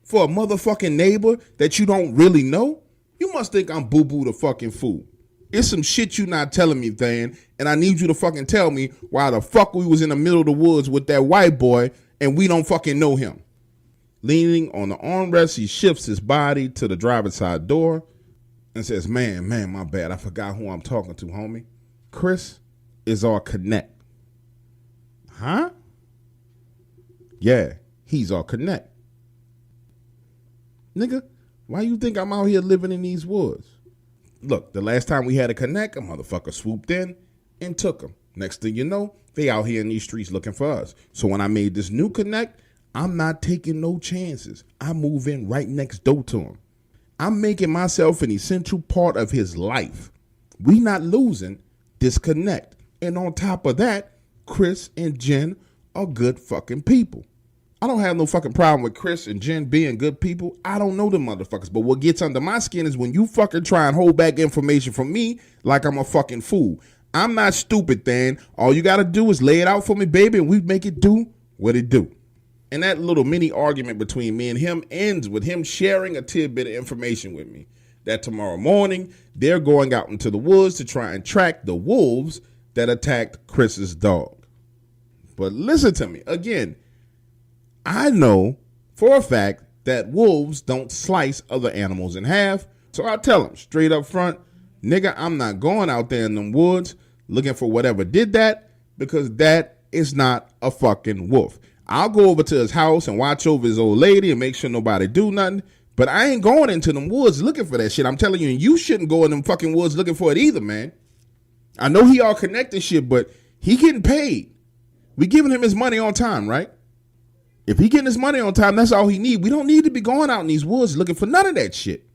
for a motherfucking neighbor that you don't really know? You must think I'm boo-boo the fucking fool. It's some shit you not telling me, Than, and I need you to fucking tell me why the fuck we was in the middle of the woods with that white boy and we don't fucking know him. Leaning on the armrest, he shifts his body to the driver's side door and says, man, my bad. I forgot who I'm talking to, homie. Chris is our connect. Huh? Yeah, he's our connect. Nigga, why you think I'm out here living in these woods? Look, the last time we had a connect, a motherfucker swooped in and took him. Next thing you know, they out here in these streets looking for us. So when I made this new connect, I'm not taking no chances. I move in right next door to him. I'm making myself an essential part of his life. We not losing this connect. And on top of that, Chris and Jen are good fucking people. I don't have no fucking problem with Chris and Jen being good people. I don't know them motherfuckers. But what gets under my skin is when you fucking try and hold back information from me like I'm a fucking fool. I'm not stupid, Than. All you got to do is lay it out for me, baby, and we make it do what it do. And that little mini argument between me and him ends with him sharing a tidbit of information with me. That tomorrow morning, they're going out into the woods to try and track the wolves that attacked Chris's dog. But listen to me. Again, I know for a fact that wolves don't slice other animals in half. So I tell him straight up front, nigga, I'm not going out there in them woods looking for whatever did that because that is not a fucking wolf. I'll go over to his house and watch over his old lady and make sure nobody do nothing. But I ain't going into them woods looking for that shit. I'm telling you, and you shouldn't go in them fucking woods looking for it either, man. I know he all connected shit, but he getting paid. We giving him his money on time, right? If he getting his money on time, that's all he need. We don't need to be going out in these woods looking for none of that shit.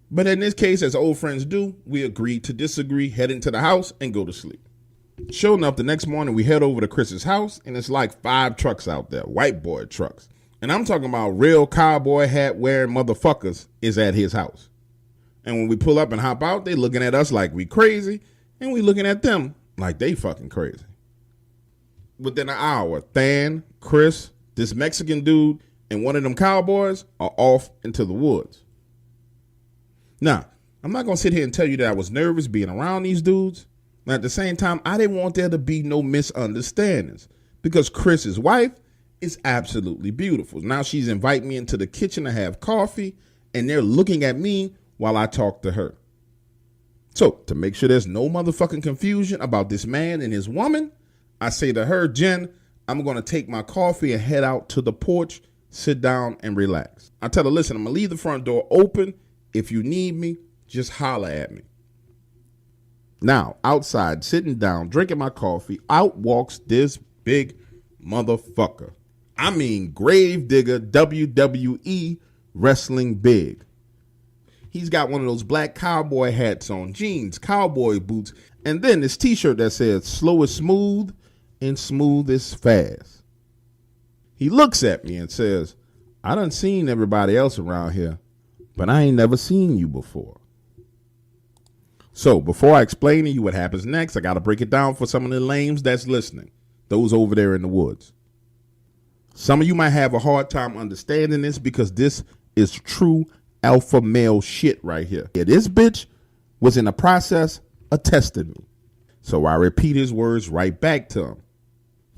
But in this case, as old friends do, we agreed to disagree, head into the house, and go to sleep. Sure enough, the next morning we head over to Chris's house, and it's like 5 trucks out there, white boy trucks. And I'm talking about real cowboy hat wearing motherfuckers is at his house. And when we pull up and hop out, they looking at us like we crazy, and we looking at them like they fucking crazy. Within an hour, Than, Chris, this Mexican dude, and one of them cowboys are off into the woods. Now, I'm not going to sit here and tell you that I was nervous being around these dudes. But at the same time, I didn't want there to be no misunderstandings because Chris's wife is absolutely beautiful. Now she's inviting me into the kitchen to have coffee, and they're looking at me while I talk to her. So to make sure there's no motherfucking confusion about this man and his woman, I say to her, Jen, I'm going to take my coffee and head out to the porch, sit down and relax. I tell her, listen, I'm going to leave the front door open. If you need me, just holler at me. Now, outside, sitting down, drinking my coffee, out walks this big motherfucker. I mean, Gravedigger WWE wrestling big. He's got one of those black cowboy hats on, jeans, cowboy boots, and then this t-shirt that says slow is smooth and smooth is fast. He looks at me and says, I done seen everybody else around here, but I ain't never seen you before. So before I explain to you what happens next, I got to break it down for some of the lames that's listening, those over there in the woods. Some of you might have a hard time understanding this because this is true alpha male shit right here. Yeah, this bitch was in the process of testing me. So I repeat his words right back to him.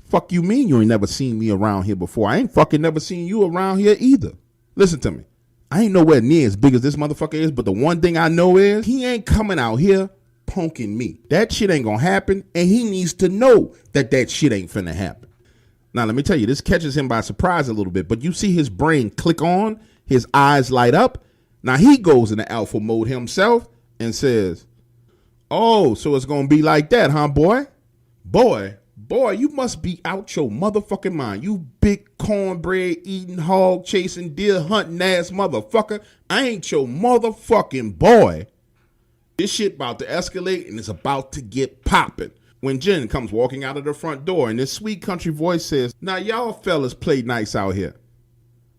Fuck you mean you ain't never seen me around here before? I ain't fucking never seen you around here either. Listen to me. I ain't nowhere near as big as this motherfucker is, but the one thing I know is he ain't coming out here punking me. That shit ain't gonna happen, and he needs to know that that shit ain't finna happen. Now, let me tell you, this catches him by surprise a little bit, but you see his brain click on, his eyes light up. Now he goes into alpha mode himself and says, oh, so it's gonna be like that, huh, boy? Boy, you must be out your motherfucking mind. You big cornbread eating, hog chasing, deer hunting ass motherfucker. I ain't your motherfucking boy. This shit about to escalate and it's about to get popping. When Jen comes walking out of the front door and this sweet country voice says, now y'all fellas play nice out here.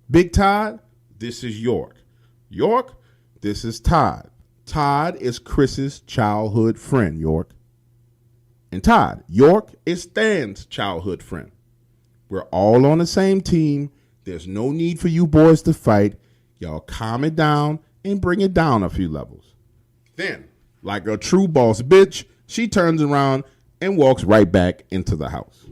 Big Todd, this is York. York, this is Todd. Todd is Chris's childhood friend, York. And Todd, York is Stan's childhood friend. We're all on the same team. There's no need for you boys to fight. Y'all calm it down and bring it down a few levels. Then, like a true boss bitch, she turns around and walks right back into the house.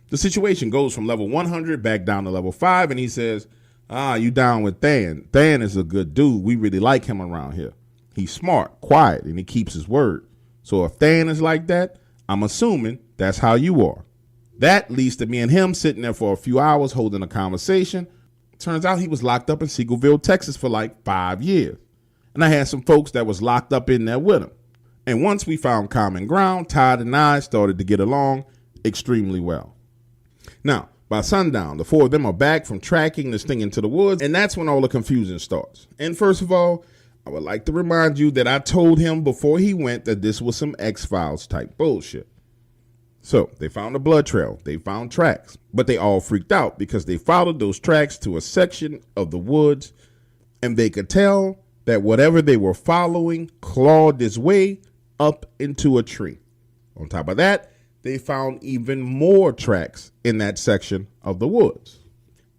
The situation goes from level 100 back down to level 5, and he says, you down with Than. Than is a good dude. We really like him around here. He's smart, quiet, and he keeps his word. So if Than is like that, I'm assuming that's how you are. That leads to me and him sitting there for a few hours holding a conversation. Turns out he was locked up in Seagoville, Texas for like 5 years. And I had some folks that was locked up in there with him. And once we found common ground, Todd and I started to get along extremely well. Now, by sundown, the four of them are back from tracking this thing into the woods, and that's when all the confusion starts. And first of all, I would like to remind you that I told him before he went that this was some X-Files type bullshit. So they found a blood trail, they found tracks, but they all freaked out because they followed those tracks to a section of the woods and they could tell that whatever they were following clawed its way up into a tree. On top of that, they found even more tracks in that section of the woods.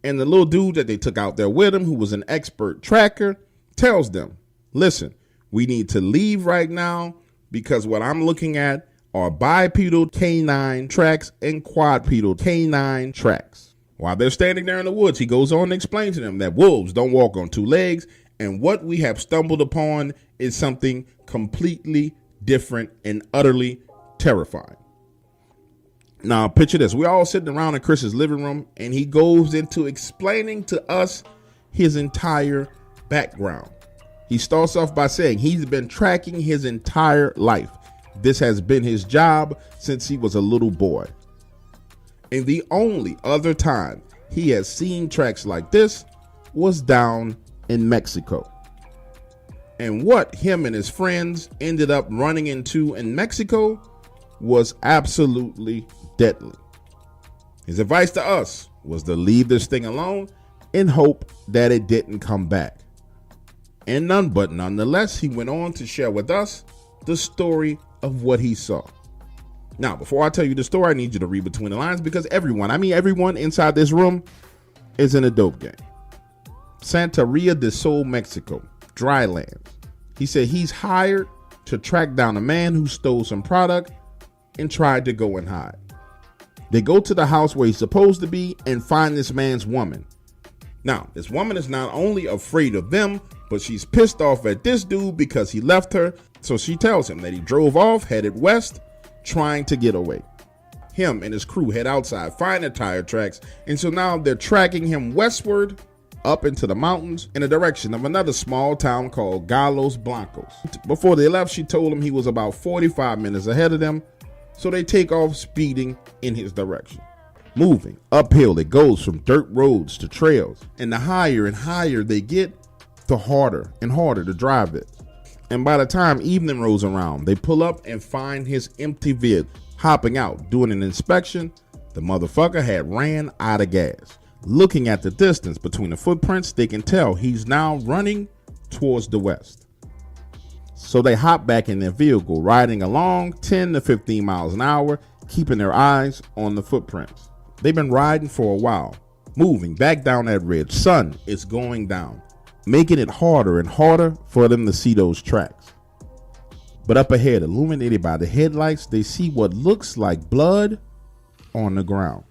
And the little dude that they took out there with him, who was an expert tracker, tells them, listen, we need to leave right now because what I'm looking at are bipedal canine tracks and quadrupedal canine tracks. While they're standing there in the woods, he goes on to explain to them that wolves don't walk on two legs, and what we have stumbled upon is something completely different and utterly terrifying. Now, picture this. We're all sitting around in Chris's living room, and he goes into explaining to us his entire background. He starts off by saying he's been tracking his entire life. This has been his job since he was a little boy. And the only other time he has seen tracks like this was down in Mexico. And what him and his friends ended up running into in Mexico was absolutely deadly. His advice to us was to leave this thing alone in hope that it didn't come back. And nonetheless, he went on to share with us the story of what he saw. Now, before I tell you the story, I need you to read between the lines because everyone inside this room is in a dope game. Santeria del Sol, Mexico, dry lands. He said he's hired to track down a man who stole some product and tried to go and hide. They go to the house where he's supposed to be and find this man's woman. Now, this woman is not only afraid of them, but she's pissed off at this dude because he left her. So she tells him that he drove off, headed west, trying to get away. Him and his crew head outside, find the tire tracks, and so now they're tracking him westward up into the mountains in the direction of another small town called Galos Blancos. Before they left, she told him he was about 45 minutes ahead of them, so they take off speeding in his direction. Moving uphill, it goes from dirt roads to trails, and the higher and higher they get, the harder and harder to drive it. And by the time evening rolls around, they pull up and find his empty vehicle. Hopping out, doing an inspection, the motherfucker had ran out of gas. Looking at the distance between the footprints, they can tell he's now running towards the west. So they hop back in their vehicle, riding along 10 to 15 miles an hour, keeping their eyes on the footprints. They've been riding for a while, moving back down that ridge. Sun is going down, making it harder and harder for them to see those tracks. But up ahead, illuminated by the headlights, they see what looks like blood on the ground.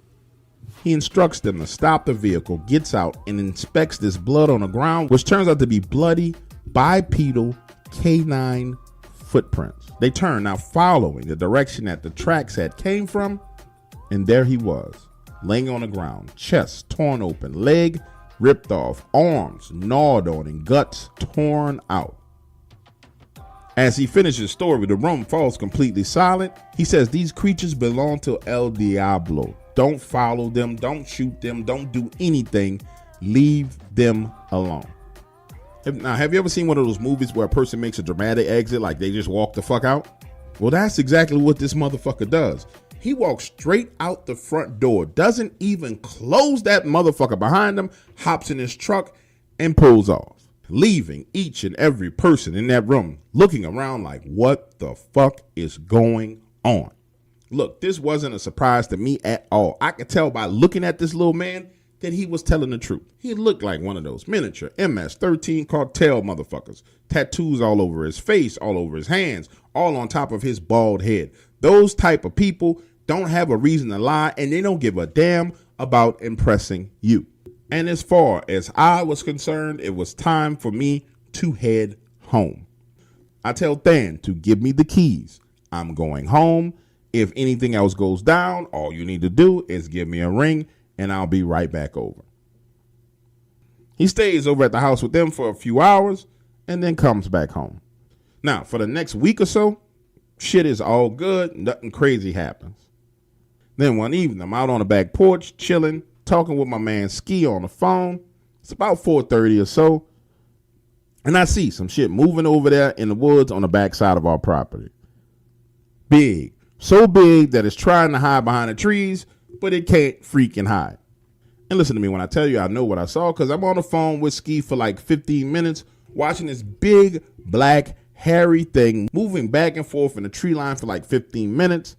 He instructs them to stop the vehicle, gets out, and inspects this blood on the ground, which turns out to be bloody, bipedal, canine footprints. They turn, now following the direction that the tracks had came from, and there he was, laying on the ground, chest torn open, leg ripped off, arms gnawed on, and guts torn out. As he finishes his story, the room falls completely silent. He says these creatures belong to El Diablo. Don't follow them, don't shoot them, don't do anything. Leave them alone. Now, have you ever seen one of those movies where a person makes a dramatic exit, like they just walk the fuck out? Well, that's exactly what this motherfucker does. He walks straight out the front door, doesn't even close that motherfucker behind him, hops in his truck, and pulls off, leaving each and every person in that room looking around like, what the fuck is going on? Look, this wasn't a surprise to me at all. I could tell by looking at this little man that he was telling the truth. He looked like one of those miniature MS-13 cartel motherfuckers. Tattoos all over his face, all over his hands, all on top of his bald head. Those type of people don't have a reason to lie, and they don't give a damn about impressing you. And as far as I was concerned, it was time for me to head home. I tell Than to give me the keys. I'm going home. If anything else goes down, all you need to do is give me a ring and I'll be right back over. He stays over at the house with them for a few hours and then comes back home. Now, for the next week or so, shit is all good. Nothing crazy happens. Then one evening, I'm out on the back porch, chilling, talking with my man Ski on the phone. It's about 4:30 or so. And I see some shit moving over there in the woods on the backside of our property. Big. So big that it's trying to hide behind the trees, but it can't freaking hide. And listen to me when I tell you I know what I saw, because I'm on the phone with Ski for like 15 minutes watching this big, black, hairy thing moving back and forth in the tree line for like 15 minutes.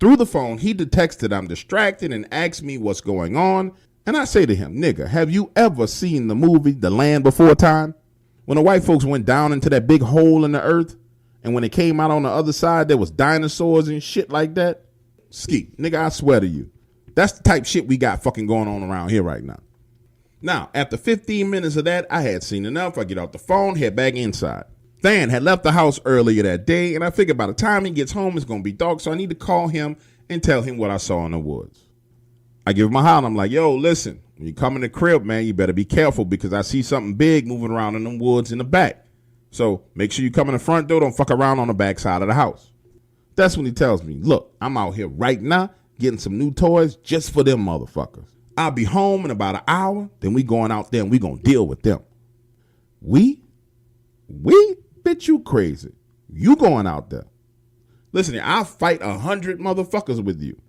Through the phone, he detects that I'm distracted and asks me what's going on. And I say to him, nigga, have you ever seen the movie The Land Before Time? When the white folks went down into that big hole in the earth, and when it came out on the other side, there was dinosaurs and shit like that. Ski, nigga, I swear to you, that's the type shit we got fucking going on around here right now. Now, after 15 minutes of that, I had seen enough. I get off the phone, head back inside. Than had left the house earlier that day, and I figured by the time he gets home, it's going to be dark, so I need to call him and tell him what I saw in the woods. I give him a holler. I'm like, yo, listen, when you come in the crib, man, you better be careful because I see something big moving around in them woods in the back. So make sure you come in the front door. Don't fuck around on the back side of the house. That's when he tells me, look, I'm out here right now getting some new toys just for them motherfuckers. I'll be home in about an hour. Then we going out there and we going to deal with them. We? Bitch, you crazy. You going out there. Listen, I'll fight 100 motherfuckers with you.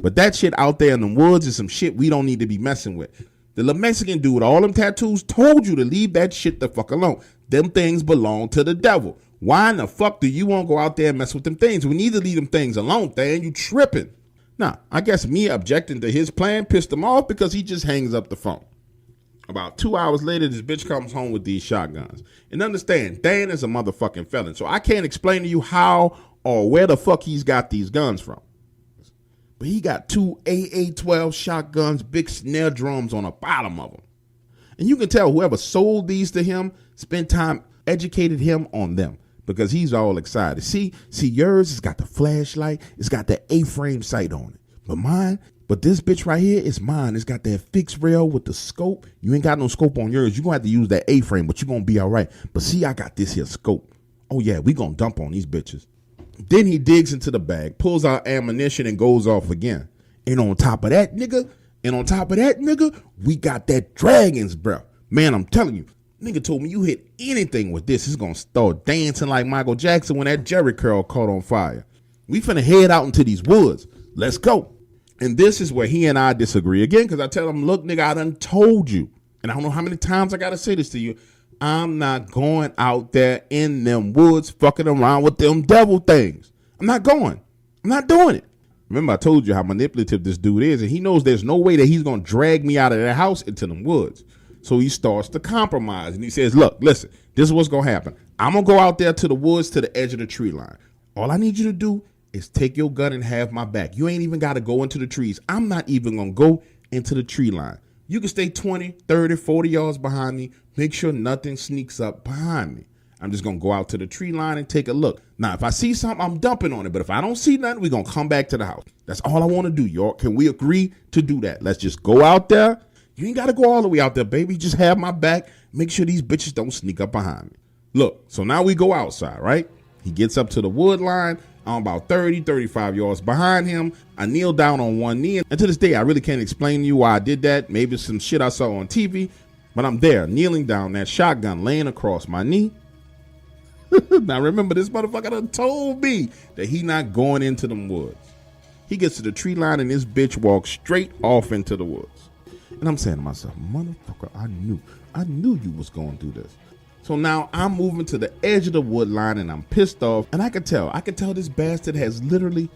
But that shit out there in the woods is some shit we don't need to be messing with. The little Mexican dude with all them tattoos told you to leave that shit the fuck alone. Them things belong to the devil. Why in the fuck do you want to go out there and mess with them things? We need to leave them things alone, Than. You tripping. Now, I guess me objecting to his plan pissed him off because he just hangs up the phone. About 2 hours later, this bitch comes home with these shotguns. And understand, Than is a motherfucking felon. So I can't explain to you how or where the fuck he's got these guns from. But he got 2 AA-12 shotguns, big snare drums on the bottom of them. And you can tell whoever sold these to him spent time, educated him on them because he's all excited. See, yours has got the flashlight. It's got the A-frame sight on it. But this bitch right here is mine. It's got that fixed rail with the scope. You ain't got no scope on yours. You're going to have to use that A-frame, but you're going to be all right. But see, I got this here scope. Oh, yeah, we going to dump on these bitches. Then he digs into the bag, pulls out ammunition, and goes off again. And on top of that, nigga, we got that dragon's breath. Man, I'm telling you, nigga told me you hit anything with this, it's going to start dancing like Michael Jackson when that Jerry curl caught on fire. We finna head out into these woods. Let's go. And this is where he and I disagree again, because I tell him, look, nigga, I done told you. And I don't know how many times I got to say this to you. I'm not going out there in them woods fucking around with them devil things. I'm not going. I'm not doing it. Remember, I told you how manipulative this dude is, and he knows there's no way that he's going to drag me out of that house into them woods. So he starts to compromise, and he says, look, listen, this is what's going to happen. I'm going to go out there to the woods to the edge of the tree line. All I need you to do is take your gun and have my back. You ain't even got to go into the trees. I'm not even going to go into the tree line. You can stay 20, 30, 40 yards behind me. Make sure nothing sneaks up behind me. I'm just going to go out to the tree line and take a look. Now, if I see something, I'm dumping on it. But if I don't see nothing, we're going to come back to the house. That's all I want to do, y'all. Can we agree to do that? Let's just go out there. You ain't got to go all the way out there, baby. Just have my back. Make sure these bitches don't sneak up behind me. Look, so now we go outside, right? He gets up to the wood line. I'm about 30, 35 yards behind him. I kneel down on one knee. And to this day, I really can't explain to you why I did that. Maybe it's some shit I saw on TV. But I'm there, kneeling down, that shotgun laying across my knee. Now remember, this motherfucker done told me that he not going into them woods. He gets to the tree line and this bitch walks straight off into the woods. And I'm saying to myself, motherfucker, I knew you was going to do this. So now I'm moving to the edge of the wood line and I'm pissed off. And I could tell this bastard has literally,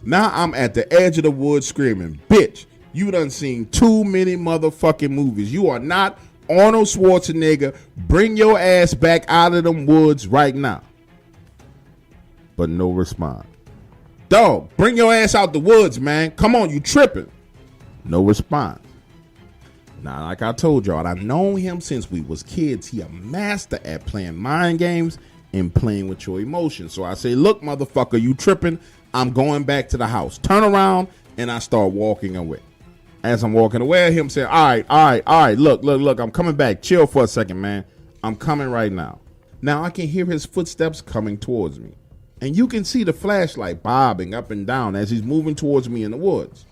now I'm at the edge of the woods screaming, bitch, you done seen too many motherfucking movies. You are not Arnold Schwarzenegger. Bring your ass back out of them woods right now. But no response. Dog, bring your ass out the woods, man. Come on, you tripping. No response. Now, like I told y'all, I've known him since we was kids. He a master at playing mind games and playing with your emotions. So I say, look, motherfucker, you tripping. I'm going back to the house. Turn around, and I start walking away. As I'm walking away, him saying, all right, look, I'm coming back. Chill for a second, man. I'm coming right now. Now I can hear his footsteps coming towards me. And you can see the flashlight bobbing up and down as he's moving towards me in the woods.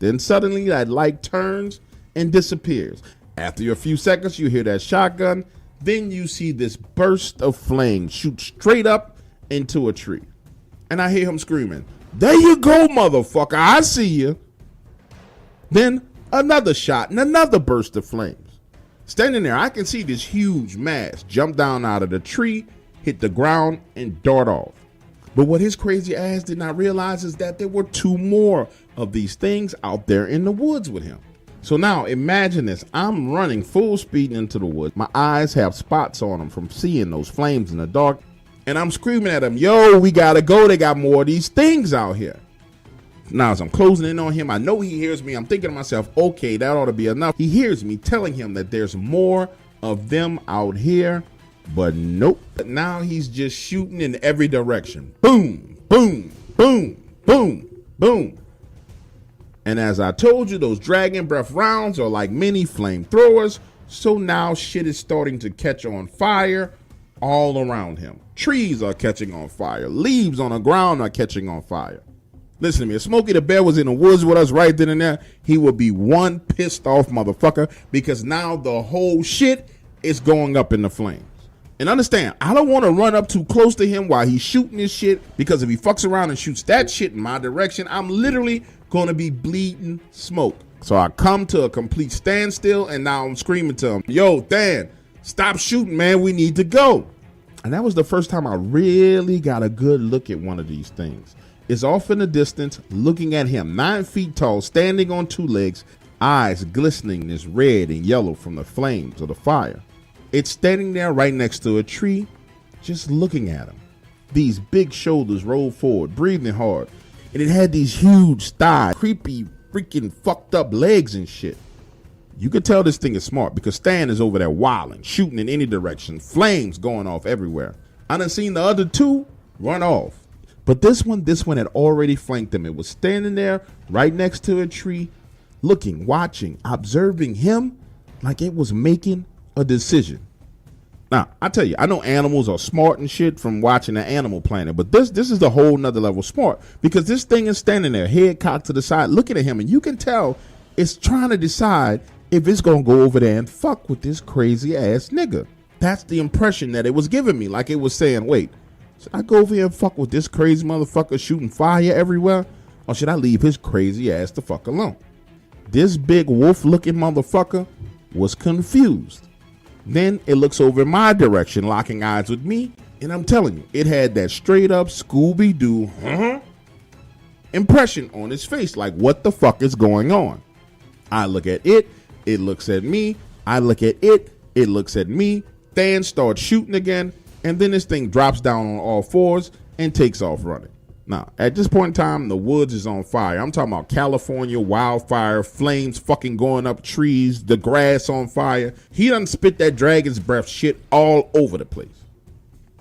Then suddenly that light turns and disappears. After a few seconds, you hear that shotgun. Then you see this burst of flame shoot straight up into a tree. And I hear him screaming, there you go, motherfucker. I see you. Then another shot and another burst of flames. Standing there, I can see this huge mass jump down out of the tree, hit the ground, and dart off. But what his crazy ass did not realize is that there were two more of these things out there in the woods with him. So now imagine this. I'm running full speed into the woods. My eyes have spots on them from seeing those flames in the dark. And I'm screaming at him, yo, we gotta go. They got more of these things out here. Now, as I'm closing in on him, I know he hears me. I'm thinking to myself, okay, that ought to be enough. He hears me telling him that there's more of them out here. But nope. Now he's just shooting in every direction. Boom, boom, boom, boom, boom. And as I told you, those dragon breath rounds are like mini flamethrowers. So now shit is starting to catch on fire all around him. Trees are catching on fire. Leaves on the ground are catching on fire. Listen to me, if Smokey the Bear was in the woods with us right then and there, he would be one pissed off motherfucker, because now the whole shit is going up in the flames. And understand, I don't want to run up too close to him while he's shooting his shit, because if he fucks around and shoots that shit in my direction, I'm literally going to be bleeding smoke. So I come to a complete standstill, and now I'm screaming to him, yo, Dan, stop shooting, man, we need to go. And that was the first time I really got a good look at one of these things. It's off in the distance, looking at him, 9 feet tall, standing on 2 legs, eyes glistening this red and yellow from the flames of the fire. It's standing there right next to a tree, just looking at him. These big shoulders rolled forward, breathing hard. And it had these huge thighs, creepy, freaking fucked up legs and shit. You could tell this thing is smart, because Stan is over there wilding, shooting in any direction, flames going off everywhere. I done seen the other 2 run off. But this one had already flanked him. It was standing there right next to a tree, looking, watching, observing him like it was making a decision. Now, I tell you, I know animals are smart and shit from watching the Animal Planet, but this is the whole nother level smart, because this thing is standing there, head cocked to the side, looking at him, and you can tell it's trying to decide if it's going to go over there and fuck with this crazy ass nigga. That's the impression that it was giving me, like it was saying, wait, should I go over here and fuck with this crazy motherfucker shooting fire everywhere? or should I leave his crazy ass the fuck alone? This big wolf-looking motherfucker was confused. Then it looks over in my direction, locking eyes with me, and I'm telling you, it had that straight-up Scooby-Doo impression on his face, like, what the fuck is going on? I look at it looks at me, I look at it looks at me, Than starts shooting again, and then this thing drops down on all fours and takes off running. Now, at this point in time, the woods is on fire. I'm talking about California wildfire, flames fucking going up trees, the grass on fire. He done spit that dragon's breath shit all over the place.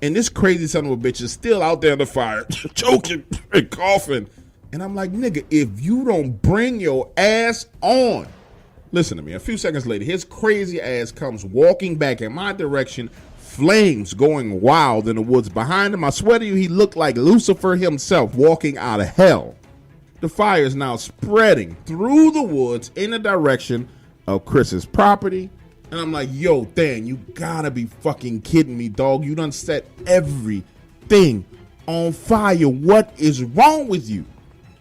And this crazy son of a bitch is still out there in the fire, choking and coughing. And I'm like, nigga, if you don't bring your ass on. Listen to me. A few seconds later, his crazy ass comes walking back in my direction, flames going wild in the woods behind him. I swear to you, he looked like Lucifer himself walking out of hell. The fire is now spreading through the woods in the direction of Chris's property. And I'm like, yo, Dan, you gotta be fucking kidding me, dog. You done set everything on fire. What is wrong with you?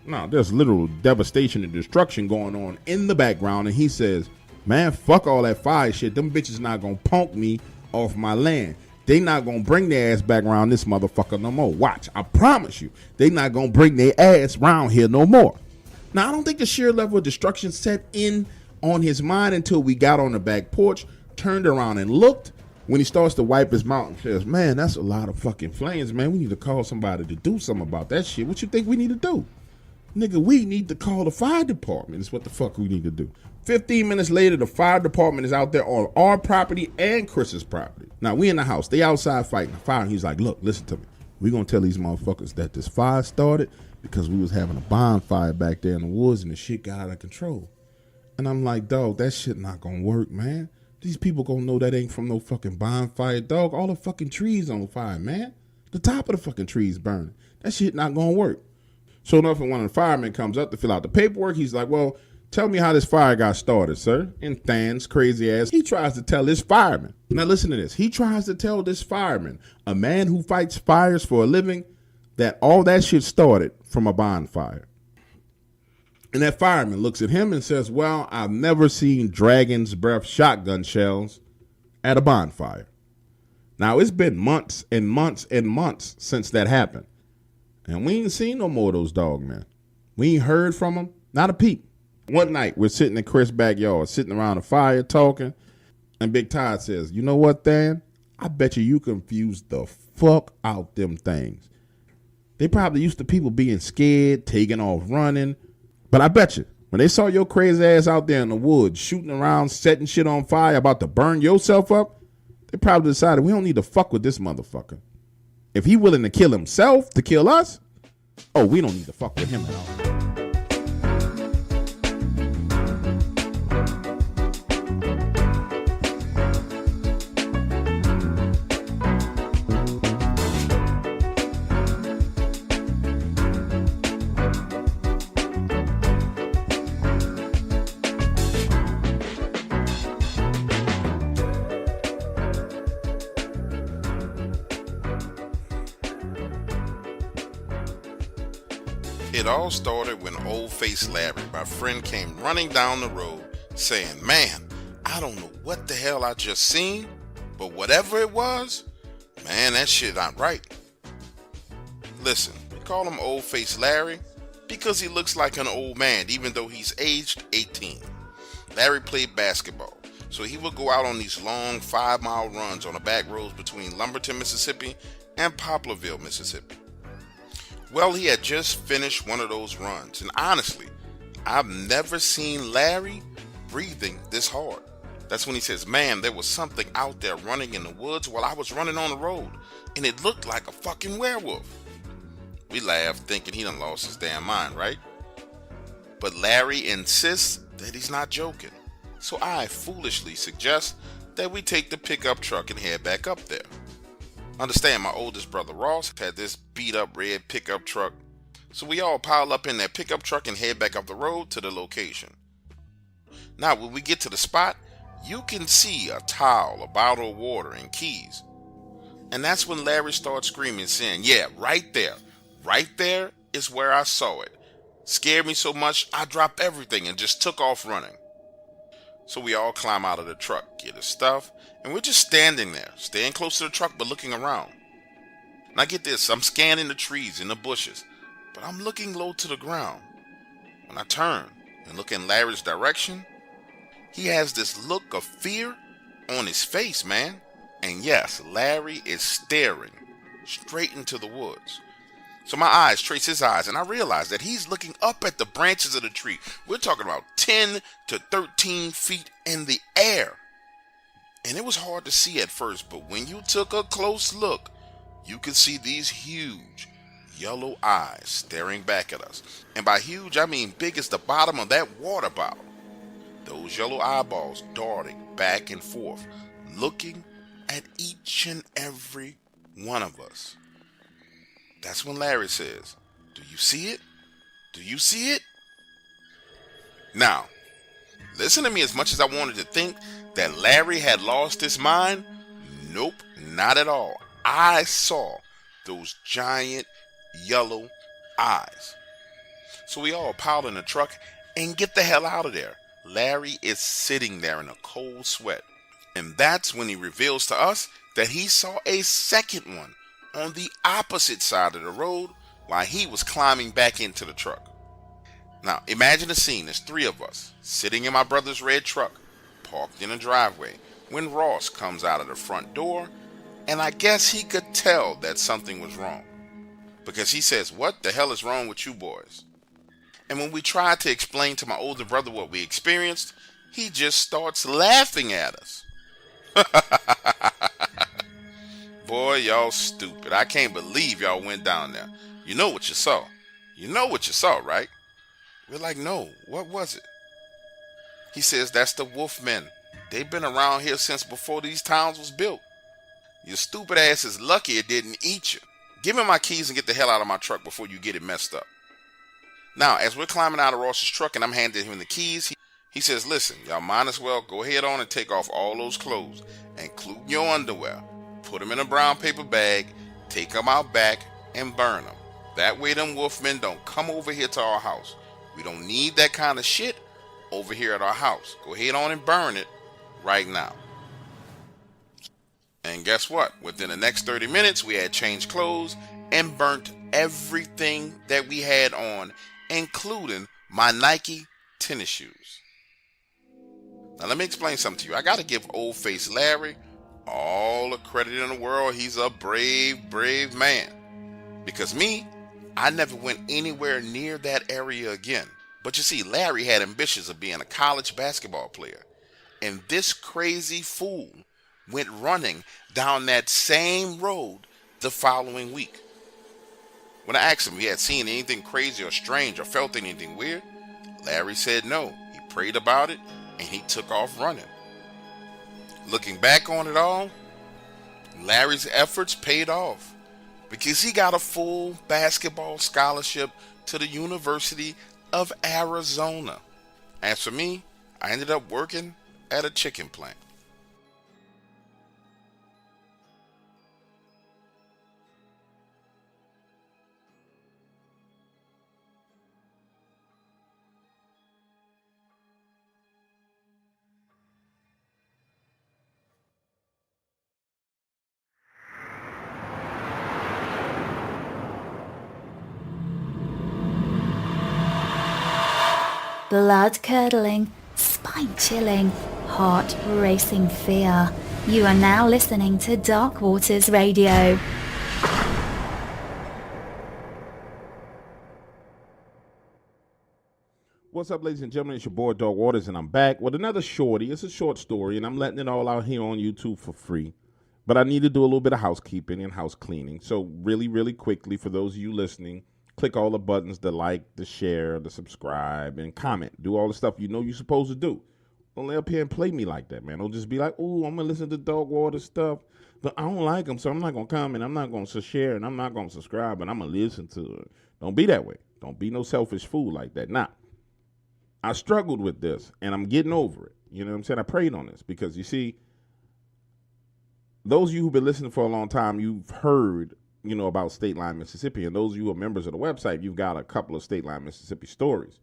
Now, there's literal devastation and destruction going on in the background. And he says, man, fuck all that fire shit. Them bitches not gonna punk me off my land. They not gonna bring their ass back around this motherfucker no more. Watch, I promise you, they not gonna bring their ass around here no more. Now, I don't think the sheer level of destruction set in on his mind until we got on the back porch, turned around and looked. When he starts to wipe his mouth and says, man, that's a lot of fucking flames, man. We need to call somebody to do something about that shit. What you think we need to do? Nigga, we need to call the fire department. It's what the fuck we need to do. 15 minutes later, the fire department is out there on our property and Chris's property. Now, we in the house. They outside fighting the fire. And he's like, look, listen to me. We're going to tell these motherfuckers that this fire started because we was having a bonfire back there in the woods and the shit got out of control. And I'm like, dog, that shit not going to work, man. These people going to know that ain't from no fucking bonfire, dog. All the fucking trees on fire, man. The top of the fucking trees burning. That shit not going to work. So enough, when one of the firemen comes up to fill out the paperwork, he's like, well, tell me how this fire got started, sir. And Than's crazy ass, he tries to tell this fireman. Now listen to this. He tries to tell this fireman, a man who fights fires for a living, that all that shit started from a bonfire. And that fireman looks at him and says, well, I've never seen dragon's breath shotgun shells at a bonfire. Now, it's been months and months and months since that happened. And we ain't seen no more of those Dogmen. We ain't heard from them. Not a peep. One night, we're sitting in Chris' backyard, sitting around a fire talking. And Big Todd says, you know what, Dan? I bet you confused the fuck out them things. They probably used to people being scared, taking off running. But I bet you, when they saw your crazy ass out there in the woods, shooting around, setting shit on fire, about to burn yourself up, they probably decided we don't need to fuck with this motherfucker. If he willing to kill himself to kill us, oh, we don't need to fuck with him at all. It all started when old face Larry, my friend, came running down the road saying, man, I don't know what the hell I just seen, but whatever it was, man, that shit not right. Listen, we call him old face Larry because he looks like an old man even though he's aged 18. Larry played basketball, so he would go out on these long 5-mile runs on the back roads between Lumberton, Mississippi and Poplarville, Mississippi. Well, he had just finished one of those runs, and honestly, I've never seen Larry breathing this hard. That's when he says, man, there was something out there running in the woods while I was running on the road, and it looked like a fucking werewolf. We laughed, thinking he done lost his damn mind, right? But Larry insists that he's not joking, so I foolishly suggest that we take the pickup truck and head back up there. Understand, my oldest brother Ross had this beat up red pickup truck, so we all pile up in that pickup truck and head back up the road to the location. Now, when we get to the spot, you can see a towel, a bottle of water, and keys. And that's when Larry starts screaming, saying, yeah, right there is where I saw it. Scared me so much, I dropped everything and just took off running. So we all climb out of the truck, get his stuff, and we're just standing there, staying close to the truck but looking around. Now get this, I'm scanning the trees and the bushes, but I'm looking low to the ground. When I turn and look in Larry's direction, he has this look of fear on his face, man. And yes, Larry is staring straight into the woods. So my eyes trace his eyes, and I realize that he's looking up at the branches of the tree. We're talking about 10 to 13 feet in the air. And it was hard to see at first, but when you took a close look, you could see these huge yellow eyes staring back at us. And by huge, I mean big as the bottom of that water bottle. Those yellow eyeballs darting back and forth, looking at each and every one of us. That's when Larry says, "Do you see it? Do you see it?" Now, listen to me. As much as I wanted to think that Larry had lost his mind, nope, not at all. I saw those giant yellow eyes. So we all pile in the truck and get the hell out of there. Larry is sitting there in a cold sweat. And that's when he reveals to us that he saw a second one on the opposite side of the road while he was climbing back into the truck. Now, imagine the scene. There's three of us sitting in my brother's red truck, parked in a driveway, when Ross comes out of the front door, and I guess he could tell that something was wrong. Because he says, "What the hell is wrong with you boys?" And when we try to explain to my older brother what we experienced, he just starts laughing at us. Boy, y'all stupid. I can't believe y'all went down there. You know what you saw. You know what you saw, right? We're like, "No, what was it?" He says, "That's the Wolfmen. They've been around here since before these towns was built. Your stupid ass is lucky it didn't eat you. Give me my keys and get the hell out of my truck before you get it messed up." Now, as we're climbing out of Ross's truck and I'm handing him the keys, he says, "Listen, y'all might as well go ahead on and take off all those clothes, including your underwear. Put them in a brown paper bag, take them out back, and burn them. That way them wolfmen don't come over here to our house. We don't need that kind of shit over here at our house. Go ahead on and burn it right now." And guess what? Within the next 30 minutes, we had changed clothes and burnt everything that we had on, including my Nike tennis shoes. Now, let me explain something to you. I got to give old face Larry all the credit in the world. He's a brave, brave man. Because me, I never went anywhere near that area again. But you see, Larry had ambitions of being a college basketball player. And this crazy fool went running down that same road the following week. When I asked him if he had seen anything crazy or strange or felt anything weird, Larry said no. He prayed about it and he took off running. Looking back on it all, Larry's efforts paid off because he got a full basketball scholarship to the University of Arizona. As for me, I ended up working at a chicken plant. Blood-curdling, spine-chilling, heart-racing fear. You are now listening to Dark Waters Radio. What's up, ladies and gentlemen? It's your boy, Dog Waters, and I'm back with another shorty. It's a short story, and I'm letting it all out here on YouTube for free. But I need to do a little bit of housekeeping and house cleaning. So really, really quickly, for those of you listening, click all the buttons, the like, the share, the subscribe, and comment. Do all the stuff you know you're supposed to do. Don't lay up here and play me like that, man. Don't just be like, "Ooh, I'm going to listen to Dog Water stuff, but I don't like them, so I'm not going to comment. I'm not going to share, and I'm not going to subscribe, but I'm going to listen to it." Don't be that way. Don't be no selfish fool like that. Now, I struggled with this, and I'm getting over it. You know what I'm saying? I prayed on this because, you see, those of you who've been listening for a long time, you've heard about State Line, Mississippi. And those of you who are members of the website, you've got a couple of State Line, Mississippi stories.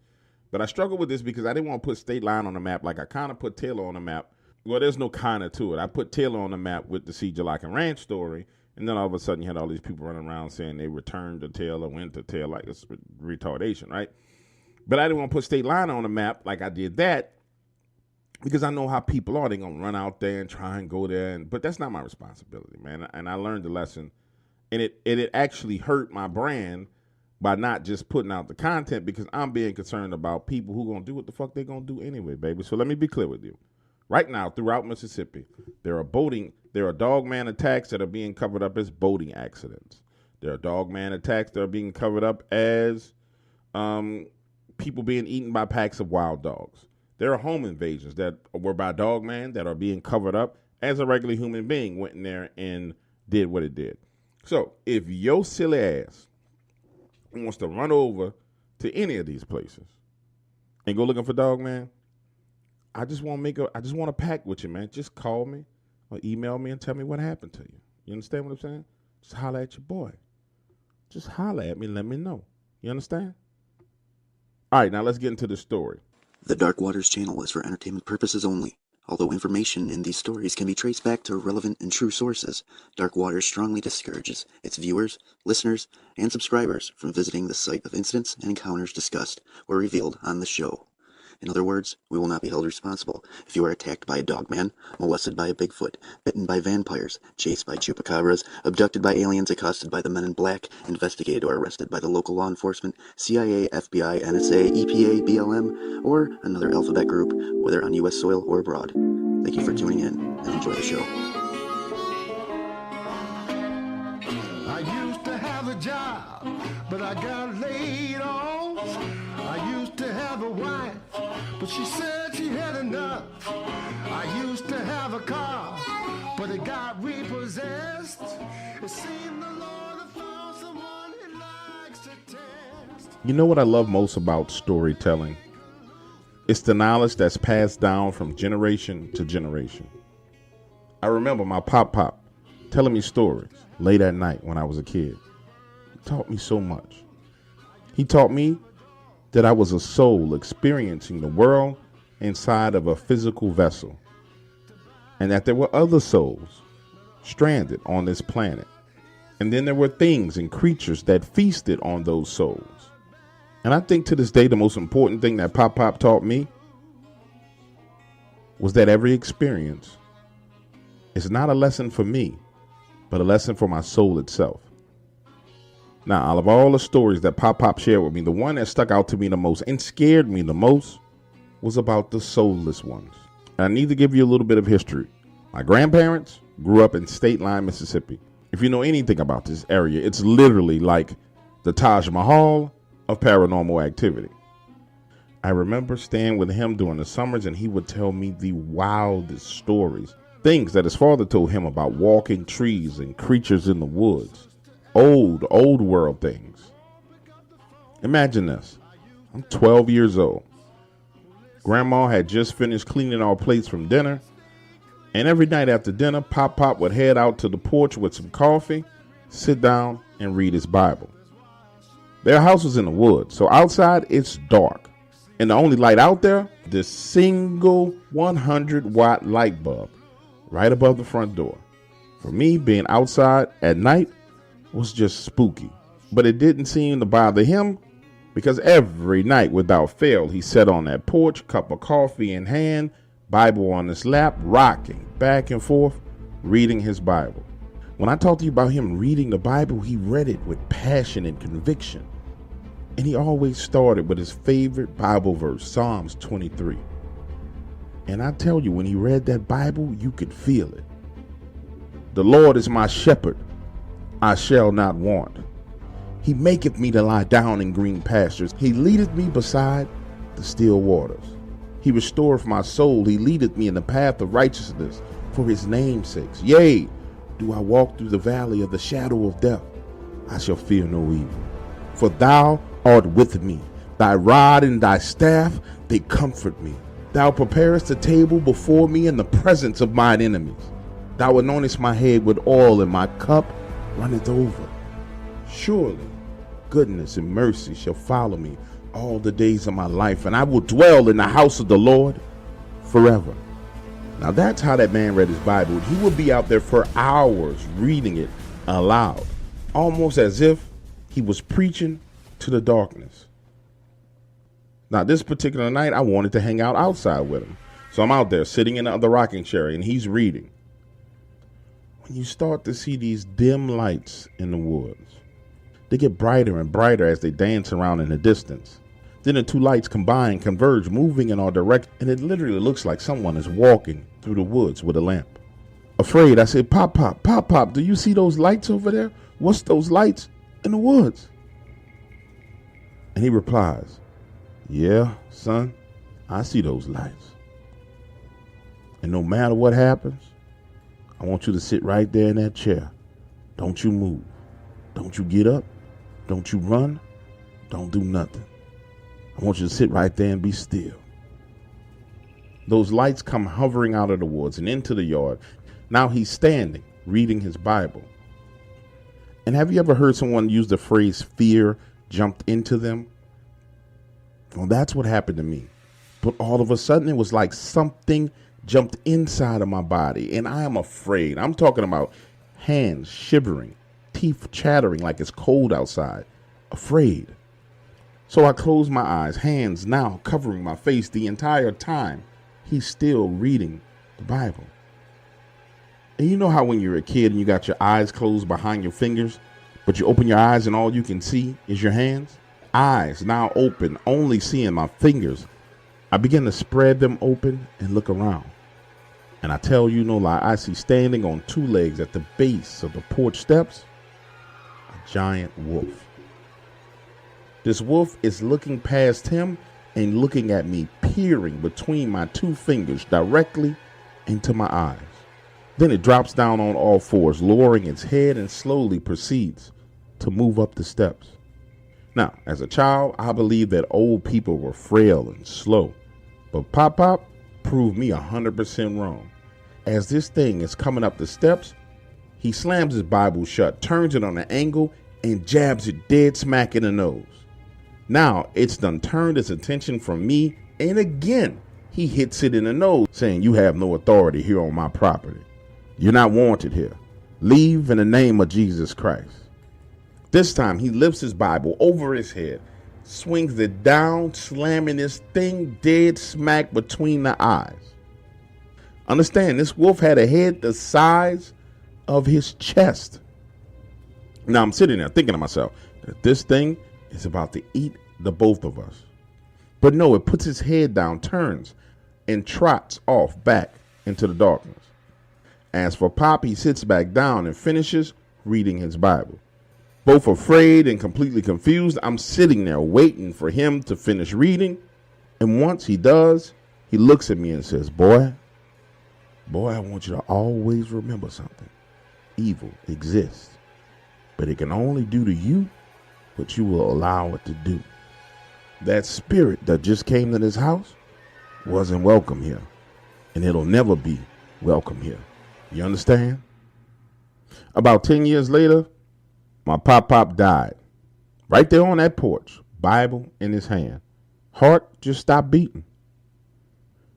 But I struggled with this because I didn't want to put State Line on the map. Like I kind of put Taylor on the map. Well, there's no kind of to it. I put Taylor on the map with the C. Jalaka Ranch story. And then all of a sudden you had all these people running around saying they returned to Taylor, went to Taylor. Like it's retardation, right? But I didn't want to put State Line on the map like I did that because I know how people are. They're going to run out there and try and go there. But that's not my responsibility, man. And I learned the lesson. And it actually hurt my brand by not just putting out the content because I'm being concerned about people who going to do what the fuck they're going to do anyway, baby. So let me be clear with you. Right now, throughout Mississippi, there are Dogman attacks that are being covered up as boating accidents. There are Dogman attacks that are being covered up as people being eaten by packs of wild dogs. There are home invasions that were by Dogman that are being covered up as a regular human being went in there and did what it did. So if your silly ass wants to run over to any of these places and go looking for Dogman, I just want to pack with you, man. Just call me or email me and tell me what happened to you. You understand what I'm saying? Just holler at your boy. Just holler at me and let me know. You understand? All right, now let's get into the story. The Dark Waters channel is for entertainment purposes only. Although information in these stories can be traced back to relevant and true sources, Dark Waters strongly discourages its viewers, listeners, and subscribers from visiting the site of incidents and encounters discussed or revealed on the show. In other words, we will not be held responsible if you are attacked by a dogman, molested by a bigfoot, bitten by vampires, chased by chupacabras, abducted by aliens, accosted by the men in black, investigated or arrested by the local law enforcement, CIA, FBI, NSA, EPA, BLM, or another alphabet group, whether on U.S. soil or abroad. Thank you for tuning in and enjoy the show. I used to have a job, but I got laid off. I used to have a wife, but she said she had enough. I used to have a car, but it got repossessed. It seemed the Lord had found someone he likes to test. You know what I love most about storytelling? It's the knowledge that's passed down from generation to generation. I remember my pop telling me stories late at night when I was a kid. He taught me so much. He taught me that I was a soul experiencing the world inside of a physical vessel, and that there were other souls stranded on this planet. And then there were things and creatures that feasted on those souls. And I think to this day, the most important thing that Pop taught me was that every experience is not a lesson for me, but a lesson for my soul itself. Now, out of all the stories that Pop shared with me, the one that stuck out to me the most and scared me the most was about the soulless ones. And I need to give you a little bit of history. My grandparents grew up in State Line, Mississippi. If you know anything about this area, it's literally like the Taj Mahal of paranormal activity. I remember staying with him during the summers, and he would tell me the wildest stories. Things that his father told him about walking trees and creatures in the woods. Old world things. Imagine this. I'm 12 years old. Grandma had just finished cleaning our plates from dinner. And every night after dinner, Pop would head out to the porch with some coffee, sit down, and read his Bible. Their house was in the woods, so outside it's dark. And the only light out there, this single 100-watt light bulb right above the front door. For me, being outside at night was just spooky. But it didn't seem to bother him because every night without fail, he sat on that porch, cup of coffee in hand, Bible on his lap, rocking back and forth, reading his Bible. When I talk to you about him reading the Bible, he read it with passion and conviction. And he always started with his favorite Bible verse, Psalms 23. And I tell you, when he read that Bible, you could feel it. The Lord is my shepherd, I shall not want. He maketh me to lie down in green pastures. He leadeth me beside the still waters. He restoreth my soul. He leadeth me in the path of righteousness for his name's sake. Yea, do I walk through the valley of the shadow of death, I shall fear no evil. For thou art with me. Thy rod and thy staff, they comfort me. Thou preparest a table before me in the presence of mine enemies. Thou anointest my head with oil, and my cup runneth over. Surely goodness and mercy shall follow me all the days of my life, and I will dwell in the house of the Lord forever. Now that's how that man read his Bible. He would be out there for hours reading it aloud, almost as if he was preaching to the darkness. Now this particular night, I wanted to hang out outside with him. So I'm out there sitting in the rocking chair and he's reading. When you start to see these dim lights in the woods, they get brighter and brighter as they dance around in the distance. Then the two lights combine, converge, moving in our direction, and it literally looks like someone is walking through the woods with a lamp. Afraid, I said, Pop, Pop, Pop, Pop, do you see those lights over there? What's those lights in the woods? And he replies, yeah, son, I see those lights. And no matter what happens, I want you to sit right there in that chair. Don't you move. Don't you get up. Don't you run. Don't do nothing. I want you to sit right there and be still. Those lights come hovering out of the woods and into the yard. Now he's standing, reading his Bible. And have you ever heard someone use the phrase fear jumped into them? Well, that's what happened to me. But all of a sudden, it was like something jumped inside of my body, and I am afraid. I'm talking about hands shivering, teeth chattering like it's cold outside, afraid. So I closed my eyes, hands now covering my face the entire time. He's still reading the Bible. And you know how when you're a kid and you got your eyes closed behind your fingers, but you open your eyes and all you can see is your hands? Eyes now open, only seeing my fingers. I begin to spread them open and look around. And I tell you no lie, I see standing on two legs at the base of the porch steps, a giant wolf. This wolf is looking past him and looking at me, peering between my two fingers directly into my eyes. Then it drops down on all fours, lowering its head, and slowly proceeds to move up the steps. Now, as a child, I believed that old people were frail and slow, but Pop Pop proved me 100% wrong. As this thing is coming up the steps, he slams his Bible shut, turns it on an angle, and jabs it dead smack in the nose. Now, it's done turned its attention from me, and again, he hits it in the nose, saying, "You have no authority here on my property. You're not wanted here. Leave in the name of Jesus Christ." This time, he lifts his Bible over his head, swings it down, slamming this thing dead smack between the eyes. Understand, this wolf had a head the size of his chest. Now, I'm sitting there thinking to myself that this thing is about to eat the both of us. But no, it puts its head down, turns, and trots off back into the darkness. As for Pop, he sits back down and finishes reading his Bible. Both afraid and completely confused, I'm sitting there waiting for him to finish reading. And once he does, he looks at me and says, Boy, I want you to always remember something. Evil exists, but it can only do to you what you will allow it to do. That spirit that just came to this house wasn't welcome here, and it'll never be welcome here. You understand? About 10 years later, my Pop died. Right there on that porch, Bible in his hand. Heart just stopped beating.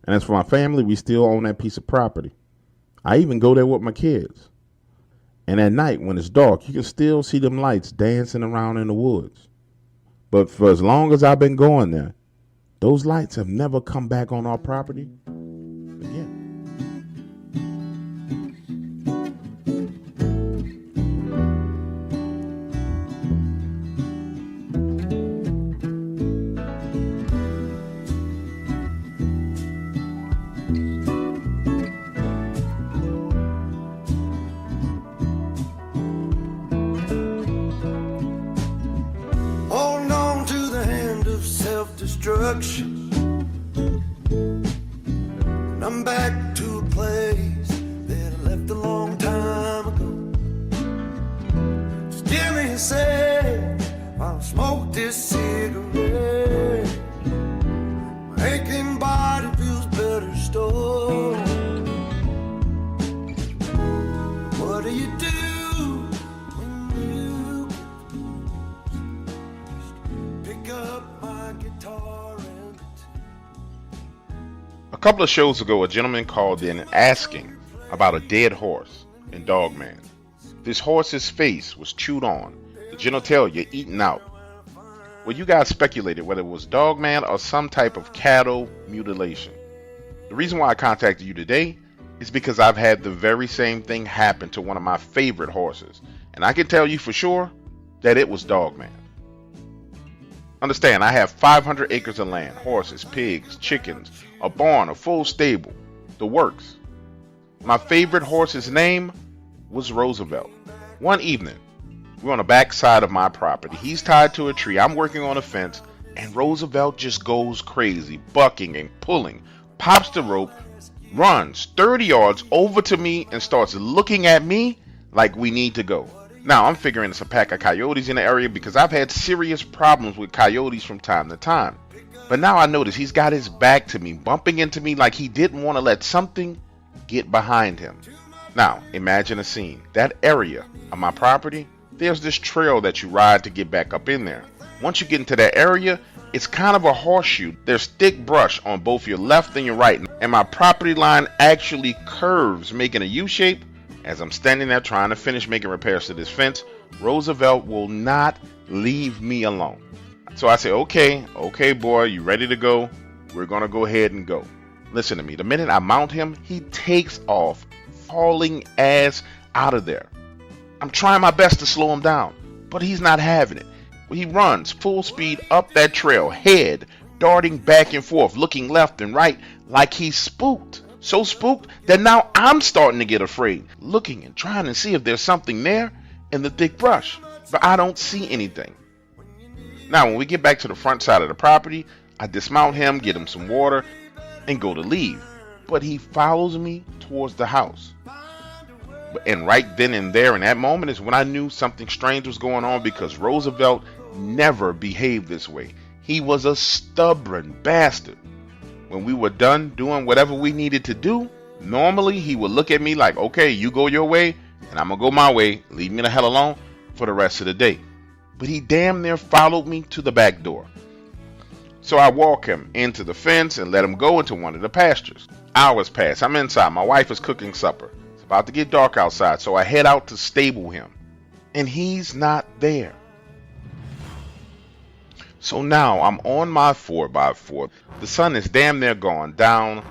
And as for my family, we still own that piece of property. I even go there with my kids. And at night, when it's dark, you can still see them lights dancing around in the woods. But for as long as I've been going there, those lights have never come back on our property again. Destruction. And I'm back to a place that I left a long time ago. Just give me a sec while I smoke this cigarette. My aching body feels better still. What do you do when you couple of shows ago, a gentleman called in asking about a dead horse in Dogman. This horse's face was chewed on, the genitalia eaten out. Well, you guys speculated whether it was Dogman or some type of cattle mutilation. The reason why I contacted you today is because I've had the very same thing happen to one of my favorite horses, and I can tell you for sure that it was Dogman. Understand, I have 500 acres of land, horses, pigs, chickens, a barn, a full stable, the works. My favorite horse's name was Roosevelt. One evening, we're on the back side of my property. He's tied to a tree. I'm working on a fence, and Roosevelt just goes crazy, bucking and pulling, pops the rope, runs 30 yards over to me and starts looking at me like we need to go. Now, I'm figuring it's a pack of coyotes in the area because I've had serious problems with coyotes from time to time. But now I notice he's got his back to me, bumping into me like he didn't want to let something get behind him. Now, imagine a scene. That area of my property, there's this trail that you ride to get back up in there. Once you get into that area, it's kind of a horseshoe. There's thick brush on both your left and your right, and my property line actually curves, making a U-shape. As I'm standing there trying to finish making repairs to this fence, Roosevelt will not leave me alone. So I say, okay boy, you ready to go? We're gonna go ahead and go. Listen to me, the minute I mount him, he takes off, hauling ass out of there. I'm trying my best to slow him down, but he's not having it. He runs full speed up that trail, head darting back and forth, looking left and right like he's spooked. So spooked that now I'm starting to get afraid, looking and trying to see if there's something there in the thick brush, but I don't see anything. Now, when we get back to the front side of the property, I dismount him, get him some water, and go to leave. But he follows me towards the house. And right then and there in that moment is when I knew something strange was going on, because Roosevelt never behaved this way. He was a stubborn bastard. When we were done doing whatever we needed to do, normally he would look at me like, okay, you go your way and I'm gonna go my way, leave me the hell alone for the rest of the day. But he damn near followed me to the back door. So I walk him into the fence and let him go into one of the pastures. Hours pass, I'm inside, my wife is cooking supper. It's about to get dark outside, so I head out to stable him. And he's not there. So now I'm on my 4x4. The sun is damn near gone down.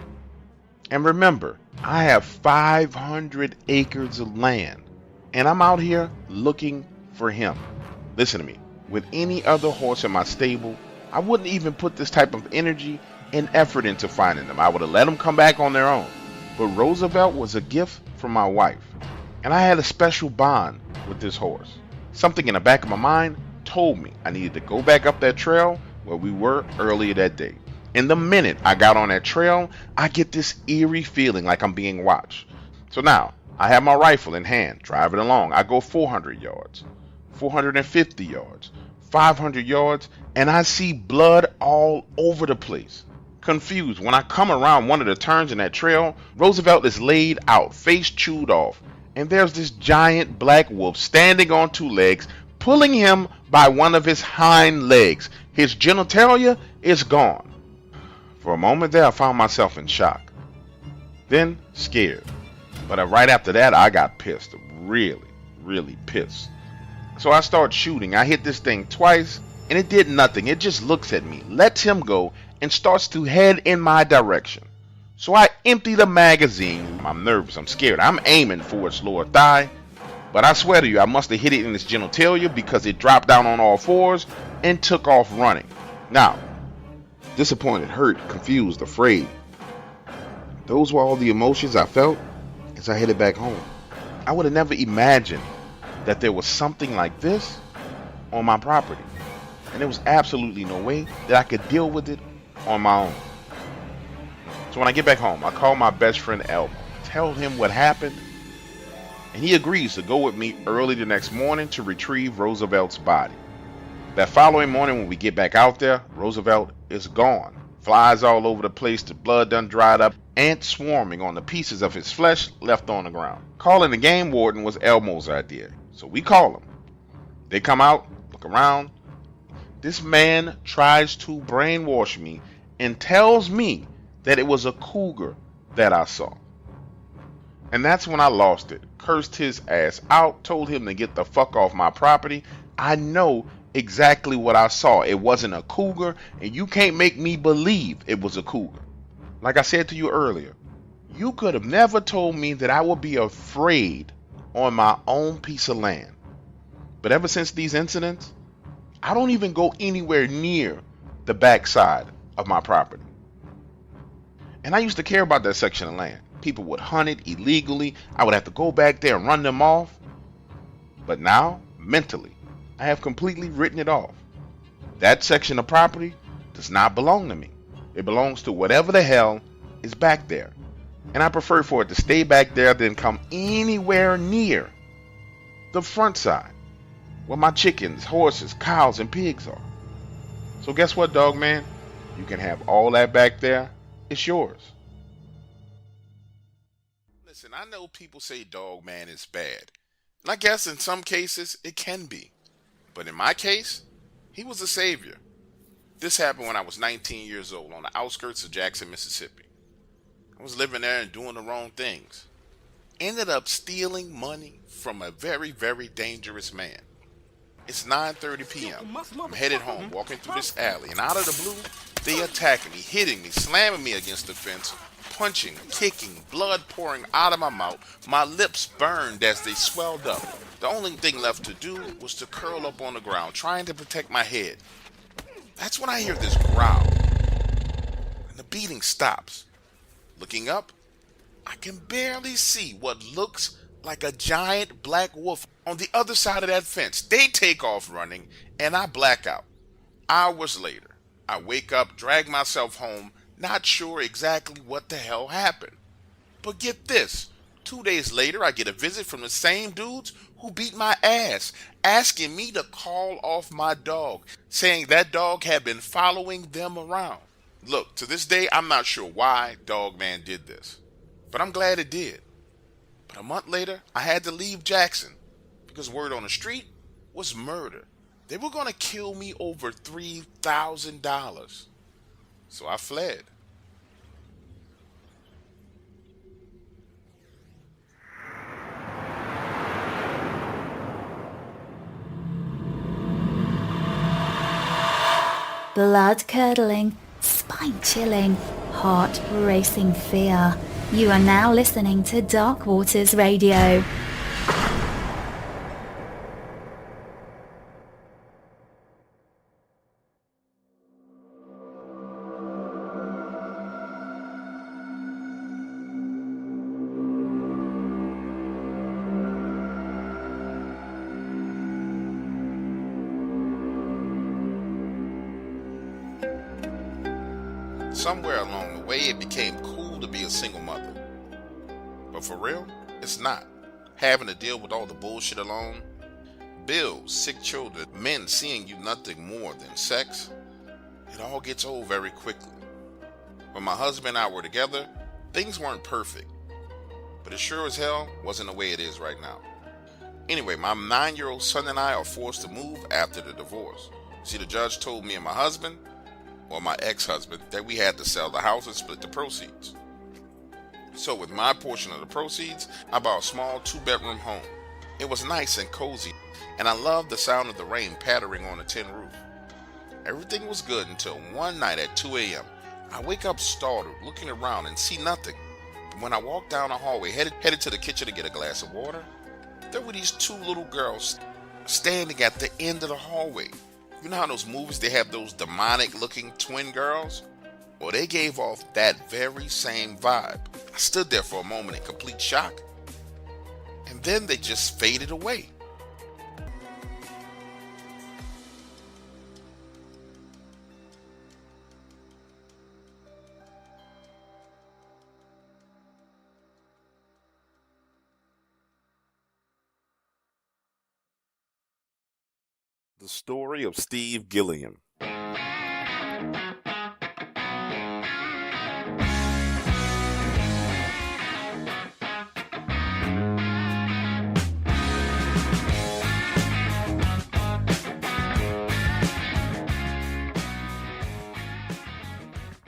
And remember, I have 500 acres of land. And I'm out here looking for him. Listen to me. With any other horse in my stable, I wouldn't even put this type of energy and effort into finding them. I would have let them come back on their own. But Roosevelt was a gift from my wife. And I had a special bond with this horse. Something in the back of my mind told me I needed to go back up that trail where we were earlier that day. And the minute I got on that trail, I get this eerie feeling like I'm being watched. So now I have my rifle in hand, driving along. I go 400 yards, 450 yards, 500 yards, and I see blood all over the place. Confused, when I come around one of the turns in that trail, Roosevelt is laid out, face chewed off, and there's this giant black wolf standing on two legs, pulling him by one of his hind legs. His genitalia is gone. For a moment there, I found myself in shock. Then scared. But right after that, I got pissed. Really pissed. So I start shooting. I hit this thing twice, and it did nothing. It just looks at me, lets him go, and starts to head in my direction. So I empty the magazine. I'm nervous. I'm scared. I'm aiming for its lower thigh. But I swear to you, I must have hit it in its genitalia, because it dropped down on all fours and took off running. Now, disappointed, hurt, confused, afraid. Those were all the emotions I felt as I headed back home. I would have never imagined that there was something like this on my property. And there was absolutely no way that I could deal with it on my own. So when I get back home, I call my best friend Elmo, tell him what happened, and he agrees to go with me early the next morning to retrieve Roosevelt's body. That following morning when we get back out there, Roosevelt is gone. Flies all over the place, the blood done dried up, ants swarming on the pieces of his flesh left on the ground. Calling the game warden was Elmo's idea, so we call him. They come out, look around. This man tries to brainwash me and tells me that it was a cougar that I saw. And that's when I lost it. Cursed his ass out, told him to get the fuck off my property. I know exactly what I saw. It wasn't a cougar, and you can't make me believe it was a cougar. Like I said to you earlier, you could have never told me that I would be afraid on my own piece of land. But ever since these incidents, I don't even go anywhere near the backside of my property. And I used to care about that section of land. People would hunt it illegally. I would have to go back there and run them off. But now, mentally, I have completely written it off. That section of property does not belong to me. It belongs to whatever the hell is back there. And I prefer for it to stay back there than come anywhere near the front side where my chickens, horses, cows, and pigs are. So guess what, Dogman? You can have all that back there. It's yours. Listen, I know people say Dogman is bad. And I guess in some cases it can be. But in my case, he was a savior. This happened when I was 19 years old on the outskirts of Jackson, Mississippi. I was living there and doing the wrong things. Ended up stealing money from a very, very dangerous man. It's 9:30 p.m. I'm headed home, walking through this alley, and out of the blue, they attacking me, hitting me, slamming me against the fence, punching, kicking, blood pouring out of my mouth. My lips burned as they swelled up. The only thing left to do was to curl up on the ground, trying to protect my head. That's when I hear this growl, and the beating stops. Looking up, I can barely see what looks like a giant black wolf on the other side of that fence. They take off running, and I black out. Hours later, I wake up, drag myself home, not sure exactly what the hell happened. But get this, 2 days later, I get a visit from the same dudes who beat my ass, asking me to call off my dog, saying that dog had been following them around. Look, to this day, I'm not sure why Dogman did this, but I'm glad it did. But a month later, I had to leave Jackson because word on the street was murder. They were going to kill me over $3,000. So I fled. Blood-curdling, spine-chilling, heart-racing fear. You are now listening to Dark Waters Radio. Somewhere along the way, it became cool to be a single mother. But for real, it's not. Having to deal with all the bullshit alone, bills, sick children, men seeing you nothing more than sex, it all gets old very quickly. When my husband and I were together, things weren't perfect. But it sure as hell wasn't the way it is right now. Anyway, my 9-year-old son and I are forced to move after the divorce. See, the judge told me and my husband, or my ex-husband, that we had to sell the house and split the proceeds. So with my portion of the proceeds, I bought a small 2-bedroom home. It was nice and cozy, and I loved the sound of the rain pattering on the tin roof. Everything was good until one night at 2 a.m. I wake up startled, looking around and see nothing. But when I walk down the hallway, headed to the kitchen to get a glass of water, there were these 2 little girls standing at the end of the hallway. You know how in those movies they have those demonic looking twin girls? Well, they gave off that very same vibe. I stood there for a moment in complete shock. And then they just faded away. The story of Steve Gilliam.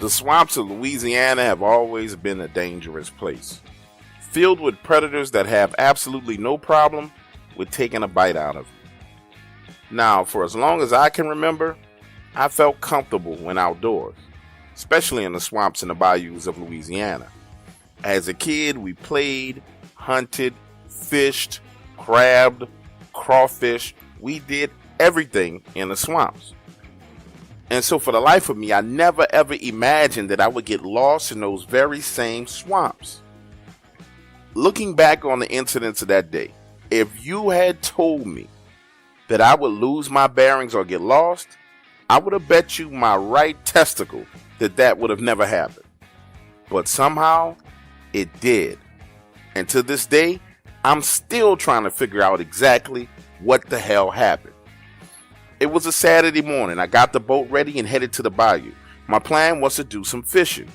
The swamps of Louisiana have always been a dangerous place, filled with predators that have absolutely no problem with taking a bite out of you. Now, for as long as I can remember, I felt comfortable when outdoors, especially in the swamps and the bayous of Louisiana. As a kid, we played, hunted, fished, crabbed, crawfish. We did everything in the swamps. And so for the life of me, I never ever imagined that I would get lost in those very same swamps. Looking back on the incidents of that day, if you had told me that I would lose my bearings or get lost, I would have bet you my right testicle that would have never happened. But somehow, it did. And to this day, I'm still trying to figure out exactly what the hell happened. It was a Saturday morning. I got the boat ready and headed to the bayou. My plan was to do some fishing.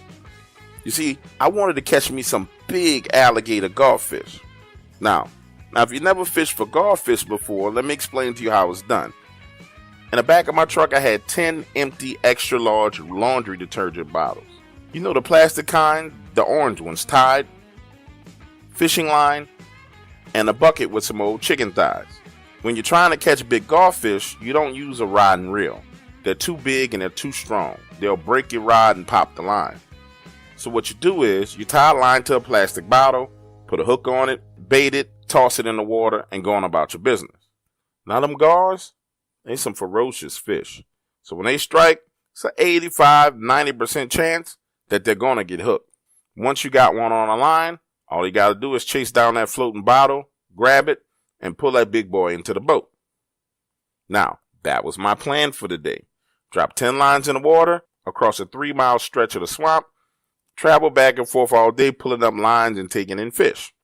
You see, I wanted to catch me some big alligator garfish. Now, if you never fished for garfish before, let me explain to you how it's done. In the back of my truck, I had 10 empty extra large laundry detergent bottles. You know, the plastic kind, the orange ones, tied, fishing line, and a bucket with some old chicken thighs. When you're trying to catch big garfish, you don't use a rod and reel. They're too big and they're too strong. They'll break your rod and pop the line. So what you do is you tie a line to a plastic bottle, put a hook on it, bait it, toss it in the water, and go on about your business. Now them gars, they some ferocious fish. So when they strike, it's an 85-90% chance that they're going to get hooked. Once you got one on a line, all you got to do is chase down that floating bottle, grab it, and pull that big boy into the boat. Now, that was my plan for the day. Drop 10 lines in the water across a 3-mile stretch of the swamp, travel back and forth all day pulling up lines and taking in fish.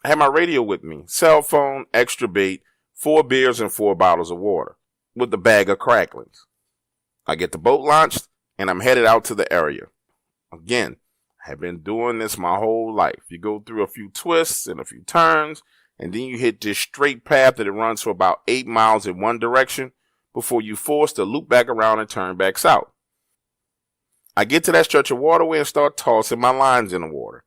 I had my radio with me, cell phone, extra bait, 4 beers and 4 bottles of water, with the bag of cracklings. I get the boat launched, and I'm headed out to the area. Again, I have been doing this my whole life. You go through a few twists and a few turns, and then you hit this straight path that it runs for about 8 miles in one direction before you force to loop back around and turn back south. I get to that stretch of waterway and start tossing my lines in the water.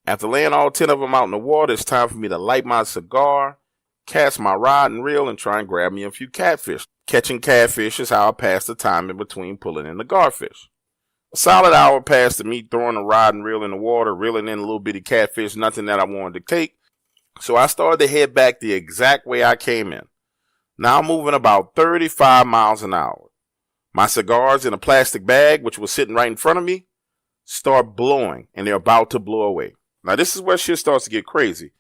After laying all 10 of them out in the water, it's time for me to light my cigar, cast my rod and reel, and try and grab me a few catfish. Catching catfish is how I pass the time in between pulling in the garfish. A solid hour passed of me throwing the rod and reel in the water, reeling in a little bitty catfish, nothing that I wanted to take. So I started to head back the exact way I came in. Now I'm moving about 35 miles an hour. My cigars in a plastic bag, which was sitting right in front of me, start blowing, and they're about to blow away. Now this is where shit starts to get crazy.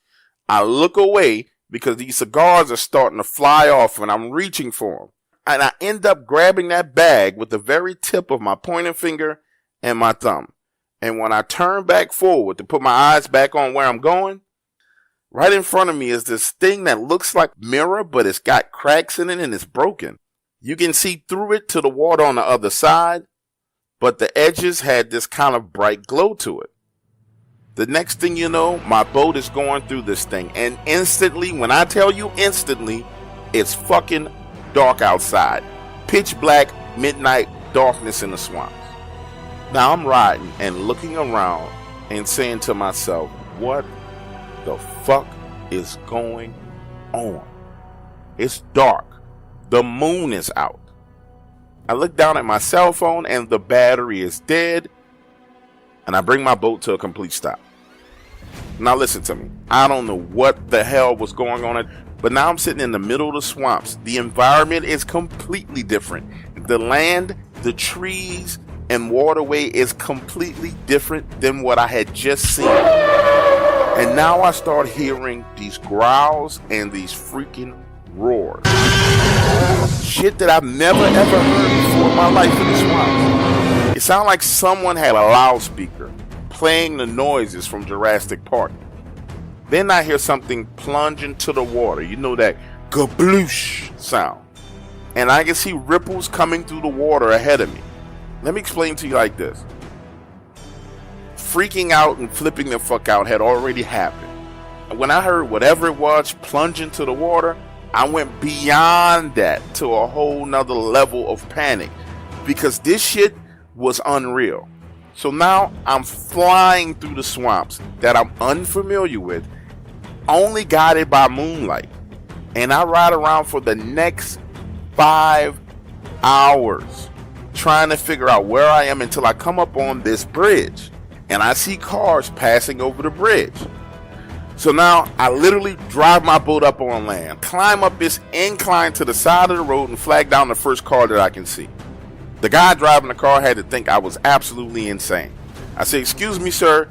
I look away because these cigars are starting to fly off and I'm reaching for them. And I end up grabbing that bag with the very tip of my pointing finger and my thumb. And when I turn back forward to put my eyes back on where I'm going, right in front of me is this thing that looks like mirror, but it's got cracks in it and it's broken. You can see through it to the water on the other side, but the edges had this kind of bright glow to it. The next thing you know, my boat is going through this thing, and instantly, when I tell you instantly, it's fucking dark outside. Pitch black, midnight darkness in the swamps. Now I'm riding and looking around and saying to myself, what the fuck is going on? It's dark. The moon is out. I look down at my cell phone and the battery is dead, and I bring my boat to a complete stop. Now listen to me. I don't know what the hell was going on, but now I'm sitting in the middle of the swamps. The environment is completely different. The land, the trees, and waterway is completely different than what I had just seen. And now I start hearing these growls and these freaking roars. Shit that I've never ever heard before in my life in the swamps. It sounded like someone had a loudspeaker playing the noises from Jurassic Park. Then I hear something plunge into the water. You know that gabloosh sound. And I can see ripples coming through the water ahead of me. Let me explain to you like this. Freaking out and flipping the fuck out had already happened. And when I heard whatever it was plunge into the water, I went beyond that to a whole nother level of panic. Because this shit was unreal. So now I'm flying through the swamps that I'm unfamiliar with, only guided by moonlight. And I ride around for the next 5 hours trying to figure out where I am until I come up on this bridge and I see cars passing over the bridge. So now I literally drive my boat up on land, climb up this incline to the side of the road and flag down the first car that I can see. The guy driving the car had to think I was absolutely insane. I said, "Excuse me, sir."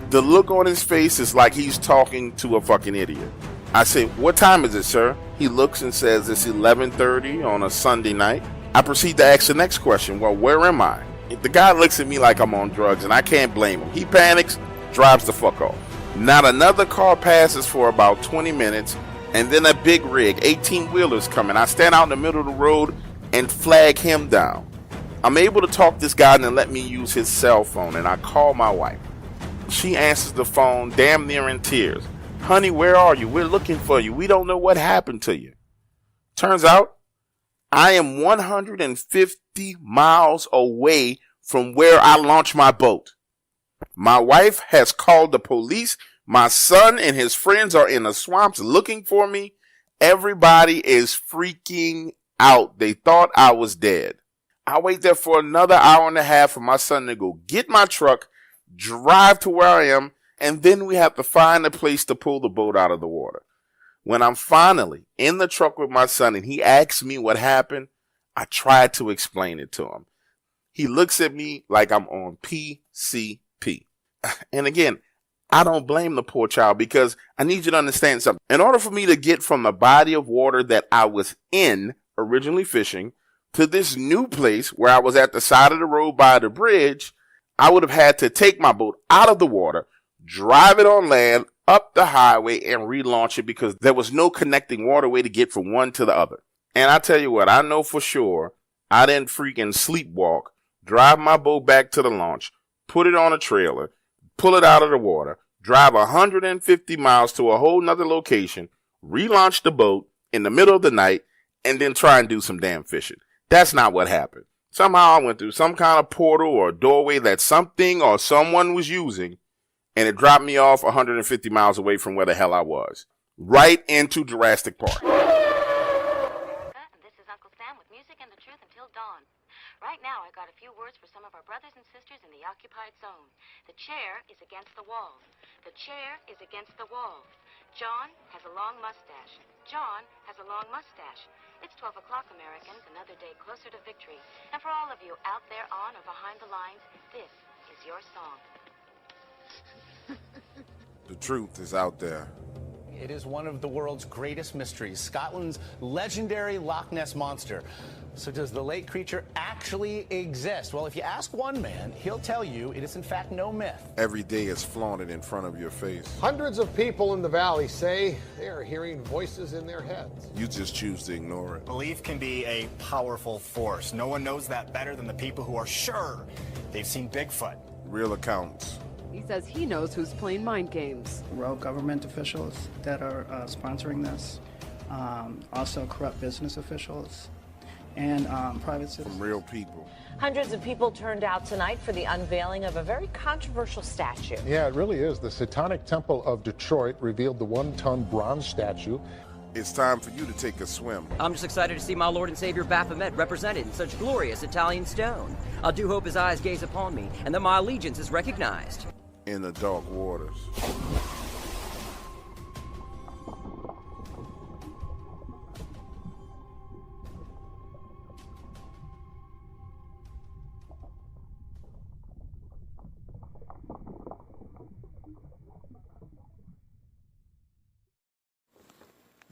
The look on his face is like he's talking to a fucking idiot. I said, "What time is it, sir?" He looks and says, "It's 11:30 on a Sunday night." I proceed to ask the next question. "Well, where am I?" The guy looks at me like I'm on drugs, and I can't blame him. He panics, drives the fuck off. Not another car passes for about 20 minutes, and then a big rig, 18-wheelers coming. I stand out in the middle of the road and flag him down. I'm able to talk this guy and let me use his cell phone, and I call my wife. She answers the phone damn near in tears. "Honey, where are you? We're looking for you. We don't know what happened to you." Turns out, I am 150 miles away from where I launched my boat. My wife has called the police. My son and his friends are in the swamps looking for me. Everybody is freaking out. They thought I was dead. I wait there for another hour and a half for my son to go get my truck, drive to where I am, and then we have to find a place to pull the boat out of the water. When I'm finally in the truck with my son and he asks me what happened, I try to explain it to him. He looks at me like I'm on PCP. And again, I don't blame the poor child because I need you to understand something. In order for me to get from the body of water that I was in, originally fishing, to this new place where I was at the side of the road by the bridge, I would have had to take my boat out of the water, drive it on land, up the highway, and relaunch it because there was no connecting waterway to get from one to the other. And I tell you what, I know for sure I didn't freaking sleepwalk, drive my boat back to the launch, put it on a trailer, pull it out of the water, drive 150 miles to a whole nother location, relaunch the boat in the middle of the night, and then try and do some damn fishing. That's not what happened. Somehow I went through some kind of portal or doorway that something or someone was using, and it dropped me off 150 miles away from where the hell I was. Right into Jurassic Park. This is Uncle Sam with music and the truth until dawn. Right now, I got a few words for some of our brothers and sisters in the occupied zone. The chair is against the wall. The chair is against the wall. John has a long mustache. John has a long mustache. It's 12 o'clock, Americans, another day closer to victory. And for all of you out there on or behind the lines, this is your song. The truth is out there. It is one of the world's greatest mysteries, Scotland's legendary Loch Ness Monster. So does the lake creature actually exist? Well, if you ask one man, he'll tell you it is in fact no myth. Every day is flaunted in front of your face. Hundreds of people in the valley say they are hearing voices in their heads. You just choose to ignore it. Belief can be a powerful force. No one knows that better than the people who are sure they've seen Bigfoot. Real accounts. He says he knows who's playing mind games. Rogue government officials that are sponsoring this, also corrupt business officials, and private citizens. From real people. Hundreds of people turned out tonight for the unveiling of a very controversial statue. Yeah, it really is. The Satanic Temple of Detroit revealed the 1-ton bronze statue. It's time for you to take a swim. I'm just excited to see my Lord and Savior Baphomet represented in such glorious Italian stone. I do hope his eyes gaze upon me, and that my allegiance is recognized. In the dark waters.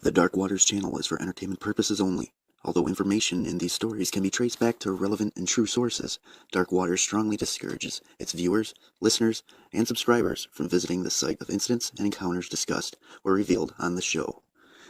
The Dark Waters channel is for entertainment purposes only. Although information in these stories can be traced back to relevant and true sources, Dark Waters strongly discourages its viewers, listeners, and subscribers from visiting the site of incidents and encounters discussed or revealed on the show.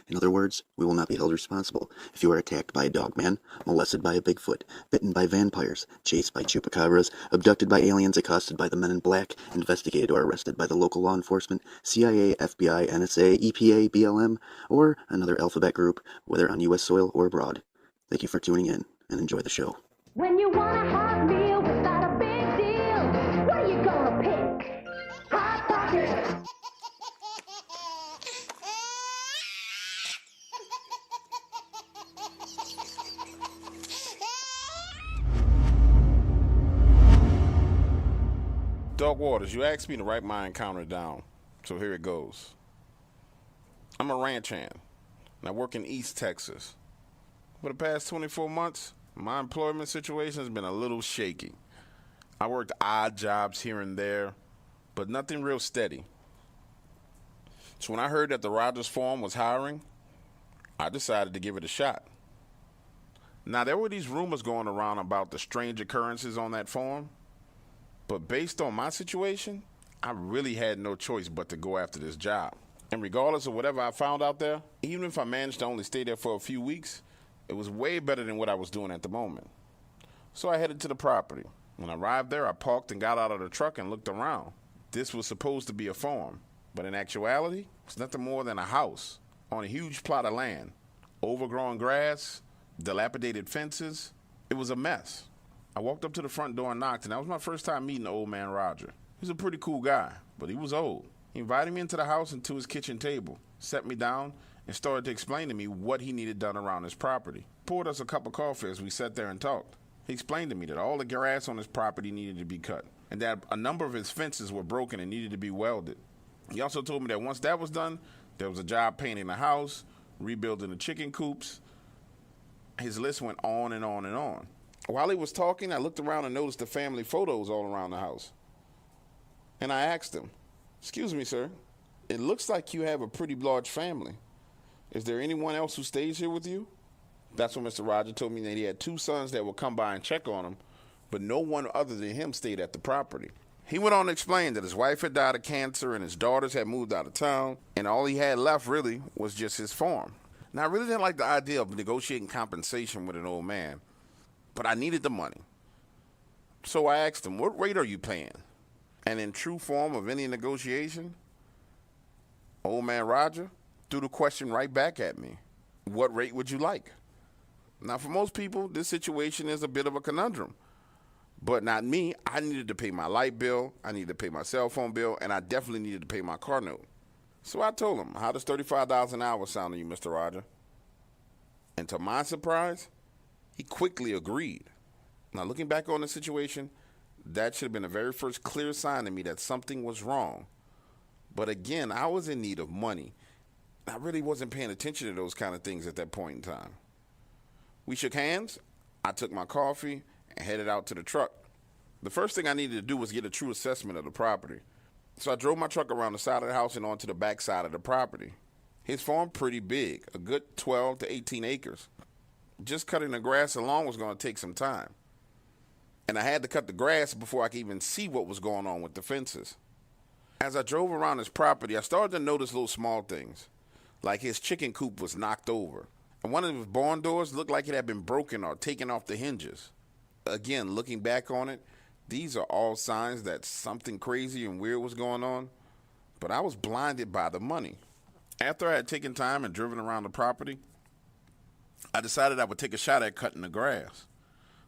In other words, we will not be held responsible if you are attacked by a dogman, molested by a bigfoot, bitten by vampires, chased by chupacabras, abducted by aliens, accosted by the men in black, investigated or arrested by the local law enforcement, CIA, FBI, NSA, EPA, BLM, or another alphabet group, whether on U.S. soil or abroad. Thank you for tuning in, and enjoy the show. When you want a hot meal with Dog Waters, you asked me to write my encounter down, so here it goes. I'm a ranch hand, and I work in East Texas. For the past 24 months, my employment situation has been a little shaky. I worked odd jobs here and there, but nothing real steady. So when I heard that the Rogers Farm was hiring, I decided to give it a shot. Now, there were these rumors going around about the strange occurrences on that farm, but based on my situation, I really had no choice but to go after this job. And regardless of whatever I found out there, even if I managed to only stay there for a few weeks, it was way better than what I was doing at the moment. So I headed to the property. When I arrived there, I parked and got out of the truck and looked around. This was supposed to be a farm, but in actuality, it was nothing more than a house on a huge plot of land. Overgrown grass, dilapidated fences. It was a mess. I walked up to the front door and knocked, and that was my first time meeting the old man Roger. He was a pretty cool guy, but he was old. He invited me into the house and to his kitchen table, set me down, and started to explain to me what he needed done around his property. Poured us a cup of coffee as we sat there and talked. He explained to me that all the grass on his property needed to be cut, and that a number of his fences were broken and needed to be welded. He also told me that once that was done, there was a job painting the house, rebuilding the chicken coops. His list went on and on and on. While he was talking, I looked around and noticed the family photos all around the house. And I asked him, "Excuse me, sir, it looks like you have a pretty large family. Is there anyone else who stays here with you?" That's when Mr. Roger told me that he had 2 sons that would come by and check on him, but no one other than him stayed at the property. He went on to explain that his wife had died of cancer and his daughters had moved out of town, and all he had left really was just his farm. Now, I really didn't like the idea of negotiating compensation with an old man, but I needed the money. So I asked him, "What rate are you paying?" And in true form of any negotiation, old man Roger threw the question right back at me. "What rate would you like?" Now, for most people, this situation is a bit of a conundrum. But not me. I needed to pay my light bill, I needed to pay my cell phone bill, and I definitely needed to pay my car note. So I told him, "How does $35 an hour sound to you, Mr. Roger?" And to my surprise, he quickly agreed. Now, looking back on the situation, that should have been the very first clear sign to me that something was wrong. But again, I was in need of money. I really wasn't paying attention to those kind of things at that point in time. We shook hands, I took my coffee, and headed out to the truck. The first thing I needed to do was get a true assessment of the property. So I drove my truck around the side of the house and onto the back side of the property. His farm pretty big, a good 12 to 18 acres. Just cutting the grass alone was going to take some time. And I had to cut the grass before I could even see what was going on with the fences. As I drove around his property, I started to notice little small things, like his chicken coop was knocked over, and one of his barn doors looked like it had been broken or taken off the hinges. Again, looking back on it, these are all signs that something crazy and weird was going on, but I was blinded by the money. After I had taken time and driven around the property, I decided I would take a shot at cutting the grass.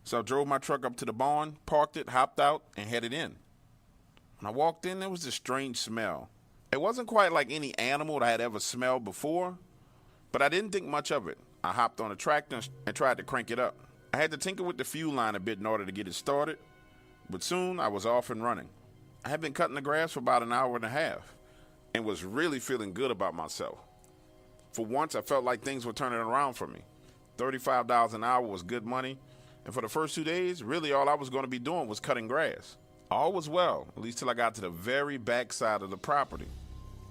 So I drove my truck up to the barn, parked it, hopped out, and headed in. When I walked in, there was this strange smell. It wasn't quite like any animal that I had ever smelled before, but I didn't think much of it. I hopped on a tractor and tried to crank it up. I had to tinker with the fuel line a bit in order to get it started, but soon I was off and running. I had been cutting the grass for about an hour and a half and was really feeling good about myself. For once, I felt like things were turning around for me. $35 an hour was good money, and for the first 2 days, really all I was going to be doing was cutting grass. All was well, at least till I got to the very back side of the property.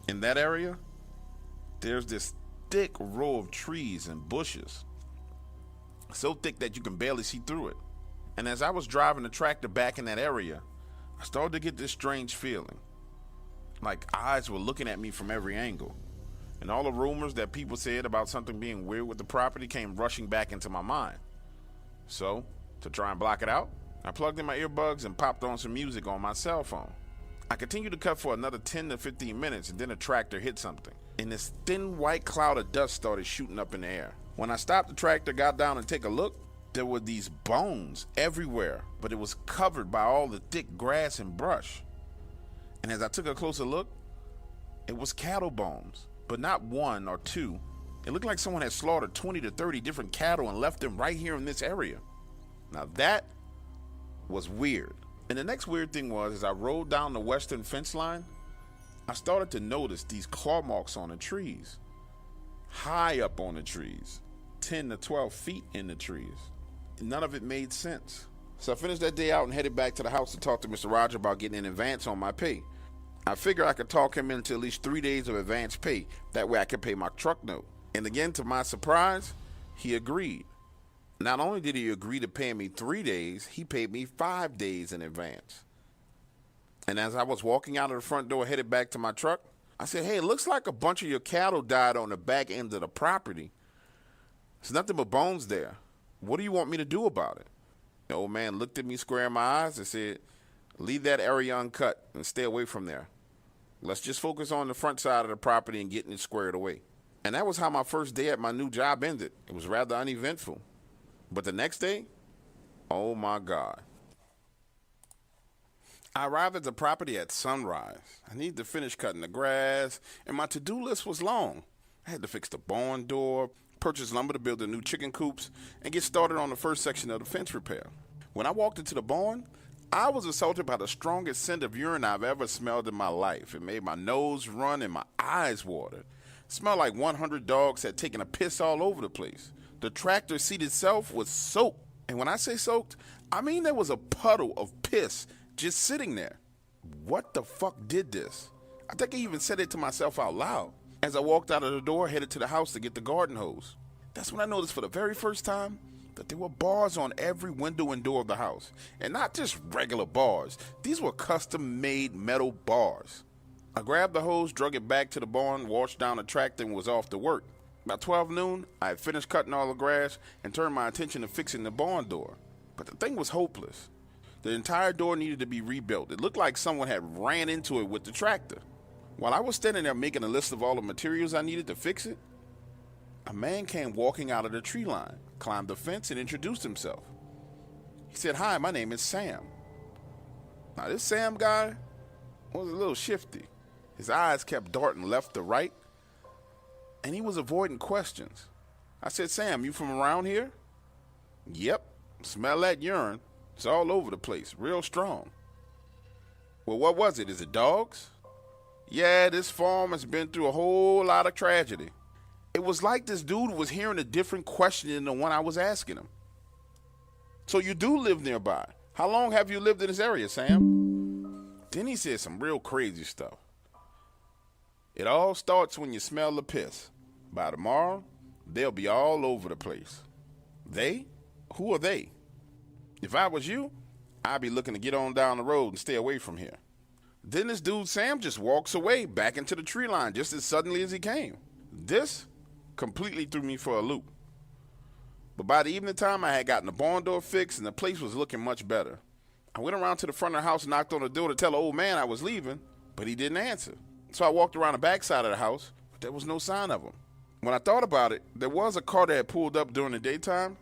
In that area, there's this thick row of trees and bushes, so thick that you can barely see through it. And as I was driving the tractor back in that area, I started to get this strange feeling, like eyes were looking at me from every angle. And all the rumors that people said about something being weird with the property came rushing back into my mind. So, to try and block it out, I plugged in my earbuds and popped on some music on my cell phone. I continued to cut for another 10 to 15 minutes, and then a tractor hit something, and this thin white cloud of dust started shooting up in the air. When I stopped the tractor, got down and take a look, there were these bones everywhere, but it was covered by all the thick grass and brush. And as I took a closer look, it was cattle bones, but not one or two. It looked like someone had slaughtered 20 to 30 different cattle and left them right here in this area. Now that was weird. And the next weird thing was, as I rode down the western fence line, I started to notice these claw marks on the trees. High up on the trees. 10 to 12 feet in the trees. None of it made sense. So I finished that day out and headed back to the house to talk to Mr. Roger about getting an advance on my pay. I figured I could talk him into at least 3 days of advance pay. That way I could pay my truck note. And again, to my surprise, he agreed. Not only did he agree to pay me 3 days, he paid me 5 days in advance. And as I was walking out of the front door headed back to my truck, I said, hey, it looks like a bunch of your cattle died on the back end of the property. There's nothing but bones there. What do you want me to do about it? The old man looked at me square in my eyes and said, leave that area uncut and stay away from there. Let's just focus on the front side of the property and getting it squared away. And that was how my first day at my new job ended. It was rather uneventful. But the next day, oh my God. I arrived at the property at sunrise. I needed to finish cutting the grass, and my to-do list was long. I had to fix the barn door, purchase lumber to build the new chicken coops, and get started on the first section of the fence repair. When I walked into the barn, I was assaulted by the strongest scent of urine I've ever smelled in my life. It made my nose run and my eyes water. It smelled like 100 dogs had taken a piss all over the place. The tractor seat itself was soaked. And when I say soaked, I mean there was a puddle of piss just sitting there. What the fuck did this? I think I even said it to myself out loud as I walked out of the door, headed to the house to get the garden hose. That's when I noticed for the very first time that there were bars on every window and door of the house. And not just regular bars. These were custom-made metal bars. I grabbed the hose, drug it back to the barn, washed down the tractor, and was off to work. By 12 noon, I had finished cutting all the grass and turned my attention to fixing the barn door. But the thing was hopeless. The entire door needed to be rebuilt. It looked like someone had ran into it with the tractor. While I was standing there making a list of all the materials I needed to fix it, a man came walking out of the tree line, climbed the fence, and introduced himself. He said, hi, my name is Sam. Now, this Sam guy was a little shifty. His eyes kept darting left to right, and he was avoiding questions. I said, Sam, you from around here? Yep, smell that urine. It's all over the place, real strong. Well, what was it? Is it dogs? Yeah, this farm has been through a whole lot of tragedy. It was like this dude was hearing a different question than the one I was asking him. So you do live nearby. How long have you lived in this area, Sam? Then he said some real crazy stuff. It all starts when you smell the piss. By tomorrow, they'll be all over the place. They? Who are they? If I was you, I'd be looking to get on down the road and stay away from here. Then this dude Sam just walks away back into the tree line just as suddenly as he came. This completely threw me for a loop. But by the evening time, I had gotten the barn door fixed and the place was looking much better. I went around to the front of the house and knocked on the door to tell the old man I was leaving, but he didn't answer. So I walked around the back side of the house, but there was no sign of him. When I thought about it, there was a car that had pulled up during the daytime,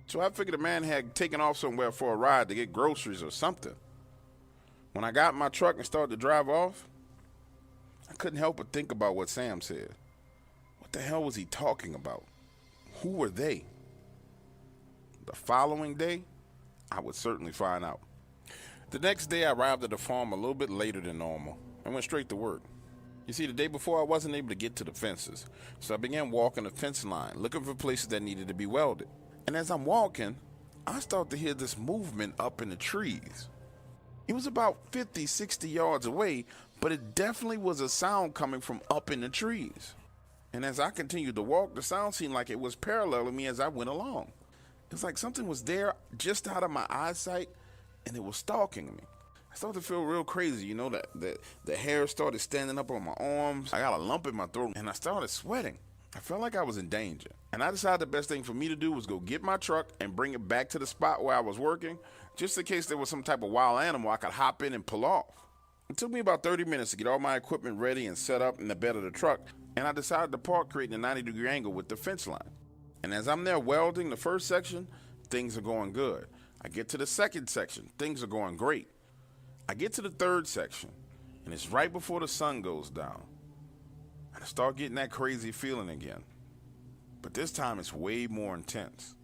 so I figured the man had taken off somewhere for a ride to get groceries or something. When I got in my truck and started to drive off, I couldn't help but think about what Sam said. What the hell was he talking about? Who were they? The following day, I would certainly find out. The next day, I arrived at the farm a little bit later than normal and went straight to work. You see, the day before, I wasn't able to get to the fences, so I began walking the fence line, looking for places that needed to be welded. And as I'm walking, I start to hear this movement up in the trees. It was about 50, 60 yards away, but it definitely was a sound coming from up in the trees. And as I continued to walk, the sound seemed like it was paralleling me as I went along. It was like something was there just out of my eyesight, and it was stalking me. I started to feel real crazy, you know, that the hair started standing up on my arms. I got a lump in my throat, and I started sweating. I felt like I was in danger. And I decided the best thing for me to do was go get my truck and bring it back to the spot where I was working, just in case there was some type of wild animal I could hop in and pull off. It took me about 30 minutes to get all my equipment ready and set up in the bed of the truck, and I decided to park creating a 90-degree angle with the fence line. And as I'm there welding the first section, things are going good. I get to the second section, things are going great. I get to the third section, and it's right before the sun goes down. And I start getting that crazy feeling again. But this time it's way more intense.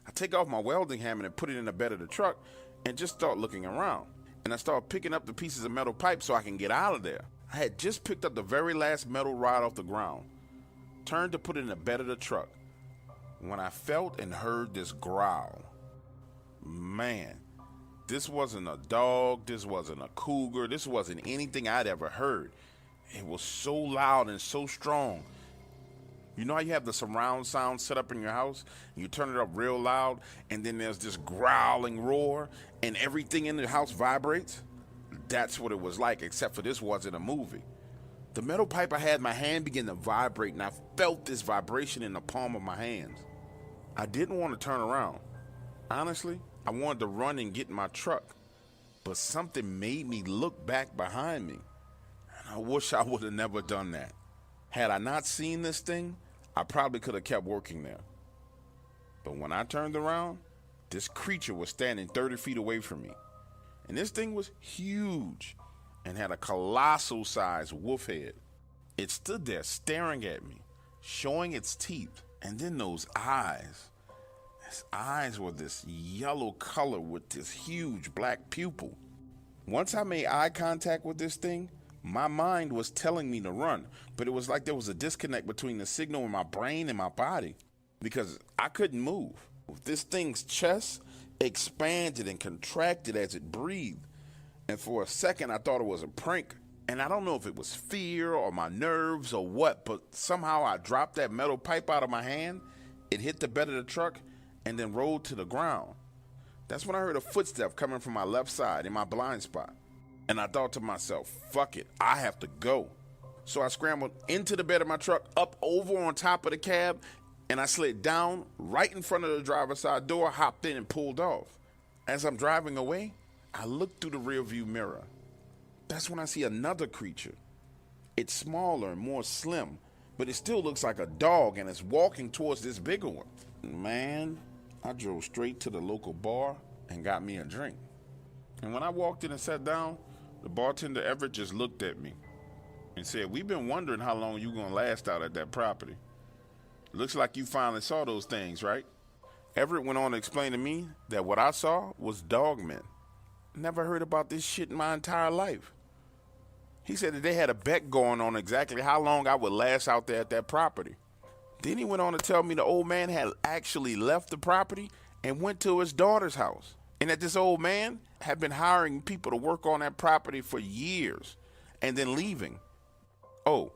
I take off my welding hammer and put it in the bed of the truck and just start looking around. and I started picking up the pieces of metal pipe so I can get out of there. I had just picked up the very last metal rod off the ground, turned to put it in the bed of the truck, when I felt and heard this growl. Man, this wasn't a dog, this wasn't a cougar, this wasn't anything I'd ever heard. It was so loud and so strong. You know how you have the surround sound set up in your house? You turn it up real loud, and then there's this growling roar, and everything in the house vibrates? That's what it was like, except for this wasn't a movie. The metal pipe I had in my hand began to vibrate, and I felt this vibration in the palm of my hands. I didn't want to turn around. Honestly, I wanted to run and get in my truck, but something made me look back behind me, and I wish I would have never done that. Had I not seen this thing, I probably could have kept working there. But when I turned around, this creature was standing 30 feet away from me. And this thing was huge and had a colossal sized wolf head. It stood there staring at me, showing its teeth, and then those eyes. Its eyes were this yellow color with this huge black pupil. Once I made eye contact with this thing, my mind was telling me to run, but it was like there was a disconnect between the signal in my brain and my body because I couldn't move. This thing's chest expanded and contracted as it breathed, and for a second I thought it was a prank. And I don't know if it was fear or my nerves or what, but somehow I dropped that metal pipe out of my hand, it hit the bed of the truck, and then rolled to the ground. That's when I heard a footstep coming from my left side in my blind spot. And I thought to myself, fuck it, I have to go. So I scrambled into the bed of my truck, up over on top of the cab, and I slid down right in front of the driver's side door, hopped in and pulled off. As I'm driving away, I look through the rearview mirror. That's when I see another creature. It's smaller and more slim, but it still looks like a dog and it's walking towards this bigger one. Man, I drove straight to the local bar and got me a drink. And when I walked in and sat down, the bartender Everett just looked at me and said, "We've been wondering how long you gonna last out at that property. Looks like you finally saw those things, right?" Everett went on to explain to me that what I saw was dogmen. Never heard about this shit in my entire life. He said that they had a bet going on exactly how long I would last out there at that property. Then he went on to tell me the old man had actually left the property and went to his daughter's house. And that this old man had been hiring people to work on that property for years and then leaving. Oh,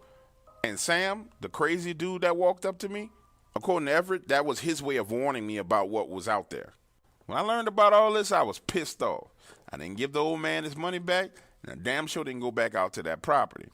and Sam, the crazy dude that walked up to me, according to Everett, that was his way of warning me about what was out there. When I learned about all this, I was pissed off. I didn't give the old man his money back, and I damn sure didn't go back out to that property.